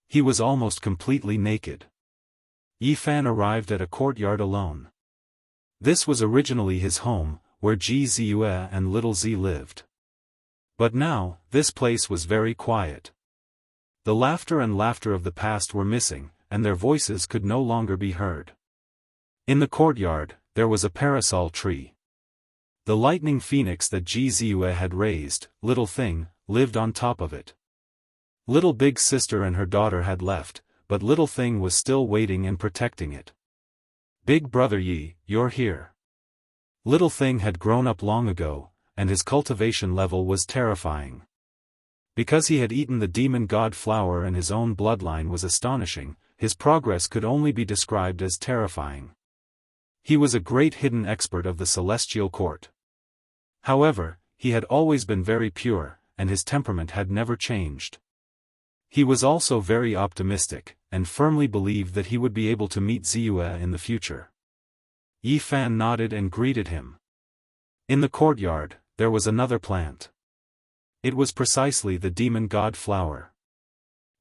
Speaker 1: He was almost completely naked. Yifan arrived at a courtyard alone. This was originally his home, where Ji Ziyue and Little Z lived. But now, this place was very quiet. The laughter of the past were missing, and their voices could no longer be heard. In the courtyard, there was a parasol tree. The lightning phoenix that Ji Ziyue had raised, Little Thing, lived on top of it. Little Big Sister and her daughter had left, but Little Thing was still waiting and protecting it. Big Brother Yi, you're here. Little Thing had grown up long ago, and his cultivation level was terrifying. Because he had eaten the demon god flower and his own bloodline was astonishing, his progress could only be described as terrifying. He was a great hidden expert of the celestial court. However, he had always been very pure, and his temperament had never changed. He was also very optimistic, and firmly believed that he would be able to meet Ziyue in the future. Yifan nodded and greeted him. In the courtyard, there was another plant. It was precisely the demon god flower.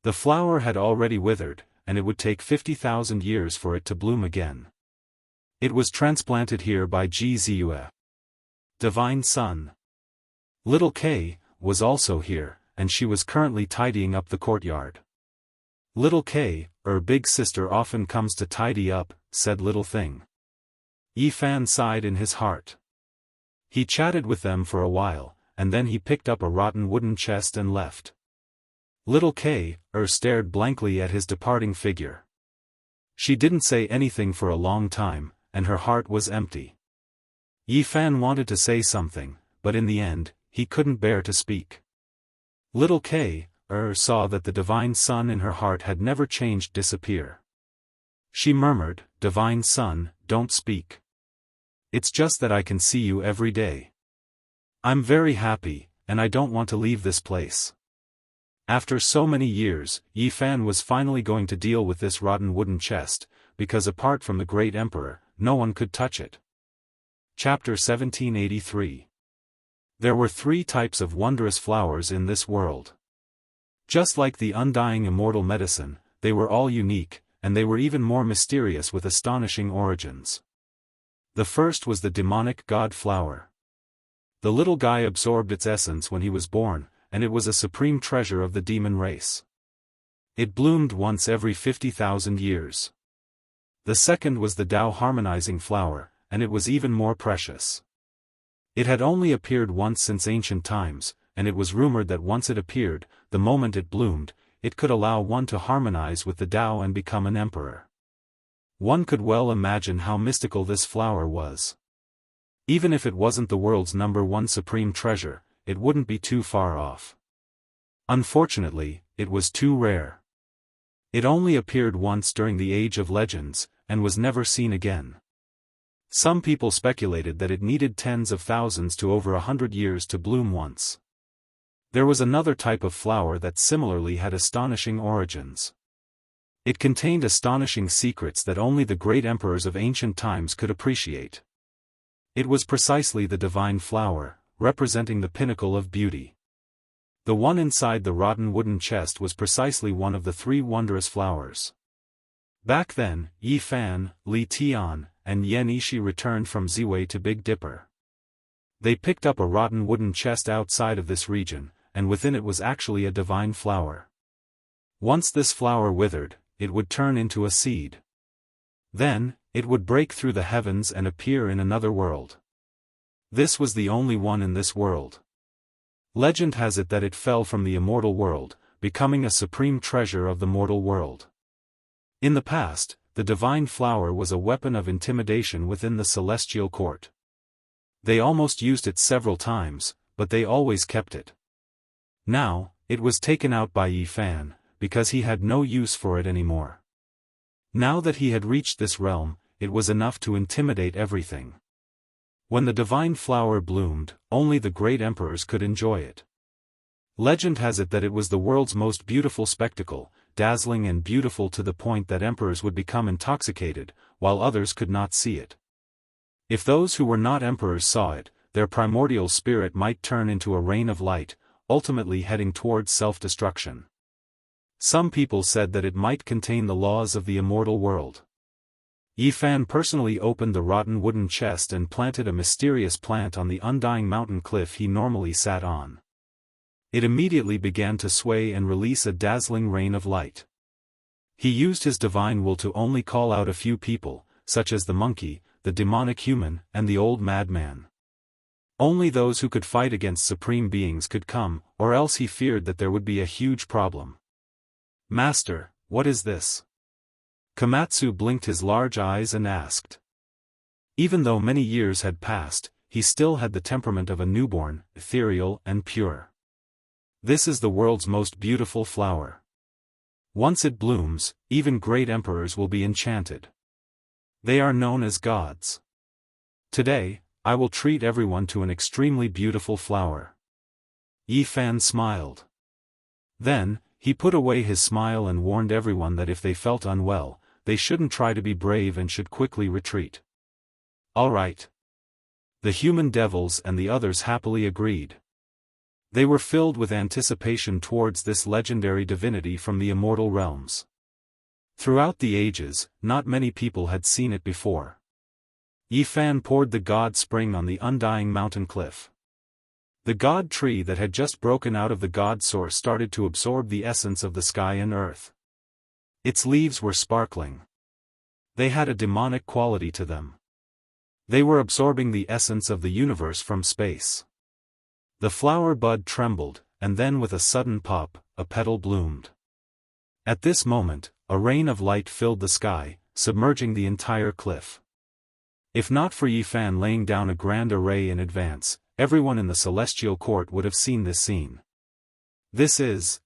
Speaker 1: The flower had already withered, and it would take 50,000 years for it to bloom again. It was transplanted here by Ji Ziyue. Divine Sun. Little K was also here, and she was currently tidying up the courtyard. Little K, Big Sister often comes to tidy up, said Little Thing. Yifan sighed in his heart. He chatted with them for a while, and then he picked up a rotten wooden chest and left. Little K, stared blankly at his departing figure. She didn't say anything for a long time, and her heart was empty. Yifan wanted to say something, but in the end, he couldn't bear to speak. Little K, saw that the divine sun in her heart had never changed disappear. She murmured, Divine Sun, don't speak. It's just that I can see you every day. I'm very happy, and I don't want to leave this place. After so many years, Yifan was finally going to deal with this rotten wooden chest, because apart from the great emperor, no one could touch it. Chapter 1783. There were 3 types of wondrous flowers in this world. Just like the undying immortal medicine, they were all unique, and they were even more mysterious with astonishing origins. The first was the demonic god flower. The little guy absorbed its essence when he was born, and it was a supreme treasure of the demon race. It bloomed once every 50,000 years. The second was the Tao harmonizing flower, and it was even more precious. It had only appeared once since ancient times, and it was rumored that once it appeared, the moment it bloomed, it could allow one to harmonize with the Tao and become an emperor. One could well imagine how mystical this flower was. Even if it wasn't the world's #1 supreme treasure, it wouldn't be too far off. Unfortunately, it was too rare. It only appeared once during the Age of Legends, and was never seen again. Some people speculated that it needed tens of thousands to over 100 years to bloom once. There was another type of flower that similarly had astonishing origins. It contained astonishing secrets that only the great emperors of ancient times could appreciate. It was precisely the divine flower, representing the pinnacle of beauty. The one inside the rotten wooden chest was precisely one of the three wondrous flowers. Back then, Yi Fan, Li Tian, and Yan Yishi returned from Ziwei to Big Dipper. They picked up a rotten wooden chest outside of this region, and within it was actually a divine flower. Once this flower withered, it would turn into a seed. Then, it would break through the heavens and appear in another world. This was the only one in this world. Legend has it that it fell from the immortal world, becoming a supreme treasure of the mortal world. In the past, the divine flower was a weapon of intimidation within the celestial court. They almost used it several times, but they always kept it. Now, it was taken out by Yi Fan, because he had no use for it anymore. Now that he had reached this realm, it was enough to intimidate everything. When the divine flower bloomed, only the great emperors could enjoy it. Legend has it that it was the world's most beautiful spectacle, dazzling and beautiful to the point that emperors would become intoxicated, while others could not see it. If those who were not emperors saw it, their primordial spirit might turn into a rain of light, ultimately heading towards self-destruction. Some people said that it might contain the laws of the immortal world. Yi Fan personally opened the rotten wooden chest and planted a mysterious plant on the undying mountain cliff he normally sat on. It immediately began to sway and release a dazzling rain of light. He used his divine will to only call out a few people, such as the monkey, the demonic human, and the old madman. Only those who could fight against supreme beings could come, or else he feared that there would be a huge problem. "Master, what is this?" Komatsu blinked his large eyes and asked. Even though many years had passed, he still had the temperament of a newborn, ethereal and pure. "This is the world's most beautiful flower. Once it blooms, even great emperors will be enchanted. They are known as gods. Today, I will treat everyone to an extremely beautiful flower." Yi Fan smiled. Then, he put away his smile and warned everyone that if they felt unwell, they shouldn't try to be brave and should quickly retreat. "All right." The human devils and the others happily agreed. They were filled with anticipation towards this legendary divinity from the immortal realms. Throughout the ages, not many people had seen it before. Yi Fan poured the god spring on the undying mountain cliff. The god tree that had just broken out of the god source started to absorb the essence of the sky and earth. Its leaves were sparkling. They had a demonic quality to them. They were absorbing the essence of the universe from space. The flower bud trembled, and then with a sudden pop, a petal bloomed. At this moment, a rain of light filled the sky, submerging the entire cliff. If not for Yi Fan laying down a grand array in advance, everyone in the celestial court would have seen this scene.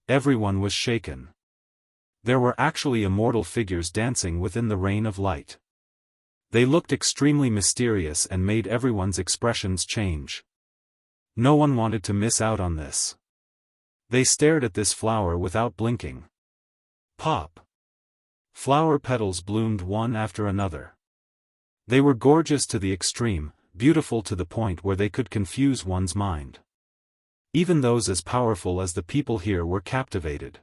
Speaker 1: Everyone was shaken. There were actually immortal figures dancing within the rain of light. They looked extremely mysterious and made everyone's expressions change. No one wanted to miss out on this. They stared at this flower without blinking. Pop! Flower petals bloomed one after another. They were gorgeous to the extreme, beautiful to the point where they could confuse one's mind. Even those as powerful as the people here were captivated.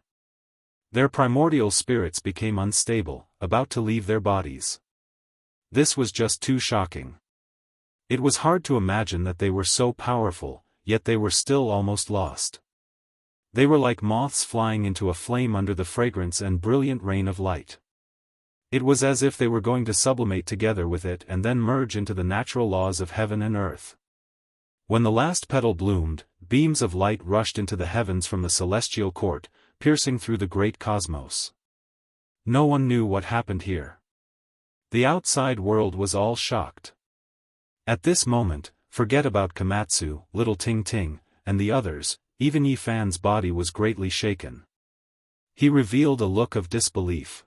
Speaker 1: Their primordial spirits became unstable, about to leave their bodies. This was just too shocking. It was hard to imagine that they were so powerful, yet they were still almost lost. They were like moths flying into a flame under the fragrance and brilliant rain of light. It was as if they were going to sublimate together with it and then merge into the natural laws of heaven and earth. When the last petal bloomed, beams of light rushed into the heavens from the celestial court, piercing through the great cosmos. No one knew what happened here. The outside world was all shocked. At this moment, forget about Komatsu, Little Ting Ting, and the others, even Yi Fan's body was greatly shaken. He revealed a look of disbelief.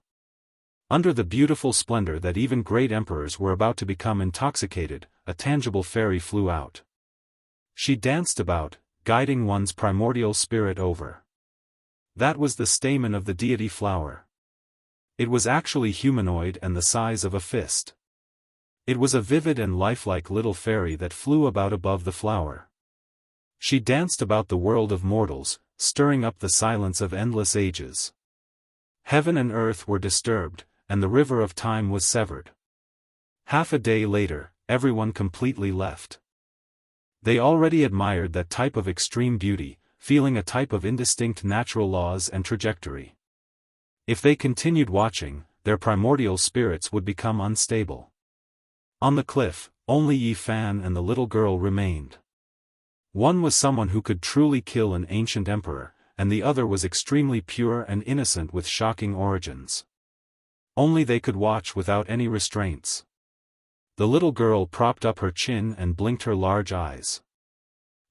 Speaker 1: Under the beautiful splendor that even great emperors were about to become intoxicated, a tangible fairy flew out. She danced about, guiding one's primordial spirit over. That was the stamen of the deity flower. It was actually humanoid and the size of a fist. It was a vivid and lifelike little fairy that flew about above the flower. She danced about the world of mortals, stirring up the silence of endless ages. Heaven and earth were disturbed, and the river of time was severed. Half a day later, everyone completely left. They already admired that type of extreme beauty, feeling a type of indistinct natural laws and trajectory. If they continued watching, their primordial spirits would become unstable. On the cliff, only Yi Fan and the little girl remained. One was someone who could truly kill an ancient emperor, and the other was extremely pure and innocent with shocking origins. Only they could watch without any restraints. The little girl propped up her chin and blinked her large eyes.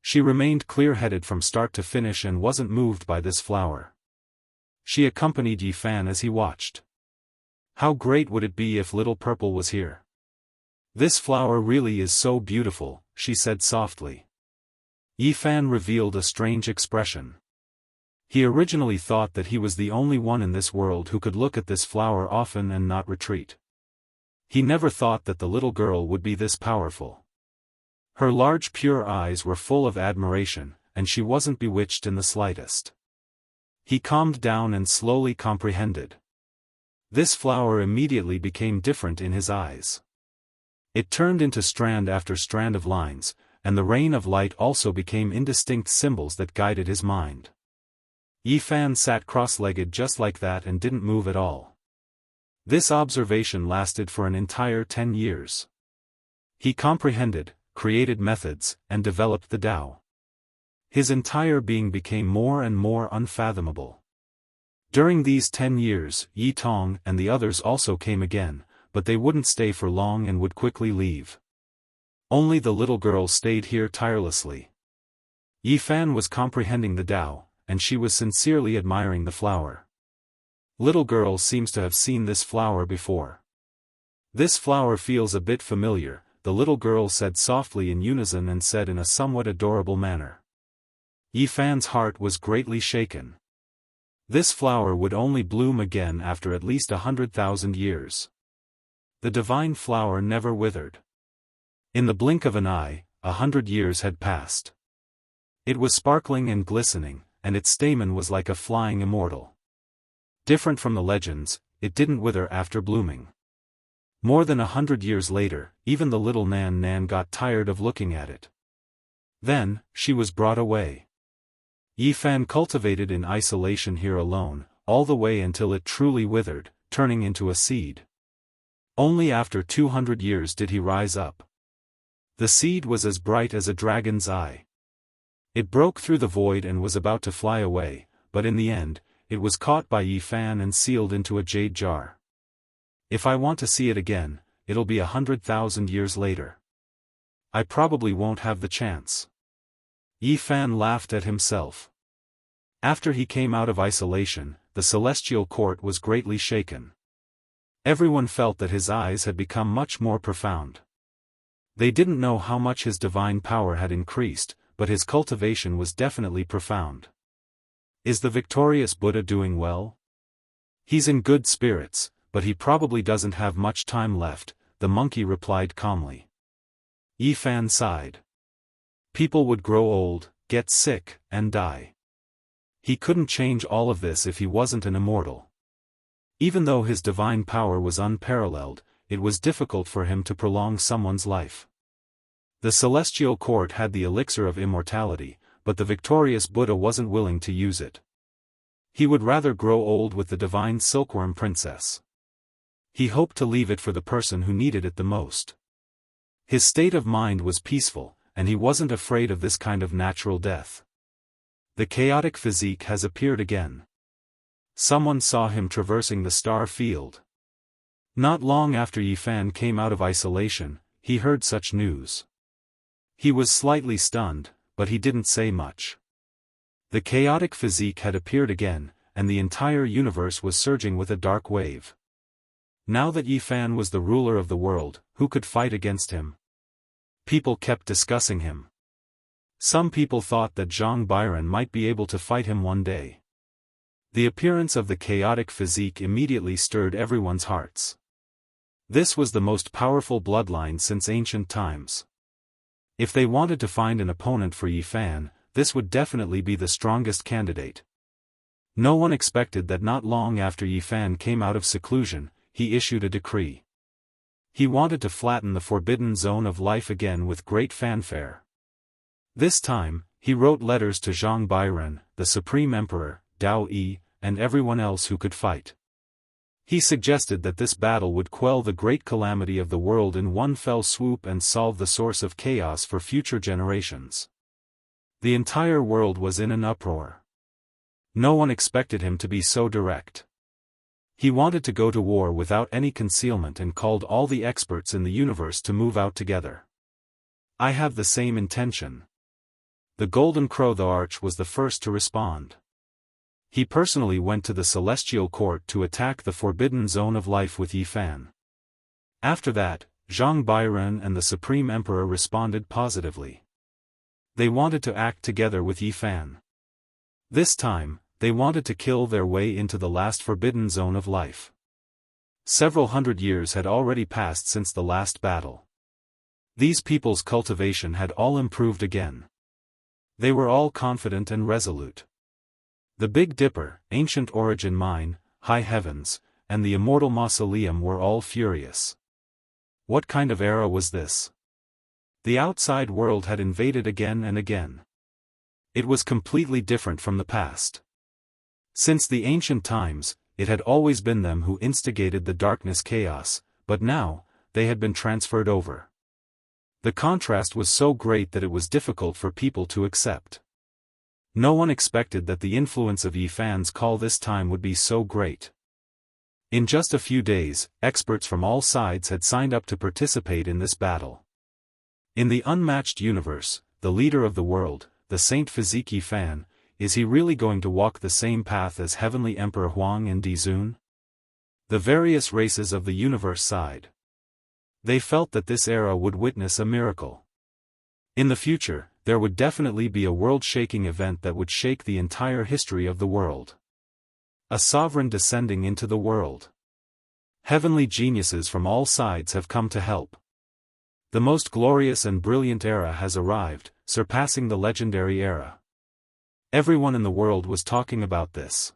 Speaker 1: She remained clear-headed from start to finish and wasn't moved by this flower. She accompanied Yi Fan as he watched. How great would it be if Little Purple was here? This flower really is so beautiful, she said softly. Yi Fan revealed a strange expression. He originally thought that he was the only one in this world who could look at this flower often and not retreat. He never thought that the little girl would be this powerful. Her large pure eyes were full of admiration, and she wasn't bewitched in the slightest. He calmed down and slowly comprehended. This flower immediately became different in his eyes. It turned into strand after strand of lines, and the rain of light also became indistinct symbols that guided his mind. Yi Fan sat cross-legged just like that and didn't move at all. This observation lasted for an entire 10 years. He comprehended, created methods, and developed the Tao. His entire being became more and more unfathomable. During these 10 years, Yi Tong and the others also came again, but they wouldn't stay for long and would quickly leave. Only the little girl stayed here tirelessly. Yi Fan was comprehending the Tao, and she was sincerely admiring the flower. Little girl seems to have seen this flower before. This flower feels a bit familiar, the little girl said softly in unison and said in a somewhat adorable manner. Yi Fan's heart was greatly shaken. This flower would only bloom again after at least 100,000 years. The divine flower never withered. In the blink of an eye, 100 years had passed. It was sparkling and glistening, and its stamen was like a flying immortal. Different from the legends, it didn't wither after blooming. More than 100 years later, even the little Nan got tired of looking at it. Then, she was brought away. Yi Fan cultivated in isolation here alone, all the way until it truly withered, turning into a seed. Only after 200 years did he rise up. The seed was as bright as a dragon's eye. It broke through the void and was about to fly away, but in the end, it was caught by Yi Fan and sealed into a jade jar. If I want to see it again, it'll be 100,000 years later. I probably won't have the chance. Yi Fan laughed at himself. After he came out of isolation, the celestial court was greatly shaken. Everyone felt that his eyes had become much more profound. They didn't know how much his divine power had increased, but his cultivation was definitely profound. Is the victorious Buddha doing well? He's in good spirits, but he probably doesn't have much time left, the monkey replied calmly. Yi Fan sighed. People would grow old, get sick, and die. He couldn't change all of this if he wasn't an immortal. Even though his divine power was unparalleled, it was difficult for him to prolong someone's life. The celestial court had the elixir of immortality, but the victorious Buddha wasn't willing to use it. He would rather grow old with the divine silkworm princess. He hoped to leave it for the person who needed it the most. His state of mind was peaceful, and he wasn't afraid of this kind of natural death. The chaotic physique has appeared again. Someone saw him traversing the star field. Not long after Yi Fan came out of isolation, he heard such news. He was slightly stunned, but he didn't say much. The chaotic physique had appeared again, and the entire universe was surging with a dark wave. Now that Yi Fan was the ruler of the world, who could fight against him? People kept discussing him. Some people thought that Zhang Bairen might be able to fight him one day. The appearance of the chaotic physique immediately stirred everyone's hearts. This was the most powerful bloodline since ancient times. If they wanted to find an opponent for Yi Fan, this would definitely be the strongest candidate. No one expected that not long after Yi Fan came out of seclusion, he issued a decree. He wanted to flatten the forbidden zone of life again with great fanfare. This time, he wrote letters to Zhang Bairen, the Supreme Emperor, Daoist, and everyone else who could fight. He suggested that this battle would quell the great calamity of the world in one fell swoop and solve the source of chaos for future generations. The entire world was in an uproar. No one expected him to be so direct. He wanted to go to war without any concealment and called all the experts in the universe to move out together. I have the same intention. The Golden Crow the Arch was the first to respond. He personally went to the Celestial Court to attack the Forbidden Zone of Life with Yi Fan. After that, Zhang Bairen and the Supreme Emperor responded positively. They wanted to act together with Yi Fan. This time, they wanted to kill their way into the last Forbidden Zone of Life. Several hundred years had already passed since the last battle. These people's cultivation had all improved again. They were all confident and resolute. The Big Dipper, Ancient Origin Mine, High Heavens, and the Immortal Mausoleum were all furious. What kind of era was this? The outside world had invaded again and again. It was completely different from the past. Since the ancient times, it had always been them who instigated the darkness chaos, but now, they had been transferred over. The contrast was so great that it was difficult for people to accept. No one expected that the influence of Yi Fan's call this time would be so great. In just a few days, experts from all sides had signed up to participate in this battle. In the unmatched universe, the leader of the world, the Saint Physique Yi Fan, is he really going to walk the same path as Heavenly Emperor Huang and Dizun? The various races of the universe sighed. They felt that this era would witness a miracle. In the future, there would definitely be a world-shaking event that would shake the entire history of the world. A sovereign descending into the world. Heavenly geniuses from all sides have come to help. The most glorious and brilliant era has arrived, surpassing the legendary era. Everyone in the world was talking about this.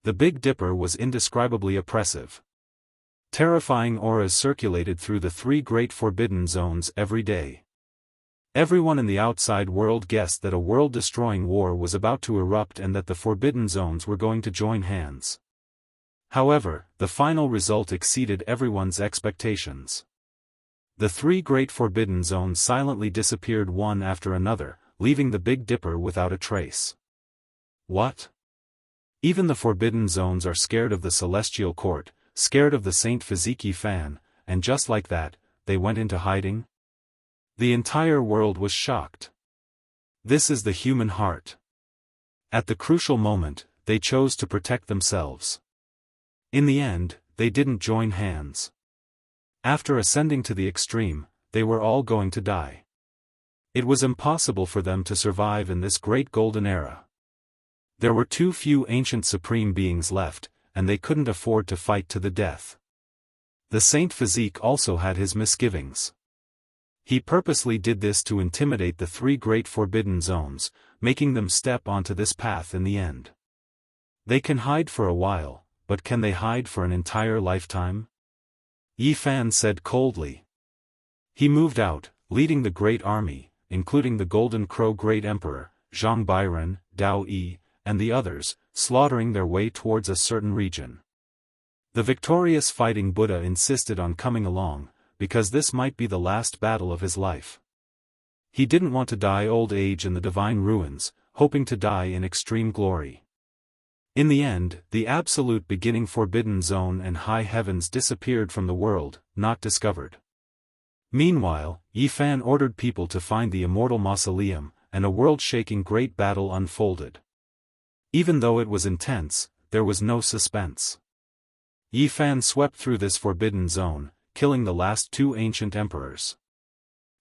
Speaker 1: The Big Dipper was indescribably oppressive. Terrifying auras circulated through the three great forbidden zones every day. Everyone in the outside world guessed that a world-destroying war was about to erupt and that the forbidden zones were going to join hands. However, the final result exceeded everyone's expectations. The three great forbidden zones silently disappeared one after another, leaving the Big Dipper without a trace. What? Even the forbidden zones are scared of the Celestial Court, scared of the Saint Physique Yi Fan, and just like that, they went into hiding? The entire world was shocked. This is the human heart. At the crucial moment, they chose to protect themselves. In the end, they didn't join hands. After ascending to the extreme, they were all going to die. It was impossible for them to survive in this great golden era. There were too few ancient supreme beings left, and they couldn't afford to fight to the death. The Saint Physique also had his misgivings. He purposely did this to intimidate the three great forbidden zones, making them step onto this path in the end. They can hide for a while, but can they hide for an entire lifetime? Yi Fan said coldly. He moved out, leading the great army, including the Golden Crow Great Emperor, Zhang Bairen, Daoist, and the others, slaughtering their way towards a certain region. The victorious fighting Buddha insisted on coming along, because this might be the last battle of his life. He didn't want to die old age in the divine ruins, hoping to die in extreme glory. In the end, the absolute beginning forbidden zone and high heavens disappeared from the world, not discovered. Meanwhile, Yi Fan ordered people to find the Immortal Mausoleum, and a world-shaking great battle unfolded. Even though it was intense, there was no suspense. Yi Fan swept through this forbidden zone, killing the last two ancient emperors.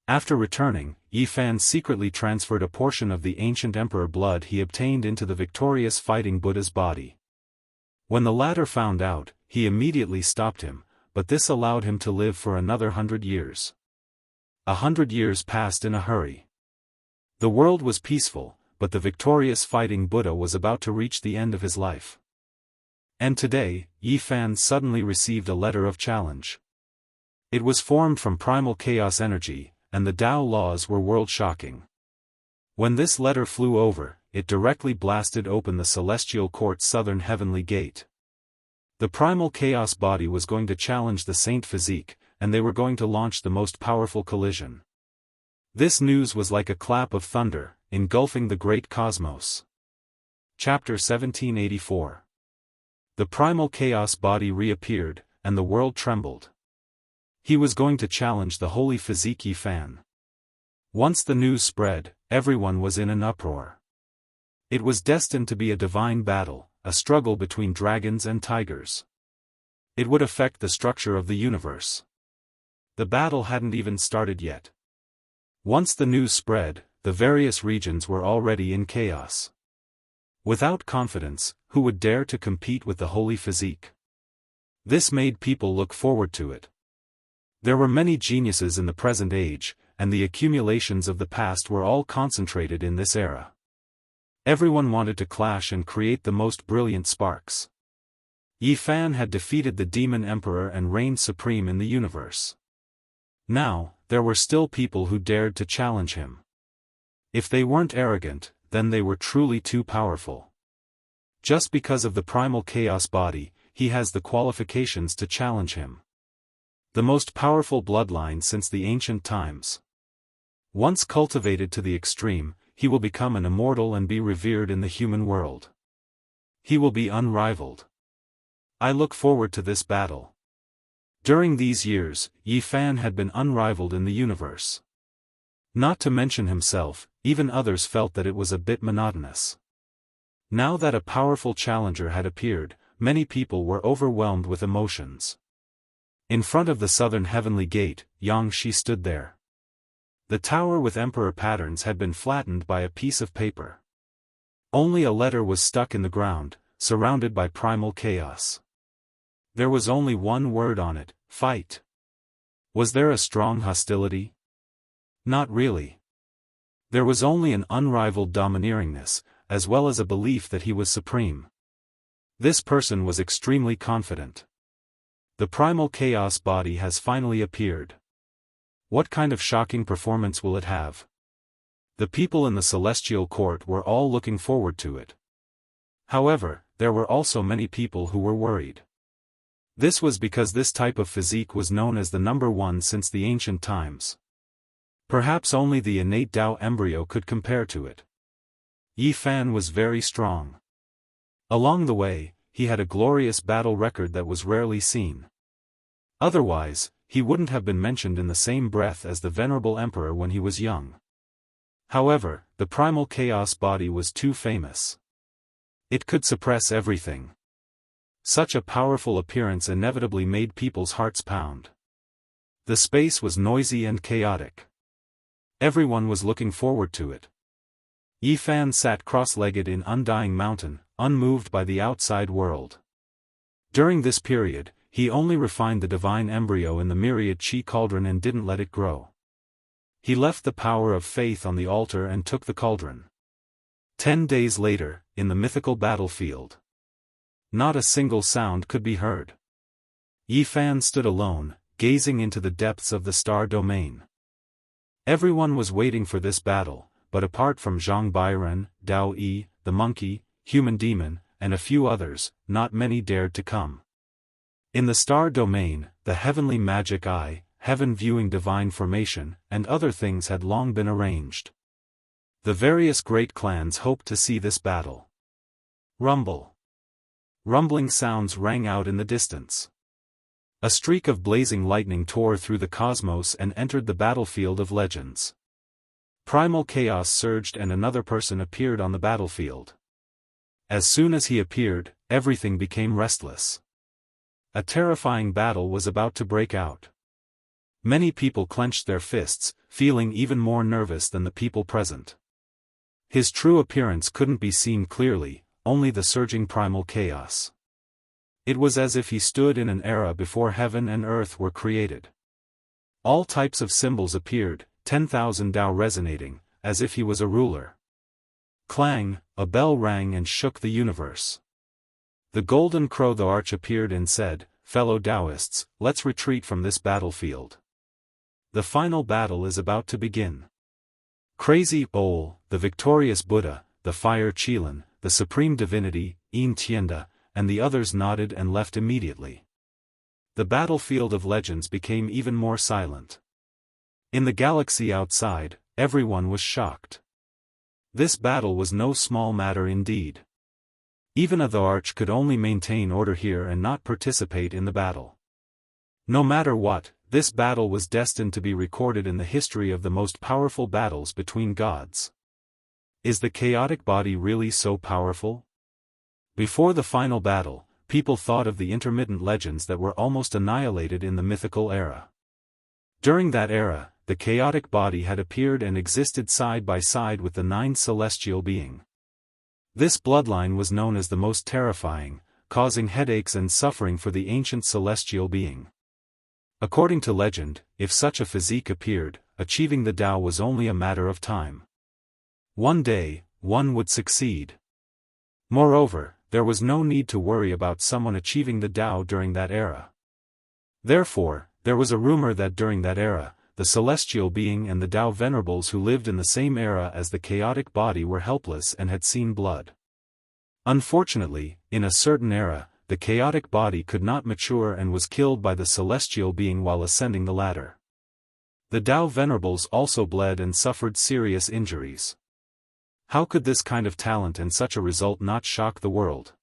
Speaker 1: After returning, Yi Fan secretly transferred a portion of the ancient emperor blood he obtained into the victorious fighting Buddha's body. When the latter found out, he immediately stopped him, but this allowed him to live for another 100 years. 100 years passed in a hurry. The world was peaceful, but the victorious fighting Buddha was about to reach the end of his life. And today, Yi Fan suddenly received a letter of challenge. It was formed from primal chaos energy, and the Tao laws were world-shocking. When this letter flew over, it directly blasted open the celestial court's southern heavenly gate. The primal chaos body was going to challenge the saint physique, and they were going to launch the most powerful collision. This news was like a clap of thunder, engulfing the great cosmos. Chapter 1784. The primal chaos body reappeared, and the world trembled. He was going to challenge the holy physique Yi Fan. Once the news spread, everyone was in an uproar. It was destined to be a divine battle, a struggle between dragons and tigers. It would affect the structure of the universe. The battle hadn't even started yet. Once the news spread, the various regions were already in chaos. Without confidence, who would dare to compete with the holy physique? This made people look forward to it. There were many geniuses in the present age, and the accumulations of the past were all concentrated in this era. Everyone wanted to clash and create the most brilliant sparks. Yi Fan had defeated the demon emperor and reigned supreme in the universe. Now, there were still people who dared to challenge him. If they weren't arrogant, then they were truly too powerful. Just because of the primal chaos body, he has the qualifications to challenge him. The most powerful bloodline since the ancient times. Once cultivated to the extreme, he will become an immortal and be revered in the human world. He will be unrivaled. I look forward to this battle. During these years, Yi Fan had been unrivaled in the universe. Not to mention himself, even others felt that it was a bit monotonous. Now that a powerful challenger had appeared, many people were overwhelmed with emotions. In front of the southern heavenly gate, Jianghu stood there. The tower with emperor patterns had been flattened by a piece of paper. Only a letter was stuck in the ground, surrounded by primal chaos. There was only one word on it: fight. Was there a strong hostility? Not really. There was only an unrivaled domineeringness, as well as a belief that he was supreme. This person was extremely confident. The primal chaos body has finally appeared. What kind of shocking performance will it have? The people in the celestial court were all looking forward to it. However, there were also many people who were worried. This was because this type of physique was known as the number one since the ancient times. Perhaps only the innate Tao embryo could compare to it. Yi Fan was very strong. Along the way, he had a glorious battle record that was rarely seen. Otherwise, he wouldn't have been mentioned in the same breath as the venerable emperor when he was young. However, the primal chaos body was too famous. It could suppress everything. Such a powerful appearance inevitably made people's hearts pound. The space was noisy and chaotic. Everyone was looking forward to it. Yi Fan sat cross-legged in Undying Mountain, unmoved by the outside world. During this period, he only refined the divine embryo in the myriad chi cauldron and didn't let it grow. He left the power of faith on the altar and took the cauldron. 10 days later, in the mythical battlefield, not a single sound could be heard. Yi Fan stood alone, gazing into the depths of the star domain. Everyone was waiting for this battle, but apart from Zhang Bairen, Dao Yi, the monkey, human demon, and a few others, not many dared to come. In the star domain, the heavenly magic eye, heaven viewing divine formation, and other things had long been arranged. The various great clans hoped to see this battle. Rumble. Rumbling sounds rang out in the distance. A streak of blazing lightning tore through the cosmos and entered the battlefield of legends. Primal chaos surged and another person appeared on the battlefield. As soon as he appeared, everything became restless. A terrifying battle was about to break out. Many people clenched their fists, feeling even more nervous than the people present. His true appearance couldn't be seen clearly, only the surging primal chaos. It was as if he stood in an era before heaven and earth were created. All types of symbols appeared, 10,000 Tao resonating, as if he was a ruler. Clang, a bell rang and shook the universe. The golden crow the arch appeared and said, "Fellow Daoists, let's retreat from this battlefield. The final battle is about to begin." Crazy Ol, the victorious Buddha, the fire Qilin, the supreme divinity, Yin Tianda, and the others nodded and left immediately. The battlefield of legends became even more silent. In the galaxy outside, everyone was shocked. This battle was no small matter indeed. Even the arch could only maintain order here and not participate in the battle. No matter what, this battle was destined to be recorded in the history of the most powerful battles between gods. Is the chaotic body really so powerful? Before the final battle, people thought of the intermittent legends that were almost annihilated in the mythical era. During that era, the chaotic body had appeared and existed side by side with the 9 celestial being. This bloodline was known as the most terrifying, causing headaches and suffering for the ancient celestial being. According to legend, if such a physique appeared, achieving the Tao was only a matter of time. One day, one would succeed. Moreover, there was no need to worry about someone achieving the Tao during that era. Therefore, there was a rumor that during that era, the celestial being and the Tao venerables who lived in the same era as the chaotic body were helpless and had seen blood. Unfortunately, in a certain era, the chaotic body could not mature and was killed by the celestial being while ascending the ladder. The Tao venerables also bled and suffered serious injuries. How could this kind of talent and such a result not shock the world?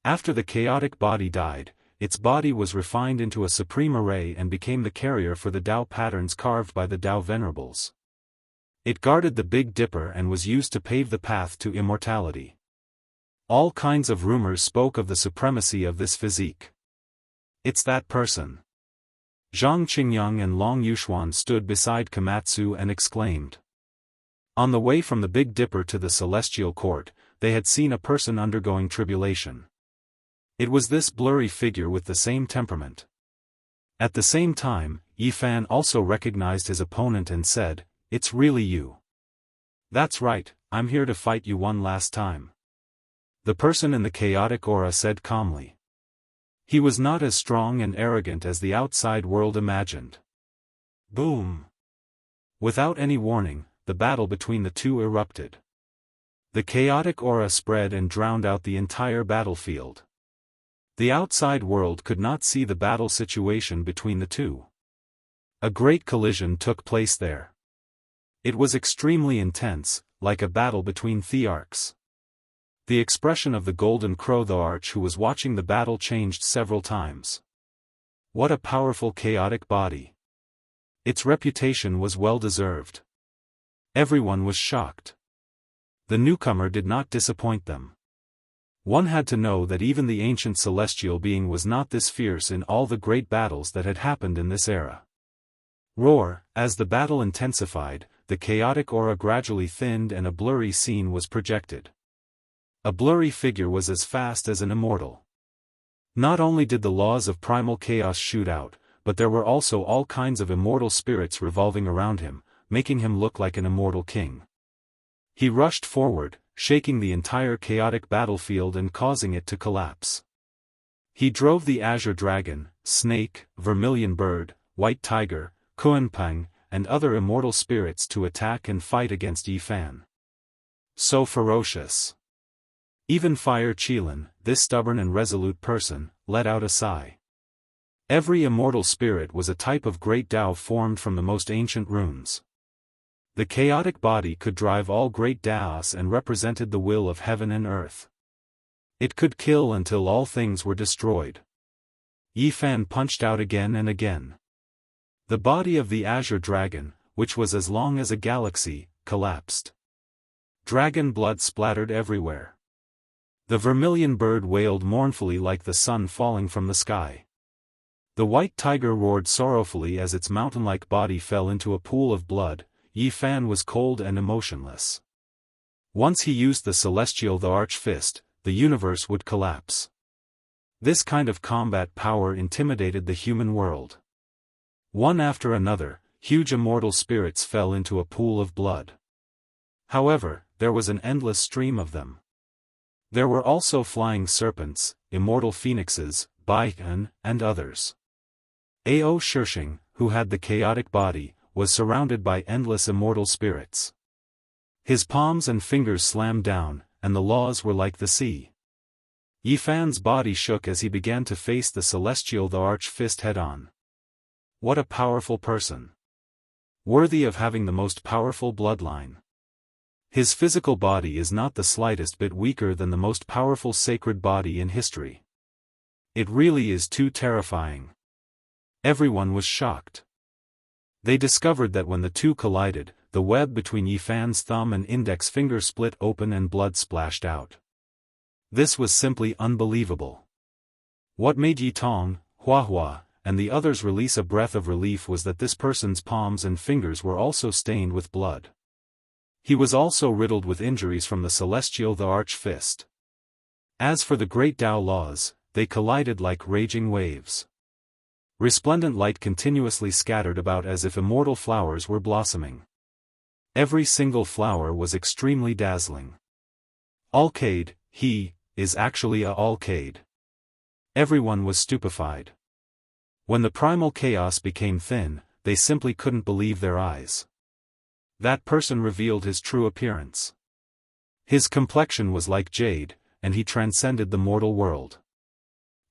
Speaker 1: After the chaotic body died, its body was refined into a supreme array and became the carrier for the Tao patterns carved by the Tao venerables. It guarded the Big Dipper and was used to pave the path to immortality. All kinds of rumors spoke of the supremacy of this physique. It's that person. Zhang Qingyang and Long Yuxuan stood beside Komatsu and exclaimed. On the way from the Big Dipper to the celestial court, they had seen a person undergoing tribulation. It was this blurry figure with the same temperament. At the same time, Yifan also recognized his opponent and said, "It's really you." "That's right, I'm here to fight you one last time." The person in the chaotic aura said calmly. He was not as strong and arrogant as the outside world imagined. Boom! Without any warning, the battle between the two erupted. The chaotic aura spread and drowned out the entire battlefield. The outside world could not see the battle situation between the two. A great collision took place there. It was extremely intense, like a battle between thearchs. The expression of the golden crow the arch who was watching the battle changed several times. What a powerful chaotic body. Its reputation was well deserved. Everyone was shocked. The newcomer did not disappoint them. One had to know that even the ancient celestial being was not this fierce in all the great battles that had happened in this era. Roar, as the battle intensified, the chaotic aura gradually thinned and a blurry scene was projected. A blurry figure was as fast as an immortal. Not only did the laws of primal chaos shoot out, but there were also all kinds of immortal spirits revolving around him, making him look like an immortal king. He rushed forward, shaking the entire chaotic battlefield and causing it to collapse. He drove the azure dragon, snake, vermilion bird, white tiger, Kuanpang, and other immortal spirits to attack and fight against Yifan. So ferocious. Even Fire Qilin, this stubborn and resolute person, let out a sigh. Every immortal spirit was a type of great Tao formed from the most ancient runes. The chaotic body could drive all great Taos and represented the will of heaven and earth. It could kill until all things were destroyed. Yifan punched out again and again. The body of the azure dragon, which was as long as a galaxy, collapsed. Dragon blood splattered everywhere. The vermilion bird wailed mournfully like the sun falling from the sky. The white tiger roared sorrowfully as its mountain-like body fell into a pool of blood. Yi Fan was cold and emotionless. Once he used the celestial the arch fist, the universe would collapse. This kind of combat power intimidated the human world. One after another, huge immortal spirits fell into a pool of blood. However, there was an endless stream of them. There were also flying serpents, immortal phoenixes, Baihan, and others. Ao Shishing, who had the chaotic body, was surrounded by endless immortal spirits. His palms and fingers slammed down, and the laws were like the sea. Yi Fan's body shook as he began to face the celestial the arch fist head-on. What a powerful person. Worthy of having the most powerful bloodline. His physical body is not the slightest bit weaker than the most powerful sacred body in history. It really is too terrifying. Everyone was shocked. They discovered that when the two collided, the web between Yi Fan's thumb and index finger split open and blood splashed out. This was simply unbelievable. What made Yi Tong, Hua Hua, and the others release a breath of relief was that this person's palms and fingers were also stained with blood. He was also riddled with injuries from the celestial the arch fist. As for the great Tao laws, they collided like raging waves. Resplendent light continuously scattered about as if immortal flowers were blossoming. Every single flower was extremely dazzling. Alcade, he, is actually a Alcade. Everyone was stupefied. When the primal chaos became thin, they simply couldn't believe their eyes. That person revealed his true appearance. His complexion was like jade, and he transcended the mortal world.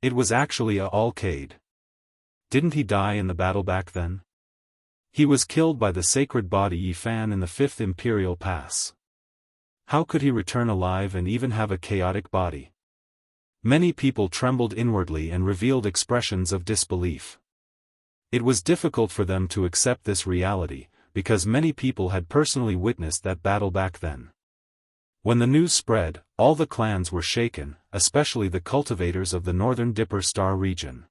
Speaker 1: It was actually a Alcade. Didn't he die in the battle back then? He was killed by the sacred body Yi Fan in the 5th Imperial Pass. How could he return alive and even have a chaotic body? Many people trembled inwardly and revealed expressions of disbelief. It was difficult for them to accept this reality, because many people had personally witnessed that battle back then. When the news spread, all the clans were shaken, especially the cultivators of the Northern Dipper Star region.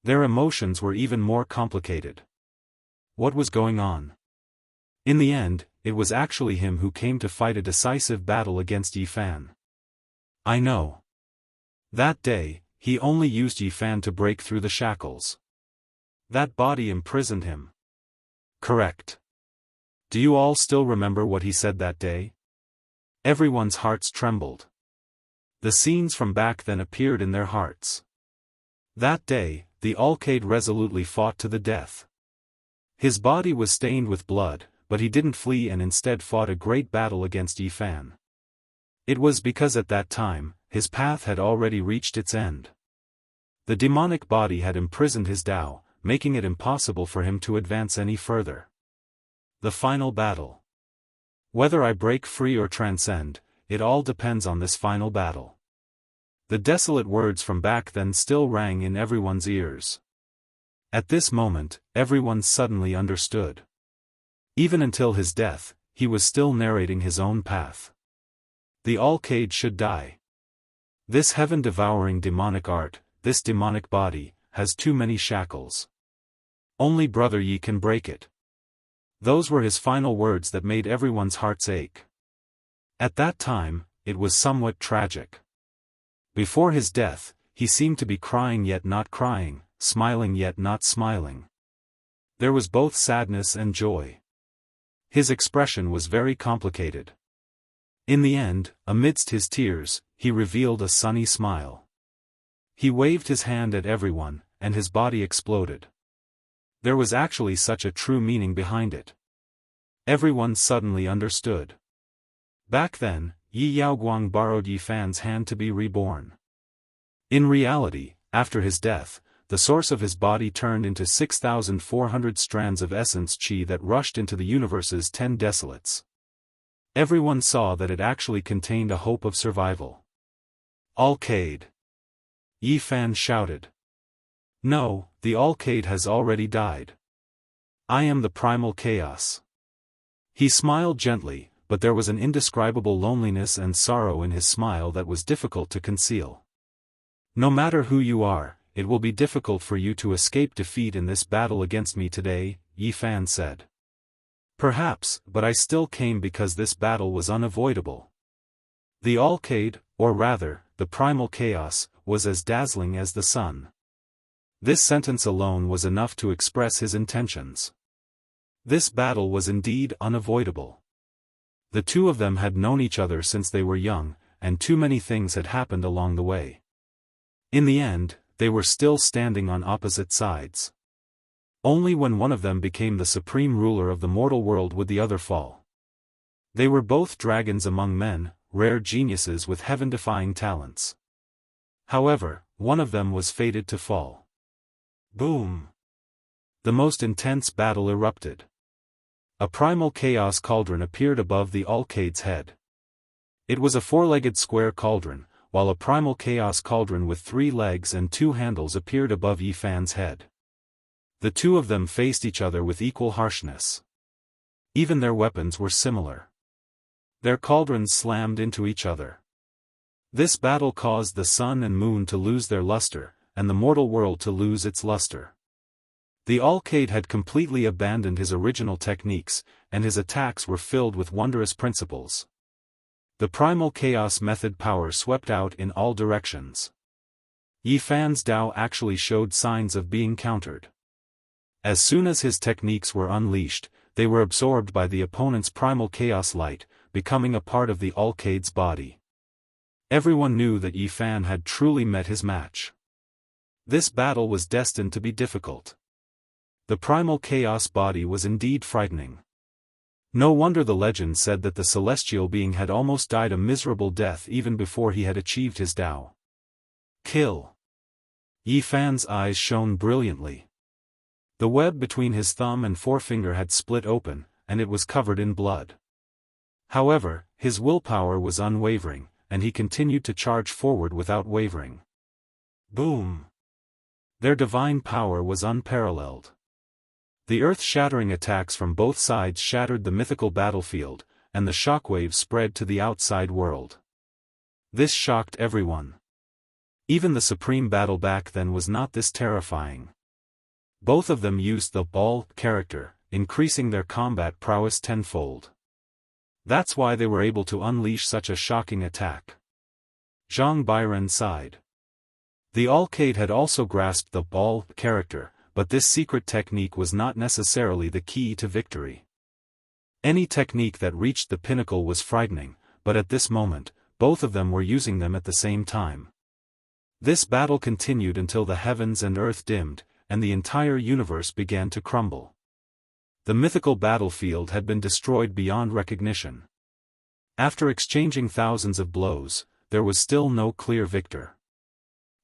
Speaker 1: Their emotions were even more complicated. What was going on? In the end, it was actually him who came to fight a decisive battle against Yi Fan. I know. That day, he only used Yi Fan to break through the shackles. That body imprisoned him. Correct. Do you all still remember what he said that day? Everyone's hearts trembled. The scenes from back then appeared in their hearts. That day, the Alcade resolutely fought to the death. His body was stained with blood, but he didn't flee and instead fought a great battle against Yi Fan. It was because at that time, his path had already reached its end. The demonic body had imprisoned his Tao, making it impossible for him to advance any further. The final battle. Whether I break free or transcend, it all depends on this final battle. The desolate words from back then still rang in everyone's ears. At this moment, everyone suddenly understood. Even until his death, he was still narrating his own path. The Alcade should die. This heaven-devouring demonic art, this demonic body, has too many shackles. Only Brother Yi can break it. Those were his final words that made everyone's hearts ache. At that time, it was somewhat tragic. Before his death, he seemed to be crying yet not crying, smiling yet not smiling. There was both sadness and joy. His expression was very complicated. In the end, amidst his tears, he revealed a sunny smile. He waved his hand at everyone, and his body exploded. There was actually such a true meaning behind it. Everyone suddenly understood. Back then, Yi Yaoguang borrowed Yi Fan's hand to be reborn. In reality, after his death, the source of his body turned into 6,400 strands of essence qi that rushed into the universe's 10 desolates. Everyone saw that it actually contained a hope of survival. Alcade! Yi Fan shouted. No, the Alcade has already died. I am the primal chaos. He smiled gently, but there was an indescribable loneliness and sorrow in his smile that was difficult to conceal. No matter who you are, it will be difficult for you to escape defeat in this battle against me today, Yi Fan said. Perhaps, but I still came because this battle was unavoidable. The Alcade, or rather, the primal chaos, was as dazzling as the sun. This sentence alone was enough to express his intentions. This battle was indeed unavoidable. The two of them had known each other since they were young, and too many things had happened along the way. In the end, they were still standing on opposite sides. Only when one of them became the supreme ruler of the mortal world would the other fall. They were both dragons among men, rare geniuses with heaven-defying talents. However, one of them was fated to fall. Boom! The most intense battle erupted. A primal chaos cauldron appeared above the Alcade's head. It was a four-legged square cauldron, while a primal chaos cauldron with 3 legs and 2 handles appeared above Yi Fan's head. The two of them faced each other with equal harshness. Even their weapons were similar. Their cauldrons slammed into each other. This battle caused the sun and moon to lose their luster, and the mortal world to lose its luster. The Alcade had completely abandoned his original techniques, and his attacks were filled with wondrous principles. The primal chaos method power swept out in all directions. Yi Fan's Tao actually showed signs of being countered. As soon as his techniques were unleashed, they were absorbed by the opponent's primal chaos light, becoming a part of the Alcade's body. Everyone knew that Yi Fan had truly met his match. This battle was destined to be difficult. The primal chaos body was indeed frightening. No wonder the legend said that the celestial being had almost died a miserable death even before he had achieved his Tao. Kill! Yi Fan's eyes shone brilliantly. The web between his thumb and forefinger had split open, and it was covered in blood. However, his willpower was unwavering, and he continued to charge forward without wavering. Boom! Their divine power was unparalleled. The earth-shattering attacks from both sides shattered the mythical battlefield, and the shockwaves spread to the outside world. This shocked everyone. Even the supreme battle back then was not this terrifying. Both of them used the ball character, increasing their combat prowess tenfold. That's why they were able to unleash such a shocking attack. Zhang Bairen sighed. The Alcade had also grasped the ball character, but this secret technique was not necessarily the key to victory. Any technique that reached the pinnacle was frightening, but at this moment, both of them were using them at the same time. This battle continued until the heavens and earth dimmed, and the entire universe began to crumble. The mythical battlefield had been destroyed beyond recognition. After exchanging thousands of blows, there was still no clear victor.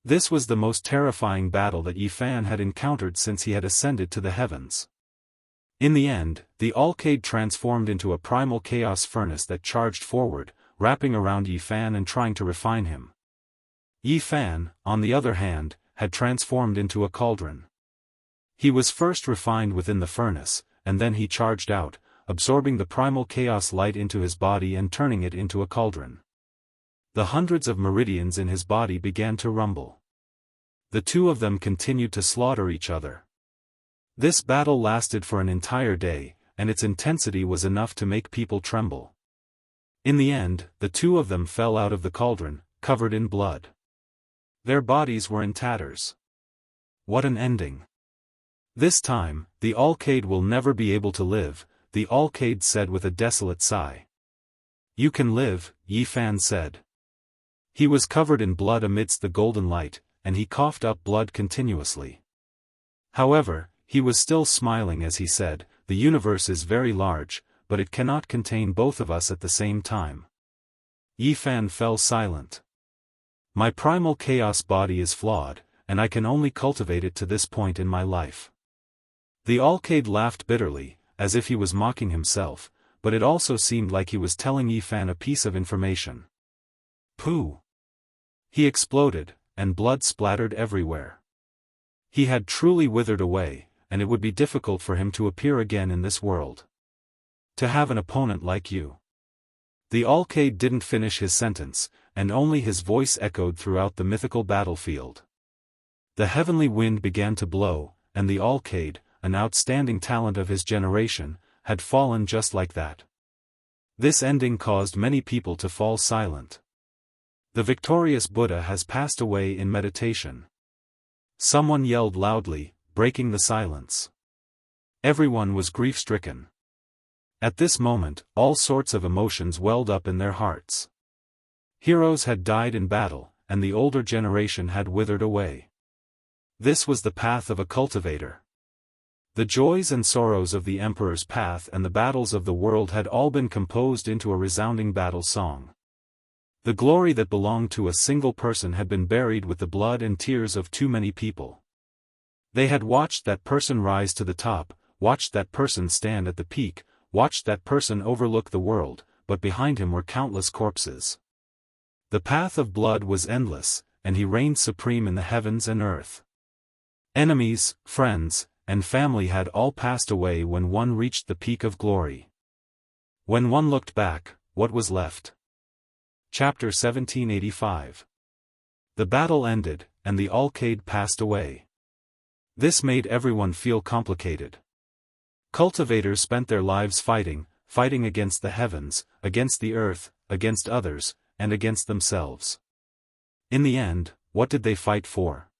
Speaker 1: This was the most terrifying battle that Yi Fan had encountered since he had ascended to the heavens. In the end, the Alcade transformed into a primal chaos furnace that charged forward, wrapping around Yi Fan and trying to refine him. Yi Fan, on the other hand, had transformed into a cauldron. He was first refined within the furnace, and then he charged out, absorbing the primal chaos light into his body and turning it into a cauldron. The hundreds of meridians in his body began to rumble. The two of them continued to slaughter each other. This battle lasted for an entire day, and its intensity was enough to make people tremble. In the end, the two of them fell out of the cauldron, covered in blood. Their bodies were in tatters. What an ending! This time, the Alcade will never be able to live, the Alcade said with a desolate sigh. You can live, Yi Fan said. He was covered in blood amidst the golden light, and he coughed up blood continuously. However, he was still smiling as he said, the universe is very large, but it cannot contain both of us at the same time. Yi Fan fell silent. My primal chaos body is flawed, and I can only cultivate it to this point in my life. The Alcade laughed bitterly, as if he was mocking himself, but it also seemed like he was telling Yi Fan a piece of information. Pooh! He exploded, and blood splattered everywhere. He had truly withered away, and it would be difficult for him to appear again in this world. To have an opponent like you. The Alcade didn't finish his sentence, and only his voice echoed throughout the mythical battlefield. The heavenly wind began to blow, and the Alcade, an outstanding talent of his generation, had fallen just like that. This ending caused many people to fall silent. The victorious Buddha has passed away in meditation. Someone yelled loudly, breaking the silence. Everyone was grief-stricken. At this moment, all sorts of emotions welled up in their hearts. Heroes had died in battle, and the older generation had withered away. This was the path of a cultivator. The joys and sorrows of the emperor's path and the battles of the world had all been composed into a resounding battle song. The glory that belonged to a single person had been buried with the blood and tears of too many people. They had watched that person rise to the top, watched that person stand at the peak, watched that person overlook the world, but behind him were countless corpses. The path of blood was endless, and he reigned supreme in the heavens and earth. Enemies, friends, and family had all passed away when one reached the peak of glory. When one looked back, what was left? Chapter 1785. The battle ended, and the Alcade passed away. This made everyone feel complicated. Cultivators spent their lives fighting against the heavens, against the earth, against others, and against themselves. In the end, what did they fight for?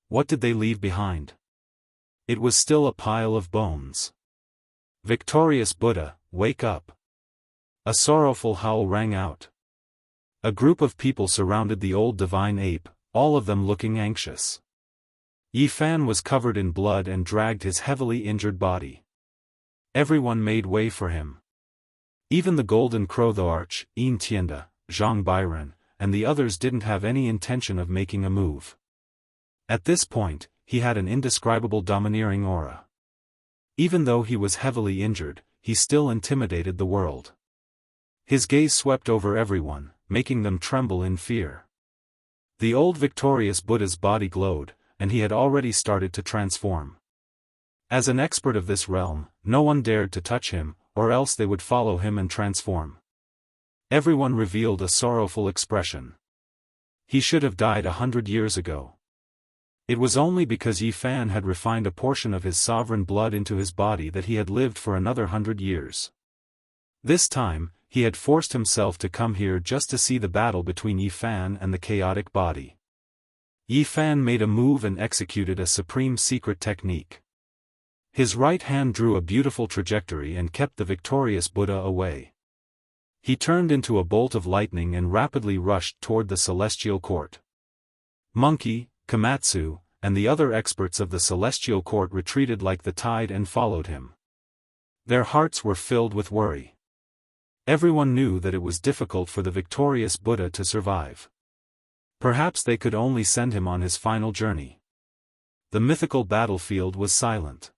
Speaker 1: What did they leave behind? It was still a pile of bones. Victorious Buddha, wake up! A sorrowful howl rang out. A group of people surrounded the old divine ape, all of them looking anxious. Yi Fan was covered in blood and dragged his heavily injured body. Everyone made way for him. Even the Golden Crow, the Arch, Yin Tianda, Zhang Bairen, and the others didn't have any intention of making a move. At this point, he had an indescribable domineering aura. Even though he was heavily injured, he still intimidated the world. His gaze swept over everyone, making them tremble in fear. The old victorious Buddha's body glowed, and he had already started to transform. As an expert of this realm, no one dared to touch him, or else they would follow him and transform. Everyone revealed a sorrowful expression. He should have died 100 years ago. It was only because Yi Fan had refined a portion of his sovereign blood into his body that he had lived for another 100 years. This time, he had forced himself to come here just to see the battle between Yi Fan and the chaotic body. Yi Fan made a move and executed a supreme secret technique. His right hand drew a beautiful trajectory and kept the victorious Buddha away. He turned into a bolt of lightning and rapidly rushed toward the celestial court. Monkey, Komatsu, and the other experts of the celestial court retreated like the tide and followed him. Their hearts were filled with worry. Everyone knew that it was difficult for the victorious Buddha to survive. Perhaps they could only send him on his final journey. The mythical battlefield was silent.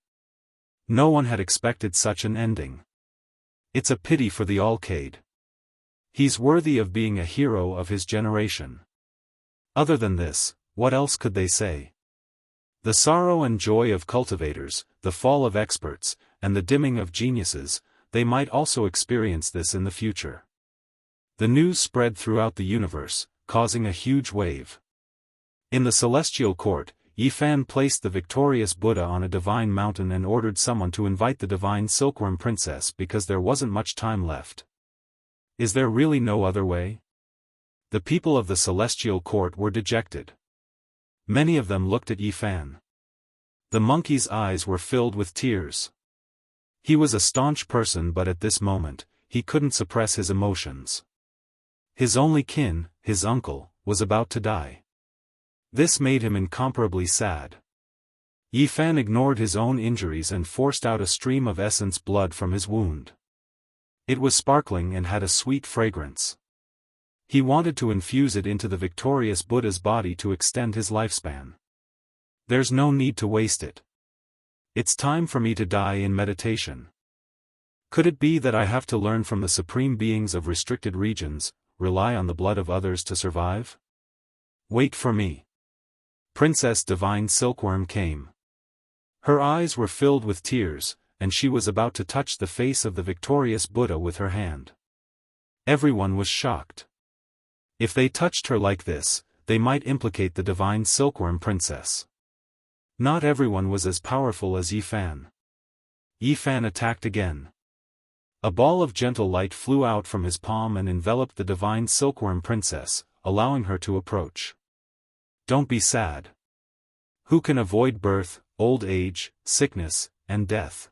Speaker 1: No one had expected such an ending. It's a pity for the Alcade. He's worthy of being a hero of his generation. Other than this, what else could they say? The sorrow and joy of cultivators, the fall of experts, and the dimming of geniuses, they might also experience this in the future. The news spread throughout the universe, causing a huge wave. In the celestial court, Yi Fan placed the victorious Buddha on a divine mountain and ordered someone to invite the divine silkworm princess because there wasn't much time left. Is there really no other way? The people of the celestial court were dejected. Many of them looked at Yi Fan. The monkey's eyes were filled with tears. He was a staunch person, but at this moment, he couldn't suppress his emotions. His only kin, his uncle, was about to die. This made him incomparably sad. Yi Fan ignored his own injuries and forced out a stream of essence blood from his wound. It was sparkling and had a sweet fragrance. He wanted to infuse it into the victorious Buddha's body to extend his lifespan. There's no need to waste it. It's time for me to die in meditation. Could it be that I have to learn from the supreme beings of restricted regions, rely on the blood of others to survive? Wait for me. Princess Divine Silkworm came. Her eyes were filled with tears, and she was about to touch the face of the victorious Buddha with her hand. Everyone was shocked. If they touched her like this, they might implicate the divine silkworm princess. Not everyone was as powerful as Yi Fan. Yi Fan attacked again. A ball of gentle light flew out from his palm and enveloped the divine silkworm princess, allowing her to approach. Don't be sad. Who can avoid birth, old age, sickness, and death?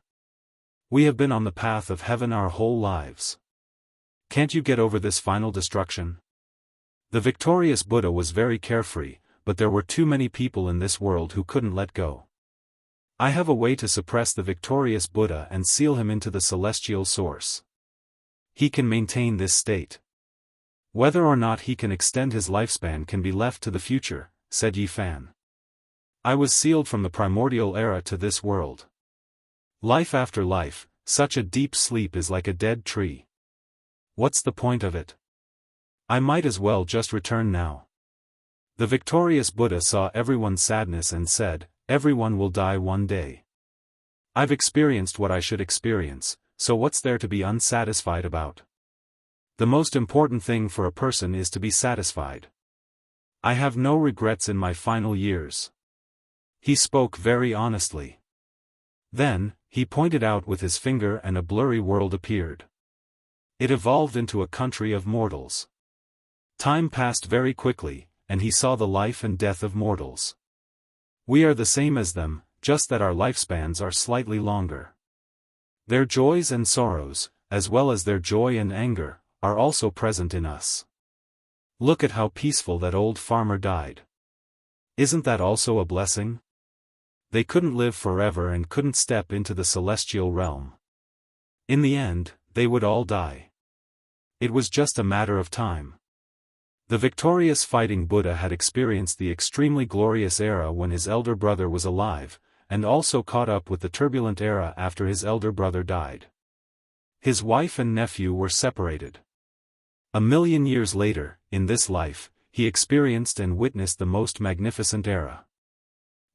Speaker 1: We have been on the path of heaven our whole lives. Can't you get over this final destruction? The victorious Buddha was very carefree, but there were too many people in this world who couldn't let go. I have a way to suppress the victorious Buddha and seal him into the celestial source. He can maintain this state. Whether or not he can extend his lifespan can be left to the future, said Yi Fan. I was sealed from the primordial era to this world. Life after life, such a deep sleep is like a dead tree. What's the point of it? I might as well just return now. The victorious Buddha saw everyone's sadness and said, everyone will die one day. I've experienced what I should experience, so what's there to be unsatisfied about? The most important thing for a person is to be satisfied. I have no regrets in my final years. He spoke very honestly. Then, he pointed out with his finger and a blurry world appeared. It evolved into a country of mortals. Time passed very quickly, and he saw the life and death of mortals. We are the same as them, just that our lifespans are slightly longer. Their joys and sorrows, as well as their joy and anger, are also present in us. Look at how peaceful that old farmer died. Isn't that also a blessing? They couldn't live forever and couldn't step into the celestial realm. In the end, they would all die. It was just a matter of time. The victorious fighting Buddha had experienced the extremely glorious era when his elder brother was alive, and also caught up with the turbulent era after his elder brother died. His wife and nephew were separated. 1,000,000 years later, in this life, he experienced and witnessed the most magnificent era.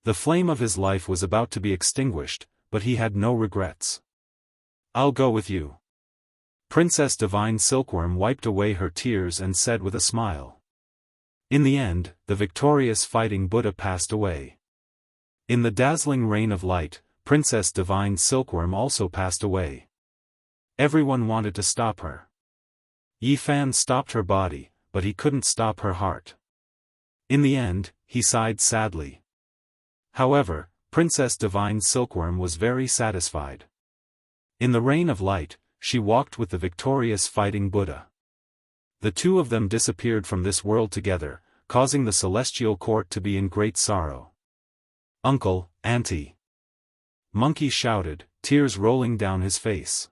Speaker 1: The flame of his life was about to be extinguished, but he had no regrets. I'll go with you. Princess Divine Silkworm wiped away her tears and said with a smile. In the end, the victorious fighting Buddha passed away. In the dazzling rain of light, Princess Divine Silkworm also passed away. Everyone wanted to stop her. Yi Fan stopped her body, but he couldn't stop her heart. In the end, he sighed sadly. However, Princess Divine Silkworm was very satisfied. In the rain of light, she walked with the victorious fighting Buddha. The two of them disappeared from this world together, causing the celestial court to be in great sorrow. Uncle, Auntie! Monkey shouted, tears rolling down his face.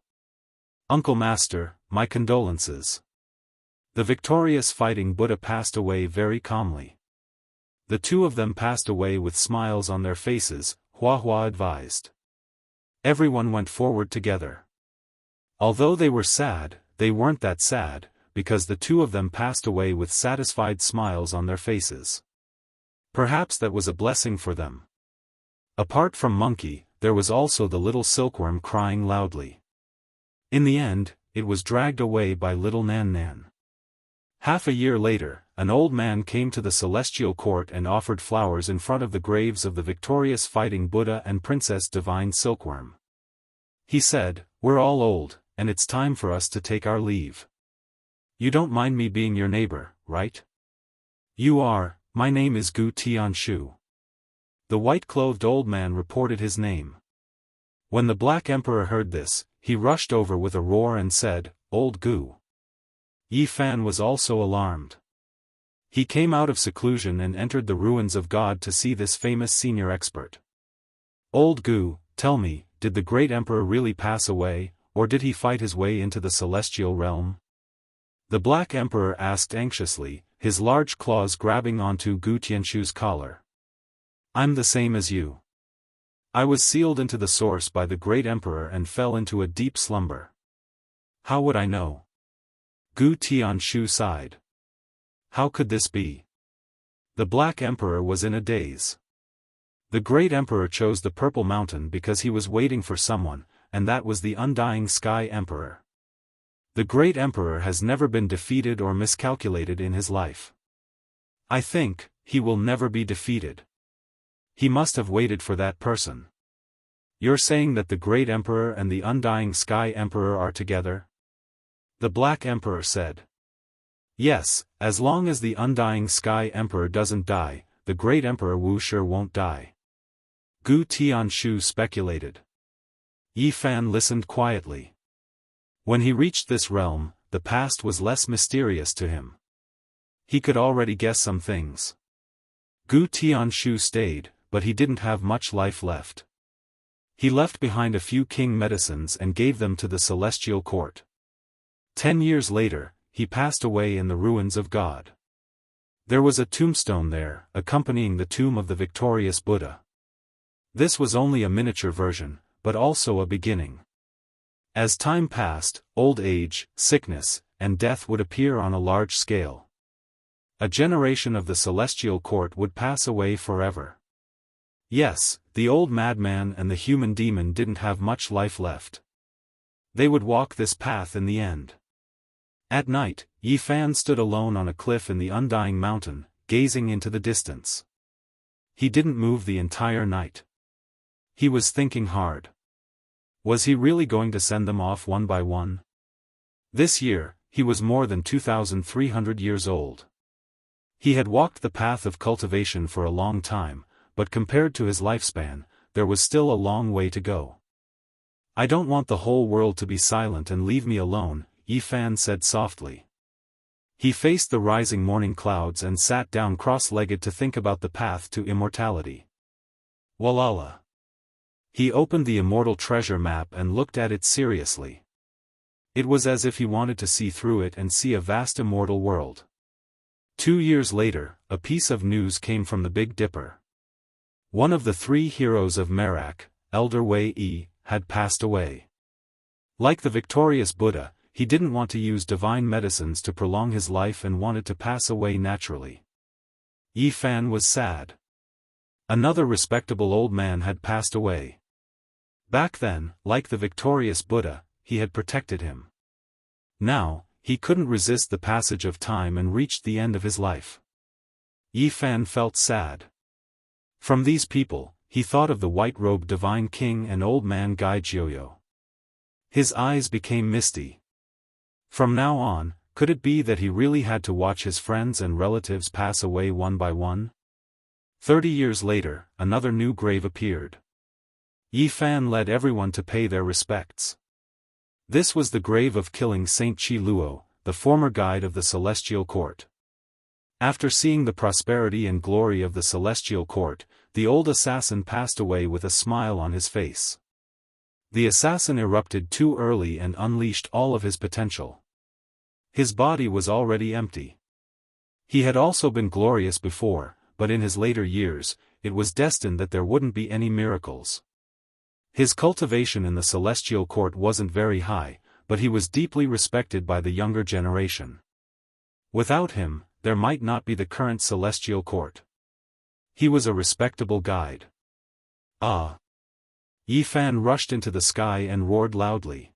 Speaker 1: Uncle Master, my condolences. The victorious fighting Buddha passed away very calmly. The two of them passed away with smiles on their faces, Hua Hua advised. Everyone went forward together. Although they were sad, they weren't that sad, because the two of them passed away with satisfied smiles on their faces. Perhaps that was a blessing for them. Apart from Monkey, there was also the little silkworm crying loudly. In the end, it was dragged away by little Nan Nan. Half a year later, an old man came to the celestial court and offered flowers in front of the graves of the victorious fighting Buddha and Princess Divine Silkworm. He said, "We're all old, and it's time for us to take our leave. You don't mind me being your neighbor, right?" "You are, my name is Gu Tianshu." The white-clothed old man reported his name. When the Black Emperor heard this, he rushed over with a roar and said, "Old Gu." Yi Fan was also alarmed. He came out of seclusion and entered the ruins of God to see this famous senior expert. "Old Gu, tell me, did the great emperor really pass away, or did he fight his way into the celestial realm?" The Black Emperor asked anxiously, his large claws grabbing onto Gu Tianshu's collar. "I'm the same as you. I was sealed into the source by the great emperor and fell into a deep slumber. How would I know?" Gu Tianshu sighed. How could this be? The Black Emperor was in a daze. The great emperor chose the Purple Mountain because he was waiting for someone, and that was the Undying Sky Emperor. The great emperor has never been defeated or miscalculated in his life. I think, he will never be defeated. He must have waited for that person. You're saying that the Great Emperor and the Undying Sky Emperor are together? The Black Emperor said. Yes, as long as the Undying Sky Emperor doesn't die, the Great Emperor Wuxia won't die. Gu Tianshu speculated. Yi Fan listened quietly. When he reached this realm, the past was less mysterious to him. He could already guess some things. Gu Tianshu stayed, but he didn't have much life left. He left behind a few king medicines and gave them to the celestial court. 10 years later, he passed away in the ruins of God. There was a tombstone there, accompanying the tomb of the victorious Buddha. This was only a miniature version, but also a beginning. As time passed, old age, sickness, and death would appear on a large scale. A generation of the celestial court would pass away forever. Yes, the old madman and the human demon didn't have much life left. They would walk this path in the end. At night, Yi Fan stood alone on a cliff in the Undying Mountain, gazing into the distance. He didn't move the entire night. He was thinking hard. Was he really going to send them off one by one? This year, he was more than 2,300 years old. He had walked the path of cultivation for a long time, but compared to his lifespan, there was still a long way to go. I don't want the whole world to be silent and leave me alone, Yi Fan said softly. He faced the rising morning clouds and sat down cross-legged to think about the path to immortality. Walala. He opened the immortal treasure map and looked at it seriously. It was as if he wanted to see through it and see a vast immortal world. 2 years later, a piece of news came from the Big Dipper. One of the 3 heroes of Merak, Elder Wei Yi, had passed away. Like the victorious Buddha, he didn't want to use divine medicines to prolong his life and wanted to pass away naturally. Yi Fan was sad. Another respectable old man had passed away. Back then, like the victorious Buddha, he had protected him. Now, he couldn't resist the passage of time and reached the end of his life. Yi Fan felt sad. From these people, he thought of the white-robed divine king and old man Gai Jiuyo. His eyes became misty. From now on, could it be that he really had to watch his friends and relatives pass away one by one? 30 years later, another new grave appeared. Yi Fan led everyone to pay their respects. This was the grave of killing Saint Chi Luo, the former guide of the celestial court. After seeing the prosperity and glory of the celestial court, the old assassin passed away with a smile on his face. The assassin erupted too early and unleashed all of his potential. His body was already empty. He had also been glorious before, but in his later years, it was destined that there wouldn't be any miracles. His cultivation in the celestial court wasn't very high, but he was deeply respected by the younger generation. Without him, there might not be the current celestial court. He was a respectable guide. Ah! Yi Fan rushed into the sky and roared loudly.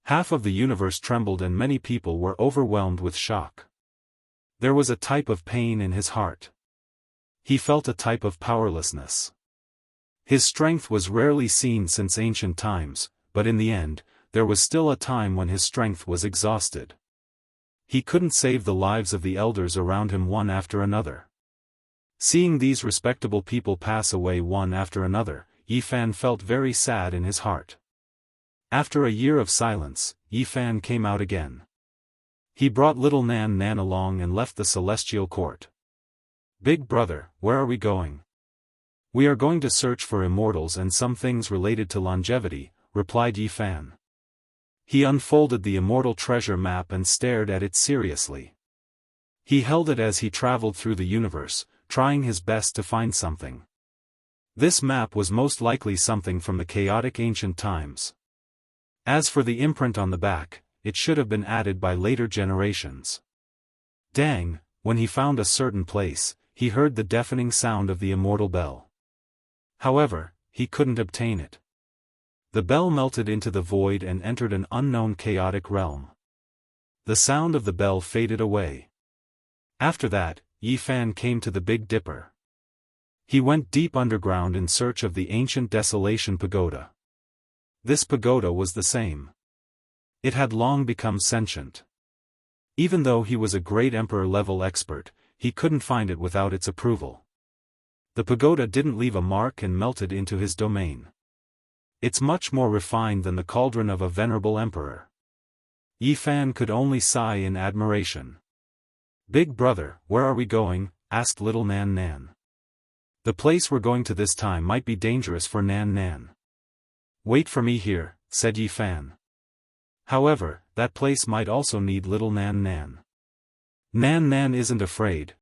Speaker 1: Half of the universe trembled and many people were overwhelmed with shock. There was a type of pain in his heart. He felt a type of powerlessness. His strength was rarely seen since ancient times, but in the end, there was still a time when his strength was exhausted. He couldn't save the lives of the elders around him one after another. Seeing these respectable people pass away one after another, Yi Fan felt very sad in his heart. After a year of silence, Yi Fan came out again. He brought little Nan Nan along and left the celestial court. "Big brother, where are we going?" "We are going to search for immortals and some things related to longevity," replied Yi Fan. He unfolded the immortal treasure map and stared at it seriously. He held it as he traveled through the universe, trying his best to find something. This map was most likely something from the chaotic ancient times. As for the imprint on the back, it should have been added by later generations. Dang, when he found a certain place, he heard the deafening sound of the immortal bell. However, he couldn't obtain it. The bell melted into the void and entered an unknown chaotic realm. The sound of the bell faded away. After that, Yi Fan came to the Big Dipper. He went deep underground in search of the ancient Desolation Pagoda. This pagoda was the same. It had long become sentient. Even though he was a great emperor-level expert, he couldn't find it without its approval. The pagoda didn't leave a mark and melted into his domain. It's much more refined than the cauldron of a venerable emperor. Yi Fan could only sigh in admiration. "Big brother, where are we going?" asked little Nan Nan. "The place we're going to this time might be dangerous for Nan Nan." "Wait for me here," said Yi Fan. However, that place might also need little Nan Nan. "Nan Nan isn't afraid,"